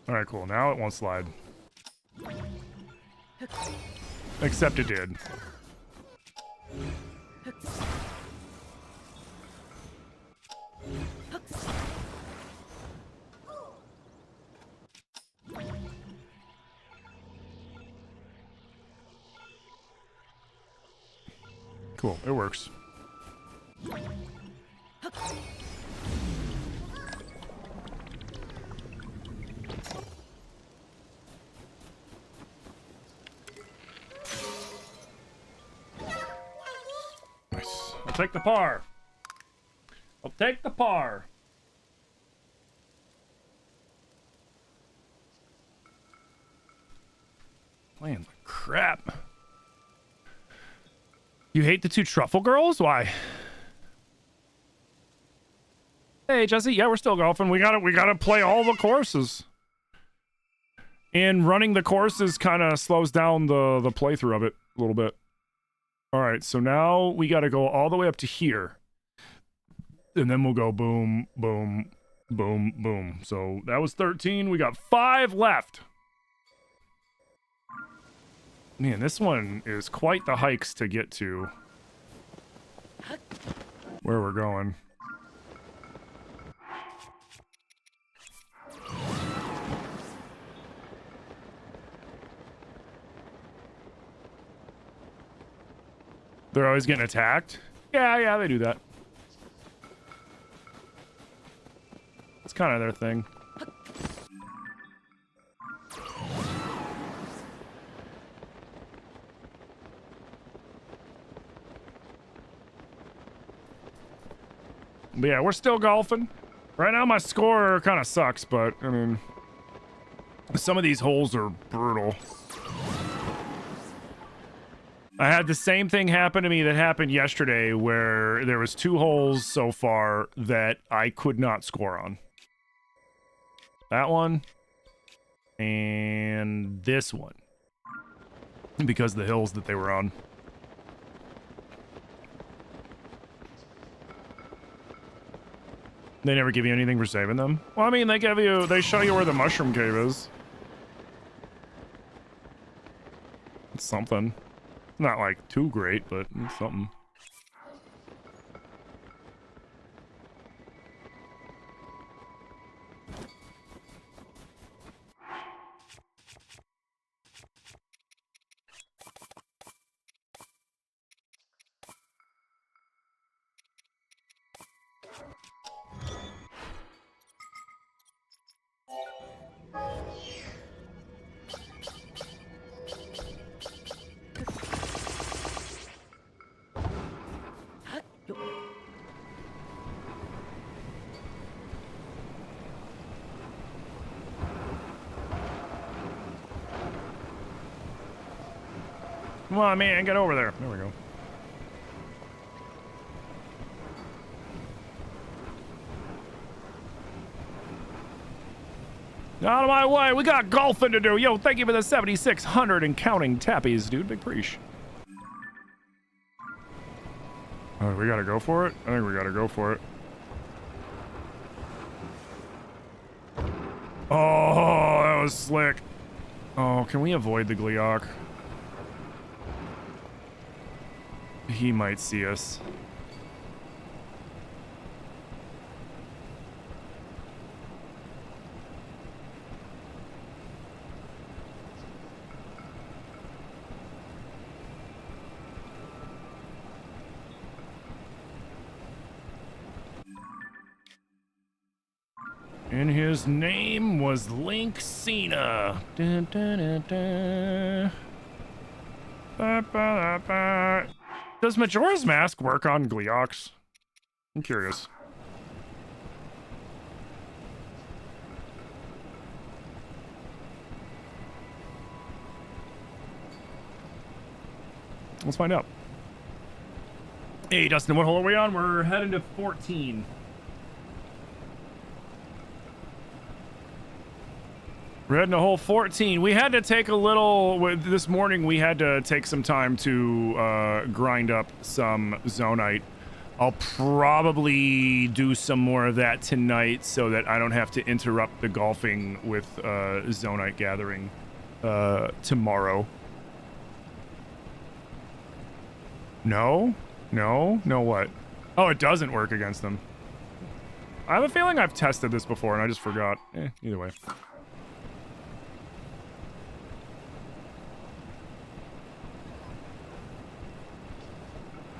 Alright, cool. Now it won't slide. Except it did. Cool, it works. Nice. I'll take the par. I'll take the par. Playing like crap. You hate the two truffle girls? Why? Hey Jesse, yeah, we're still golfing. We gotta play all the courses. And running the courses kind of slows down the playthrough of it a little bit. All right, so now we gotta go all the way up to here. And then we'll go boom, boom, boom, boom. So that was 13. We got 5 left. Man, this one is quite the hikes to get to where we're going. They're always getting attacked? Yeah, they do that. It's kind of their thing. But yeah, we're still golfing. Right now my score kind of sucks, but I mean, some of these holes are brutal. I had the same thing happen to me that happened yesterday where there was 2 holes so far that I could not score on. That one and this one because of the hills that they were on. They never give you anything for saving them? Well, I mean, they show you where the mushroom cave is. It's something. Not like too great, but it's something. Come on, man, get over there. There we go. Out of my way, we got golfing to do. Yo, thank you for the 7,600 and counting tappies, dude. Big preach. We gotta go for it? I think we gotta go for it. Oh, that was slick. Oh, can we avoid the Gliok? He might see us. And his name was Link Cena. Dun, dun, dun, dun. Ba, ba, ba. Does Majora's Mask work on Gleox? I'm curious. Let's find out. Hey, Dustin, what hole are we on? We're heading to 14. We're heading to hole 14. We had to take a little... This morning, we had to take some time to grind up some Zonite. I'll probably do some more of that tonight so that I don't have to interrupt the golfing with Zonite gathering tomorrow. No? No? No what? Oh, it doesn't work against them. I have a feeling I've tested this before and I just forgot. Either way.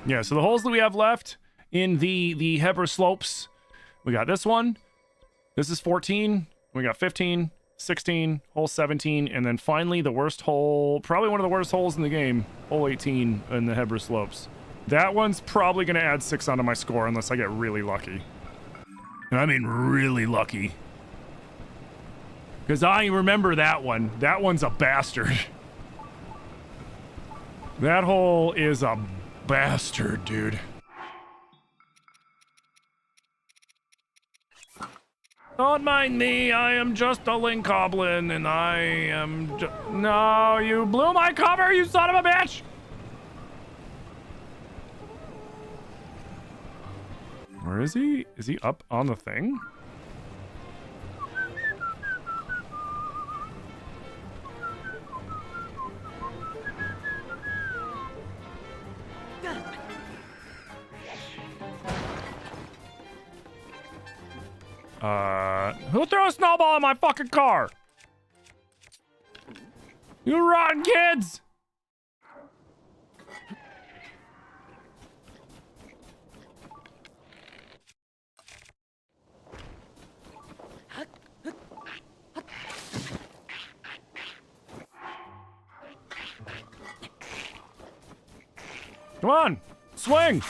Yeah, so the holes that we have left in the Hebra slopes, we got this one. This is 14. We got 15, 16, hole 17, and then finally the worst hole, probably one of the worst holes in the game, hole 18 in the Hebra slopes. That one's probably going to add 6 onto my score unless I get really lucky. And I mean really lucky. Because I remember that one. That one's a bastard. That hole is a bastard, dude. Don't mind me, I am just a link goblin, and I am No, you blew my cover, you son of a bitch! Where is he? Is he up on the thing? Who threw a snowball in my fucking car? You rotten kids! Come on! Swing!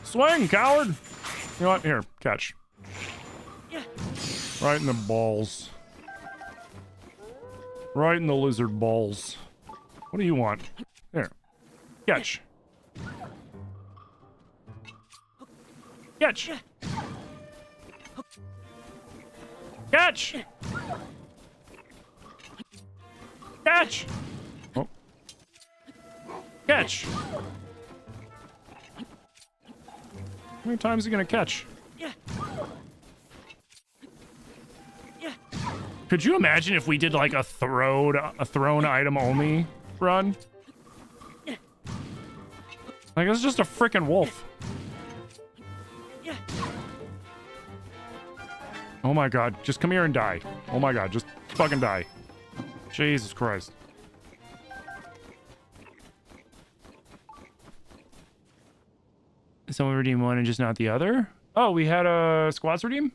Swing, coward! You know what? Here, catch. Right in the balls. Right in the lizard balls. What do you want? There. Catch. Catch! Catch! Catch! Oh. Catch! How many times is he gonna catch? Could you imagine if we did like a thrown item only run? Like it's just a freaking wolf. Oh my god, just come here and die. Oh my god, just fucking die. Jesus Christ. Someone redeem one and just not the other? Oh, we had a squads redeem?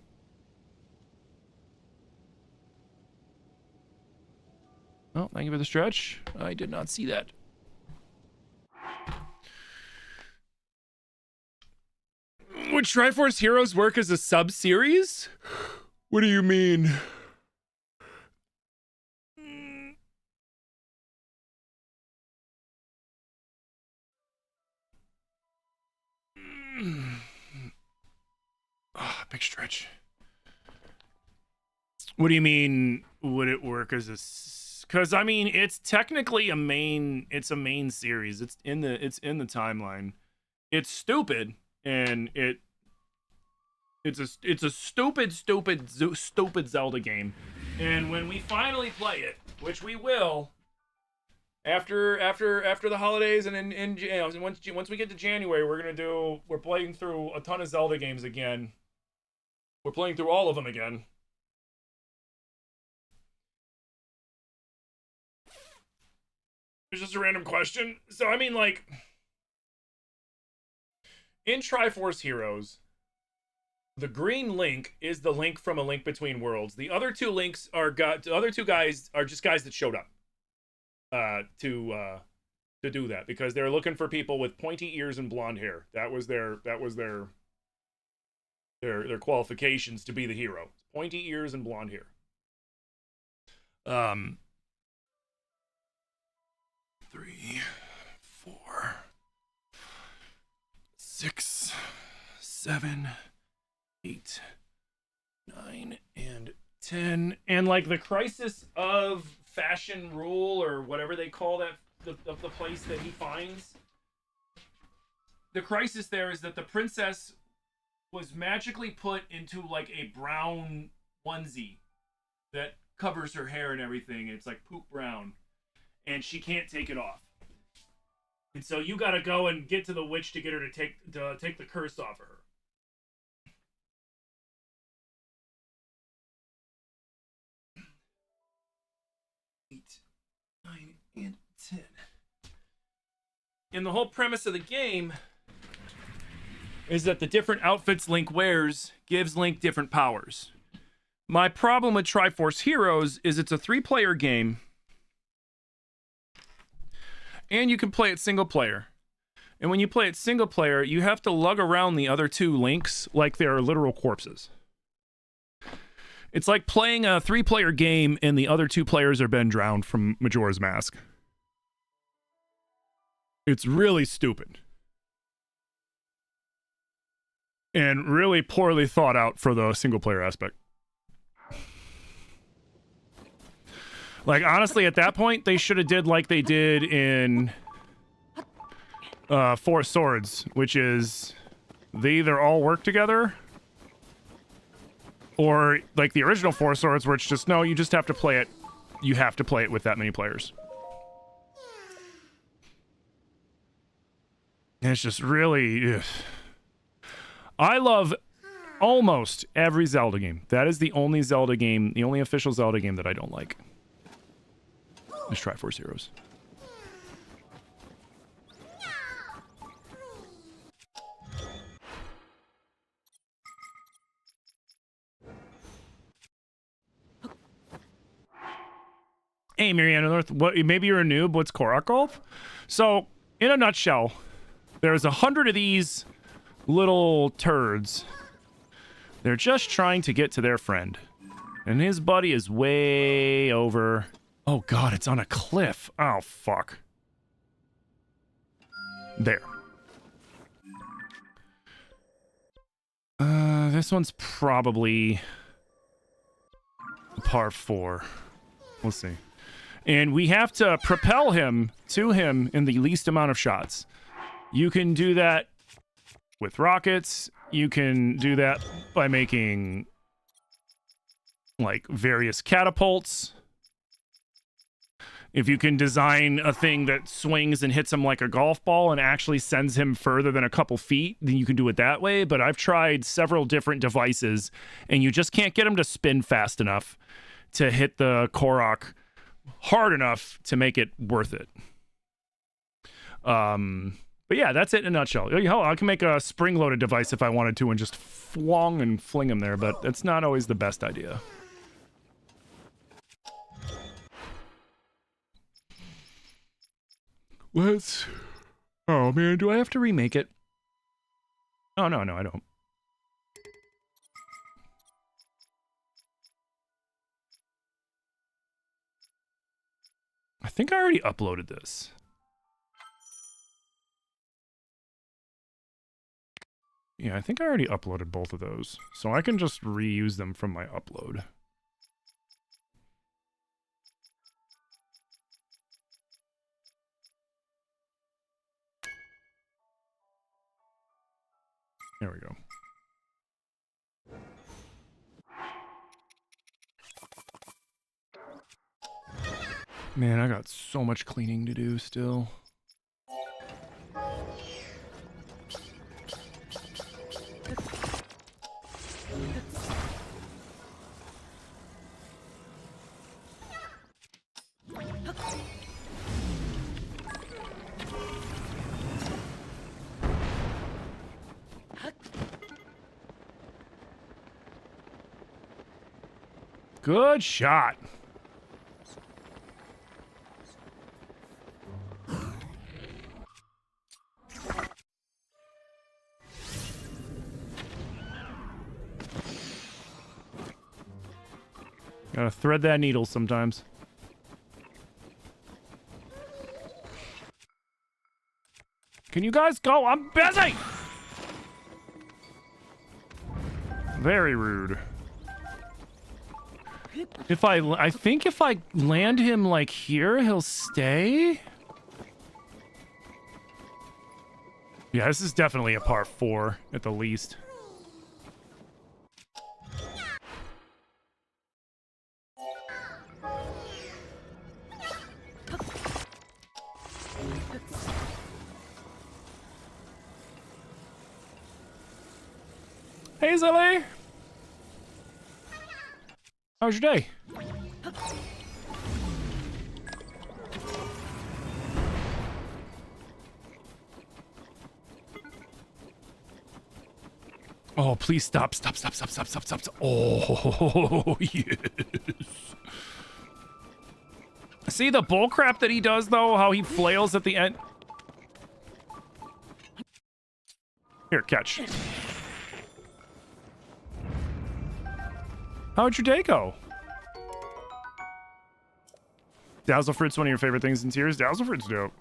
Oh, thank you for the stretch. I did not see that. Would Triforce Heroes work as a sub-series? What do you mean? Oh, big stretch. What do you mean, would it work as a... Because, I mean, it's technically a main series. It's in the timeline. It's stupid, and it's a stupid Zelda game. And when we finally play it, which we will, after the holidays and in you know, once we get to January, we're playing through a ton of Zelda games again. We're playing through all of them again. It's just a random question. So, I mean, like, in Triforce Heroes, the green link is the link from A Link Between Worlds. The other two links the other two guys are just guys that showed up to do that because they're looking for people with pointy ears and blonde hair. That was their qualifications to be the hero. Pointy ears and blonde hair. 3, 4. 6, 7, 8, 9, and 10. And like the crisis of fashion rule, or whatever they call that, the place that he finds. The crisis there is that the princess was magically put into like a brown onesie that covers her hair and everything. It's like poop brown, and she can't take it off. And so you got to go and get to the witch to get her to take the curse off of her. 8, 9, and 10. And the whole premise of the game is that the different outfits Link wears gives Link different powers. My problem with Triforce Heroes is it's a 3-player game, and you can play it single player. And when you play it single player, you have to lug around the other 2 Links like they're literal corpses. It's like playing a 3-player game and the other 2 players are Ben drowned from Majora's Mask. It's really stupid. And really poorly thought out for the single player aspect. Like, honestly, at that point, they should have did like they did in Four Swords, which is they either all work together, or like the original Four Swords, where it's just, no, you just have to play it. You have to play it with that many players. And it's just really... Ugh. I love almost every Zelda game. That is the only Zelda game, the only official Zelda game that I don't like. Let's try Triforce Heroes. Hey, Mariana North, what, maybe you're a noob. What's Korok Golf? So, in a nutshell, there's 100 of these little turds. They're just trying to get to their friend. And his buddy is way over. Oh god, it's on a cliff. Oh fuck. There. This one's probably a par 4. We'll see. And we have to propel him to him in the least amount of shots. You can do that with rockets. You can do that by making like various catapults. If you can design a thing that swings and hits him like a golf ball and actually sends him further than a couple feet, then you can do it that way. But I've tried several different devices, and you just can't get him to spin fast enough to hit the Korok hard enough to make it worth it. But yeah, that's it in a nutshell. Hell, I can make a spring-loaded device if I wanted to and just flong and fling him there, but that's not always the best idea. Let's... Oh, man, do I have to remake it? Oh, no, I don't. I think I already uploaded this. Yeah, I think I already uploaded both of those. So I can just reuse them from my upload. There we go. Man, I got so much cleaning to do still. Good shot. Gotta thread that needle sometimes. Can you guys go? I'm busy! Very rude. If I think if I land him like here, he'll stay. Yeah, this is definitely a par 4 at the least. Hey, Zelda! How was your day? Oh, please stop. Stop. Oh, yes. See the bullcrap that he does, though? How he flails at the end? Here, catch. How'd your day go? Dazzle Fruit's one of your favorite things in Tears? Dazzle Fruit's dope.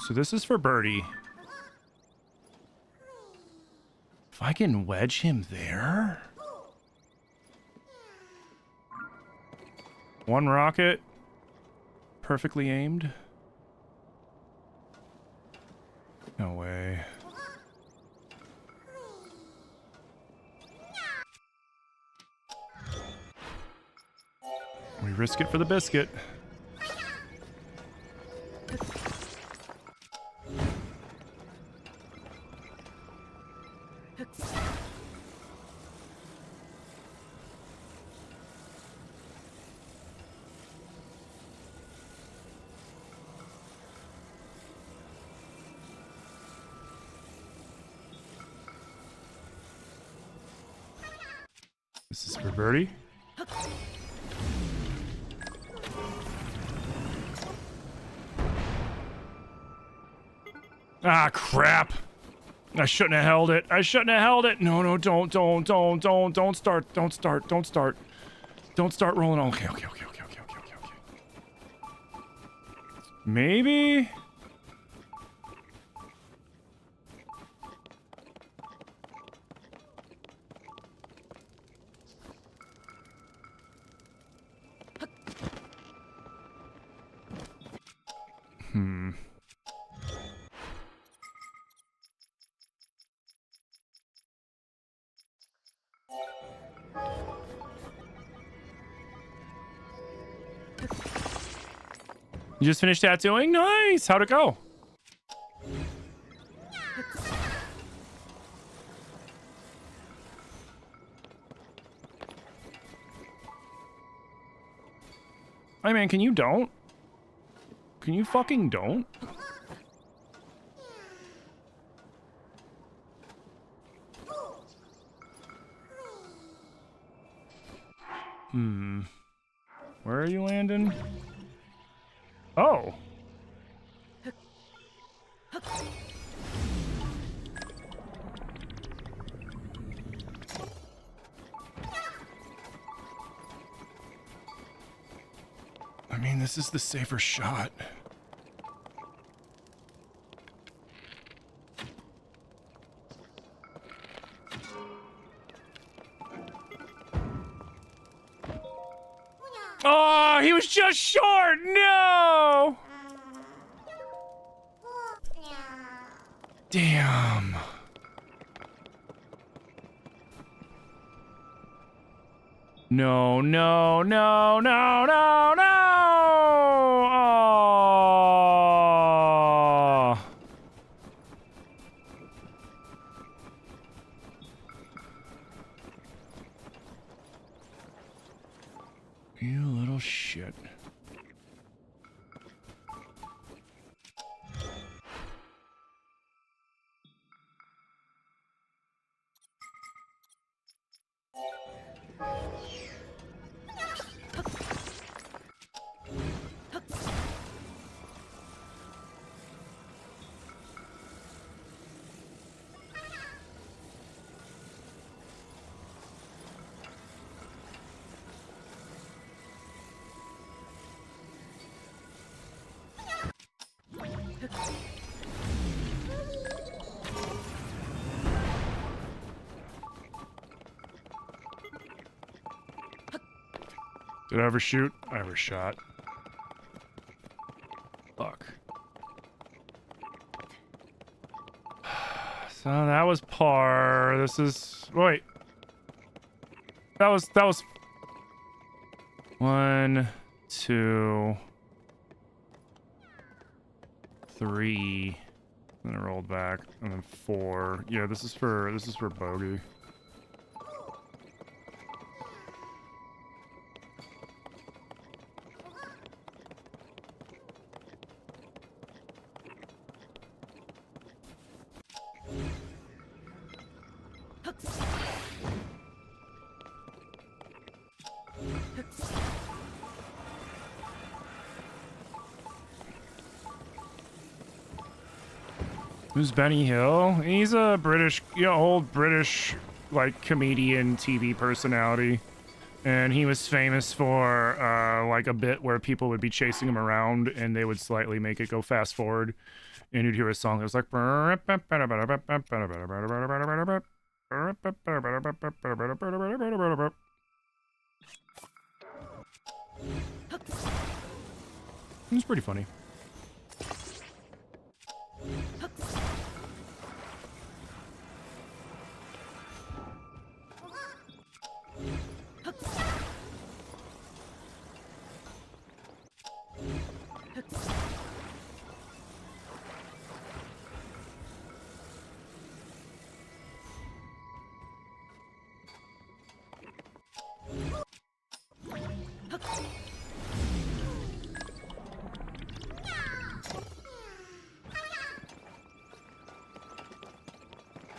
So this is for birdie. If I can wedge him there? One rocket. Perfectly aimed. No way. We risk it for the biscuit. This is for birdie. Ah, crap. I shouldn't have held it. I shouldn't have held it. No, don't start. Don't start rolling. Okay. Maybe? You just finished tattooing? Nice! How'd it go? Hey man, can you don't? Can you fucking don't? Where are you landing? Oh. I mean, this is the safer shot. Oh, he was just short. No. Damn. No. Oh. You little shit. Did I ever shoot? I ever shot. Fuck. So that was par. This is... Wait. That was... 1, 2, 3. Then I rolled back. And then 4. Yeah, this is for bogey. Who's Benny Hill? He's a British, old British, like, comedian TV personality. And he was famous for, like, a bit where people would be chasing him around and they would slightly make it go fast forward. And you'd hear a song that was like... It was pretty funny.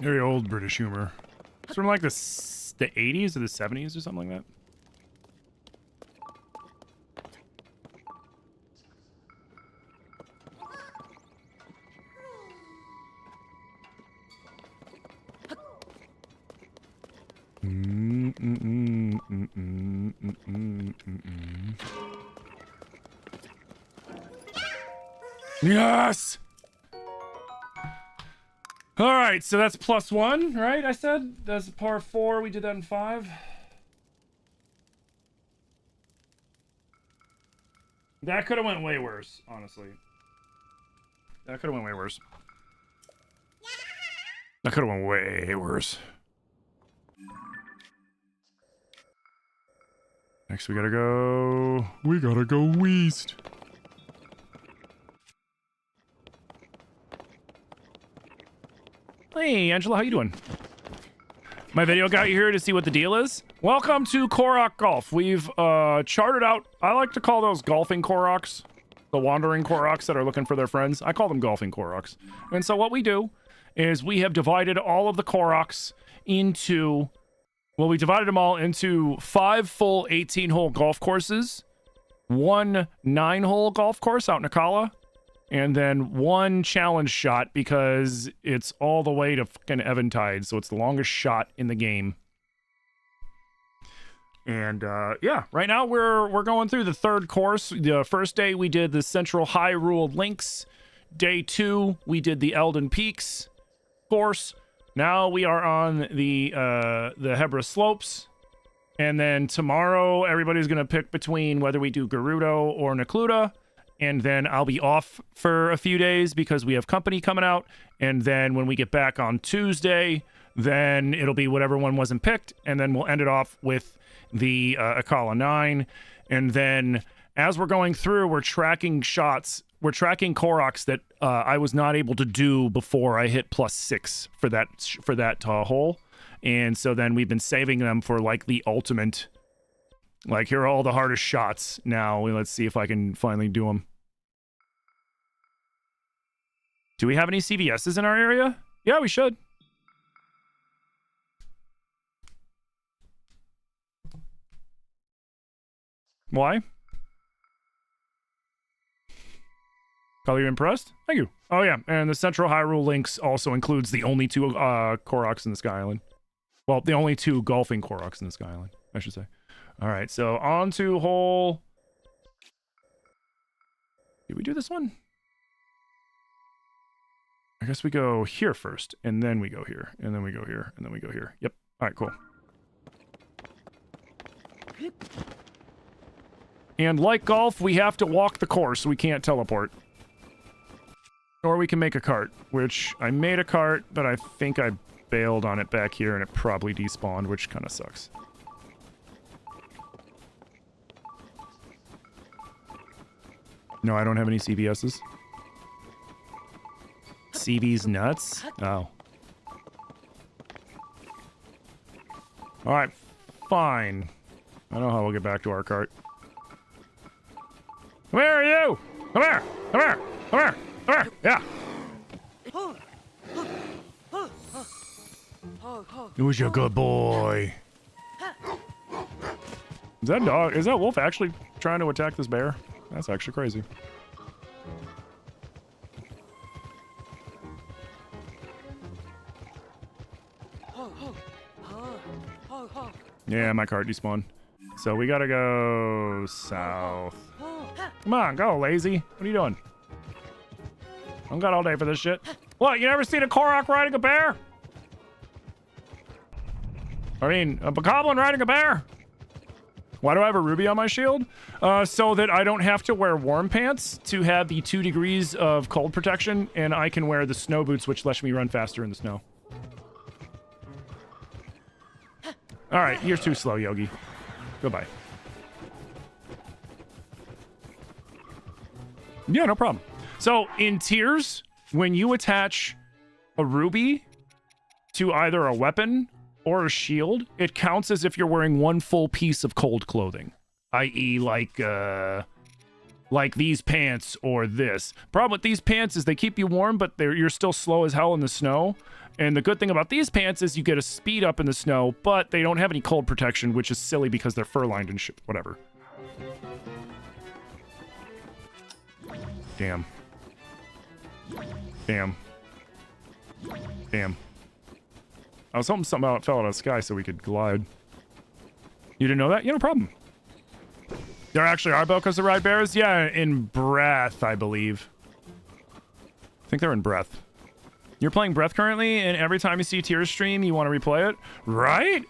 Very old British humor. Sort of like the 80s or the 70s or something like that. Yes! All right, so that's +1, right? I said that's par 4. We did that in 5. That could have went way worse, honestly. That could have went way worse. That could have went way worse. Next, we gotta go. We gotta go west. Hey, Angela, how you doing? My video got you here to see what the deal is. Welcome to Korok Golf. We've charted out, I like to call those golfing Koroks, the wandering Koroks that are looking for their friends. I call them golfing Koroks. And so what we do is we have divided all of the Koroks into, well, we divided them all into 5 full 18-hole golf courses, 1 9-hole golf course out in Akala, and then 1 challenge shot because it's all the way to fucking Eventide, so it's the longest shot in the game. And yeah, right now we're going through the 3rd course. The first day we did the Central Hyrule Links. Day 2 we did the Elden Peaks course. Now we are on the Hebra Slopes. And then tomorrow everybody's gonna pick between whether we do Gerudo or Necluda. And then I'll be off for a few days because we have company coming out. And then when we get back on Tuesday, then it'll be whatever one wasn't picked. And then we'll end it off with the Akala 9. And then as we're going through, we're tracking shots. We're tracking Koroks that I was not able to do before I hit +6 for that hole. And so then we've been saving them for like the ultimate. Like, here are all the hardest shots. Now, let's see if I can finally do them. Do we have any CVS's in our area? Yeah, we should. Why? Are you impressed? Thank you. Oh, yeah. And the Central Hyrule Links also includes the only 2 Koroks in the Sky Island. Well, the only 2 golfing Koroks in the Sky Island, I should say. All right, so on to hole... Did we do this one? I guess we go here first, and then we go here, and then we go here, and then we go here. Yep. All right, cool. And like golf, we have to walk the course. We can't teleport. Or we can make a cart, which I made a cart, but I think I bailed on it back here, and it probably despawned, which kind of sucks. No, I don't have any CVS's. CV's nuts? Oh. Alright, fine. I know how we'll get back to our cart. Where are you? Come here! Come here! Come here! Come here! Yeah! Who's your good boy? Is that dog? Is that wolf actually trying to attack this bear? That's actually crazy. Yeah, my cart despawned. So we gotta go south. Come on, go, lazy. What are you doing? I don't got all day for this shit. What, you never seen a Korok riding a bear? I mean, a bokoblin riding a bear? Why do I have a ruby on my shield? So that I don't have to wear warm pants to have the 2 degrees of cold protection, and I can wear the snow boots, which let me run faster in the snow. Alright, you're too slow, Yogi. Goodbye. Yeah, no problem. So, in tiers, when you attach a ruby to either a weapon or a shield, it counts as if you're wearing one full piece of cold clothing. I.e., like these pants or this. Problem with these pants is they keep you warm, but you're still slow as hell in the snow. And the good thing about these pants is you get a speed up in the snow, but they don't have any cold protection, which is silly because they're fur-lined and shit. Whatever. Damn. Damn. Damn. I was hoping something fell out of the sky so we could glide. You didn't know that? Yeah, no problem. There actually are bokos that ride bears? Yeah, in Breath, I believe. I think they're in Breath. You're playing Breath currently, and every time you see Tears stream, you want to replay it? Right?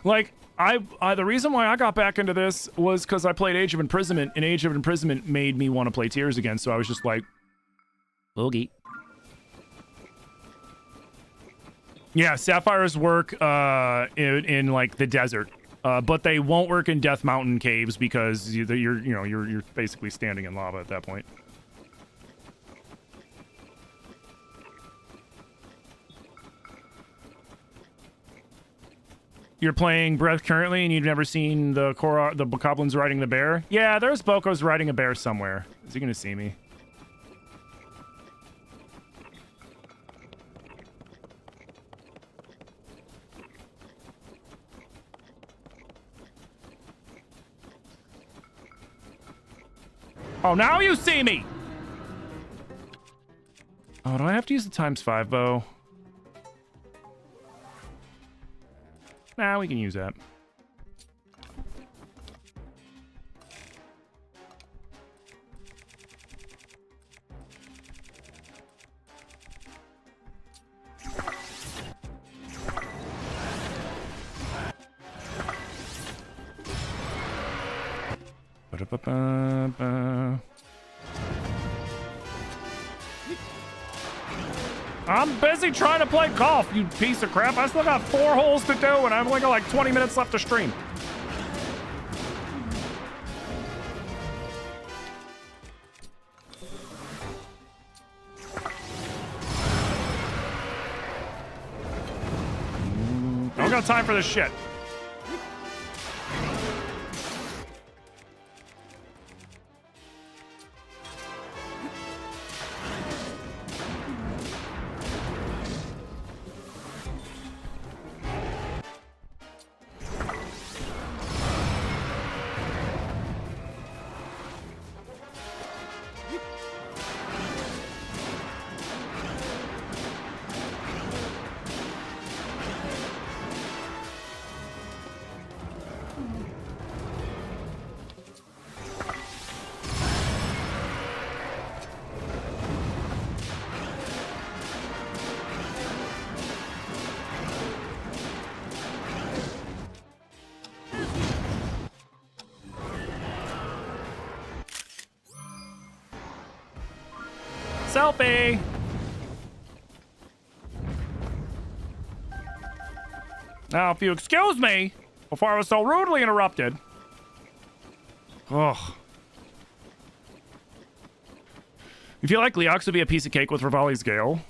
Like, the reason why I got back into this was because I played Age of Imprisonment, and Age of Imprisonment made me want to play Tears again, so I was just like, boogie. Yeah, sapphires work in like the desert, but they won't work in Death Mountain caves because you're basically standing in lava at that point. You're playing Breath currently, and you've never seen the bokoblins riding the bear? Yeah, there's bokos riding a bear somewhere. Is he gonna see me? Oh, now you see me! Oh, do I have to use the ×5 bow? Nah, we can use that. Ba-da-ba-ba-ba. I'm busy trying to play golf, you piece of crap. I still got 4 holes to do, and I've only got like 20 minutes left to stream. I don't got time for this shit. selfie. Now, if you excuse me, before I was so rudely interrupted. Ugh. You feel like Leox would be a piece of cake with Rivali's Gale?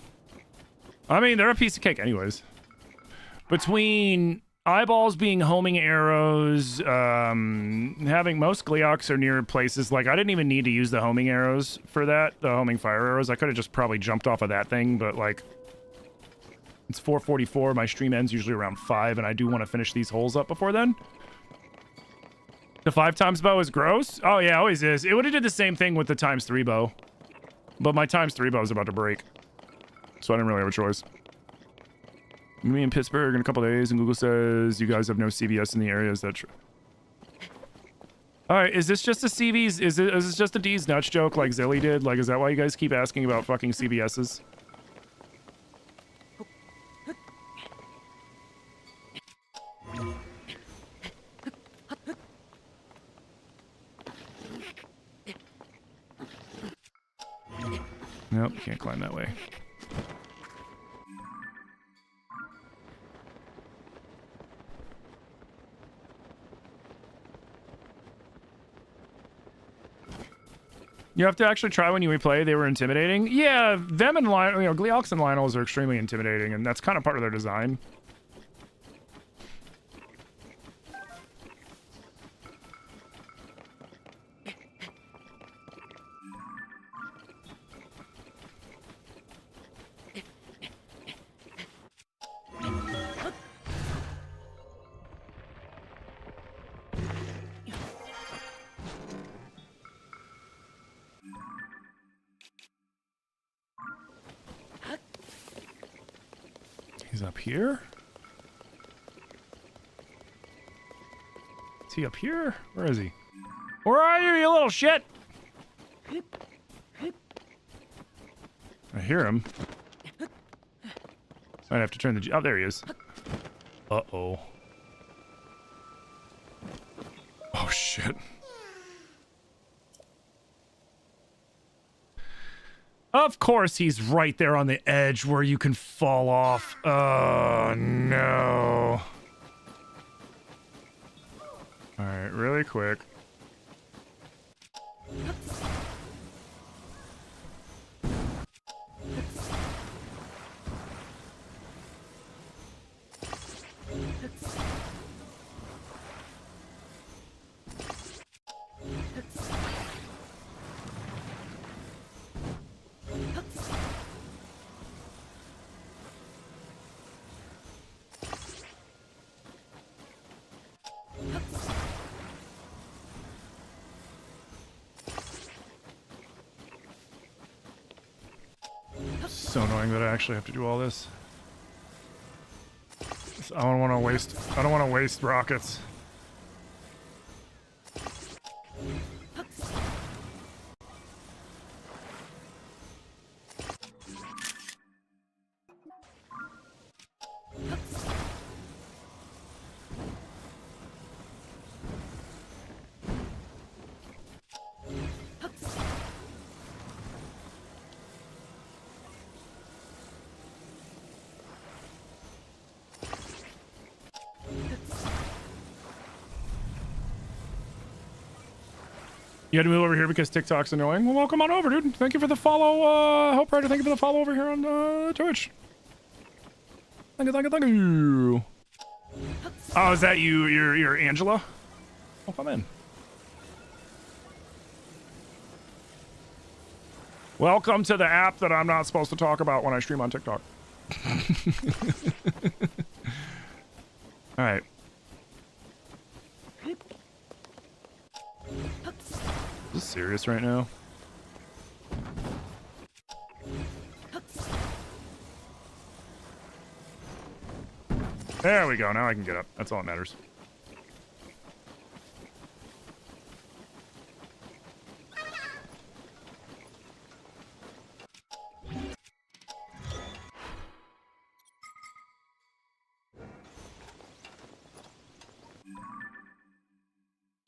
I mean, they're a piece of cake anyways. Between eyeballs being homing arrows, having most Gleox are near places, like, I didn't even need to use the homing arrows for that, the homing fire arrows. I could have just probably jumped off of that thing, but, like, it's 4:44. My stream ends usually around 5, and I do want to finish these holes up before then. The 5x bow is gross? Oh, yeah, always is. It would have did the same thing with the ×3 bow. But my ×3 bow is about to break. So I didn't really have a choice. Me in Pittsburgh in a couple days, and Google says you guys have no CVS in the area. Is that true? Alright, is this just a CV's? Is this just a D's nuts joke like Zilly did? Like, is that why you guys keep asking about fucking CVS's? Nope, can't climb that way. You have to actually try when you replay. They were intimidating. Yeah, them and Lionel, you know, Gleox and Lionels are extremely intimidating, and that's kind of part of their design. He's up here? Is he up here? Where is he? Where are you, you little shit? I hear him. I'd have to turn the... Oh, there he is. Uh-oh. Oh, shit. Of course he's right there on the edge where you can fall off. Oh, no. Alright, really quick. So annoying that I actually have to do all this. I don't want to waste rockets. You had to move over here because TikTok's annoying. Well, welcome on over, dude. Thank you for the follow, Hope Rider. Thank you for the follow over here on Twitch. Thank you, thank you, thank you. Oh, is that you? You're Angela? Oh, come in. Welcome to the app that I'm not supposed to talk about when I stream on TikTok. All right. Is this serious right now? There we go. Now I can get up. That's all that matters.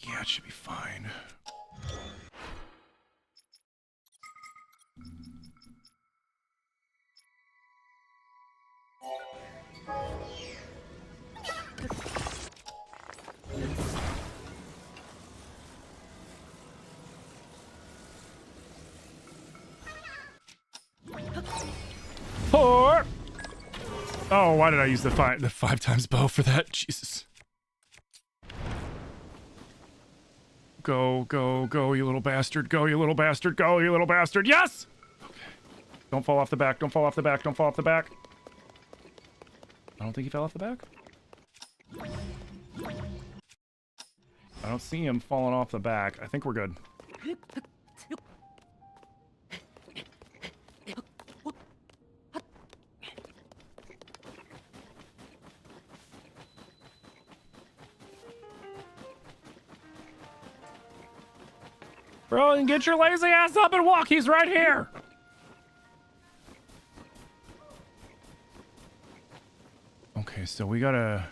Yeah, it should be fine. Oh, why did I use the five times bow for that? Jesus. Go, go, go, you little bastard. Go, you little bastard. Go, you little bastard. Yes! Okay. Don't fall off the back. Don't fall off the back. Don't fall off the back. I don't think he fell off the back. I don't see him falling off the back. I think we're good. Bro, and get your lazy ass up and walk. He's right here. Okay, so we gotta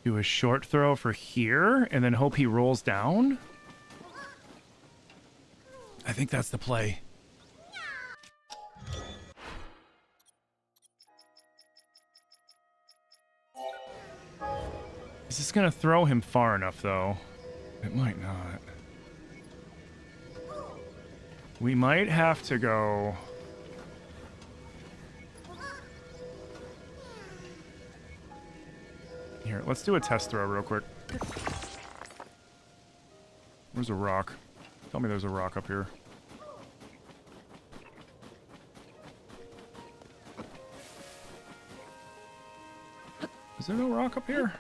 do a short throw for here and then hope he rolls down. I think that's the play. Is this gonna throw him far enough, though? It might not. We might have to go... Here, let's do a test throw real quick. Where's a rock? Tell me there's a rock up here. Is there no rock up here?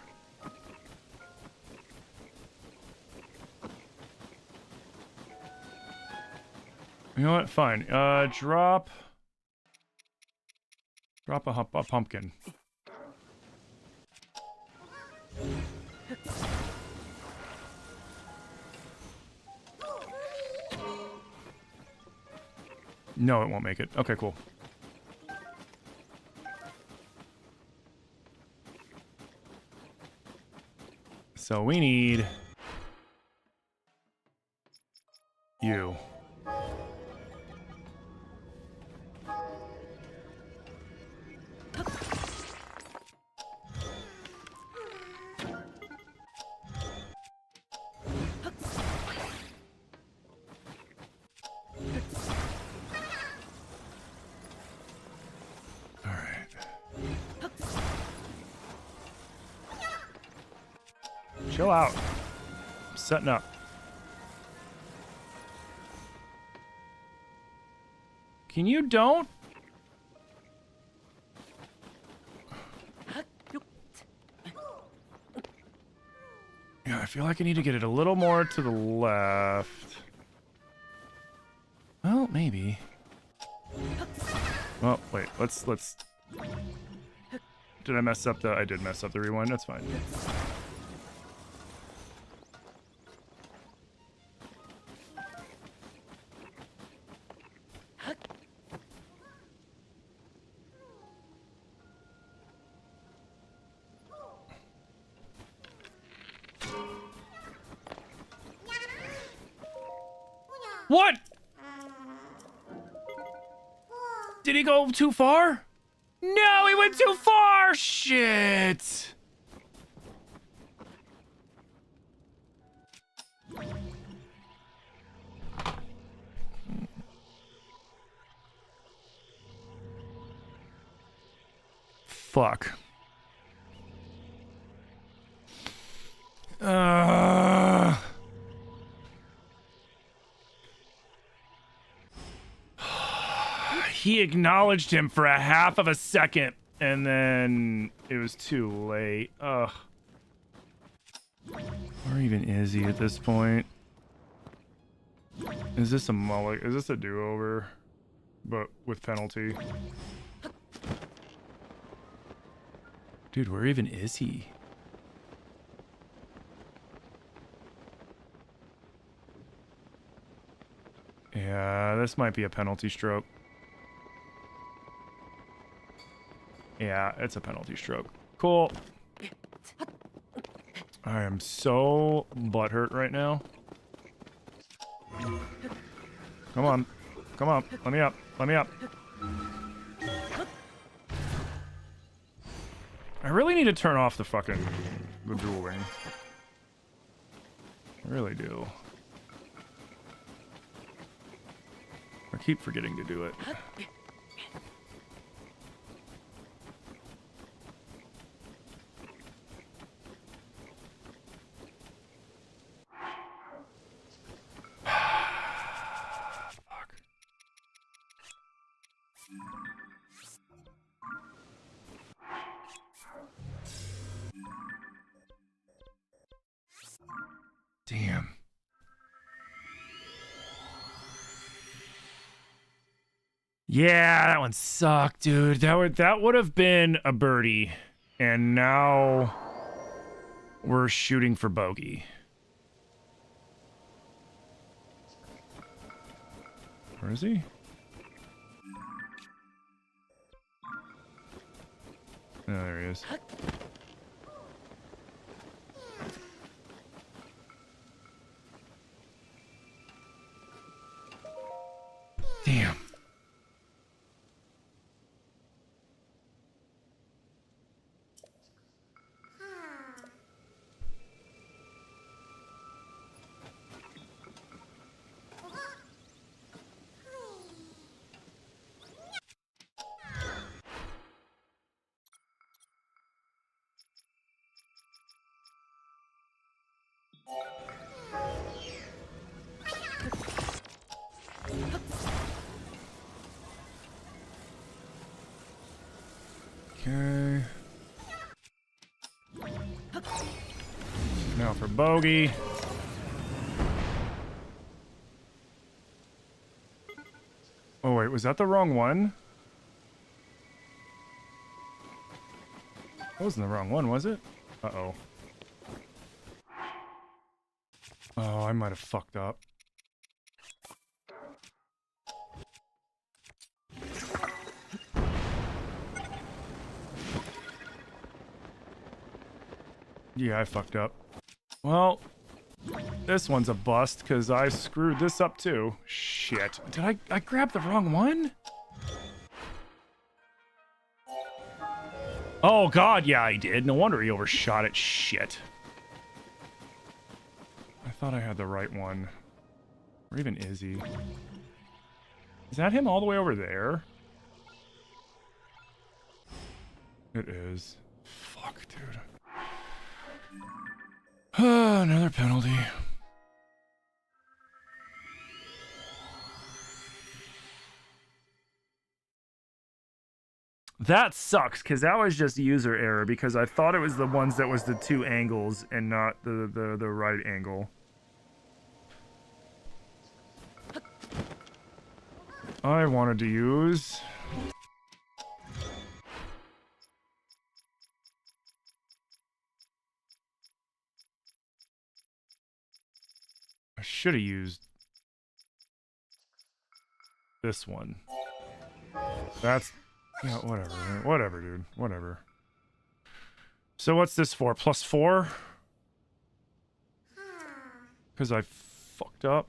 You know what? Fine. Drop a pumpkin. No, it won't make it. Okay, cool. So we need you. Chill out. I'm setting up. Can you don't? Yeah, I feel like I need to get it a little more to the left. Well, maybe. Oh, wait. Let's... Did I mess up the... I did mess up the rewind. That's fine. What? Did he go too far? No, he went too far! Shit! Fuck. He acknowledged him for a half of a second, and then it was too late. Ugh. Where even is he at this point? Is this a mulligan? Is this a do-over? But with penalty? Dude, where even is he? Yeah, this might be a penalty stroke. Yeah, it's a penalty stroke. Cool. I am so butthurt right now. Come on. Come on. Let me up. Let me up. I really need to turn off the fucking... the dueling. I really do. Like, keep forgetting to do it. Fuck. Damn. Yeah, that one sucked, dude. That would have been a birdie, and now we're shooting for bogey. Where is he? Oh, there he is. Damn. Okay. Now for bogey. Oh wait, was that the wrong one? That wasn't the wrong one, was it? Uh-oh. Oh, I might have fucked up. Yeah, I fucked up. Well, this one's a bust because I screwed this up too. Shit. Did I grab the wrong one? Oh god, yeah, I did. No wonder he overshot it. Shit. I thought I had the right one. Where even is he? Is that him all the way over there? It is. Fuck, dude. Another penalty. That sucks, because that was just user error, because I thought it was the ones that was the two angles and not the right angle. I wanted to use... I should have used this one. That's... Yeah, whatever. Whatever, dude. Whatever. So what's this for? +4? Because I fucked up.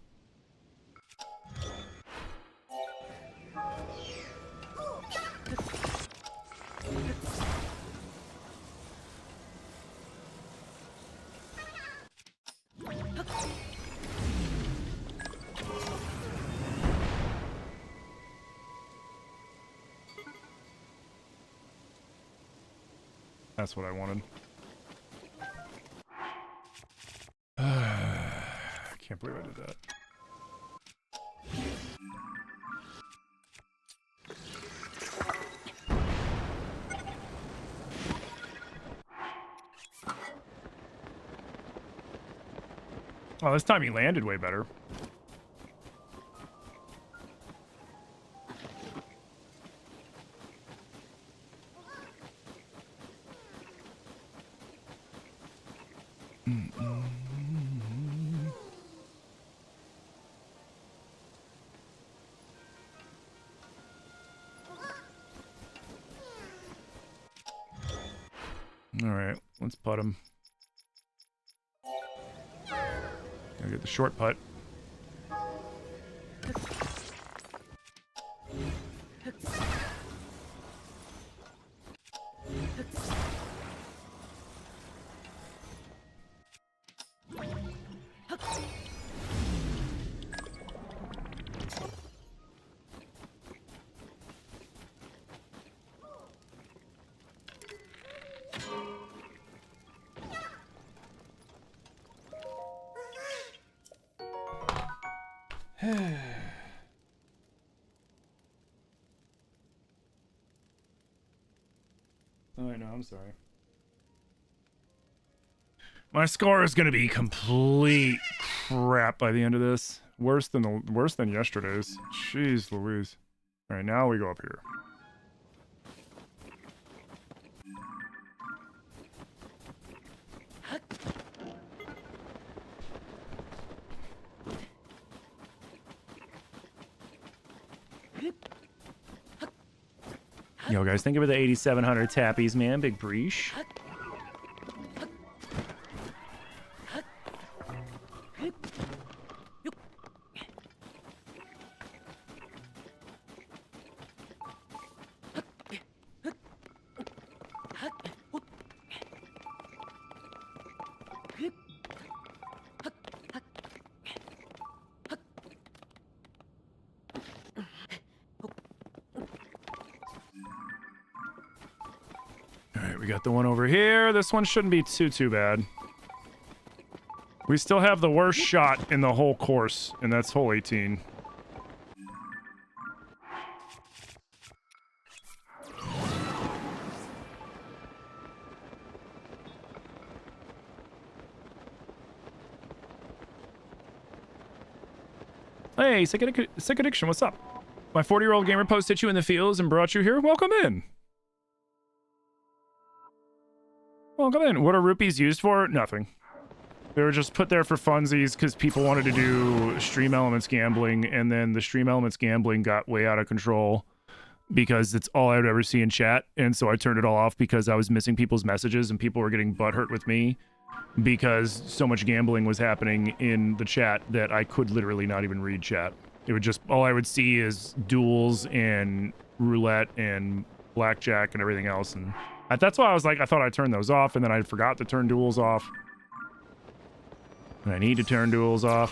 That's what I wanted. I can't believe I did that. Oh, this time he landed way better. Alright, let's putt him. Gotta get the short putt. Oh, I know, I'm sorry. My score is gonna be complete crap by the end of this. Worse than yesterday's. Jeez Louise. Alright, now we go up here. Yo, guys, think about the 8,700 tappies, man. Big breach. Alright, we got the one over here. This one shouldn't be too bad. We still have the worst shot in the whole course, and that's hole 18. Hey, Sick Addiction, what's up? My 40-year-old gamer posted you in the fields and brought you here. Welcome in. Welcome in. What are rupees used for? Nothing. They were just put there for funsies because people wanted to do Stream Elements gambling, and then the Stream Elements gambling got way out of control because it's all I would ever see in chat, and so I turned it all off because I was missing people's messages and people were getting butthurt with me because so much gambling was happening in the chat that I could literally not even read chat. It would just, all I would see is duels and roulette and blackjack and everything else, and that's why I was like, I thought I turned those off, and then I forgot to turn duels off. And I need to turn duels off.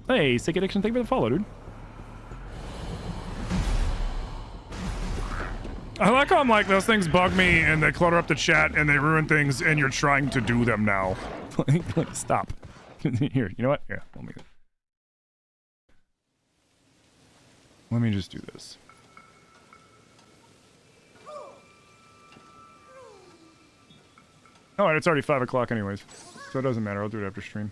Hey, Sick Addiction, thank you for the follow, dude. I like how I'm like, those things bug me, and they clutter up the chat, and they ruin things, and you're trying to do them now. like, stop. Here, you know what? Here, let me just do this. Oh, it's already 5 o'clock anyways, so it doesn't matter. I'll do it after stream.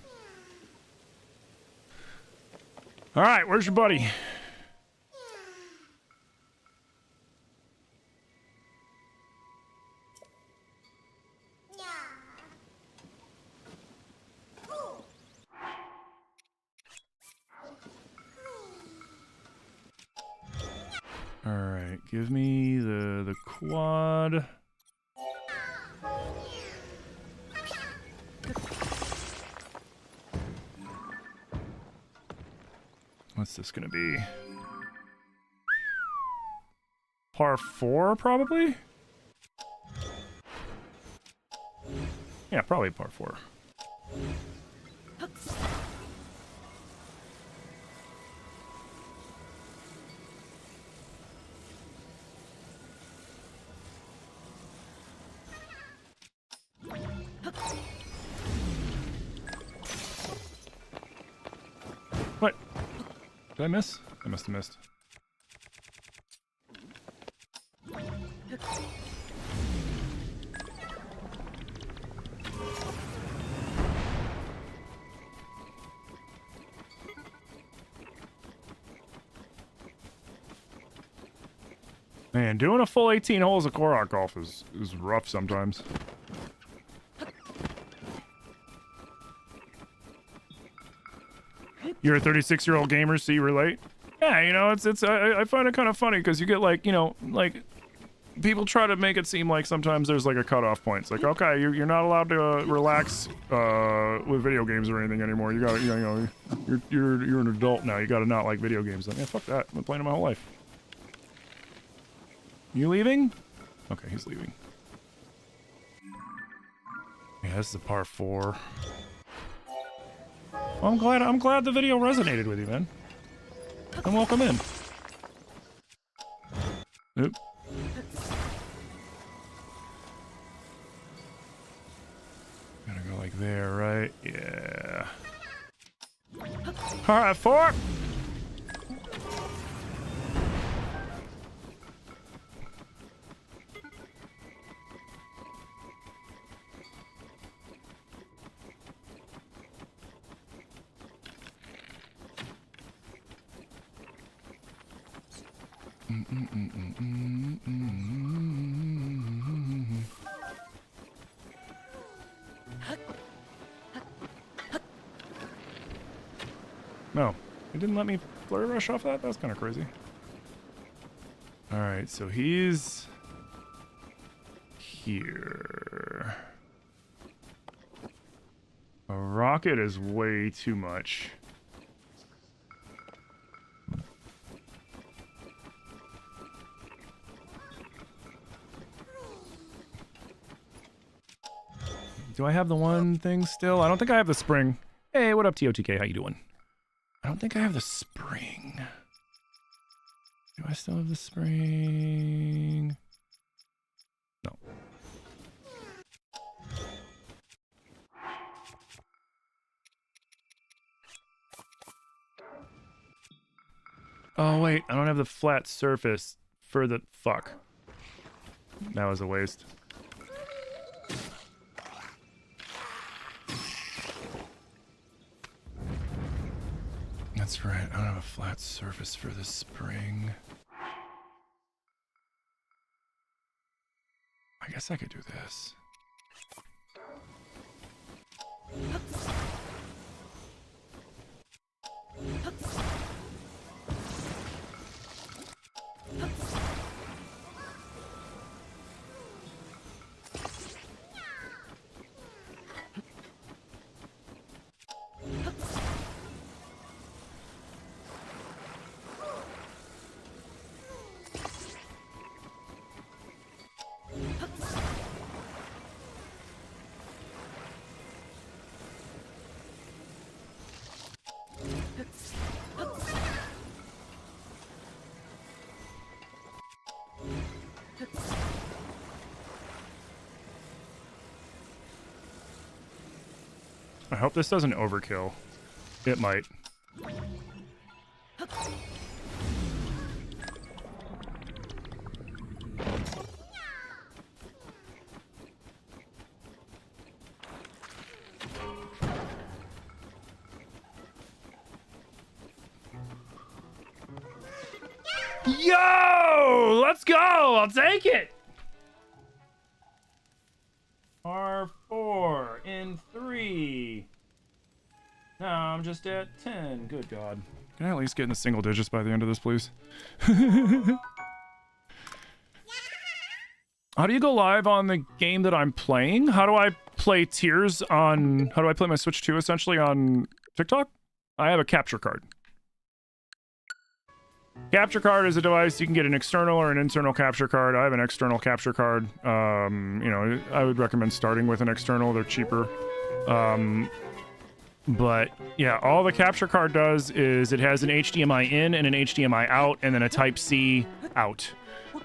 All right, where's your buddy? All right, give me the quad. What's this gonna be? Par 4, probably? Yeah, probably par 4. What? Did I miss? I must have missed. Man, doing a full 18 holes of Korok Golf is rough sometimes. You're a 36-year-old gamer, so you relate? Yeah, you know, I find it kind of funny because you get like, you know, like people try to make it seem like sometimes there's like a cutoff point. It's like, okay, you're not allowed to relax with video games or anything anymore. You got, you know, you're an adult now. You got to not like video games. Like, yeah, fuck that. I've been playing them my whole life. You leaving? Okay, he's leaving. Yeah, this is a par 4. Well, I'm glad the video resonated with you, man. And welcome in. Oop. All right, 4. No, it didn't let me flurry rush off that? That's kind of crazy. Alright, so he's here. A rocket is way too much. Do I have the one thing still? I don't think I have the spring. Hey, what up, TOTK? How you doing? I don't think I have the spring. Do I still have the spring? No. Oh, wait. I don't have the flat surface for the... Fuck. That was a waste. That's right. I don't have a flat surface for the spring. I guess I could do this. I hope this doesn't overkill. It might. Yo! Let's go! I'll take it! R4 in 3. Now I'm just at 10. Good God. Can I at least get in the single digits by the end of this, please? How do you go live on the game that I'm playing? How do I play tiers on... How do I play my Switch 2 essentially on TikTok? I have a capture card. Capture card is a device. You can get an external or an internal capture card. I have an external capture card. You know, I would recommend starting with an external. They're cheaper. But yeah, all the capture card does is it has an HDMI in and an HDMI out and then a Type-C out.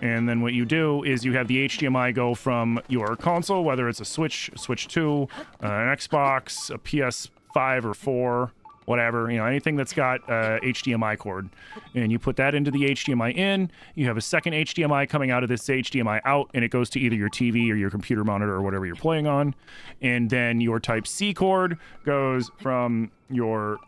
And then what you do is you have the HDMI go from your console, whether it's a Switch, Switch 2, an Xbox, a PS5 or 4, whatever, you know, anything that's got HDMI cord. And you put that into the HDMI in, you have a second HDMI coming out of this HDMI out, and it goes to either your TV or your computer monitor or whatever you're playing on. And then your Type-C cord goes from your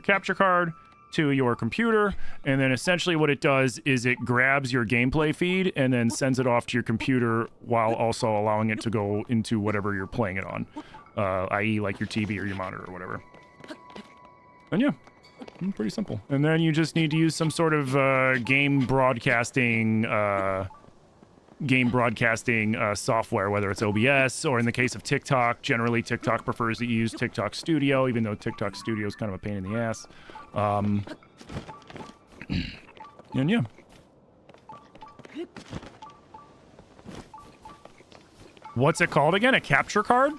capture card to your computer, and then essentially what it does is it grabs your gameplay feed and then sends it off to your computer while also allowing it to go into whatever you're playing it on, i.e. like your TV or your monitor or whatever. And yeah, pretty simple. And then you just need to use some sort of game broadcasting software, whether it's OBS or in the case of TikTok, generally TikTok prefers that you use TikTok Studio, even though TikTok Studio is kind of a pain in the ass. And yeah. What's it called again? A capture card?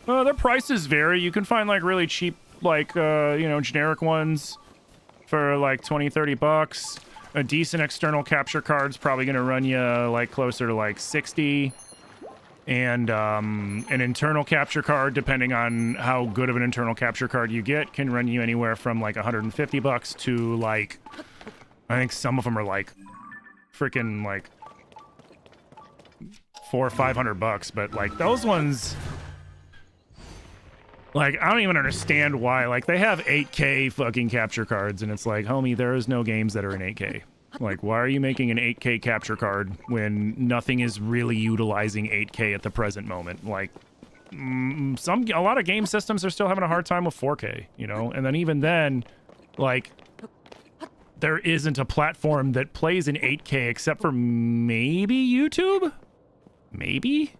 Their prices vary. You can find like really cheap, like, you know, generic ones for like 20-30 bucks. A decent external capture card's probably gonna run you like closer to like 60. And an internal capture card, depending on how good of an internal capture card you get, can run you anywhere from like $150 to like, I think some of them are like freaking like $400 or $500. But like those ones, like I don't even understand why. Like they have 8K fucking capture cards, and it's like, homie, there is no games that are in 8K. Like, why are you making an 8K capture card when nothing is really utilizing 8K at the present moment? Like, a lot of game systems are still having a hard time with 4K, you know? And then even then, like, there isn't a platform that plays in 8K except for maybe YouTube? Maybe?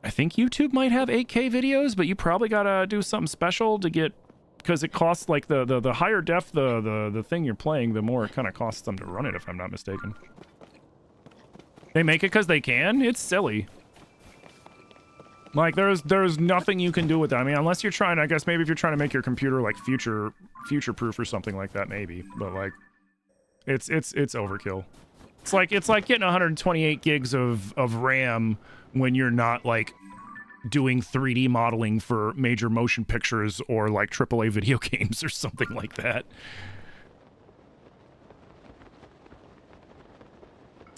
I think YouTube might have 8K videos, but you probably gotta do something special to get... Because it costs, like, the higher def the thing you're playing, the more it kind of costs them to run it, if I'm not mistaken. They make it because they can? It's silly. Like, there's nothing you can do with that. I mean, unless you're trying, I guess maybe if you're trying to make your computer, like, future-proof or something like that, maybe. But, like, it's overkill. It's like getting 128 gigs of RAM when you're not, like... doing 3D modeling for major motion pictures or like AAA video games or something like that.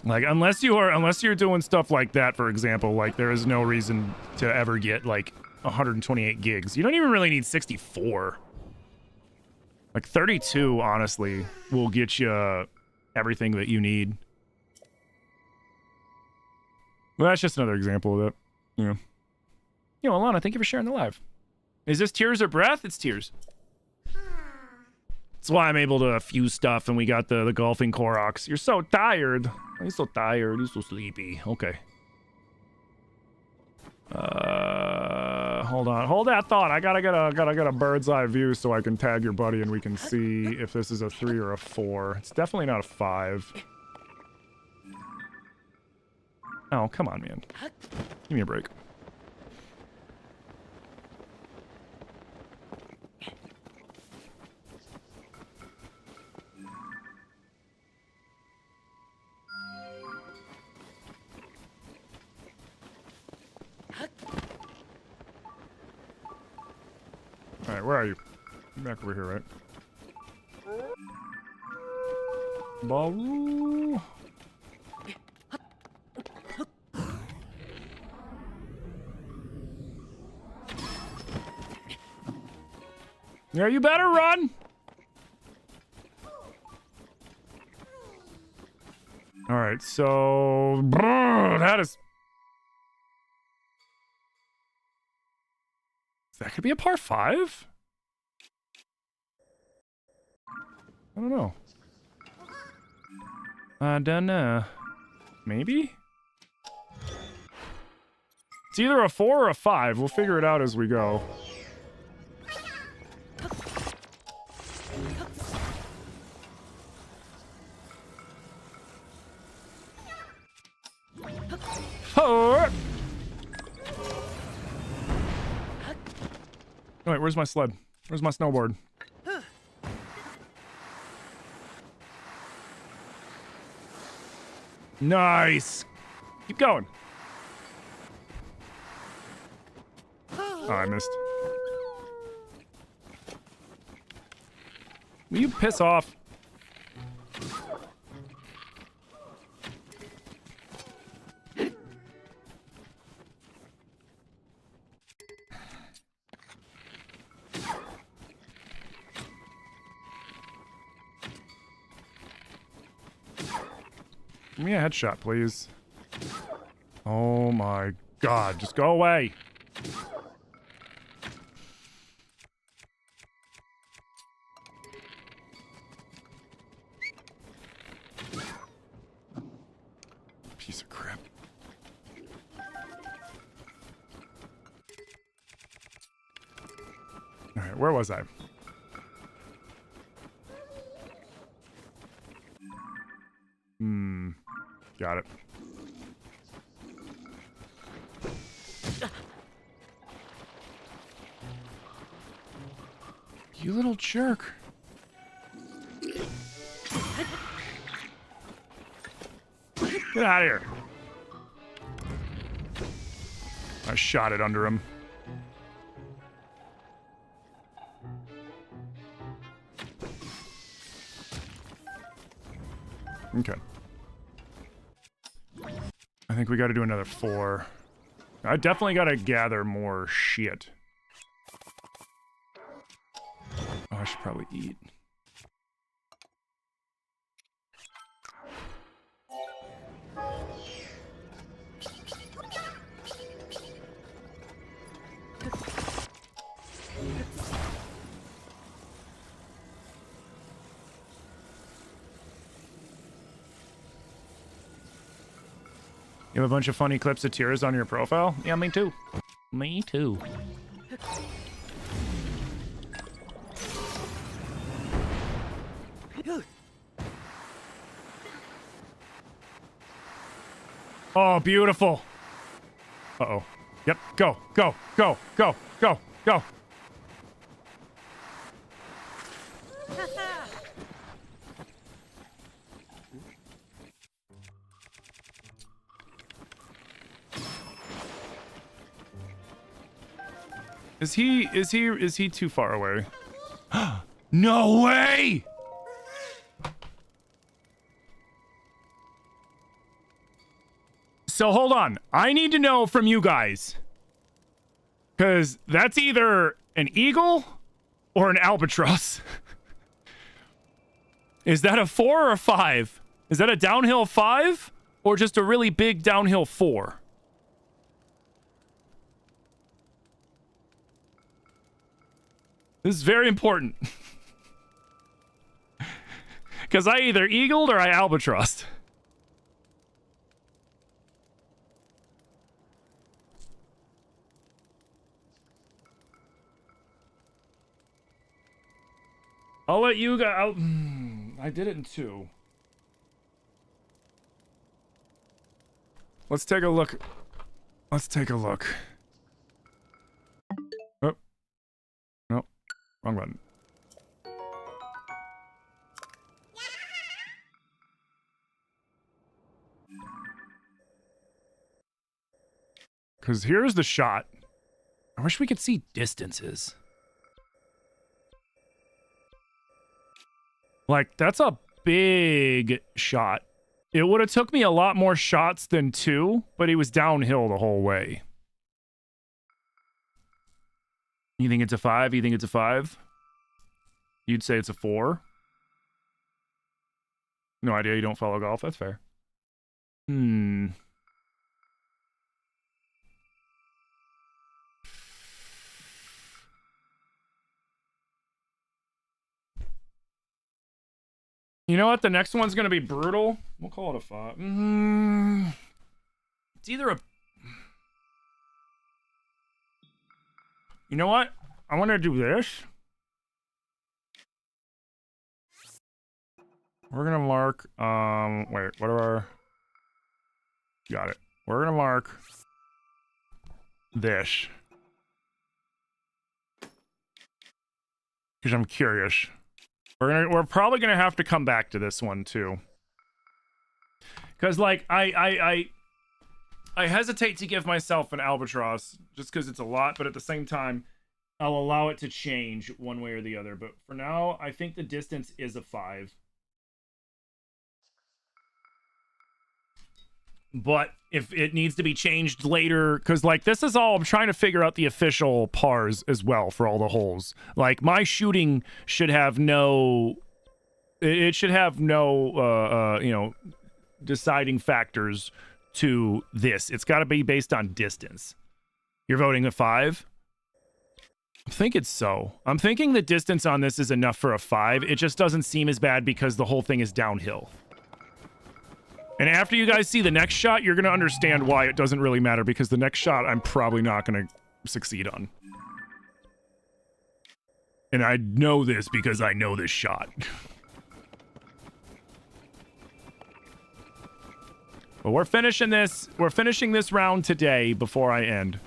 Like unless you're doing stuff like that, for example, like there is no reason to ever get like 128 gigs. You don't even really need 64. Like 32 honestly will get you everything that you need. Well, that's just another example of that. Yeah. Yo, Alana, thank you for sharing the live. Is this tears or breath? It's tears. That's why I'm able to fuse stuff, and we got the golfing Koroks. You're so tired. He's so tired. He's so sleepy. Okay. Hold on. Hold that thought. I gotta get a bird's eye view so I can tag your buddy and we can see if this is a 3 or a 4. It's definitely not a 5. Oh, come on, man. Give me a break. Alright, where are you? You're back over here, right? Baloo. Yeah, you better run! Alright, so... that is... That could be a par 5? I don't know. I don't know. Maybe? It's either a 4 or a 5. We'll figure it out as we go. Oh! Wait, where's my sled? Where's my snowboard? Nice! Keep going. Oh, I missed. Will you piss off? Give me a headshot, please. Oh my god, just go away. Piece of crap. Alright, where was I? Got it. You little jerk. Get out of here. I shot it under him. Okay. I think we got to do another 4. I definitely got to gather more shit. Oh, I should probably eat. You have a bunch of funny clips of tears on your profile? Yeah, me too. Me too. Oh, beautiful. Uh-oh. Yep, go, go, go, go, go, go. Is he too far away? No way! So hold on. I need to know from you guys. Because that's either an eagle or an albatross. Is that a 4 or a 5? Is that a downhill 5? Or just a really big downhill 4? This is very important. Because I either eagled or I albatrossed. I'll let you guys... I did it in 2. Let's take a look. Let's take a look. Oh. No. Wrong button. Because here's the shot. I wish we could see distances. Like, that's a big shot. It would have took me a lot more shots than 2, but he was downhill the whole way. You think it's a 5? You think it's a 5? You'd say it's a 4? No idea, you don't follow golf? That's fair. You know what? The next one's going to be brutal. We'll call it a 5. It's either a... You know what? I want to do this. We're going to mark... Wait, what are our... Got it. We're going to mark... this. Because I'm curious. We're probably gonna have to come back to this one too, because like I hesitate to give myself an albatross just because it's a lot, but at the same time I'll allow it to change one way or the other. But for now, I think the distance is a 5. But if it needs to be changed later, because like this is all, I'm trying to figure out the official pars as well for all the holes. Like my shooting should have no, it should have no, you know, deciding factors to this. It's got to be based on distance. You're voting a 5? I think it's so. I'm thinking the distance on this is enough for a 5. It just doesn't seem as bad because the whole thing is downhill. And after you guys see the next shot, you're going to understand why it doesn't really matter, because the next shot I'm probably not going to succeed on. And I know this because I know this shot. But we're finishing this. We're finishing this round today before I end.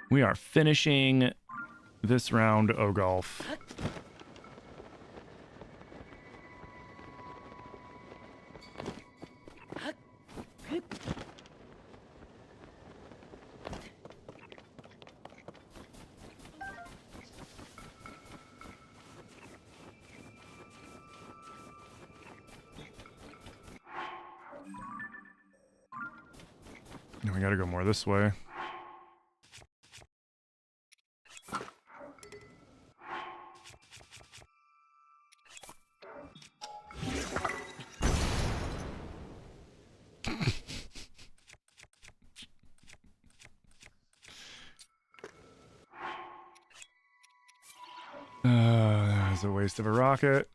We are finishing this round of golf. No, we gotta go more this way. That's a waste of a rocket.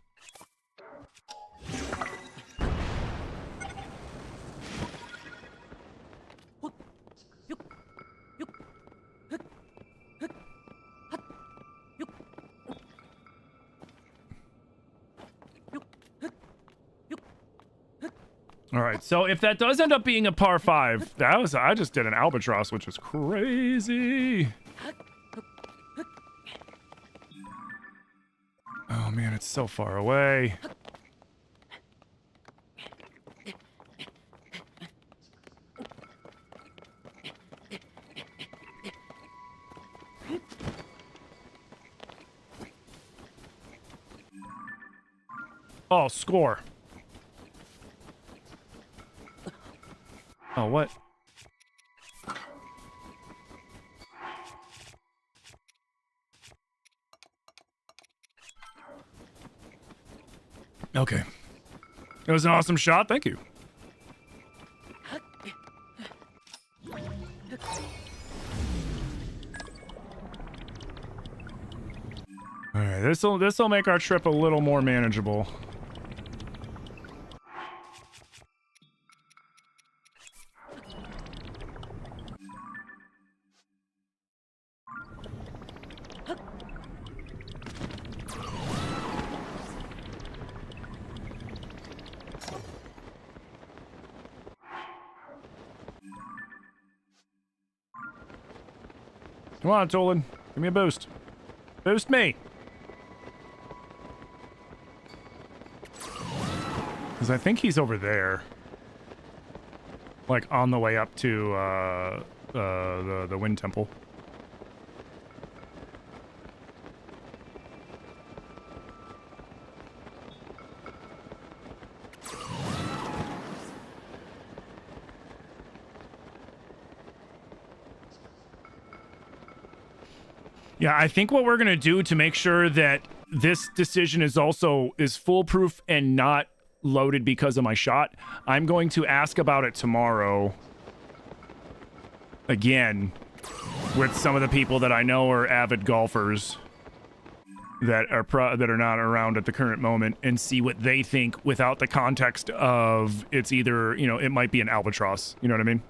All right, so if that does end up being a par 5, I just did an albatross, which is crazy. Oh man, it's so far away. Oh, score. Oh, what? Okay. It was an awesome shot. Thank you. All right, this'll make our trip a little more manageable. Come on, Tolan. Give me a boost. Boost me! Because I think he's over there. Like, on the way up to, the Wind Temple. Yeah, I think what we're gonna do to make sure that this decision is foolproof and not loaded because of my shot, I'm going to ask about it tomorrow again with some of the people that I know are avid golfers that are not around at the current moment, and see what they think without the context of it's either, you know, it might be an albatross, you know what I mean?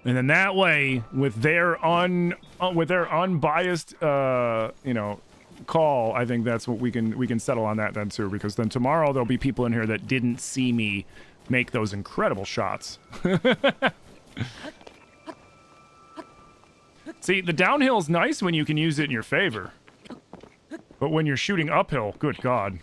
And then that way, with their unbiased, you know, call, I think that's what we can settle on that then too. Because then tomorrow there'll be people in here that didn't see me make those incredible shots. See, the downhill's nice when you can use it in your favor, but when you're shooting uphill, good God.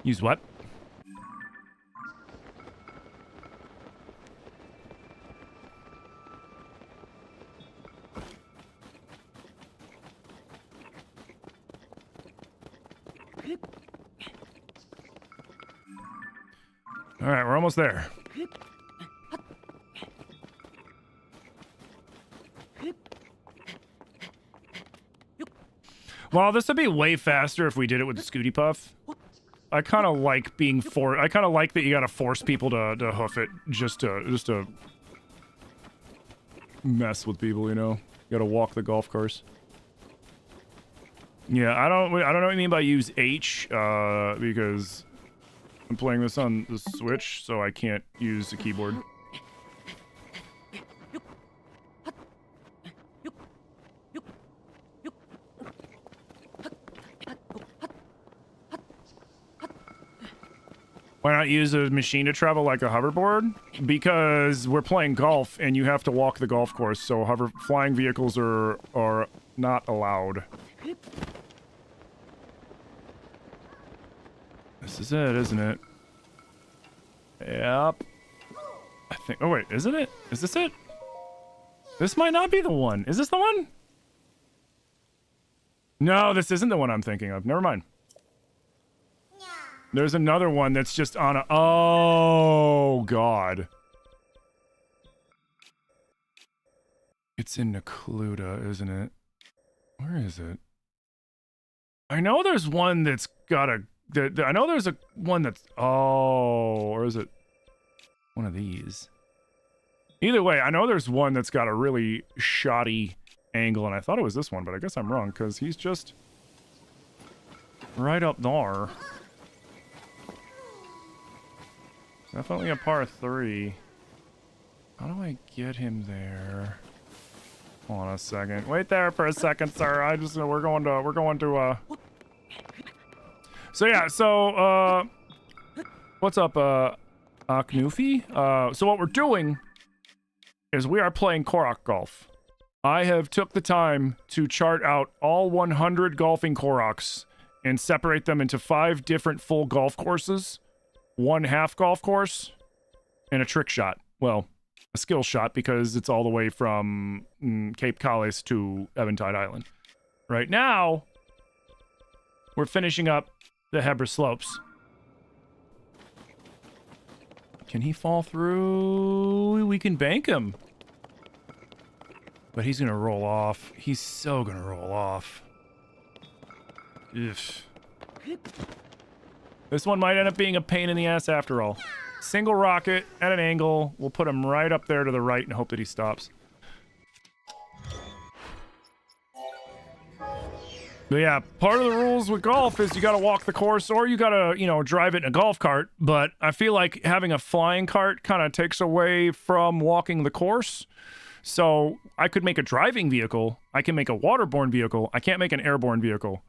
Use what? All right, we're almost there. Well, this would be way faster if we did it with the Scooty Puff. I kind of like I kind of like that you gotta force people to hoof it just to mess with people, you know? You gotta walk the golf course. Yeah, I don't know what you mean by use H, because I'm playing this on the Switch, so I can't use the keyboard. Why not use a machine to travel like a hoverboard? Because we're playing golf and you have to walk the golf course, so flying vehicles are not allowed. This is it, isn't it? Yep. I think. Oh wait, isn't it? Is this it? This might not be the one. Is this the one? No, this isn't the one I'm thinking of. Never mind. There's another one that's just on a... Oh, God. It's in Necluda, isn't it? Where is it? I know there's one that's got a... I know there's a one that's... Oh, or is it one of these? Either way, I know there's one that's got a really shoddy angle, and I thought it was this one, but I guess I'm wrong, because he's just right up there. Definitely a par 3. How do I get him there? Hold on a second. Wait there for a second, sir. We're going to So yeah, so what's up, Aknufi? So what we're doing is we are playing Korok Golf. I have took the time to chart out all 100 golfing Koroks and separate them into 5 different full golf courses. 1 half golf course, and a trick shot. Well, a skill shot because it's all the way from Cape Collis to Eventide Island. Right now, we're finishing up the Hebra Slopes. Can he fall through? We can bank him. But he's gonna roll off. He's so gonna roll off. Ugh. This one might end up being a pain in the ass after all. Single rocket at an angle. We'll put him right up there to the right and hope that he stops. But yeah, part of the rules with golf is you gotta walk the course or you gotta, you know, drive it in a golf cart. But I feel like having a flying cart kind of takes away from walking the course. So I could make a driving vehicle. I can make a waterborne vehicle. I can't make an airborne vehicle.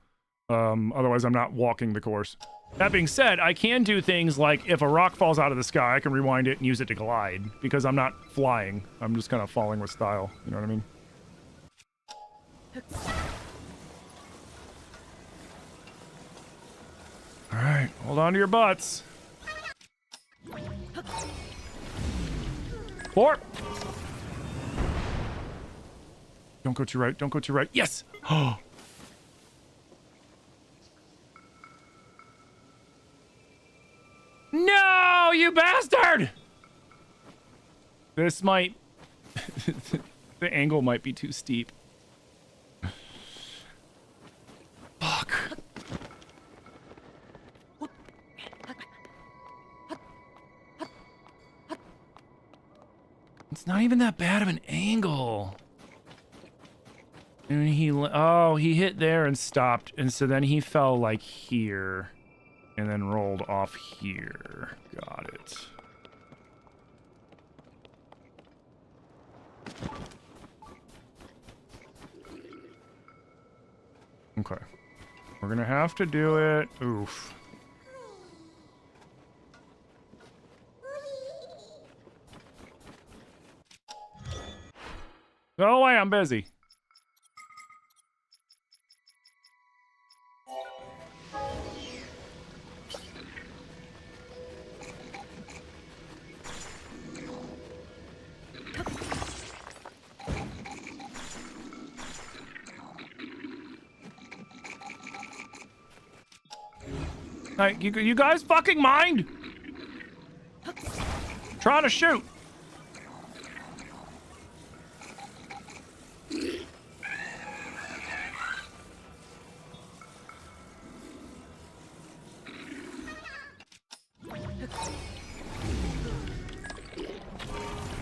Otherwise I'm not walking the course. That being said, I can do things like if a rock falls out of the sky, I can rewind it and use it to glide because I'm not flying. I'm just kind of falling with style. You know what I mean? All right, hold on to your butts. 4. Don't go too right. Don't go too right. Yes. Oh. No, you bastard! This might... the angle might be too steep. Fuck. It's not even that bad of an angle. And he hit there and stopped, and so then he fell like here. And then rolled off here. Got it. Okay. We're gonna have to do it. Oof. Go away, I'm busy. Like, you guys fucking mind? Trying to shoot.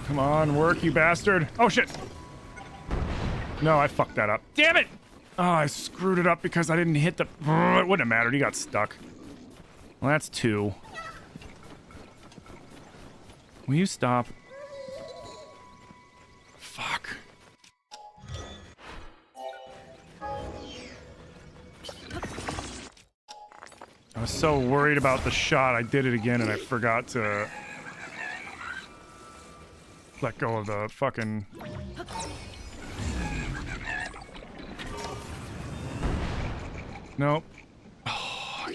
Come on, work, you bastard. Oh, shit. No, I fucked that up. Damn it! Oh, I screwed it up because I didn't hit the... It wouldn't have mattered. He got stuck. Well, that's 2. Will you stop? Fuck. was so worried about the shot. I did it again and I forgot to let go of the fucking... Nope. Oh,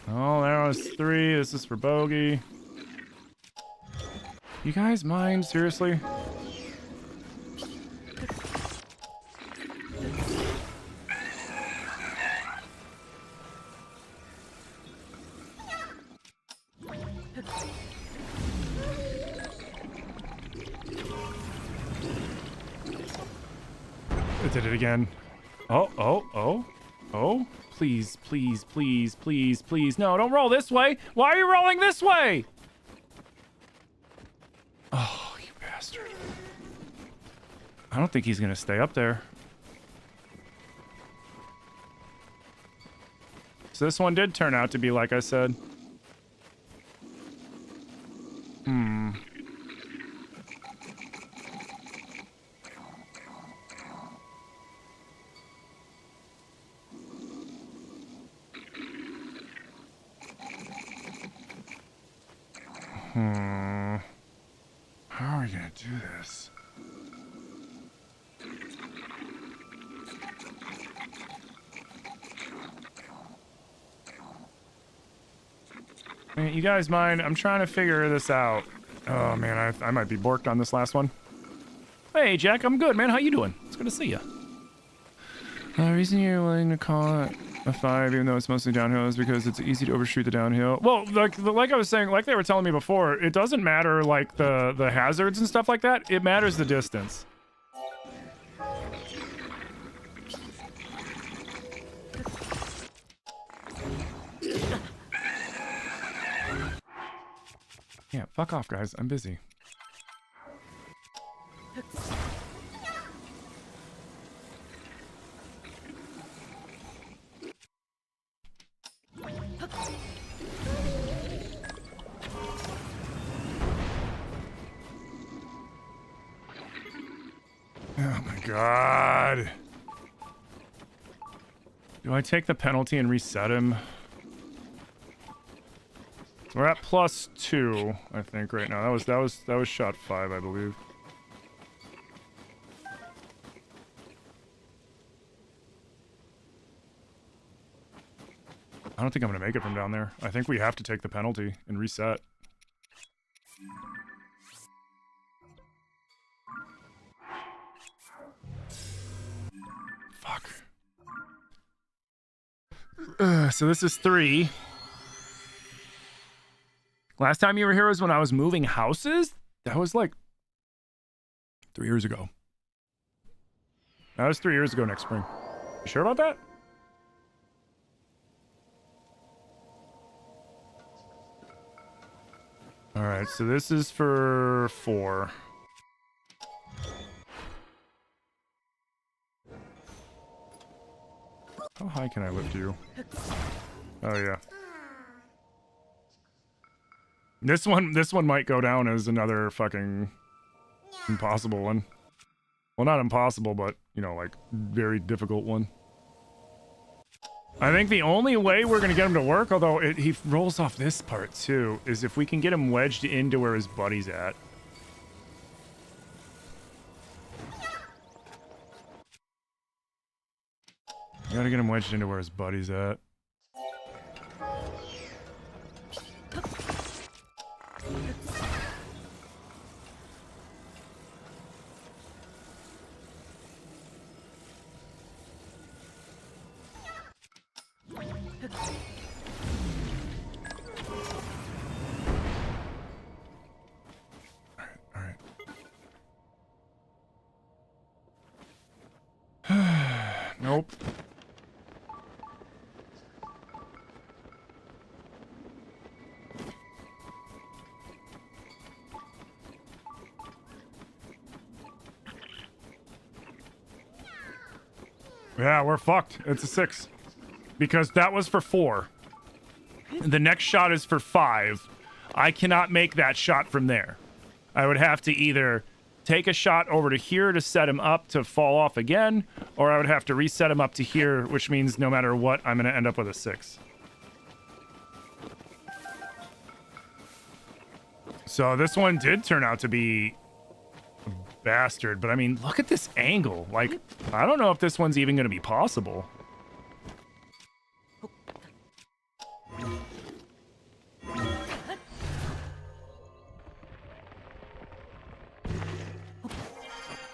oh, there was 3. This is for bogey. You guys mind? Seriously? It did it again. Oh. Please, please, please, please, please. No, don't roll this way. Why are you rolling this way? Oh, you bastard. I don't think he's gonna stay up there. So this one did turn out to be like I said. How are we gonna do this? Man, you guys mind? I'm trying to figure this out. Oh man, I might be borked on this last one. Hey Jack, I'm good, man. How you doing? It's good to see you. The reason you're willing to call it a 5, even though it's mostly downhill, is because it's easy to overshoot the downhill. Well, like I was saying, like they were telling me before, it doesn't matter like the hazards and stuff like that. It matters the distance. Yeah, fuck off, guys. I'm busy. Oh my god. Do I take the penalty and reset him? So we're at +2, I think, right now. That was shot 5, I believe. I don't think I'm gonna make it from down there. I think we have to take the penalty and reset. Fuck. So this is 3. Last time you were here was when I was moving houses? That was like 3 years ago. That was 3 years ago next spring. You sure about that? Alright, so this is for 4. How high can I lift you? Oh yeah. This one might go down as another fucking impossible one. Well, not impossible, but, you know, like, very difficult one. I think the only way we're gonna get him to work, although he rolls off this part too, is if we can get him wedged into where his buddy's at. Gotta get him wedged into where his buddy's at. Nope. Yeah, we're fucked. It's a 6. Because that was for 4. The next shot is for 5. I cannot make that shot from there. I would have to either take a shot over to here to set him up to fall off again, or I would have to reset him up to here, which means no matter what, I'm going to end up with a 6. So this one did turn out to be a bastard, but I mean, look at this angle. Like, I don't know if this one's even going to be possible.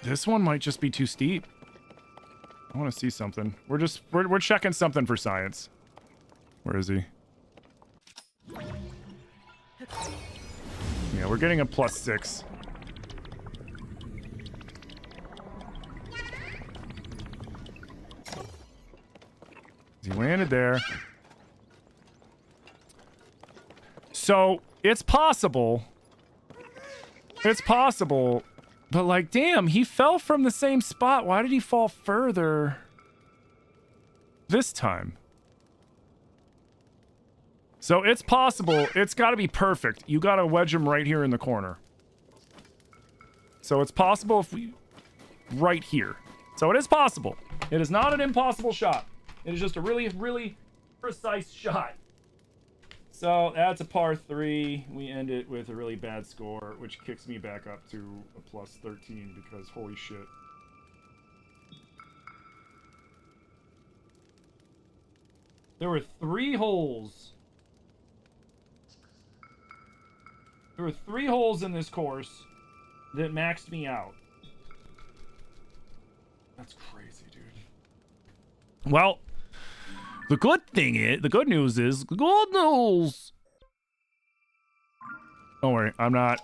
This one might just be too steep. I want to see something. We're checking something for science. Where is he? Yeah, we're getting a +6. He landed there. So, it's possible. It's possible. But, like, damn, he fell from the same spot. Why did he fall further this time? So, it's possible. It's got to be perfect. You got to wedge him right here in the corner. So, it's possible if we... Right here. So, it is possible. It is not an impossible shot. It is just a really, really precise shot. So that's a par 3. We end it with a really bad score, which kicks me back up to a +13 because holy shit. There were 3 holes. There were 3 holes in this course that maxed me out. That's crazy, dude. Well, the good news is, good news! Don't worry, I'm not...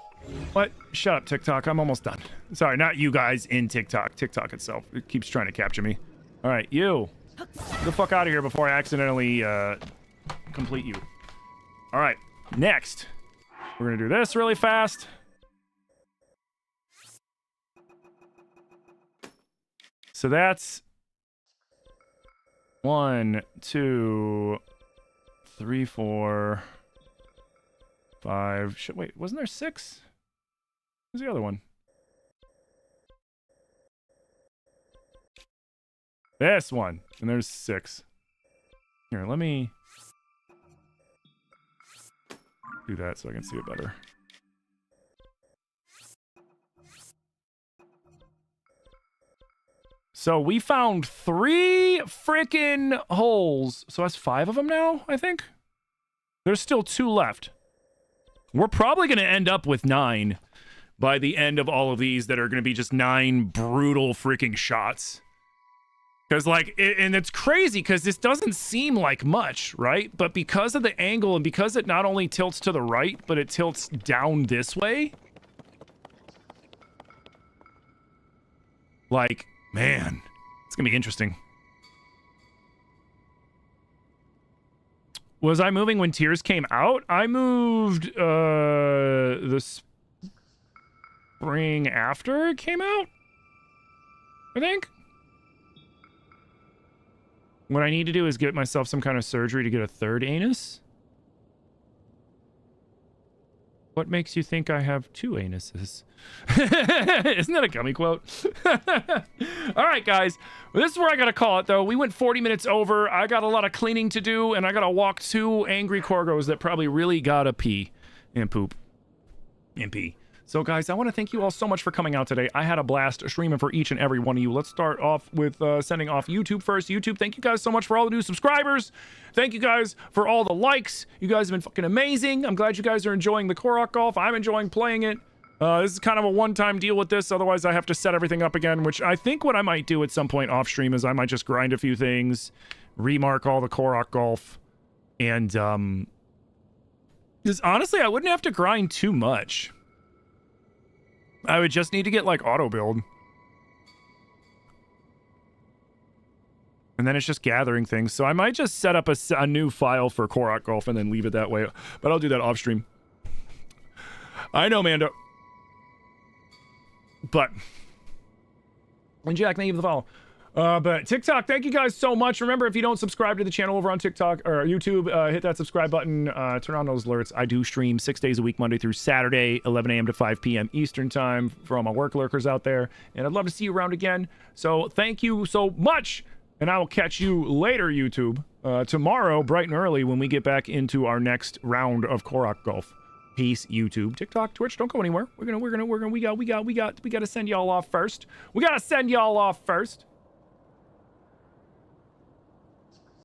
What? Shut up, TikTok. I'm almost done. Sorry, not you guys in TikTok. TikTok itself. It keeps trying to capture me. Alright, you. Get the fuck out of here before I accidentally, complete you. Alright, next. We're gonna do this really fast. So that's... 1, 2, 3, 4, 5. Wait, wasn't there 6? Where's the other one? This one. And there's 6. Here, let me do that so I can see it better. So we found 3 freaking holes. So that's 5 of them now, I think. There's still 2 left. We're probably going to end up with 9 by the end of all of these that are going to be just 9 brutal freaking shots. Because, like, and it's crazy because this doesn't seem like much, right? But because of the angle and because it not only tilts to the right, but it tilts down this way. Like... Man, it's gonna be interesting. Was I moving when Tears came out? I moved the spring after it came out, I think. What I need to do is get myself some kind of surgery to get a 3rd anus. What makes you think I have 2 anuses? Isn't that a gummy quote? All right, guys. Well, this is where I gotta call it, though. We went 40 minutes over. I got a lot of cleaning to do, and I gotta walk 2 angry Korgos that probably really gotta pee and poop and pee. So, guys, I want to thank you all so much for coming out today. I had a blast streaming for each and every one of you. Let's start off with sending off YouTube first. YouTube, thank you guys so much for all the new subscribers. Thank you guys for all the likes. You guys have been fucking amazing. I'm glad you guys are enjoying the Korok Golf. I'm enjoying playing it. This is kind of a one-time deal with this. Otherwise, I have to set everything up again, which I think what I might do at some point off stream is I might just grind a few things, remark all the Korok Golf, and, because honestly, I wouldn't have to grind too much. I would just need to get, like, auto build. And then it's just gathering things. So I might just set up a new file for Korok Golf and then leave it that way. But I'll do that off stream. I know, Mando. But... And Jack, thank you for the follow. But TikTok, thank you guys so much. Remember, if you don't subscribe to the channel over on TikTok or YouTube, hit that subscribe button, turn on those alerts. I do stream 6 days a week, Monday through Saturday, 11 a.m. to 5 p.m. Eastern time for all my work lurkers out there. And I'd love to see you around again. So thank you so much. And I will catch you later, YouTube, tomorrow, bright and early, when we get back into our next round of Korok Golf. Peace, YouTube, TikTok, Twitch. Don't go anywhere. We gotta send y'all off first.